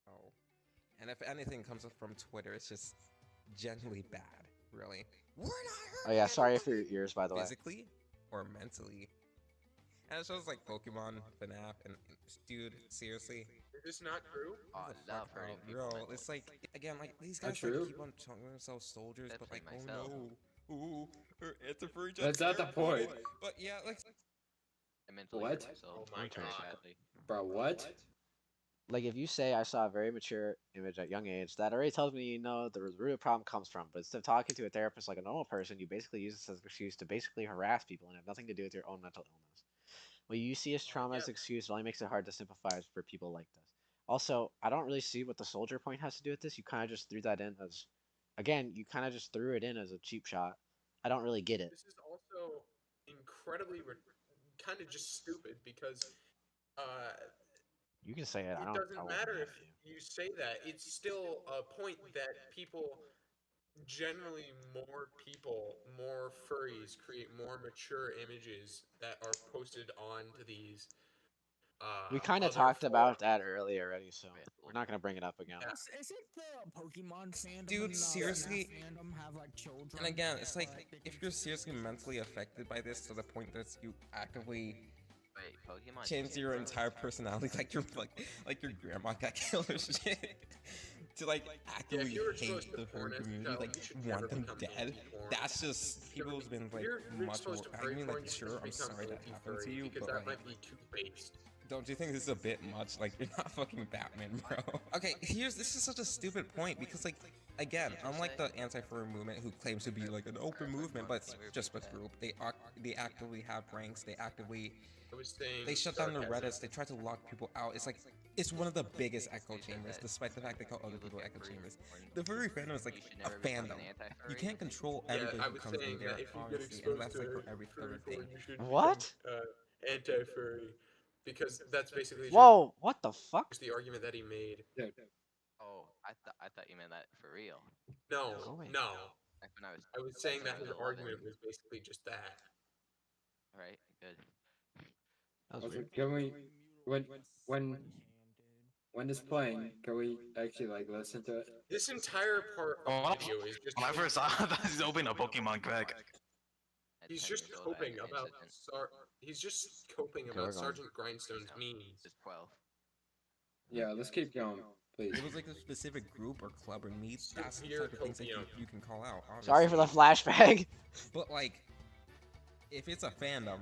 Oh. And if anything comes up from Twitter, it's just generally bad, really. We're not hurt. Oh yeah, sorry for your ears, by the way. Physically or mentally. And it shows like Pokemon, FNAF, and dude, seriously. Is this not true? Oh, I love hurting people. Bro, it's like again, like these guys like, keep on calling themselves soldiers, but like, oh no, ooh, it's a furry. That's not the point. But yeah, like. What? Oh my god. Bro, what? Like if you say I saw a very mature image at young age, that already tells me you know the root of the problem comes from. But instead of talking to a therapist like a normal person, you basically use this as an excuse to basically harass people and have nothing to do with your own mental illness. What you see as trauma as an excuse only makes it hard to sympathize for people like this. Also, I don't really see what the soldier point has to do with this. You kind of just threw that in as, again, you kind of just threw it in as a cheap shot. I don't really get it. This is also incredibly kind of just stupid because you can say it. It doesn't matter if you say that. It's still a point that people, generally more furries create more mature images that are posted onto these. We kind of talked about that earlier already, so we're not gonna bring it up again. Isn't the Pokemon fandom Dude, seriously. fandom have like children? And again, it's like if you're seriously mentally affected by this to the point that you actively Wait, Pokemon change your entire personality, like your grandma got killed or shit, to like actively hate the furry community, like want them dead. That's just people's been like much more. I mean, like, sure, I'm sorry that happened to you, but like, don't you think this is a bit much? Like, you're not fucking Batman, bro. Okay, this is such a stupid point because, like, again, unlike the anti-furry movement who claims to be like an open movement, but it's just a group, they actively have ranks, they shut down the Reddits, they try to lock people out. It's like, it's one of the biggest echo chambers, despite the fact they call other people echo chambers. The furry fandom is like a fandom. You can't control everybody who comes in there, honestly, and that's like for every other thing. What? Anti-furry, because that's basically Whoa, what the fuck? the argument that he made. Oh, I thought you meant that for real. No. Like when I was saying that his argument was basically just that. Alright, good. Can we, when it's playing, can we actually like listen to it? This entire part of the video is just. When I first saw that, he's opening a Pokemon pack. He's just coping about Sergeant Grindstone's memes. Just 12. Yeah, let's keep going, please. It was like a specific group or club or meet. That's the type of things that you can call out. Obviously. Sorry for the flashback. But like, if it's a fandom,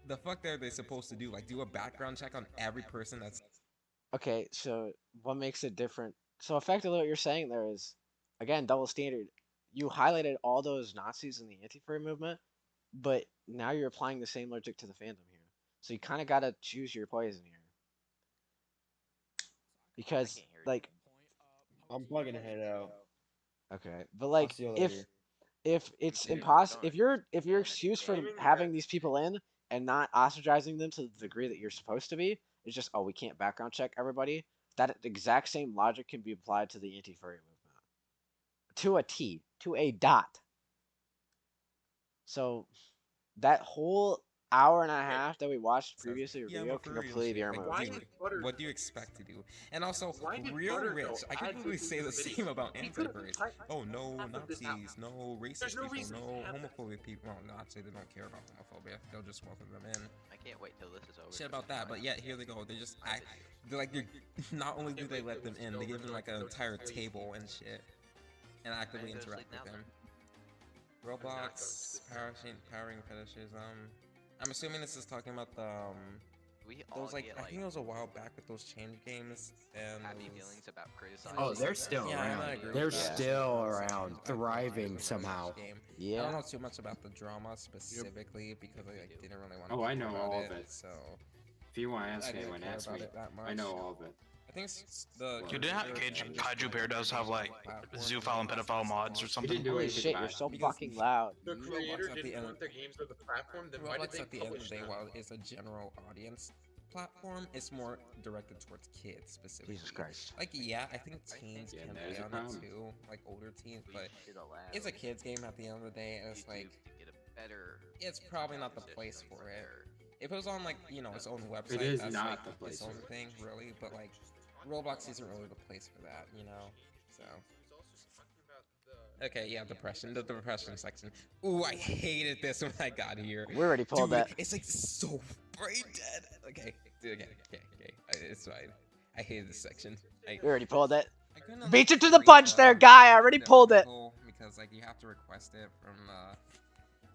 the fuck are they supposed to do? Like, do a background check on every person that's. Okay, so what makes it different? So effectively, what you're saying there is, again, double standard. You highlighted all those Nazis in the anti-furry movement, but now you're applying the same logic to the fandom here. So you kind of gotta choose your poison here. Because, like, I'm plugging a head out. Okay, but like, see you if later. it's impossible, if your excuse for having these people in and not ostracizing them to the degree that you're supposed to be is just, oh, we can't background check everybody, that exact same logic can be applied to the anti-furry movement. To a T, to a dot. So that whole hour and a half that we watched previously your video can completely be removed. What do you expect to do? And also, Real Rich, I can literally say the same about anti-furries. Oh, no Nazis, no racist people, no homophobic people. Well, no, actually, they don't care about homophobia. They'll just welcome them in. I can't wait till this is over. Shit about that, but yeah, here they go. They just they're like, not only do they let them in, they give them like an entire table and shit, and actively interact with them. Roblox, powering fetishes. I'm assuming this is talking about the those like I think it was a while back with those change games and happy feelings about criticizing. Oh, they're still around. They're still around, thriving somehow. I don't know too much about the drama specifically because I didn't really want to. Oh, I know all of it. So if you want to ask me, ask me. I know all of it. I think the Kaiju Bear does have like zoophile and pedophile mods or something. Holy shit, you're so fucking loud. The creator didn't want their games on the platform, then why did they at the end of publish the day, them? while it's a general audience platform, it's more directed towards kids specifically. Jesus Christ. Like, yeah, I think teens can play on it too, like older teens, but it's a kids game at the end of the day, and it's like, it's probably not the place for it. If it was on like, you know, its own website, it is that's not like the place its own thing, really, but like, Roblox isn't really the place for that, you know, so. Okay, yeah, depression, the depression section. Ooh, I hated this when I got here. We already pulled that. It's like so brain dead. Okay, okay, it's fine. I hated this section. We already pulled it. Beat you to the punch there, guy. I already pulled it. Because like you have to request it from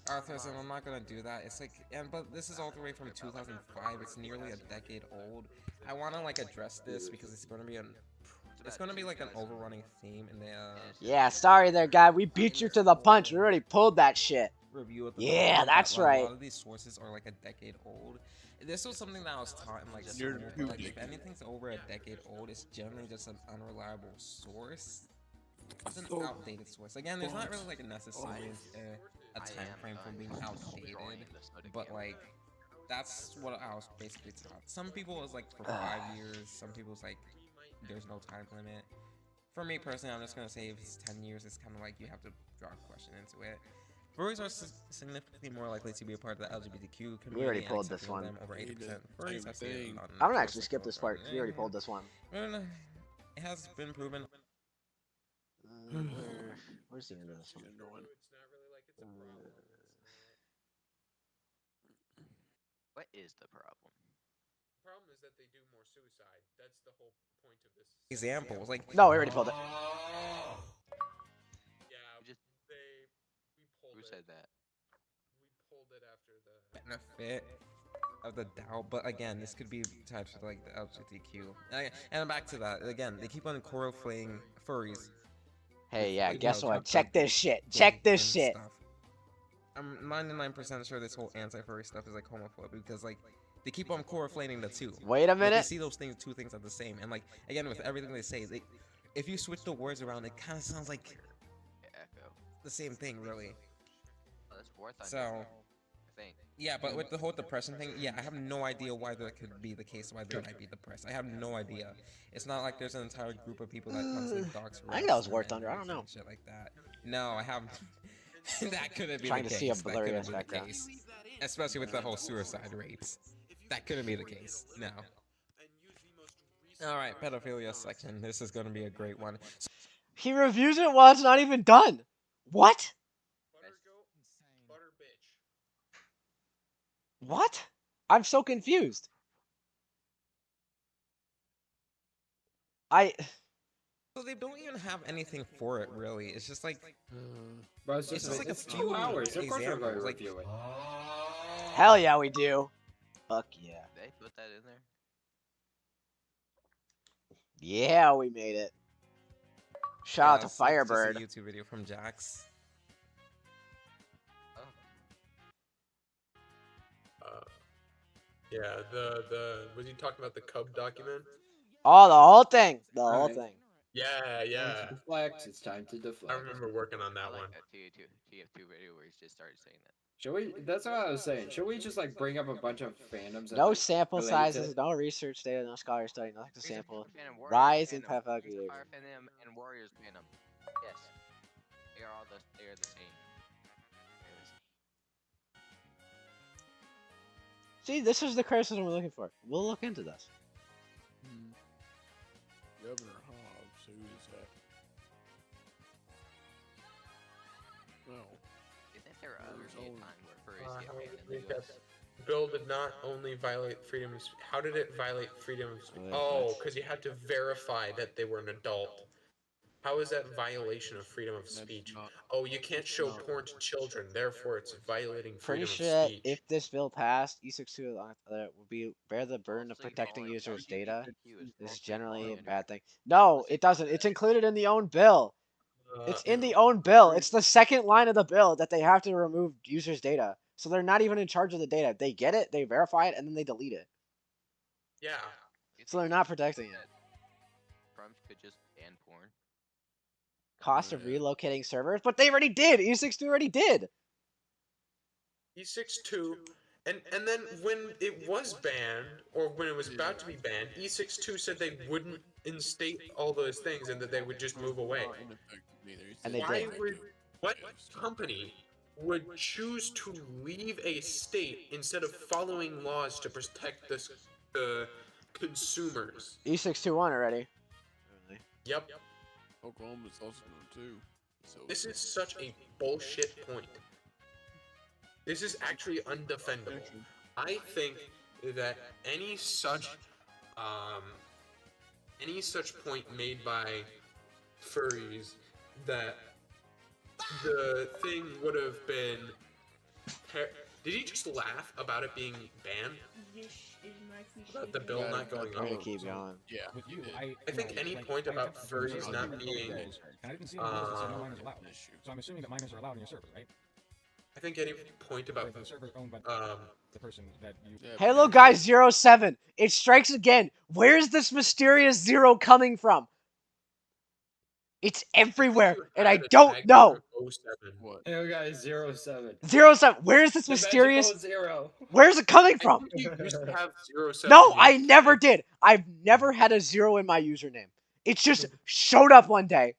Arthur's, and I'm not gonna do that. It's like, but this is all the way from 2005. It's nearly a decade old. I want to like address this because it's gonna be like an overrunning theme in the. Yeah, sorry there, guy. We beat you to the punch. We already pulled that shit. Review of the yeah, that's right. A lot of these sources are like a decade old. This was something that I was taught in like school. Like if anything's over a decade old, it's generally just an unreliable source. It's an outdated source. Again, there's not really like a necessarily a time frame for being outdated, but like that's what I was basically taught. Some people it's like for 5 years. Some people's like there's no time limit. For me personally, I'm just gonna say if it's 10 years, it's kind of like you have to draw a question into it. Furries are significantly more likely to be a part of the LGBTQ community. We already pulled this one. Over 80%. Furries are seen on I'm gonna actually skip this part because we already pulled this one. It has been proven. Where's the end of this one? What is the problem? The problem is that they do more suicide. That's the whole point of this Examples, like No, we already pulled it. Yeah, we pulled Who it. said that? We pulled it after the benefit of the doubt, but again, this could be types of like the LGBTQ. And back to that again, they keep on correlating furries. Hey, yeah, with, guess what? cupcake Check this shit. Check this and shit. Stuff. I'm 99% sure this whole anti-furry stuff is like homophobic because like they keep on correlating the two. Wait a minute. Like, they see those two things are the same, and like again with everything they say, if you switch the words around, it kind of sounds like Echo. the same thing, really. Oh, that's worth on So. I think. Yeah, but with the whole depression thing, yeah, I have no idea why that could be the case, why they might be depressed. I have no idea. It's not like there's an entire group of people that constantly dox. I think that was War Thunder. I don't know. Shit like that. No, I haven't. That couldn't be Trying the to case. see a That blurry couldn't be the background. case. Especially with the whole suicide rates. That couldn't be the case. No. All right, pedophilia section. This is going to be a great one. He reviews it while it's not even done. What? What? I'm so confused. So they don't even have anything for it, really. It's just like, bro, it's just like a few hours. Of course we're going to review it. Hell yeah, we do. Fuck yeah. Did they put that in there? Yeah, we made it. Shout out to Firebird. Just a YouTube video from Jax. Yeah, was he talking about the Cub document? Oh, the whole thing. The whole thing. Yeah, yeah. Deflect. It's time to deflect. I remember working on that one. TF2 video where he just started saying that. Should we? That's what I was saying. Should we just like bring up a bunch of fandoms? No sample sizes, no research data, no scholar study, nothing to sample. Rise in pedophilia behavior. Fire fandom and Warriors fandom. Yes, they are the same. See, this is the criticism we're looking for. We'll look into this. Governor Hobbs, who is that? No. You think there are others in time where furries get banned in the US? Bill did not only violate freedom of speech. How did it violate freedom of speech? Oh, because you had to verify that they were an adult. How is that violation of freedom of speech? Oh, you can't show porn to children, therefore it's violating freedom of speech. If this bill passed, E62 would bear the burden of protecting users' data. This is generally a bad thing. No, it doesn't. It's included in the own bill. It's in the own bill. It's the second line of the bill that they have to remove users' data. So they're not even in charge of the data. They get it, they verify it, and then they delete it. Yeah. So they're not protecting it. Trump could just ban porn. Cost of relocating servers, but they already did. E62 already did. E62, and then when it was banned, or when it was about to be banned, E62 said they wouldn't instate all those things and that they would just move away. And they Why did. What company would choose to leave a state instead of following laws to protect the consumers? E621 already. Yep. Oklahoma's also known too. So This is such a bullshit point. This is actually undefendable. I think that any such point made by furries that the thing would have been. Did he just laugh about it being banned? About the bill not going We're gonna up? keep going. Yeah. I think any point about furries not being. I didn't see any rules that said no minors allowed. So I'm assuming that minors are allowed on your server, right? I think any point about the server owned by the person that you. Halo guy 07. It strikes again. Where's this mysterious zero coming from? It's everywhere, and I don't know. Halo guy 07. 07. Where's this The mysterious magical zero. Where's it coming from? You used to have 07. No, I never did. I've never had a zero in my username. It just showed up one day.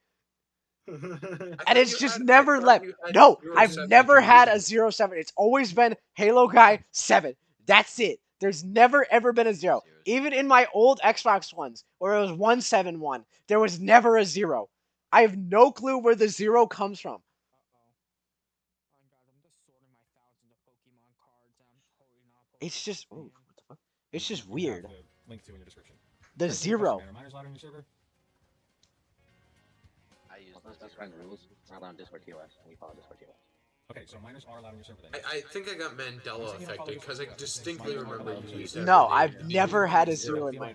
And it's just never left. No, I've never had a 07. It's always been Halo Guy 7. That's it. There's never ever been a 0. Even in my old Xbox ones, where it was 171, there was never a 0. I have no clue where the 0 comes from. It's just what the fuck? It's just weird. The link to in your description. The Question, zero. man, are minors allowed on your server? I use Let's specify the rules. It's not allowed on Discord TOS. We follow Discord TOS. Okay, so minors are allowed on your server then. I think I got Mandela affected because I distinctly remember you used No, that I've name. never had a zero in my.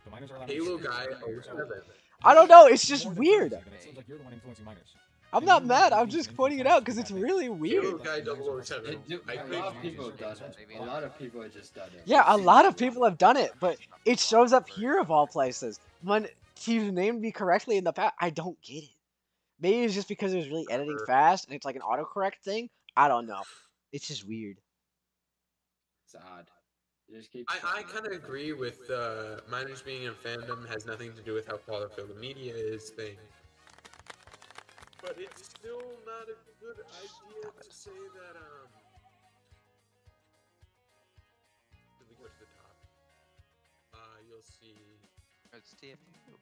So minors are allowed Halo guy 07. I don't know. It's just weird. It seems like you're the one influencing minors. I'm not mad. I'm just pointing it out because it's really Halo weird. guy 007. A lot of people have done it. A lot of people have just done it. Yeah, a lot of people have done it, but it shows up here of all places. When he's named me correctly in the past, I don't get it. Maybe it's just because it was really editing fast and it's like an autocorrect thing. I don't know. It's just weird. It's odd. Just keep I kind of agree with minors being in fandom has nothing to do with how colorful the media is thing. But it's still not a good idea to say that, if we go to the top, you'll see It's TFU.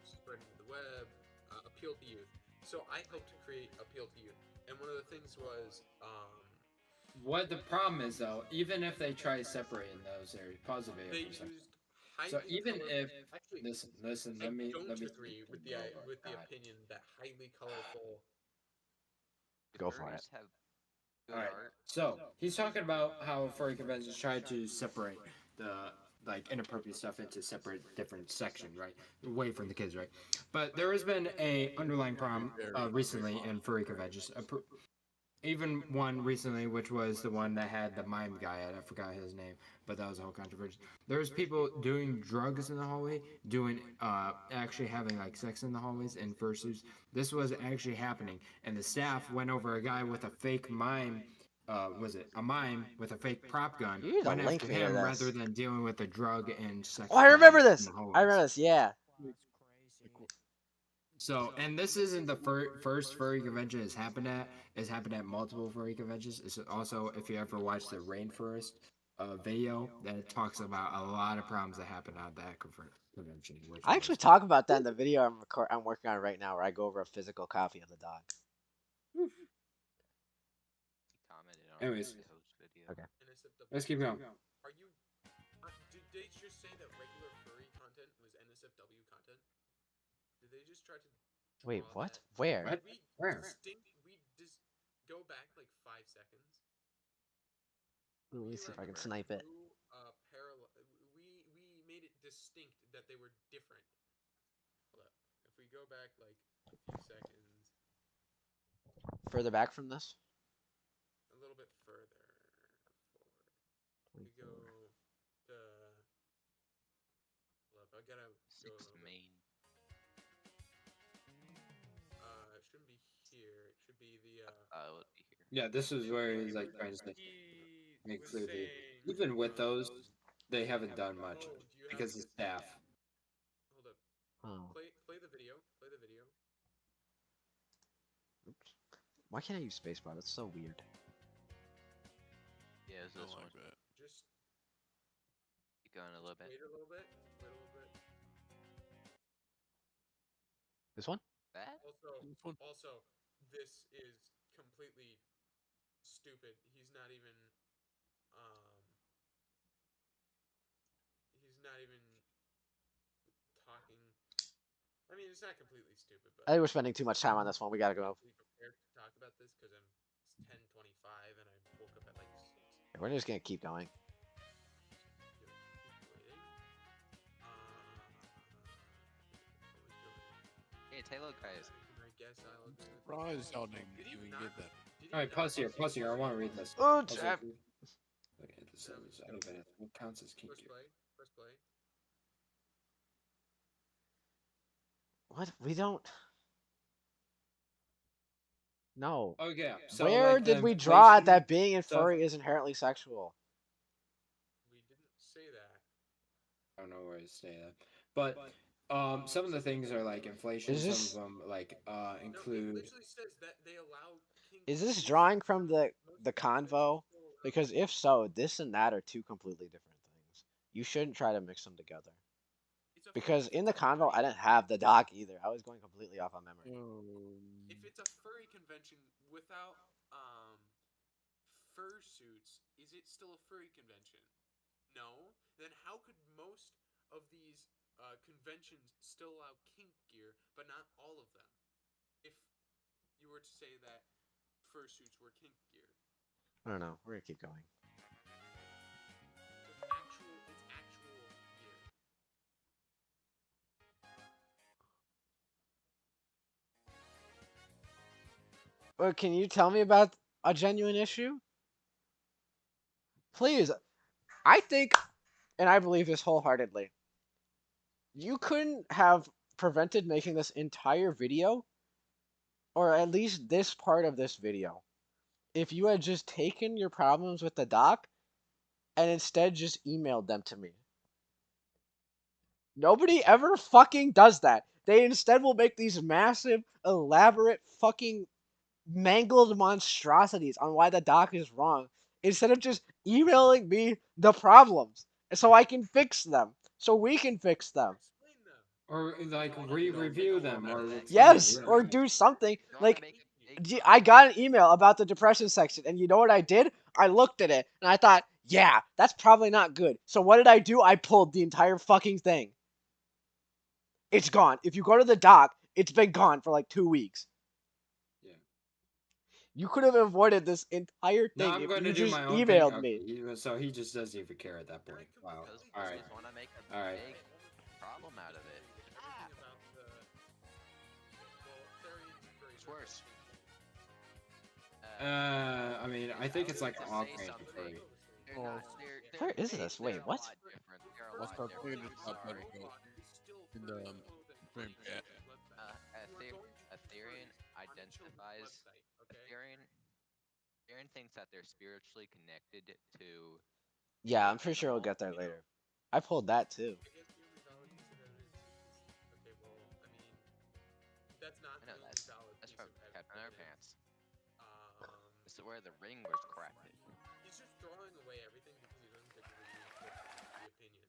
Spreading the web, appeal to youth. So I hope to create appeal to youth. And one of the things was, what the problem is though, even if they try separating those areas, pause the video for a second. So even if listen, let me agree with the opinion that highly colorful. Go for it. All right. So he's talking about how furry conventions try to separate the like inappropriate stuff into separate different sections, right? Away from the kids, right? But there has been a underlying problem recently in furry conventions. Even one recently, which was the one that had the mime guy at. I forgot his name, but that was a whole controversy. There's people doing drugs in the hallway, actually having like sex in the hallways in fursuits. This was actually happening, and the staff went over a guy with a fake mime. Was it a mime with a fake prop gun? Went after him rather than dealing with the drug and sex. Oh, I remember this. I remember this. Yeah. So, and this isn't the first furry convention it's happened at. It's happened at multiple furry conventions. It's also, if you ever watch the Rainforest video, that it talks about a lot of problems that happened at that convention. I actually talk about that in the video I'm working on right now, where I go over a physical copy of the dog. Anyways, okay. Let's keep going. Are you? Did they just say that regular furry content was NSFW content? Did they just try to? Wait, what? Where? What? Where? We just go back like 5 seconds. Let me see if I can snipe it. We made it distinct that they were different. Hold up. If we go back like a few seconds. Further back from this? A little bit further forward. We go to. Hold up. I gotta go. Main. It shouldn't be here. It should be the. It would be here. Yeah, this is where he's like trying to make clear that even with those, they haven't done much because of staff. Hold up. Oh. Play the video. Play the video. Oops. Why can't I use spacebar? That's so weird. Yeah, it's this one. Just keep going a little bit. Wait a little bit. Wait a little bit. This one? That? Also, this is completely stupid. He's not even talking. I mean, it's not completely stupid, but I think we're spending too much time on this one. We gotta go. Prepared to talk about this because it's 10:25 and I woke up at like 6. We're just gonna keep going. Hey, Taylor, guys. Surprise, y'all didn't even get that. Alright, pause here. Pause here. I want to read this. Oh, Pause Jeff. here. Look at this. I don't even know what counts as kink here. First play. What? We don't. No. Oh yeah. So, Where like, did the we draw at inflation that being in stuff- furry is inherently sexual? We didn't say that. I don't know where to say that, but some of the things are like inflation. Is this- Some of them like include. It literally says that they allow kink. Is this drawing from the convo? Because if so, this and that are two completely different things. You shouldn't try to mix them together. Because in the convo, I didn't have the doc either. I was going completely off on memory. If it's a furry convention without fursuits, is it still a furry convention? No. Then how could most of these conventions still allow kink gear, but not all of them? If you were to say that fursuits were kink gear. I don't know. We're gonna keep going. It's actual gear. Well, can you tell me about a genuine issue? Please. I think, and I believe this wholeheartedly, you couldn't have prevented making this entire video, or at least this part of this video, if you had just taken your problems with the doc and instead just emailed them to me. Nobody ever fucking does that. They instead will make these massive, elaborate, fucking mangled monstrosities on why the doc is wrong, instead of just emailing me the problems so I can fix them, so we can fix them. Or like re-review them, or Yes, or do something. Like, I got an email about the depression section, and you know what I did? I looked at it, and I thought, yeah, that's probably not good. So what did I do? I pulled the entire fucking thing. It's gone. If you go to the doc, it's been gone for like 2 weeks. Yeah. You could have avoided this entire thing No, I'm if going you to do just my own emailed thing. me. Okay, so he just doesn't even care at that point. Wow. All right. Just want to make a All right. big problem out of it. It's worse. I mean, I think it's like all kinds of furry. Where is this? Wait, what? What's our plan is not better go in the frame chat. Ethereum identifies Ethereum thinks that they're spiritually connected to. Yeah, I'm pretty sure we'll get there later. I pulled that too. Okay, well, I mean, that's not I know the that's valid piece from of Captain evidence. Underpants. This is where the ring was crafted. He's just throwing away everything because he doesn't think the opinion.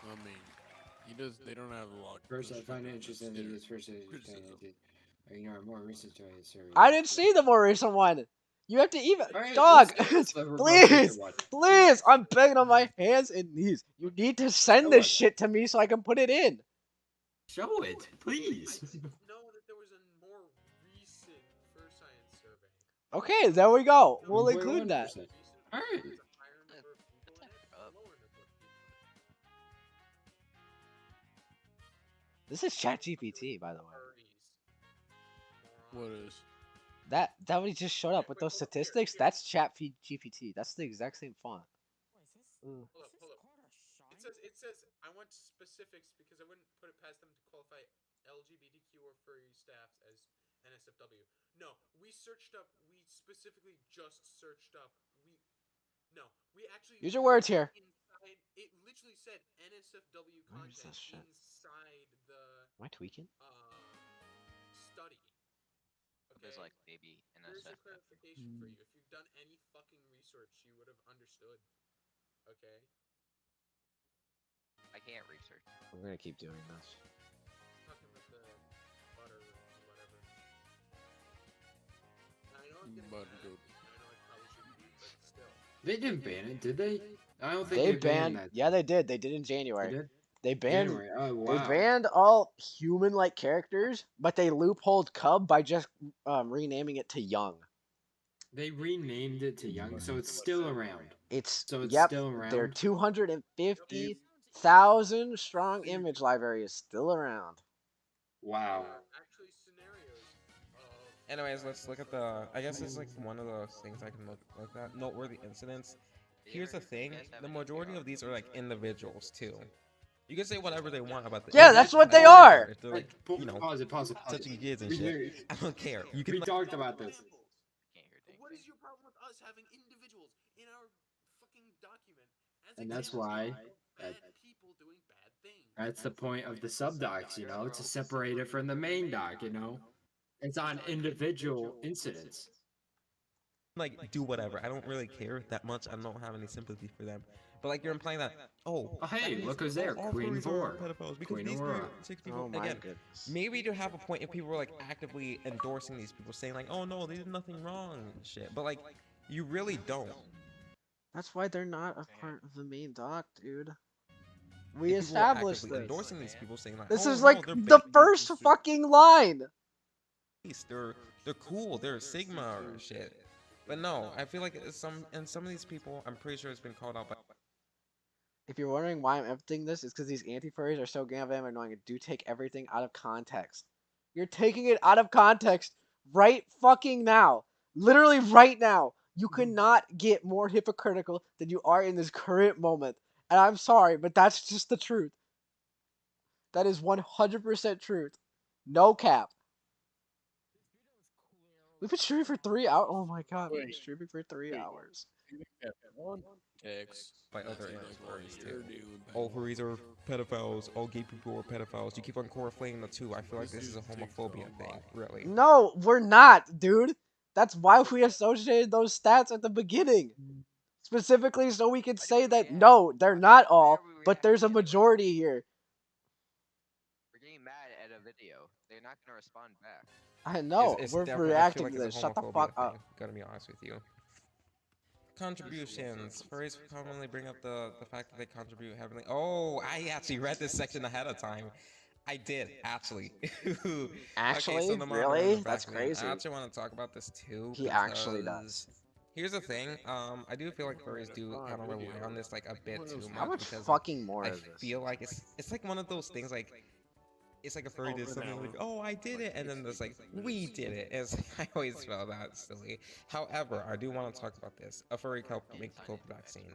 I mean, they don't have a lot. First, I find it interesting that this first ignore more recent survey. I didn't see the more recent one. You have to even Right, dog. it's the most Please, recent one. please. I'm begging on my hands and knees. You need to send this shit to me so I can put it in. Show it, please. Know that there was a more recent Fur Science survey. Okay, there we go. We'll include that. All right. This is ChatGPT, by the way. What is? That one just showed up with those statistics. That's ChatGPT. That's the exact same font. Hold up. It says I want specifics because I wouldn't put it past them to qualify LGBTQ or furry staffs as NSFW. No, we specifically just searched up. We actually. Use your words here. It literally said NSFW Where is content this shit? inside the. Am I tweaking? Study. There's like maybe Here's a NSF. clarification for you. If you've done any fucking research, you would have understood. Okay. I can't research. We're gonna keep doing this. Talking about the butter or whatever. Now, I know I'm getting mad. I know I probably shouldn't be, but still. They didn't ban it, did they? I don't think They banned banned. that. Yeah, they did. They did in January. They did? They banned. January. Oh, wow. They banned all human-like characters, but they loopholed Cub by just renaming it to Young. They renamed it to Young, so it's still around. It's still around. Their 250,000 strong image library is still around. Wow. Anyways, let's look at I guess it's like one of those things I can look at. Noteworthy incidents. Here's the thing: the majority of these are like individuals too. You can say whatever they want about the. Yeah, that's what they are. If they're like, Pause it. touching kids and shit. I don't care. You can. We talked about this. What is your problem with us having individuals in our fucking document? And that's why. People doing bad things. That's the point of the subdocs, to separate it from the main doc, It's on individual incidents. Like, do whatever. I don't really care that much. I don't have any sympathy for them. But like you're implying that, oh, Oh, hey, that means look who's there. all Queen furries are Vora. pedophiles because Queen these Aurora. 6 people. Oh my Again, goodness. maybe to have a point if people were like actively endorsing these people, saying like, oh no, they did nothing wrong and shit. But like, you really don't. That's why they're not a part of the main doc, dude. We If people were established actively this. endorsing these people, saying like, This oh, is no, like they're the first fucking line. they're cool, they're Sigma or shit. But no, I feel like some of these people, I'm pretty sure it's been called out by. If you're wondering why I'm emptying this, it's because these anti-furries are so goddamn annoying and do take everything out of context. You're taking it out of context right fucking now. Literally right now. You cannot get more hypocritical than you are in this current moment. And I'm sorry, but that's just the truth. That is 100% truth. No cap. We've been streaming for 3 hours. Oh my god, we've been streaming for 3 hours. By other furries too. All furries are pedophiles. All gay people are pedophiles. You keep on correlating the two. I feel like this is a homophobia thing, really. No, we're not, dude. That's why we associated those stats at the beginning. Specifically so we can say that, no, they're not all, but there's a majority here. We're getting mad at a video. They're not gonna respond back. I know, It's we're definitely- I reacting feel like to it's this. a Shut the homophobia fuck up. thing, gotta be honest with you. Contributions. Furries commonly bring up the fact that they contribute heavily. Oh, I actually read this section ahead of time. I did, actually. Actually? Okay, so the Really? moderator That's back then, crazy. I actually want to talk about this too. He actually because does. Here's the thing. I do feel like furries do kind of rely on this like a bit too much. How much because fucking more I is this? feel like it's like one of those things like. It's like a furry did something like, oh, I did it, and then there's like, we did it. It's, I always felt that silly. However, I do want to talk about this. A furry helped make the COVID vaccine.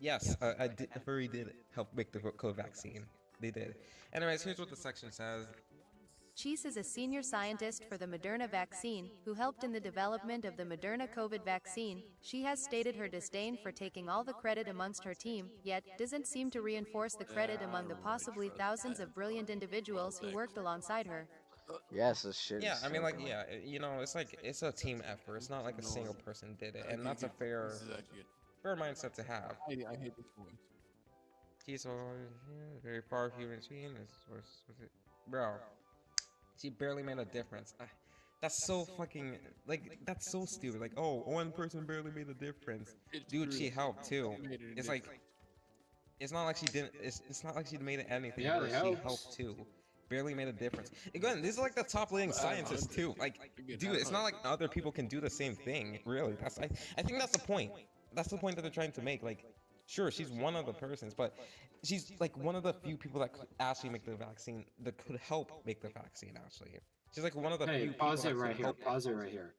Yes, a furry did help make the COVID vaccine. They did. Anyways, here's what the section says. Cheese is a senior scientist for the Moderna vaccine, who helped in the development of the Moderna COVID vaccine. She has stated her disdain for taking all the credit amongst her team, yet doesn't seem to reinforce the credit among the possibly thousands of brilliant individuals who worked alongside her. Yes, this shit. Yeah, is I mean, so like, dumb. yeah, you know, it's like it's a team effort. It's not like a single person did it, and that's a fair mindset to have. I hate this one. He's very far human machine. Bro. She barely made a difference. That's so fucking, like, that's so stupid. Like, oh, one person barely made a difference. Dude, she helped too. It's like, it's not like she didn't, it's not like she made anything worse. She helped too. Barely made a difference. Again, these are like the top leading scientists too. Like, dude, it's not like other people can do the same thing, really. I think that's the point. That's the point that they're trying to make. Like, sure, she's one of the persons, but she's like one of the few people that could actually make the vaccine, that could help make the vaccine, actually. She's like one of the few people pause it that right could here. help. Pause it right here.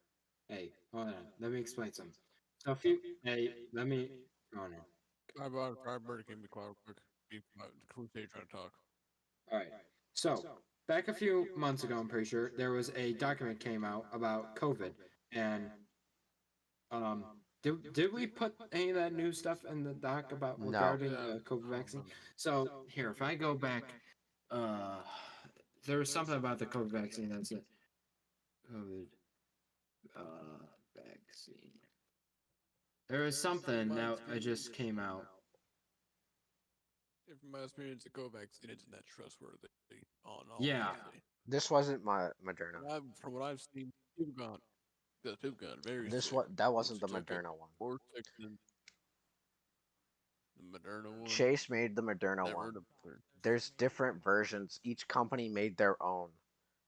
Hey, hold on. Let me explain something. So let me. Oh no. Cardboard can be quiet real quick. Be quiet. Trying to talk. All right. So back a few months ago, I'm pretty sure there was a document came out about COVID, and did we put any of that new stuff in the doc about regarding the COVID vaccine? So here, if I go back, there was something about the COVID vaccine. That's it. COVID vaccine. There was something that just came out. From my experience, the COVID vaccine isn't that trustworthy. Yeah. This wasn't my Moderna. From what I've seen, people got very This sick. that wasn't the Took it Moderna one. more sick than the Moderna one. Chase made the Moderna Never one. heard of it. There's different versions. Each company made their own.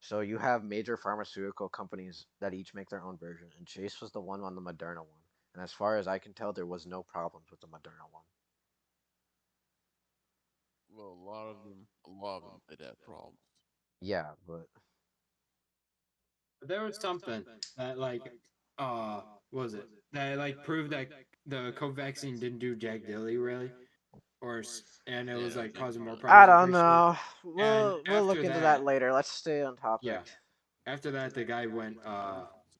So you have major pharmaceutical companies that each make their own version, and Chase was the one on the Moderna one. And as far as I can tell, there was no problems with the Moderna one. Well, a lot of them did have problems. Yeah, but There was something that like what was it? That like proved that the COVID vaccine didn't do jack dilly really, and it was like causing more problems. I don't know. We'll look after into that later. Let's stay on topic. Yeah. After that, the guy went.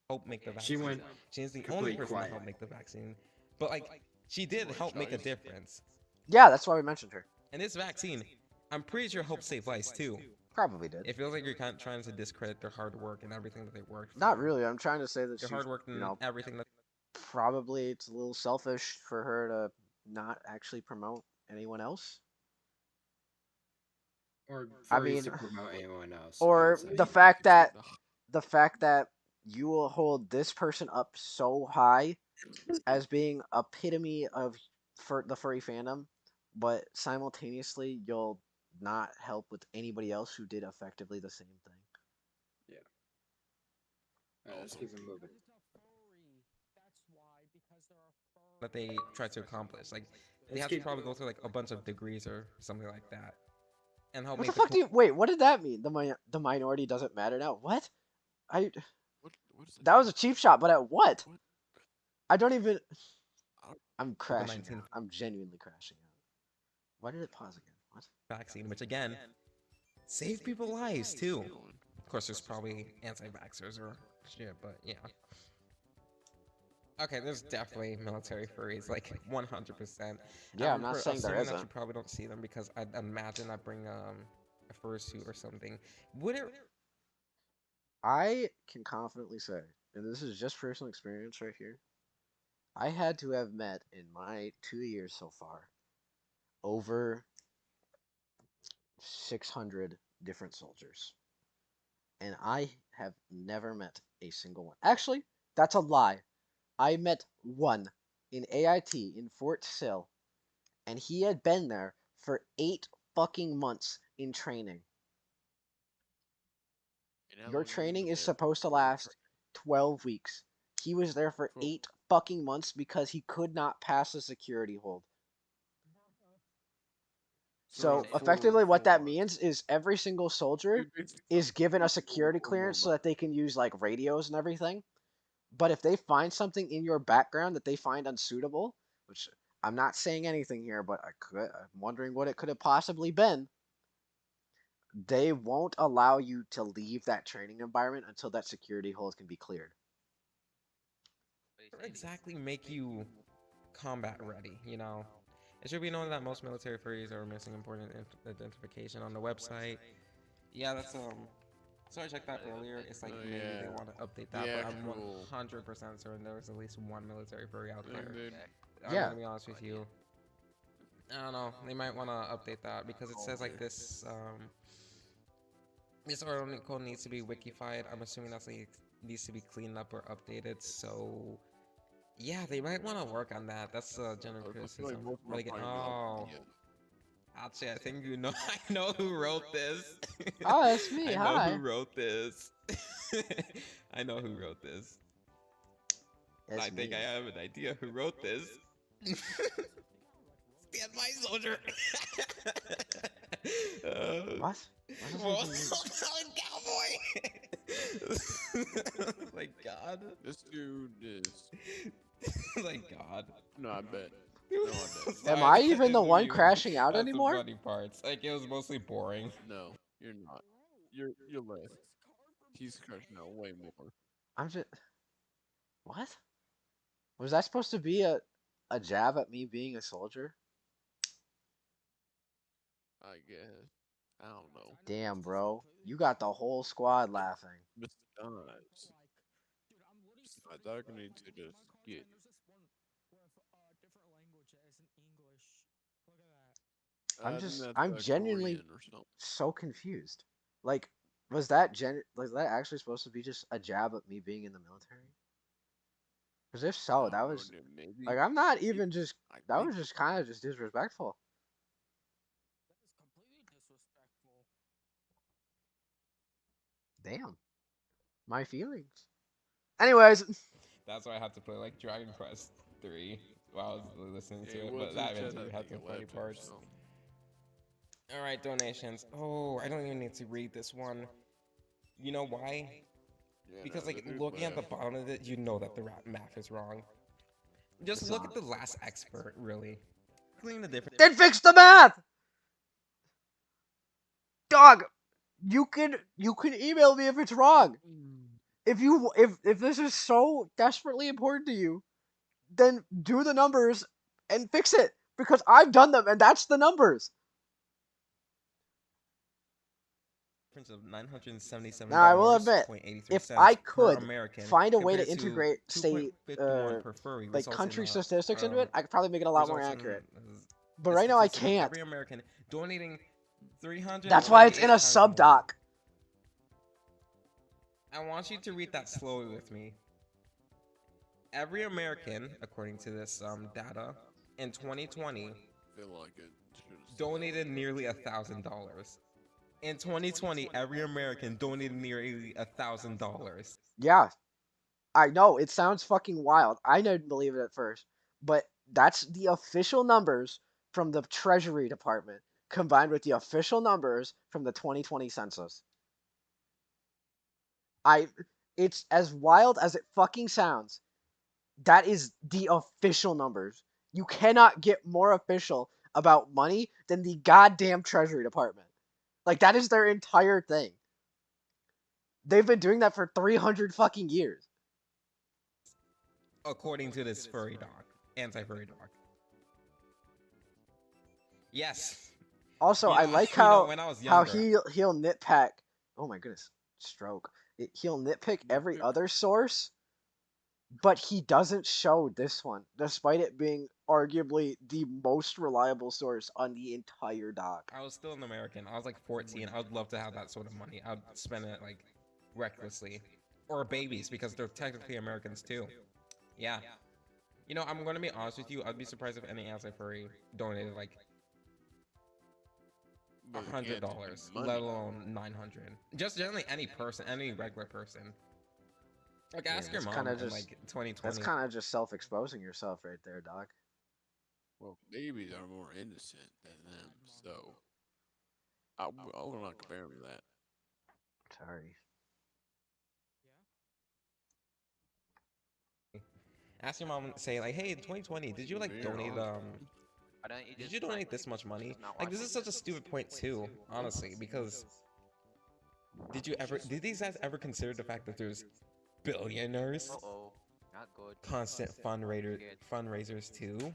Help make the vaccine. She's the only person to help make the vaccine, but like she did help make a difference. Yeah, that's why we mentioned her. And this vaccine, I'm pretty sure helped save lives too. Probably did. It feels like you're kind of trying to discredit their hard work and everything that they worked. Not really. I'm trying to say that their she's, hard work and you know, everything that. probably it's a little selfish for her to not actually promote anyone else. Or I furries mean, to promote anyone else. or the fact that you will hold this person up so high as being epitome of the furry fandom, but simultaneously you'll not help with anybody else who did effectively the same thing. Yeah. Alright, let's keep it moving. That they try to accomplish. Like they have to probably go through like a bunch of degrees or something like that, and help What make the fuck do you wait? What did that mean? The minority doesn't matter now. What? That was a cheap shot, but at what? I don't even. I'm crashing. Out. I'm genuinely crashing out. Why did it pause again? What? Vaccine, which again saves people's lives too. Of course, there's probably anti-vaxxers or shit, but yeah. Okay, there's definitely military furries, like 100%. Yeah, I'm not saying there isn't. That you probably don't see them because I'd imagine I bring a fursuit or something. Would it? I can confidently say, and this is just personal experience right here, I had to have met in my 2 years so far over 600 different soldiers. And I have never met a single one. Actually, that's a lie. I met one in AIT in Fort Sill, and he had been there for 8 fucking months in training. Your training is supposed to last 12 weeks. He was there for 8 fucking months because he could not pass a security hold. So effectively what that means is every single soldier is given a security clearance so that they can use like radios and everything. But if they find something in your background that they find unsuitable, which I'm not saying anything here, but I'm wondering what it could have possibly been, they won't allow you to leave that training environment until that security hold can be cleared. Exactly make you combat ready, you know? It should be known that most military furries are missing important identification on the website. Yeah, that's sorry, I checked that earlier. It's like maybe they want to update that, but I'm 100% certain there's at least one military furry out there. I'm gonna be honest with you. I don't know. They might want to update that because it says like this. This article needs to be wikified. I'm assuming that's like needs to be cleaned up or updated. So yeah, they might want to work on that. That's a general criticism. Actually, I think you know. I know who wrote this. Oh, that's me. I know who wrote this. I know who wrote this. I think I have an idea who wrote this. Stand by, soldier. What? Cowboy. My God. This dude is. My God. No, I bet. Am I even the one crashing out That's anymore? The funny parts. Like it was mostly boring. No, you're not. You're less. He's crashing out way more. I'm just. What? Was that supposed to be a jab at me being a soldier? I guess. I don't know. Damn, bro. You got the whole squad laughing. Besides, I need to just get. I'm genuinely so confused. Like, was that actually supposed to be just a jab at me being in the military? Because if so, that was like I'm not even just that was just kind of just disrespectful. Damn, my feelings. Anyways, that's why I had to play like Dragon Quest 3 while I was listening to it, but that eventually had some funny parts. All right, donations. Oh, I don't even need to read this one. You know why? Because like looking at the bottom of it, you know that the math is wrong. Just look at the last expert, really. Clean the difference. Then fix the math. Dog, you can email me if it's wrong. If this is so desperately important to you, then do the numbers and fix it because I've done them and that's the numbers. difference of $977. Now I will admit, if I could American find a way to compared to integrate, say, 2.51 per furry, like results country in, statistics into it, I could probably make it a lot more results in, accurate. But right now I statistics of can't. Every American donating 300. That's why it's in a subdoc. I want you to read that slowly with me. Every American, according to this data, in 2020, donated nearly $1,000. In 2020, every American donated nearly $1,000. Yeah, I know it sounds fucking wild. I didn't believe it at first, but that's the official numbers from the Treasury Department combined with the official numbers from the 2020 census. It's as wild as it fucking sounds. That is the official numbers. You cannot get more official about money than the goddamn Treasury Department. Like, that is their entire thing. They've been doing that for 300 fucking years. According to this furry dog, anti-furry dog. Yes. Also, Yeah, I like you know, how when I was how younger- he'll nitpick. Oh my goodness, stroke. He'll nitpick every other source, but he doesn't show this one, despite it being arguably the most reliable source on the entire doc. I was still an American. I was like 14. I would love to have that sort of money. I'd spend it like recklessly. Or babies, because they're technically Americans too. Yeah. You know, I'm gonna be honest with you. I'd be surprised if any anti-furry donated like $100, let alone 900. Just generally any person, any regular person. Like, ask your mom in like 2020. That's kind of just self-exposing yourself right there, Doc. Well, babies are more innocent than them, so I will not compare them to that. Sorry. Ask your mom and say like, hey, in 2020, did you like donate did you donate this much money? Like, this is such a stupid point too, honestly, because did these guys ever consider the fact that there's billionaires? Not good. Constant fundraisers too.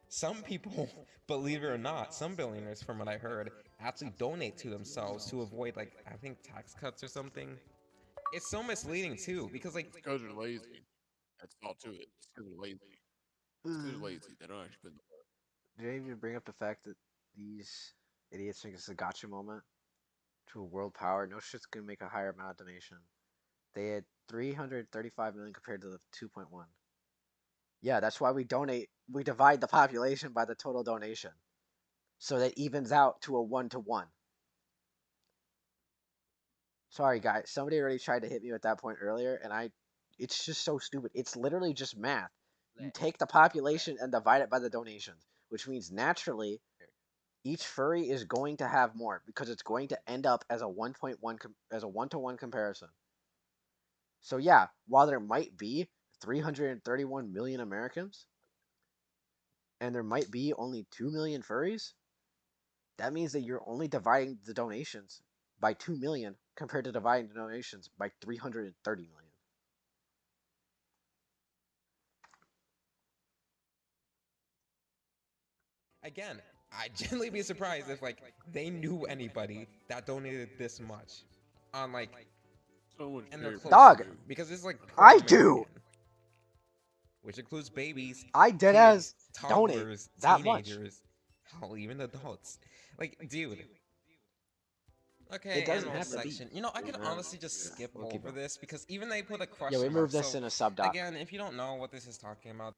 Some people, believe it or not, some billionaires, from what I heard, actually donate to themselves to avoid, like, I think tax cuts or something. It's so misleading too, because like, because they're lazy. That's all to it. It's because they're lazy. It's because they're lazy. They don't actually put in the work. Did I even bring up the fact that these idiots think it's a gotcha moment to a world power? No shit's gonna make a higher amount of donation. They had 335 million compared to the 2.1. Yeah, that's why we divide the population by the total donation. So that evens out to a 1-to-1. Sorry guys, somebody already tried to hit me at that point earlier, and it's just so stupid. It's literally just math. You take the population and divide it by the donations, which means naturally each furry is going to have more because it's going to end up as a 1-to-1 comparison. So yeah, while there might be 331 million Americans and there might be only 2 million furries, that means that you're only dividing the donations by 2 million compared to dividing the donations by 330 million. again, I'd genuinely be surprised if like they knew anybody that donated this much on like and they're close Dog, to, because it's like I do. Which includes babies. I dead kids, as donate toddlers, that much. teenagers, hell, even adults. Like, dude. Okay, It doesn't animal have to be. section. You know, I could honestly just skip We'll keep over it. this because even they put a question Yeah, we mark. moved this So, in a subdoc. Again, if you don't know what this is talking about,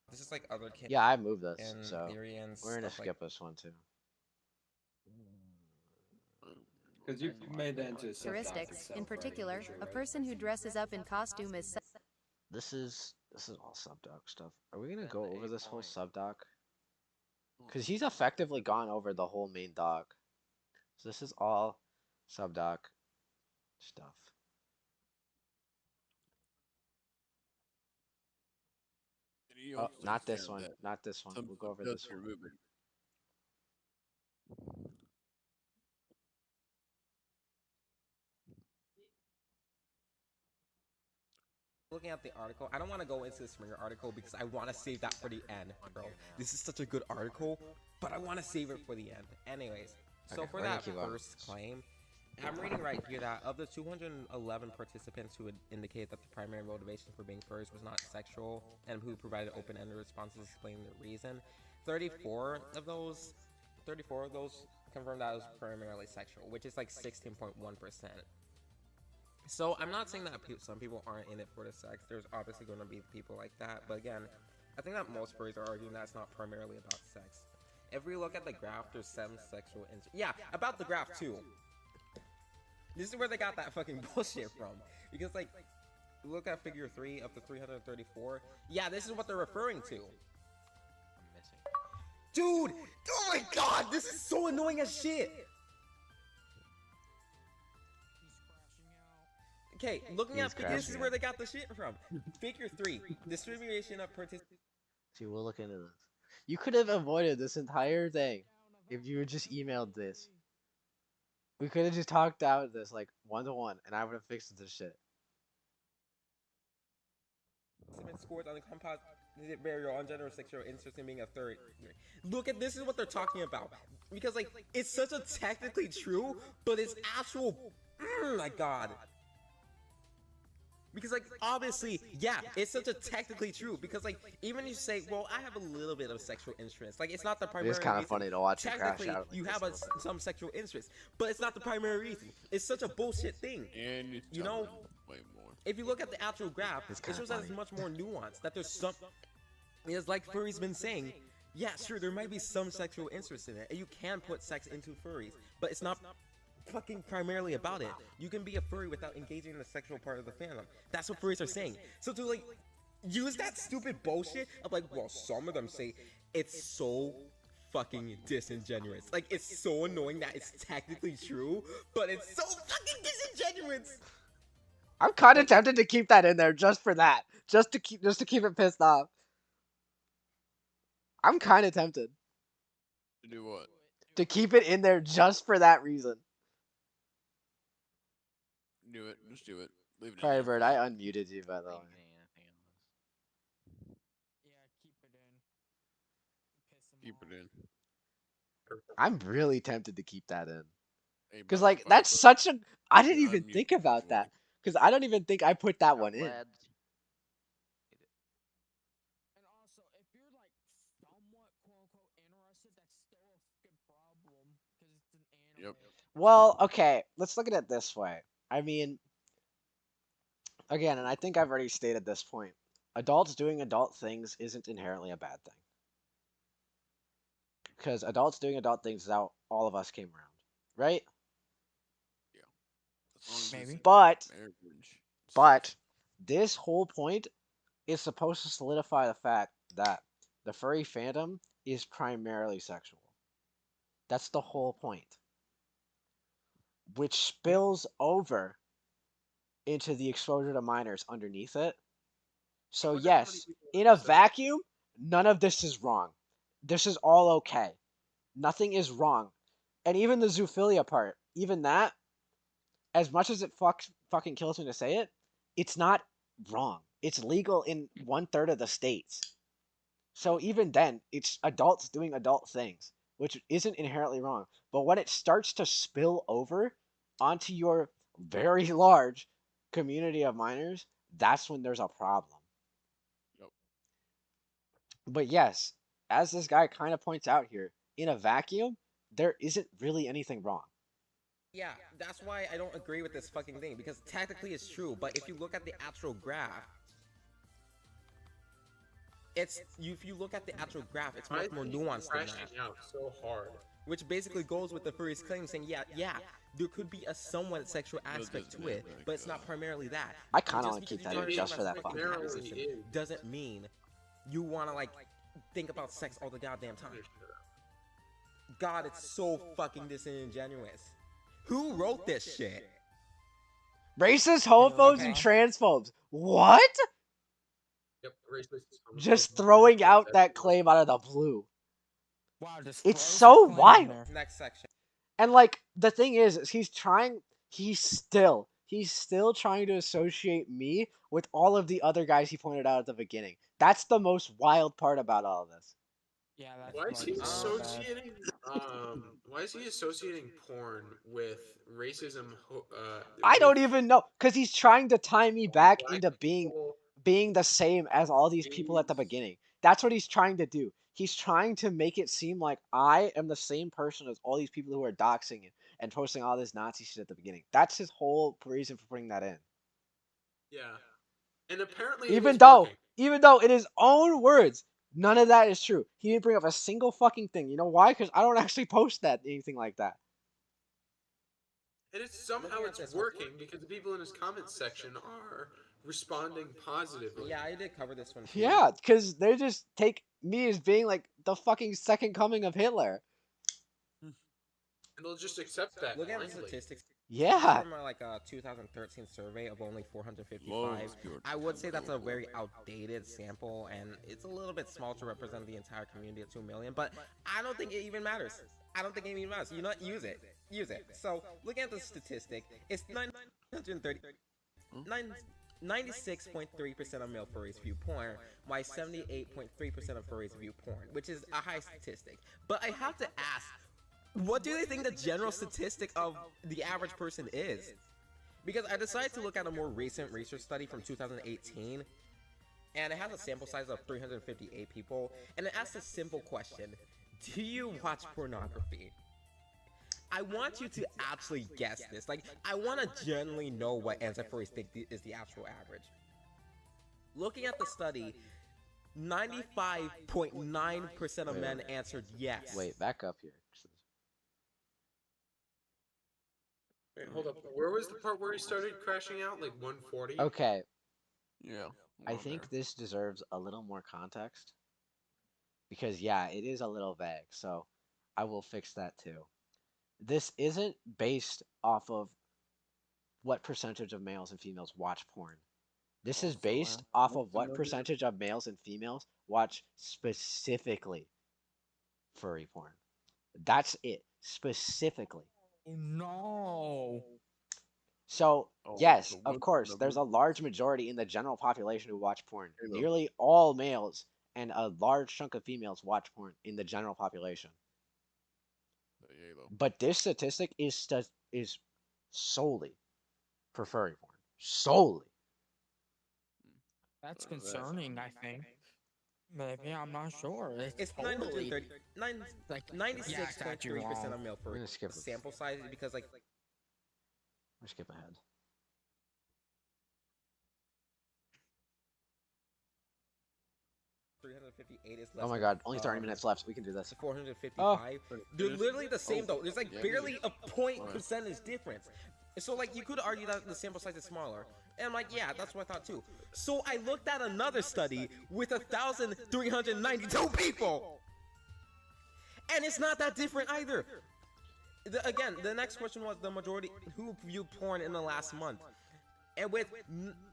this is like other kids. Yeah, I moved this, and so theory and we're gonna stuff skip this one too. Because you made that into a subdoc Characteristics, itself, in right? particular, Sure, a right? person who dresses up in costume is This is all subdoc stuff. Are we gonna go over this whole subdoc? Because he's effectively gone over the whole main doc. So this is all subdoc stuff. Oh, not this one. Not this one. We'll go over this one. Looking at the article, I don't want to go into the Springer article because I want to save that for the end, bro. This is such a good article, but I want to save it for the end. Anyways, So for that first claim, I'm reading right here that of the 211 participants who had indicated that the primary motivation for being furries was not sexual and who provided open-ended responses explaining the reason, 34 of those confirmed that it was primarily sexual, which is like 16.1%. So I'm not saying that some people aren't in it for the sex. There's obviously going to be people like that, but again, I think that most furries are arguing that it's not primarily about sex. If we look at the graph, there's 7 sexual yeah, about the graph too. This is where they got that fucking bullshit from. Because, like, look at figure 3 of the 334. Yeah, this is what they're referring to. I'm missing. Dude! Oh my god! This is so annoying as shit! Okay, looking at figure, this is where they got the shit from. Figure 3. Distribution of participants. See, we'll look into this. You could have avoided this entire thing if you had just emailed this. We could have just talked out this like 1-to-1, and I would have fixed this shit. Scores on the composite variable on gender or sexual interest in being a third. Look at this is what they're talking about. Because like it's such a technically true, but it's actual. My god. Because like obviously, yeah, it's such a technically true. Because like even if you say, well, I have a little bit of sexual interest, like it's not the primary. It's kind of reason. funny to watch it crash out. You have some sexual interest, but it's not the primary reason. It's such a bullshit thing. And you know, way more. if you look at the actual graph, it shows that it's much more nuanced. That there's some, it's like Furry's been saying. Yeah, sure, there might be some sexual interest in it, and you can put sex into furries, but it's not fucking primarily about it. You can be a furry without engaging in the sexual part of the fandom. That's what furries are saying. So to like use that stupid bullshit of like, well, some of them say it's so fucking disingenuous. Like it's so annoying that it's technically true, but it's so fucking disingenuous. I'm kind of tempted to keep that in there just for that, just to keep it pissed off. I'm kind of tempted To do what? to keep it in there just for that reason. Do it. Just do it. Leave it. Sorry, Bird, I unmuted you by the way. Keep it in. I'm really tempted to keep that in. Hey, Because, buddy, like, that's such a... I didn't even think about that. Because I don't even think I put that one in. And also, if you're like somewhat quote unquote interested, that's still a fucking problem because it's an animal. Yep. Well, okay, let's look at it this way. I mean, again, and I think I've already stated this point. Adults doing adult things isn't inherently a bad thing. Because adults doing adult things is how all of us came around, right? Maybe. But this whole point is supposed to solidify the fact that the furry fandom is primarily sexual. That's the whole point. Which spills over into the exposure to minors underneath it. So yes, in a vacuum, none of this is wrong. This is all okay. Nothing is wrong. And even the zoophilia part, even that, as much as it fucking kills me to say it, it's not wrong. It's legal in 1/3 of the states. So even then, it's adults doing adult things, which isn't inherently wrong. But when it starts to spill over onto your very large community of minors, that's when there's a problem. Yep. But yes, as this guy kind of points out here, in a vacuum, there isn't really anything wrong. Yeah, that's why I don't agree with this fucking thing, because technically it's true, but if you look at the actual graph, if you look at the actual graph, it's much more nuanced than that. Out so hard. Which basically goes with the furry's claim, saying, yeah, there could be a somewhat sexual aspect to it, but it's not primarily that. I kind of want to keep that in just for that fucking conversation doesn't mean you want to, like, think about sex all the goddamn time. God, it's so fucking disingenuous. Who wrote this shit? Racist, homophobes, and transphobes. What? Yep, racist. Just throwing out that claim out of the blue. Wow, just it's so wild. Next section. And like the thing is he's still trying to associate me with all of the other guys he pointed out at the beginning. That's the most wild part about all of this. Yeah, that's Why is he associating Why is he associating porn with racism? I With don't even know, because he's trying to tie me back black into people? being the same as all these people at the beginning. That's what he's trying to do. He's trying to make it seem like I am the same person as all these people who are doxing and posting all this Nazi shit at the beginning. That's his whole reason for putting that in. Yeah, and apparently Even it is working. though in his own words, none of that is true. He didn't bring up a single fucking thing. You know why? Because I don't actually post anything like that. And it's working because the people in his comments section are responding positively. Yeah, I did cover this one too. Yeah, because they just take me as being like the fucking second coming of Hitler. And they'll just accept that. Look at the blindly. statistics. Yeah. From like a 2013 survey of only 455. I would say that's a very outdated sample, and it's a little bit small to represent the entire community of 2 million. But I don't think it even matters. I don't think it even matters. You know what? Use it. Use it. So looking at the statistic, it's 96.3% of male furries view porn, while 78.3% of furries view porn, which is a high statistic. But I have to ask, what do they think the general statistic of the average person is? Because I decided to look at a more recent research study from 2018, and it has a sample size of 358 people, and it asks a simple question: do you watch pornography? I want you to actually guess this. Like, I want to genuinely know what anti-furries think is the actual average. Looking at the study, 95.9% of men answered yes. Wait, back up here. Wait, hold up. Where was the part where he started crashing out? Like 140? Okay. Yeah. I think this deserves a little more context. Because, yeah, it is a little vague, so I will fix that too. This isn't based off of what percentage of males and females watch porn. This is based off of what percentage of males and females watch specifically furry porn. That's it. Specifically. No. So, yes, of course, there's a large majority in the general population who watch porn. Nearly all males and a large chunk of females watch porn in the general population. But this statistic is solely for furry porn. Solely. That's concerning, I think. Maybe, I'm not sure. It's totally... 96.3% of male furries. Sample size because, like... Let's skip ahead. Oh my god, only 30 minutes left. We can do this. 455. They're literally the same though. There's like barely a point percentage difference. So like you could argue that the sample size is smaller. And I'm like, yeah, that's what I thought too. So I looked at another study with 1,392 people. And it's not that different either. Again, the next question was the majority who viewed porn in the last month. And with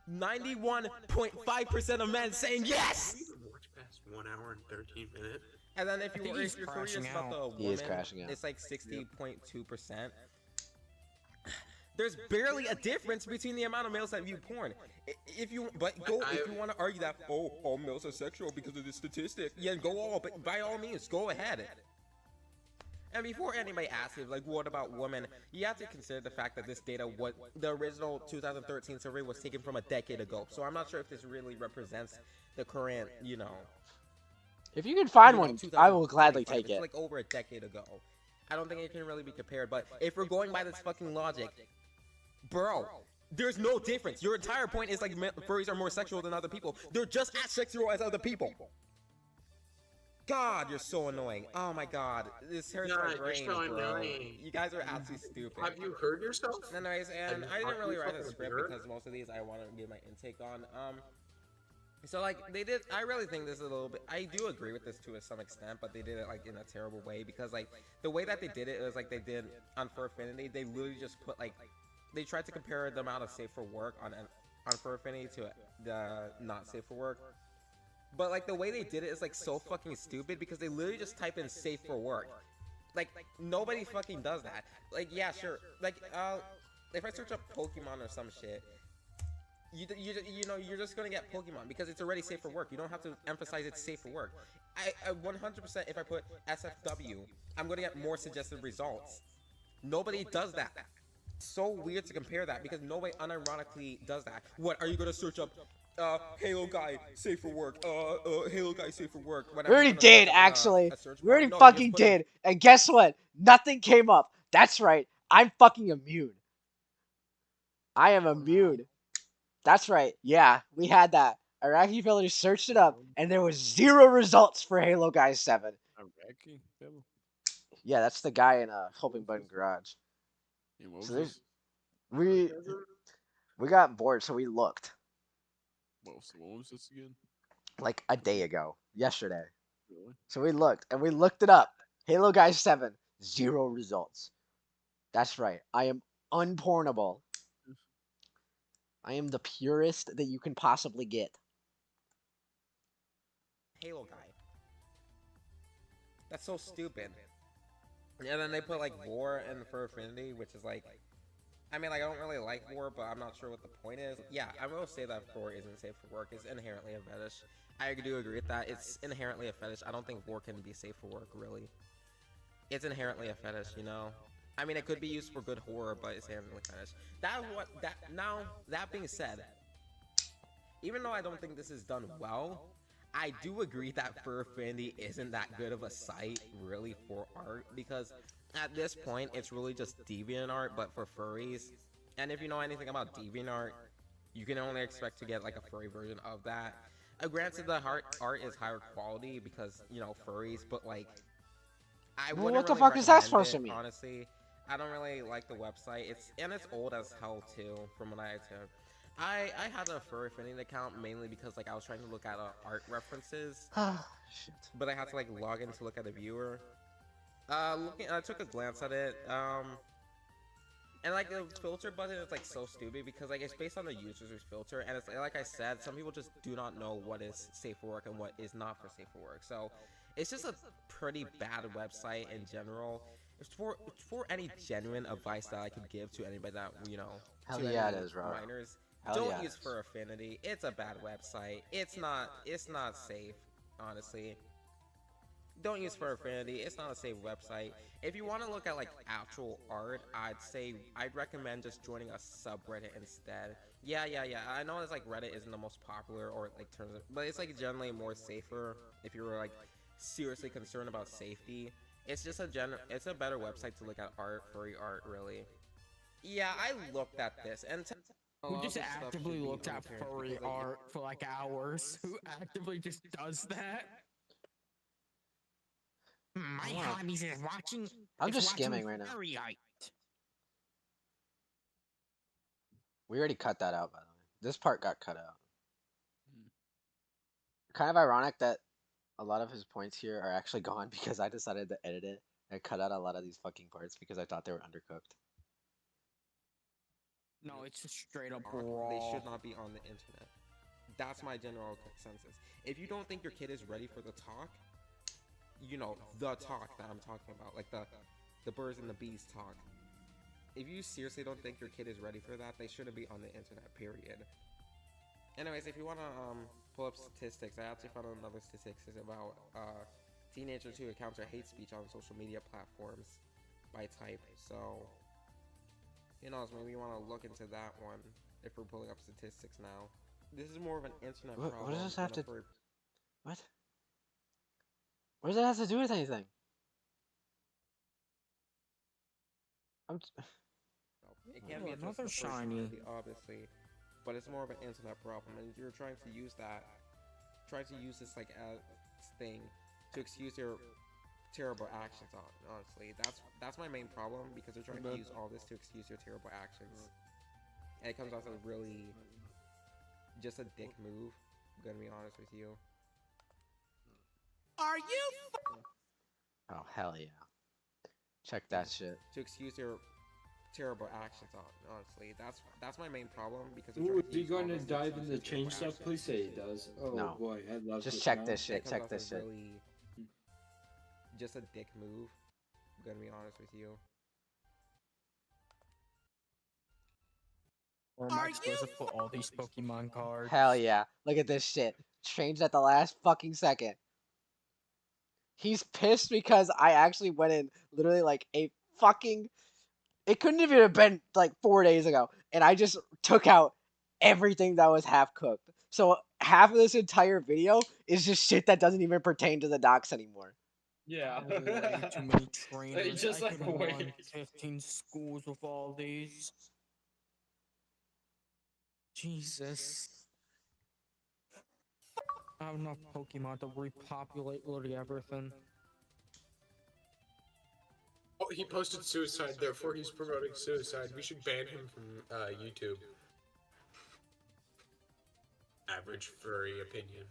91.5% of men saying yes! Watch past 1 hour and 13 minutes. And then if you're curious about the woman, it's like 60.2%. There's barely a difference between the amount of males that view porn. If you want to argue that all males are sexual because of this statistic, yeah, but by all means, go ahead. And before anybody asks you, like, what about women, you have to consider the fact that this data, the original 2013 survey was taken from a decade ago. So I'm not sure if this really represents the current, If you can find one, I will gladly take it. It's like over a decade ago. I don't think it can really be compared, but if we're going by this fucking logic, bro, there's no difference. Your entire point is like furries are more sexual than other people. They're just as sexual as other people. God, you're so annoying. Oh my god. This hurts my brain, bro. You guys are absolutely stupid. Have you heard yourself? Anyways, and I didn't really write a script because most of these I want to give my intake on. So like I really think this is a little bit, I do agree with this to some extent, but they did it like in a terrible way because like the way that they did it was like they did on Furfinity, they literally just put like, they tried to compare the amount of safe for work on Furfinity to the not safe for work. But like the way they did it is like so fucking stupid because they literally just type in safe for work. Like nobody fucking does that. Like yeah, sure. Like if I search up Pokemon or some shit, you know, you're just gonna get Pokemon because it's already safe for work. You don't have to emphasize it's safe for work. I 100% if I put SFW, I'm gonna get more suggested results. Nobody does that. It's so weird to compare that because nobody unironically does that. What are you gonna search up? Halo guy safe for work. Halo guy safe for work. We already did, actually. We already No, fucking did. And guess what? Nothing came up. That's right. I'm fucking immune. I am immune. That's right. Yeah, we had that. Iraqi village searched it up, and there was 0 results for Halo Guy 7. Iraqi devil? Yeah, that's the guy in Hoping Button Garage. And what was So this? we got bored, so we looked. Well, so what was this again? Like a day ago. Yesterday. Really? So we looked, and we looked it up. Halo Guy 7, 0 results. That's right. I am unpornable. I am the purest that you can possibly get. Halo guy. That's so stupid. And then they put like War and Fur Affinity, which is like, I mean, like I don't really like War, but I'm not sure what the point is. Yeah, I will say that War isn't safe for work. It's inherently a fetish. I do agree with that. It's inherently a fetish. I don't think War can be safe for work, really. It's inherently a fetish, you know. I mean, it could be used for good horror, but it's inherently a fetish. That being said, even though I don't think this is done well, I do agree that Fur Affinity isn't that good of a site, really, for art, because at this point, it's really just DeviantArt, but for furries. And if you know anything about DeviantArt, you can only expect to get, like, a furry version of that. Granted, the art is higher quality because, you know, furries, but, like, I wouldn't what the really fuck is that recommend supposed it, to mean? honestly. I don't really like the website. It's old as hell, too, from what I heard. I had a Furry Affinity account mainly because like I was trying to look at art references, Shit. but I had to like log in to look at a viewer. I took a glance at it, and like the filter button is like so stupid because like it's based on the user's filter, and it's like I said, some people just do not know what is safe for work and what is not for safe for work. So it's just a pretty bad website in general. It's for any genuine advice that I could give to anybody that Hell yeah, it is, bro. minors. Hell Don't yeah, use Fur Affinity. It's a bad website. It's not safe, honestly. Don't use Fur Affinity. It's not a safe website. If you want to look at like actual art, I'd recommend just joining a subreddit instead. Yeah. I know it's like Reddit isn't the most popular or like terms of, but it's like generally more safer if you're like seriously concerned about safety. It's just it's a better website to look at art, furry art, really. Yeah, I looked at this and. Who just actively looked at furry art for like hours? Who actively just does that? My hobbies is watching. I'm just skimming right now. Furry art. We already cut that out, by the way. This part got cut out. Kind of ironic that a lot of his points here are actually gone because I decided to edit it and cut out a lot of these fucking parts because I thought they were undercooked. No, it's just straight up They raw. should not be on the internet. That's my general consensus. If you don't think your kid is ready for the talk, the talk that I'm talking about, like the birds and the bees talk. If you seriously don't think your kid is ready for that, they shouldn't be on the internet, period. Anyways, if you want to pull up statistics, I actually found another statistics about teenagers who encounter hate speech on social media platforms by type. So, maybe you want to look into that one if we're pulling up statistics now. This is more of an internet problem. What does this have to? What? What does that have to do with anything? It can't be another addressed shiny. Obviously, but it's more of an internet problem, and you're trying to use this like as thing to excuse your terrible actions. Honestly, that's my main problem because they're trying to use all this to excuse your terrible actions, and it comes off as really just a dick move. I'm gonna be honest with you. Are you? Oh hell yeah! Check that shit. To excuse your terrible actions. Honestly, that's my main problem because. Ooh, is he going to dive into change stuff? Please say he does. Oh No. boy, I love Just this check now. this shit. It comes Check off this as shit. really just a dick move. I'm gonna be honest with you. Or am I supposed to put all these Pokemon cards? Hell yeah. Look at this shit. Changed at the last fucking second. He's pissed because I actually went in literally like a fucking... It couldn't even have been like 4 days ago. And I just took out everything that was half cooked. So half of this entire video is just shit that doesn't even pertain to the docs anymore. Yeah. Way too many trainers. Just I like could wait. run 15 schools with all these. Jesus. I have enough Pokemon to repopulate literally everything. Oh, he posted suicide, therefore he's promoting suicide. We should ban him from YouTube. Average furry opinion.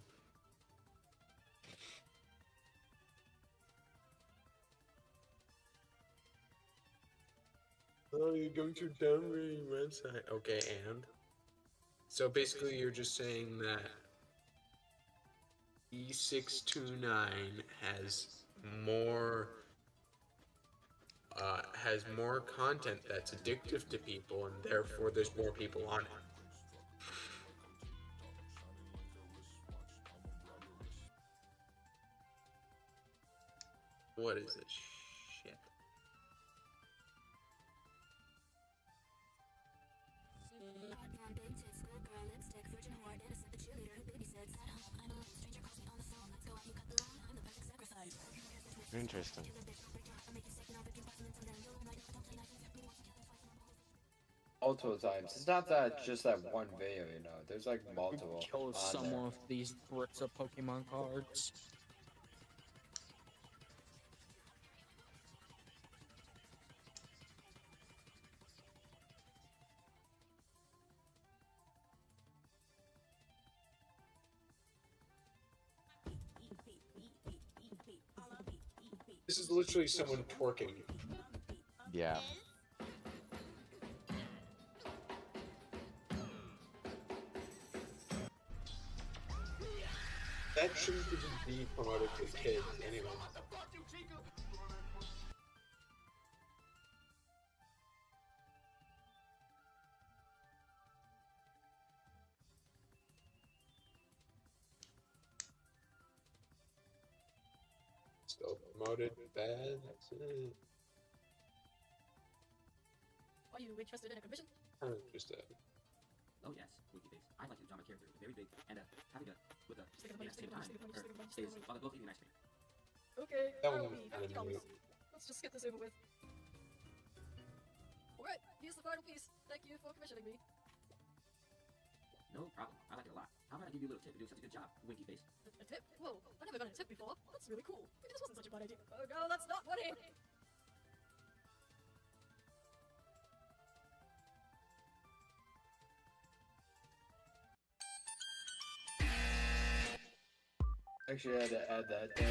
Oh, you're going to downgrade your website. Okay, and? So basically you're just saying that E629 has more content that's addictive to people, and therefore there's more people on it. What is this shit? Interesting. Multiple times. It's not that just that one video, you know. There's like multiple. Kill on someone there. with these bricks of Pokemon cards. This is literally someone twerking. Yeah. That shouldn't even be promoted to kids anyway. Still promoted bad, that's it. Are you interested in a commission? Just Oh yes, Winky Face. I'd like to draw my character very big and having a with a Stick of at the same time stick of while they're both eating ice cream. Okay, That that'll one be was $50. kinda Let's just get this over with. Alright, here's the final piece. Thank you for commissioning me. No problem. I like it a lot. How about I give you a little tip for doing such a good job, Winky Face? A tip? Whoa, I never got a tip before. That's really cool. Maybe this wasn't such a bad idea. Oh no, that's not funny! Actually, I had to add that there.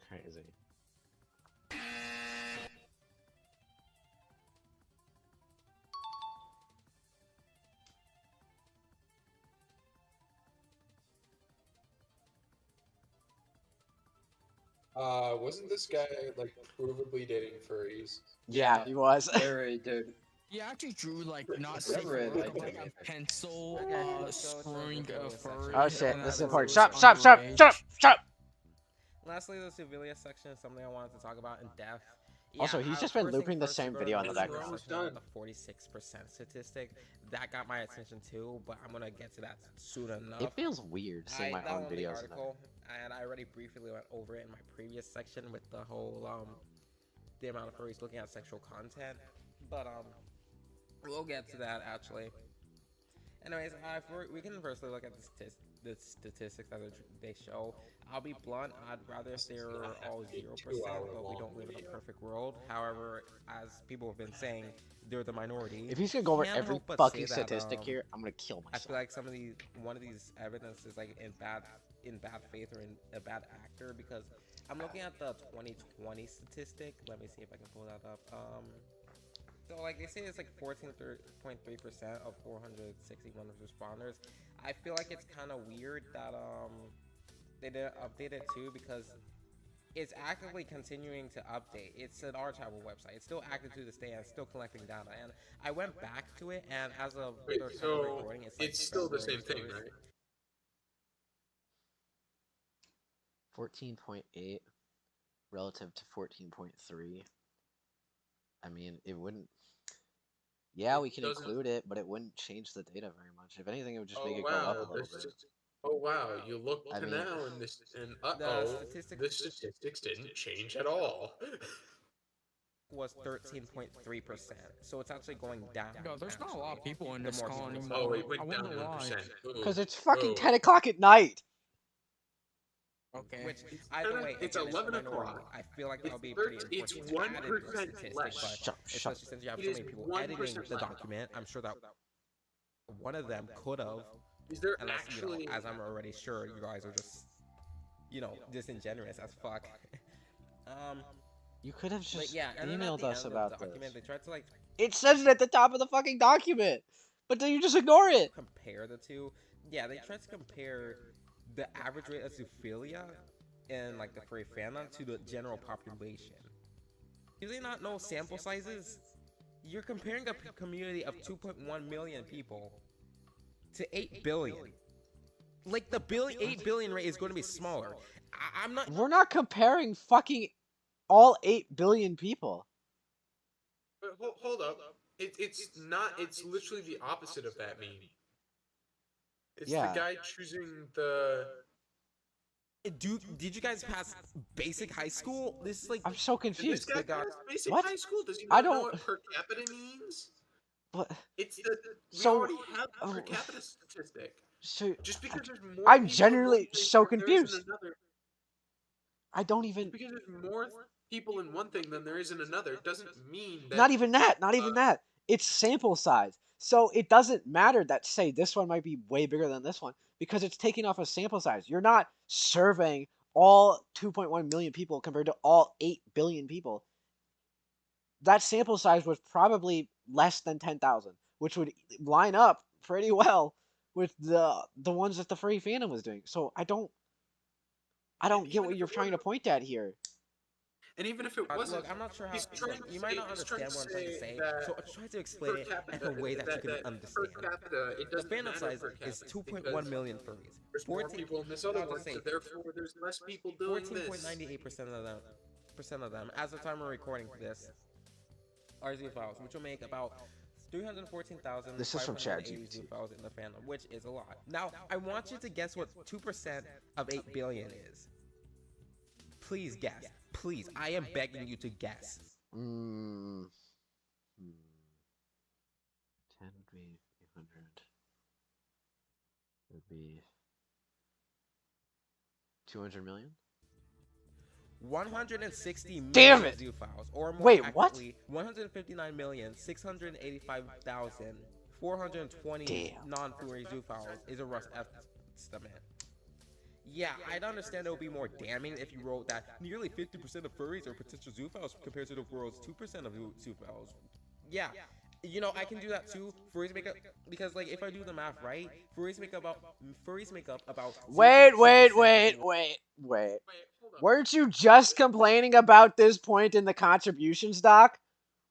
Crazy. Wasn't this guy like provably dating furries? Yeah, he was. Very dude. He actually drew like not Never safe really work liked of like him. a pencil screwing a furry. Oh shit, and this is that important. was Shut up, shut up, shut up, underage. shut up, shut up! Lastly, the civilian section is something I wanted to talk about in depth. Also, he's I- just been first thing looping the first, same to go to video in the civilian background. section about The 46% statistic that got my attention too, but I'm gonna get to that soon enough. It feels weird seeing my own downloaded the videos in there. article, and I already briefly went over it in my previous section with the whole the amount of furries looking at sexual content, but we'll get to that actually. Anyways, we can firstly look at the statistics that they show. I'll be blunt, I'd rather if they were all 0%, but we don't live in a perfect world. However, as people have been saying, they're the minority. If he's gonna go over Can't every help but fucking say that, statistic here, I'm gonna kill I myself. feel like one of these evidence is like in bad faith or in a bad actor, because I'm looking at the 2020 statistic. Let me see if I can pull that up. So like they say it's like 14.3% of 461 responders. I feel like it's kind of weird that they didn't update it too because it's actively continuing to update. It's an archival website. It's still active to this day and still collecting data. And I went back to it, and as of Wait, third time so recording, it's like it's still the same February thing, 1st. right? 14.8 relative to 14.3. I mean, it wouldn't. Yeah, we can include it, but it wouldn't change the data very much. If anything, it would just make it go up a little bit. Oh wow, you look I to mean- now and this and the statistics didn't change at all. Was 13.3%, so it's actually going down. Yo, there's not a lot of people in this call anymore. Oh, it went I down wonder why. 1%. Because it's fucking 10 o'clock at night. Okay. Which, either way, it's again, 11 minority. o'clock. I feel like that'll be pretty important. It's to add in your 1% statistic, less. but especially since you have so many people editing the document, I'm sure that one of them could have. Is there unless, actually? as I'm already sure, you guys are just, disingenuous as fuck. You could have just and then at emailed the us end of about the document, this. They tried to It says it at the top of the fucking document, but then you just ignore it. compare the two. Yeah, they tried to compare the average rate of zoophilia in the furry fandom to the general population. Do they not know sample sizes? You're comparing a community of 2.1 million people to 8 billion. Like the 8 billion rate is going to be smaller. I'm not. We're not comparing fucking all 8 billion people. But hold up. It's not. It's literally the opposite of that meme. It's the guy choosing the. Did you guys pass basic high school? This is I'm so confused. This guy passed basic What? high school. Does he I not know don't- what per capita means? But It's the. We So- already have the per capita statistic. So Just because there's more. I'm people in genuinely one thing so than there is in confused. another- I don't even. Because there's more people in one thing than there is in another doesn't mean that. Not even that. Not even that. It's sample size. So it doesn't matter that, say, this one might be way bigger than this one because it's taking off a sample size. You're not surveying all 2.1 million people compared to all 8 billion people. That sample size was probably less than 10,000, which would line up pretty well with the ones that the furry fandom was doing. So I don't get what you're trying to point at here. And even if it wasn't, look, I'm not sure how. he's trying to You might say- not he's trying understand to what I'm trying to say, that so I'll try to explain per it capita- in a way that you can per understand. capita, it The doesn't fandom matter size per is capita 2.1 million furries. There's more people in this other one, so therefore there's less people doing this. 14.98% of them, as the time we're recording this, are zoophiles, which will make about 314,000. This is from ChatGPT. zoophiles in the fandom, which is a lot. Now, I want you to guess what 2% of 8 billion is. Please guess. Please, I am begging you to guess. 10 would be 800. It would be 200 million? 160 Damn million it! zoophiles, or more Wait, what? accurately, 159,685,420 Damn. non-furry zoophiles is a rough estimate. Yeah, I'd understand it would be more damning if you wrote that nearly 50% of furries are potential zoophiles compared to the world's 2% of zoophiles. Yeah, I can do that too. Furries make up, because if I do the math right, furries make up about. Wait. 0.6% Weren't you just complaining about this point in the contributions doc?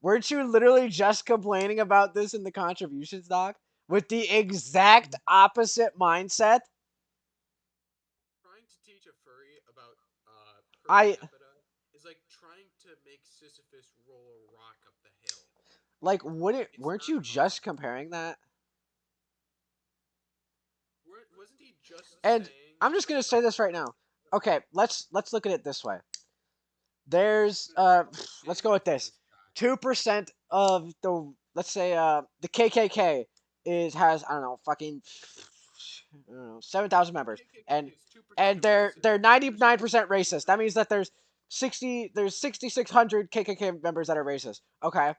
Weren't you literally just complaining about this in the contributions doc? With the exact opposite mindset? Trying to teach a furry about per capita is like trying to make Sisyphus roll a rock up the hill. Like, weren't you just comparing that? Wasn't he just And saying I'm just gonna say this right now. Okay, let's look at it this way. There's let's go with this. 2% of the, let's say, the KKK has, I don't know, fucking 7,000 members, and they're 99% racist. That means that there's 6,600 KKK members that are racist. Okay,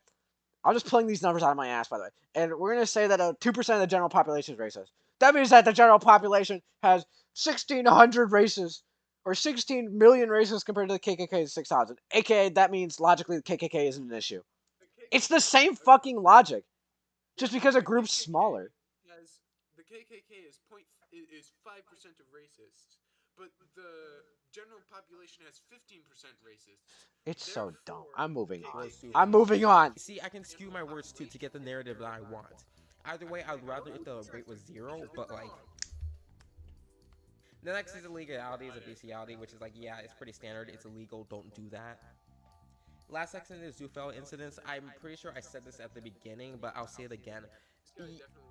I'm just pulling these numbers out of my ass, by the way. And we're gonna say that 2% of the general population is racist. That means that the general population has 1,600 races, or 16 million races compared to the KKK's 6,000. AKA, that means logically the KKK isn't an issue. It's the same fucking logic, just because a group's smaller. The KKK is 5% of racists, but the general population has 15% racists. It's so dumb. I'm moving on. Words too. I'm moving on. See, I can skew my words too to get the narrative that I want. Either way, I'd rather if the rate was 0, but like. The next is illegality, is a bestiality, which is like, yeah, it's pretty standard. It's illegal. Don't do that. Last section is zoophile incidents. I'm pretty sure I said this at the beginning, but I'll say it again.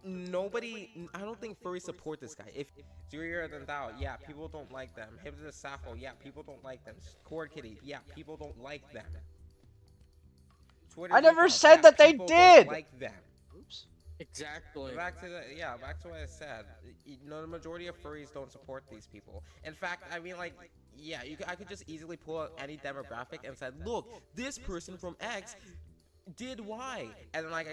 I don't think furries support this guy. If Zurier than thou, yeah, people don't like them. Him to the Sappho, yeah, people don't like them. Cord Kitty, yeah, people don't like them. Twitter I never default, said yeah, that they people did. don't like them. Oops. Exactly. Back to what I said. The majority of furries don't support these people. In fact, I mean, like, yeah, I could just easily pull out any demographic and said, look, this person from X did Y, and then like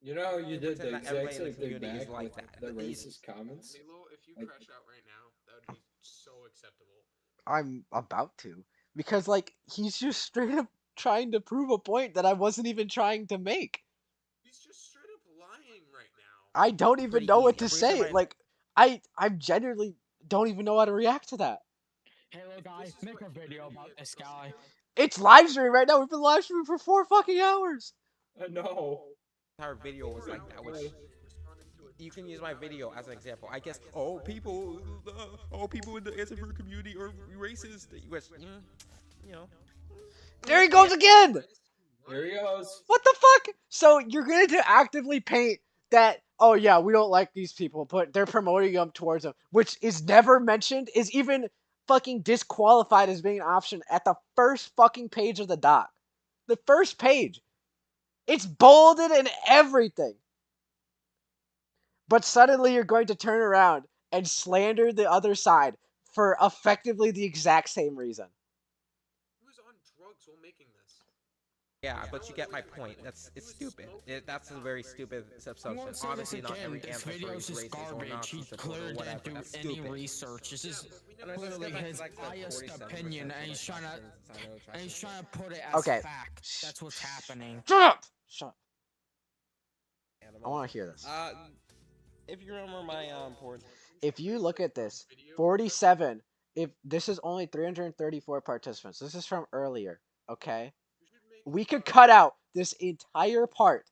You know, you did the pretend that everybody exact in the same thing community is back like with that. the But these- racist comments. Milo, if you Like- crash out right now, that would be so acceptable. I'm about to. Because, like, he's just straight up trying to prove a point that I wasn't even trying to make. He's just straight up lying right now. I don't even Pretty know what easy. to I'm pretty sure say. my- Like, I genuinely don't even know how to react to that. Hello, guys. Make a video about this guy. It's live streaming right now. We've been live streaming for 4 fucking hours. I know. Entire video was like that, which you can use my video as an example. I guess people in the anti-fur community are racist, which you know. There he goes again. Here he goes. What the fuck? So you're going to actively paint that, oh yeah, we don't like these people, but they're promoting them towards them, which is never mentioned, is even fucking disqualified as being an option at the first fucking page of the doc. The first page. It's bolded and everything. But suddenly you're going to turn around and slander the other side for effectively the exact same reason. He was on drugs while making this. Yeah, but you get my point. It's stupid. That's a very stupid assumption. Obviously, not every this anti-fur video is is just racist or garbage. not He support or clearly whatever. didn't do That's any stupid. research. This is And it's clearly just his like biased 47% opinion, and he's trying to put it as Okay. fact. That's what's happening. Shut up! Shut up. I want to hear this. If you remember my point. If you look at this, 47, if this is only 334 participants, this is from earlier, okay? We could cut out this entire part,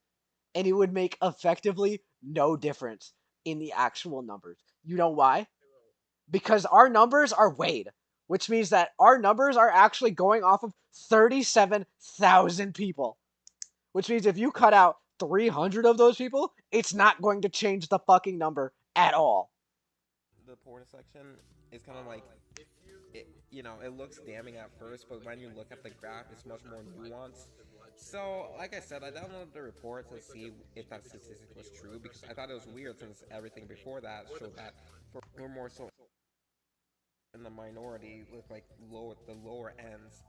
and it would make effectively no difference in the actual numbers. You know why? Because our numbers are weighed, which means that our numbers are actually going off of 37,000 people. Which means if you cut out 300 of those people, it's not going to change the fucking number at all. The porn section is kind of like, it looks damning at first, but when you look at the graph, it's much more nuanced. So, like I said, I downloaded the report to see if that statistic was true, because I thought it was weird since everything before that showed that we're more so in the minority with like the lower ends.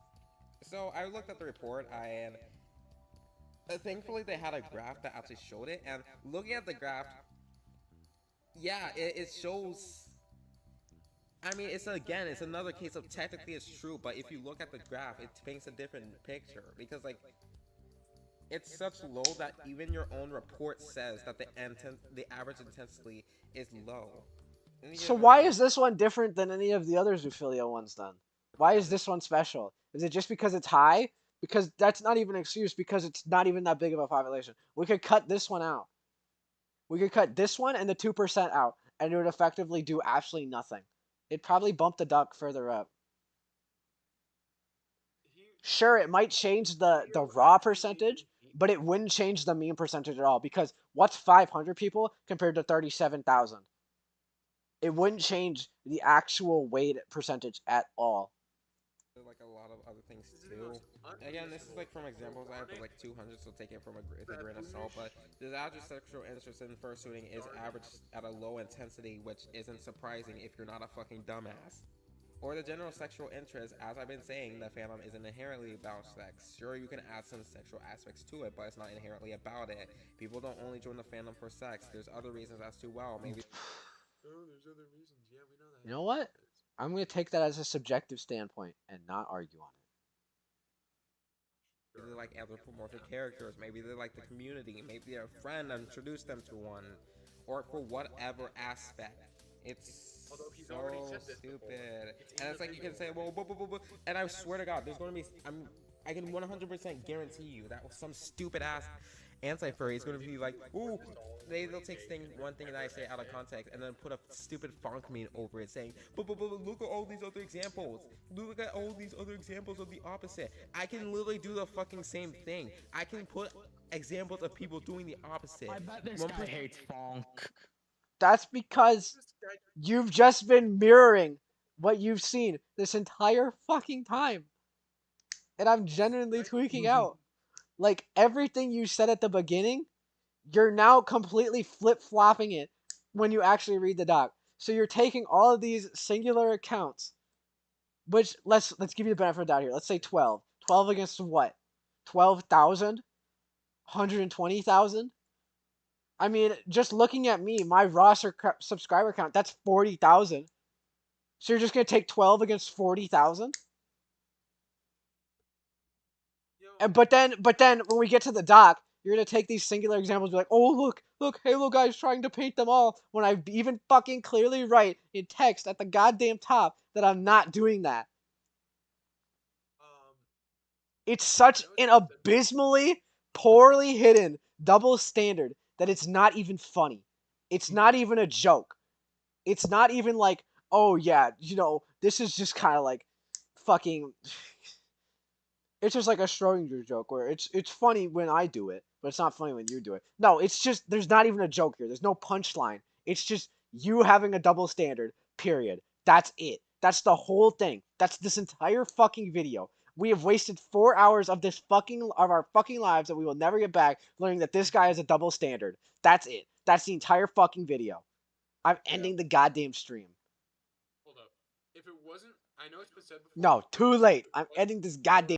So I looked at the report, and thankfully they had a graph that actually showed it, and looking at the graph, yeah, it shows. I mean, it's another case of technically it's true, but if you look at the graph, it paints a different picture, because like it's such low that even your own report says that the average intensity is low. So why is this one different than any of the other zoophilia ones then? Why is this one special? Is it just because it's high? Because that's not even an excuse, because it's not even that big of a population. We could cut this one out. We could cut this one and the 2% out, and it would effectively do absolutely nothing. It'd probably bump the duck further up. Sure, it might change the raw percentage, but it wouldn't change the mean percentage at all, because what's 500 people compared to 37,000? It wouldn't change the actual weight percentage at all. Like a lot of other things too. Again, this is like from examples I have, like 200, so take it with a grain of salt. But the average sexual interest in fursuiting is averaged at a low intensity, which isn't surprising if you're not a fucking dumbass. Or the general sexual interest, as I've been saying, the fandom isn't inherently about sex. Sure, you can add some sexual aspects to it, but it's not inherently about it. People don't only join the fandom for sex. There's other reasons as to, well, maybe. Oh, there's other reasons. Yeah, we know that. You know what? I'm going to take that as a subjective standpoint and not argue on it. Maybe they like anthropomorphic characters, maybe they like the community, maybe a friend introduced them to one, or for whatever aspect. It's Although he's So already said this before. stupid. And it's like you can say, well, and I swear to God, there's going to be, I can 100% guarantee you that some stupid ass anti-furry is going to be like, ooh, they'll take one thing that I say out of context and then put a stupid funk meme over it saying, but look at all these other examples. Look at all these other examples of the opposite. I can literally do the fucking same thing. I can put examples of people doing the opposite. I bet this guy hates funk. That's because you've just been mirroring what you've seen this entire fucking time. And I'm genuinely tweaking out. Like, everything you said at the beginning, you're now completely flip-flopping it when you actually read the doc. So you're taking all of these singular accounts, which, let's give you the benefit of the doubt here. Let's say 12. 12 against what? 12,000? 120,000? I mean, just looking at me, my roster subscriber count, that's 40,000. So you're just going to take 12 against 40,000? But then when we get to the doc, you're going to take these singular examples and be like, oh, look, Halo guy's trying to paint them all, when I even fucking clearly write in text at the goddamn top that I'm not doing that. It's such an abysmally, poorly hidden double standard that it's not even funny. It's not even a joke. It's not even like, oh yeah, this is just kind of like fucking... It's just like a Schrodinger joke where it's funny when I do it, but it's not funny when you do it. No, it's just, there's not even a joke here. There's no punchline. It's just you having a double standard, period. That's it. That's the whole thing. That's this entire fucking video. We have wasted 4 hours of our fucking lives that we will never get back learning that this guy has a double standard. That's it. That's the entire fucking video. I'm ending the goddamn stream. Hold up. If it wasn't, I know it's been said before. No, too late. I'm ending this goddamn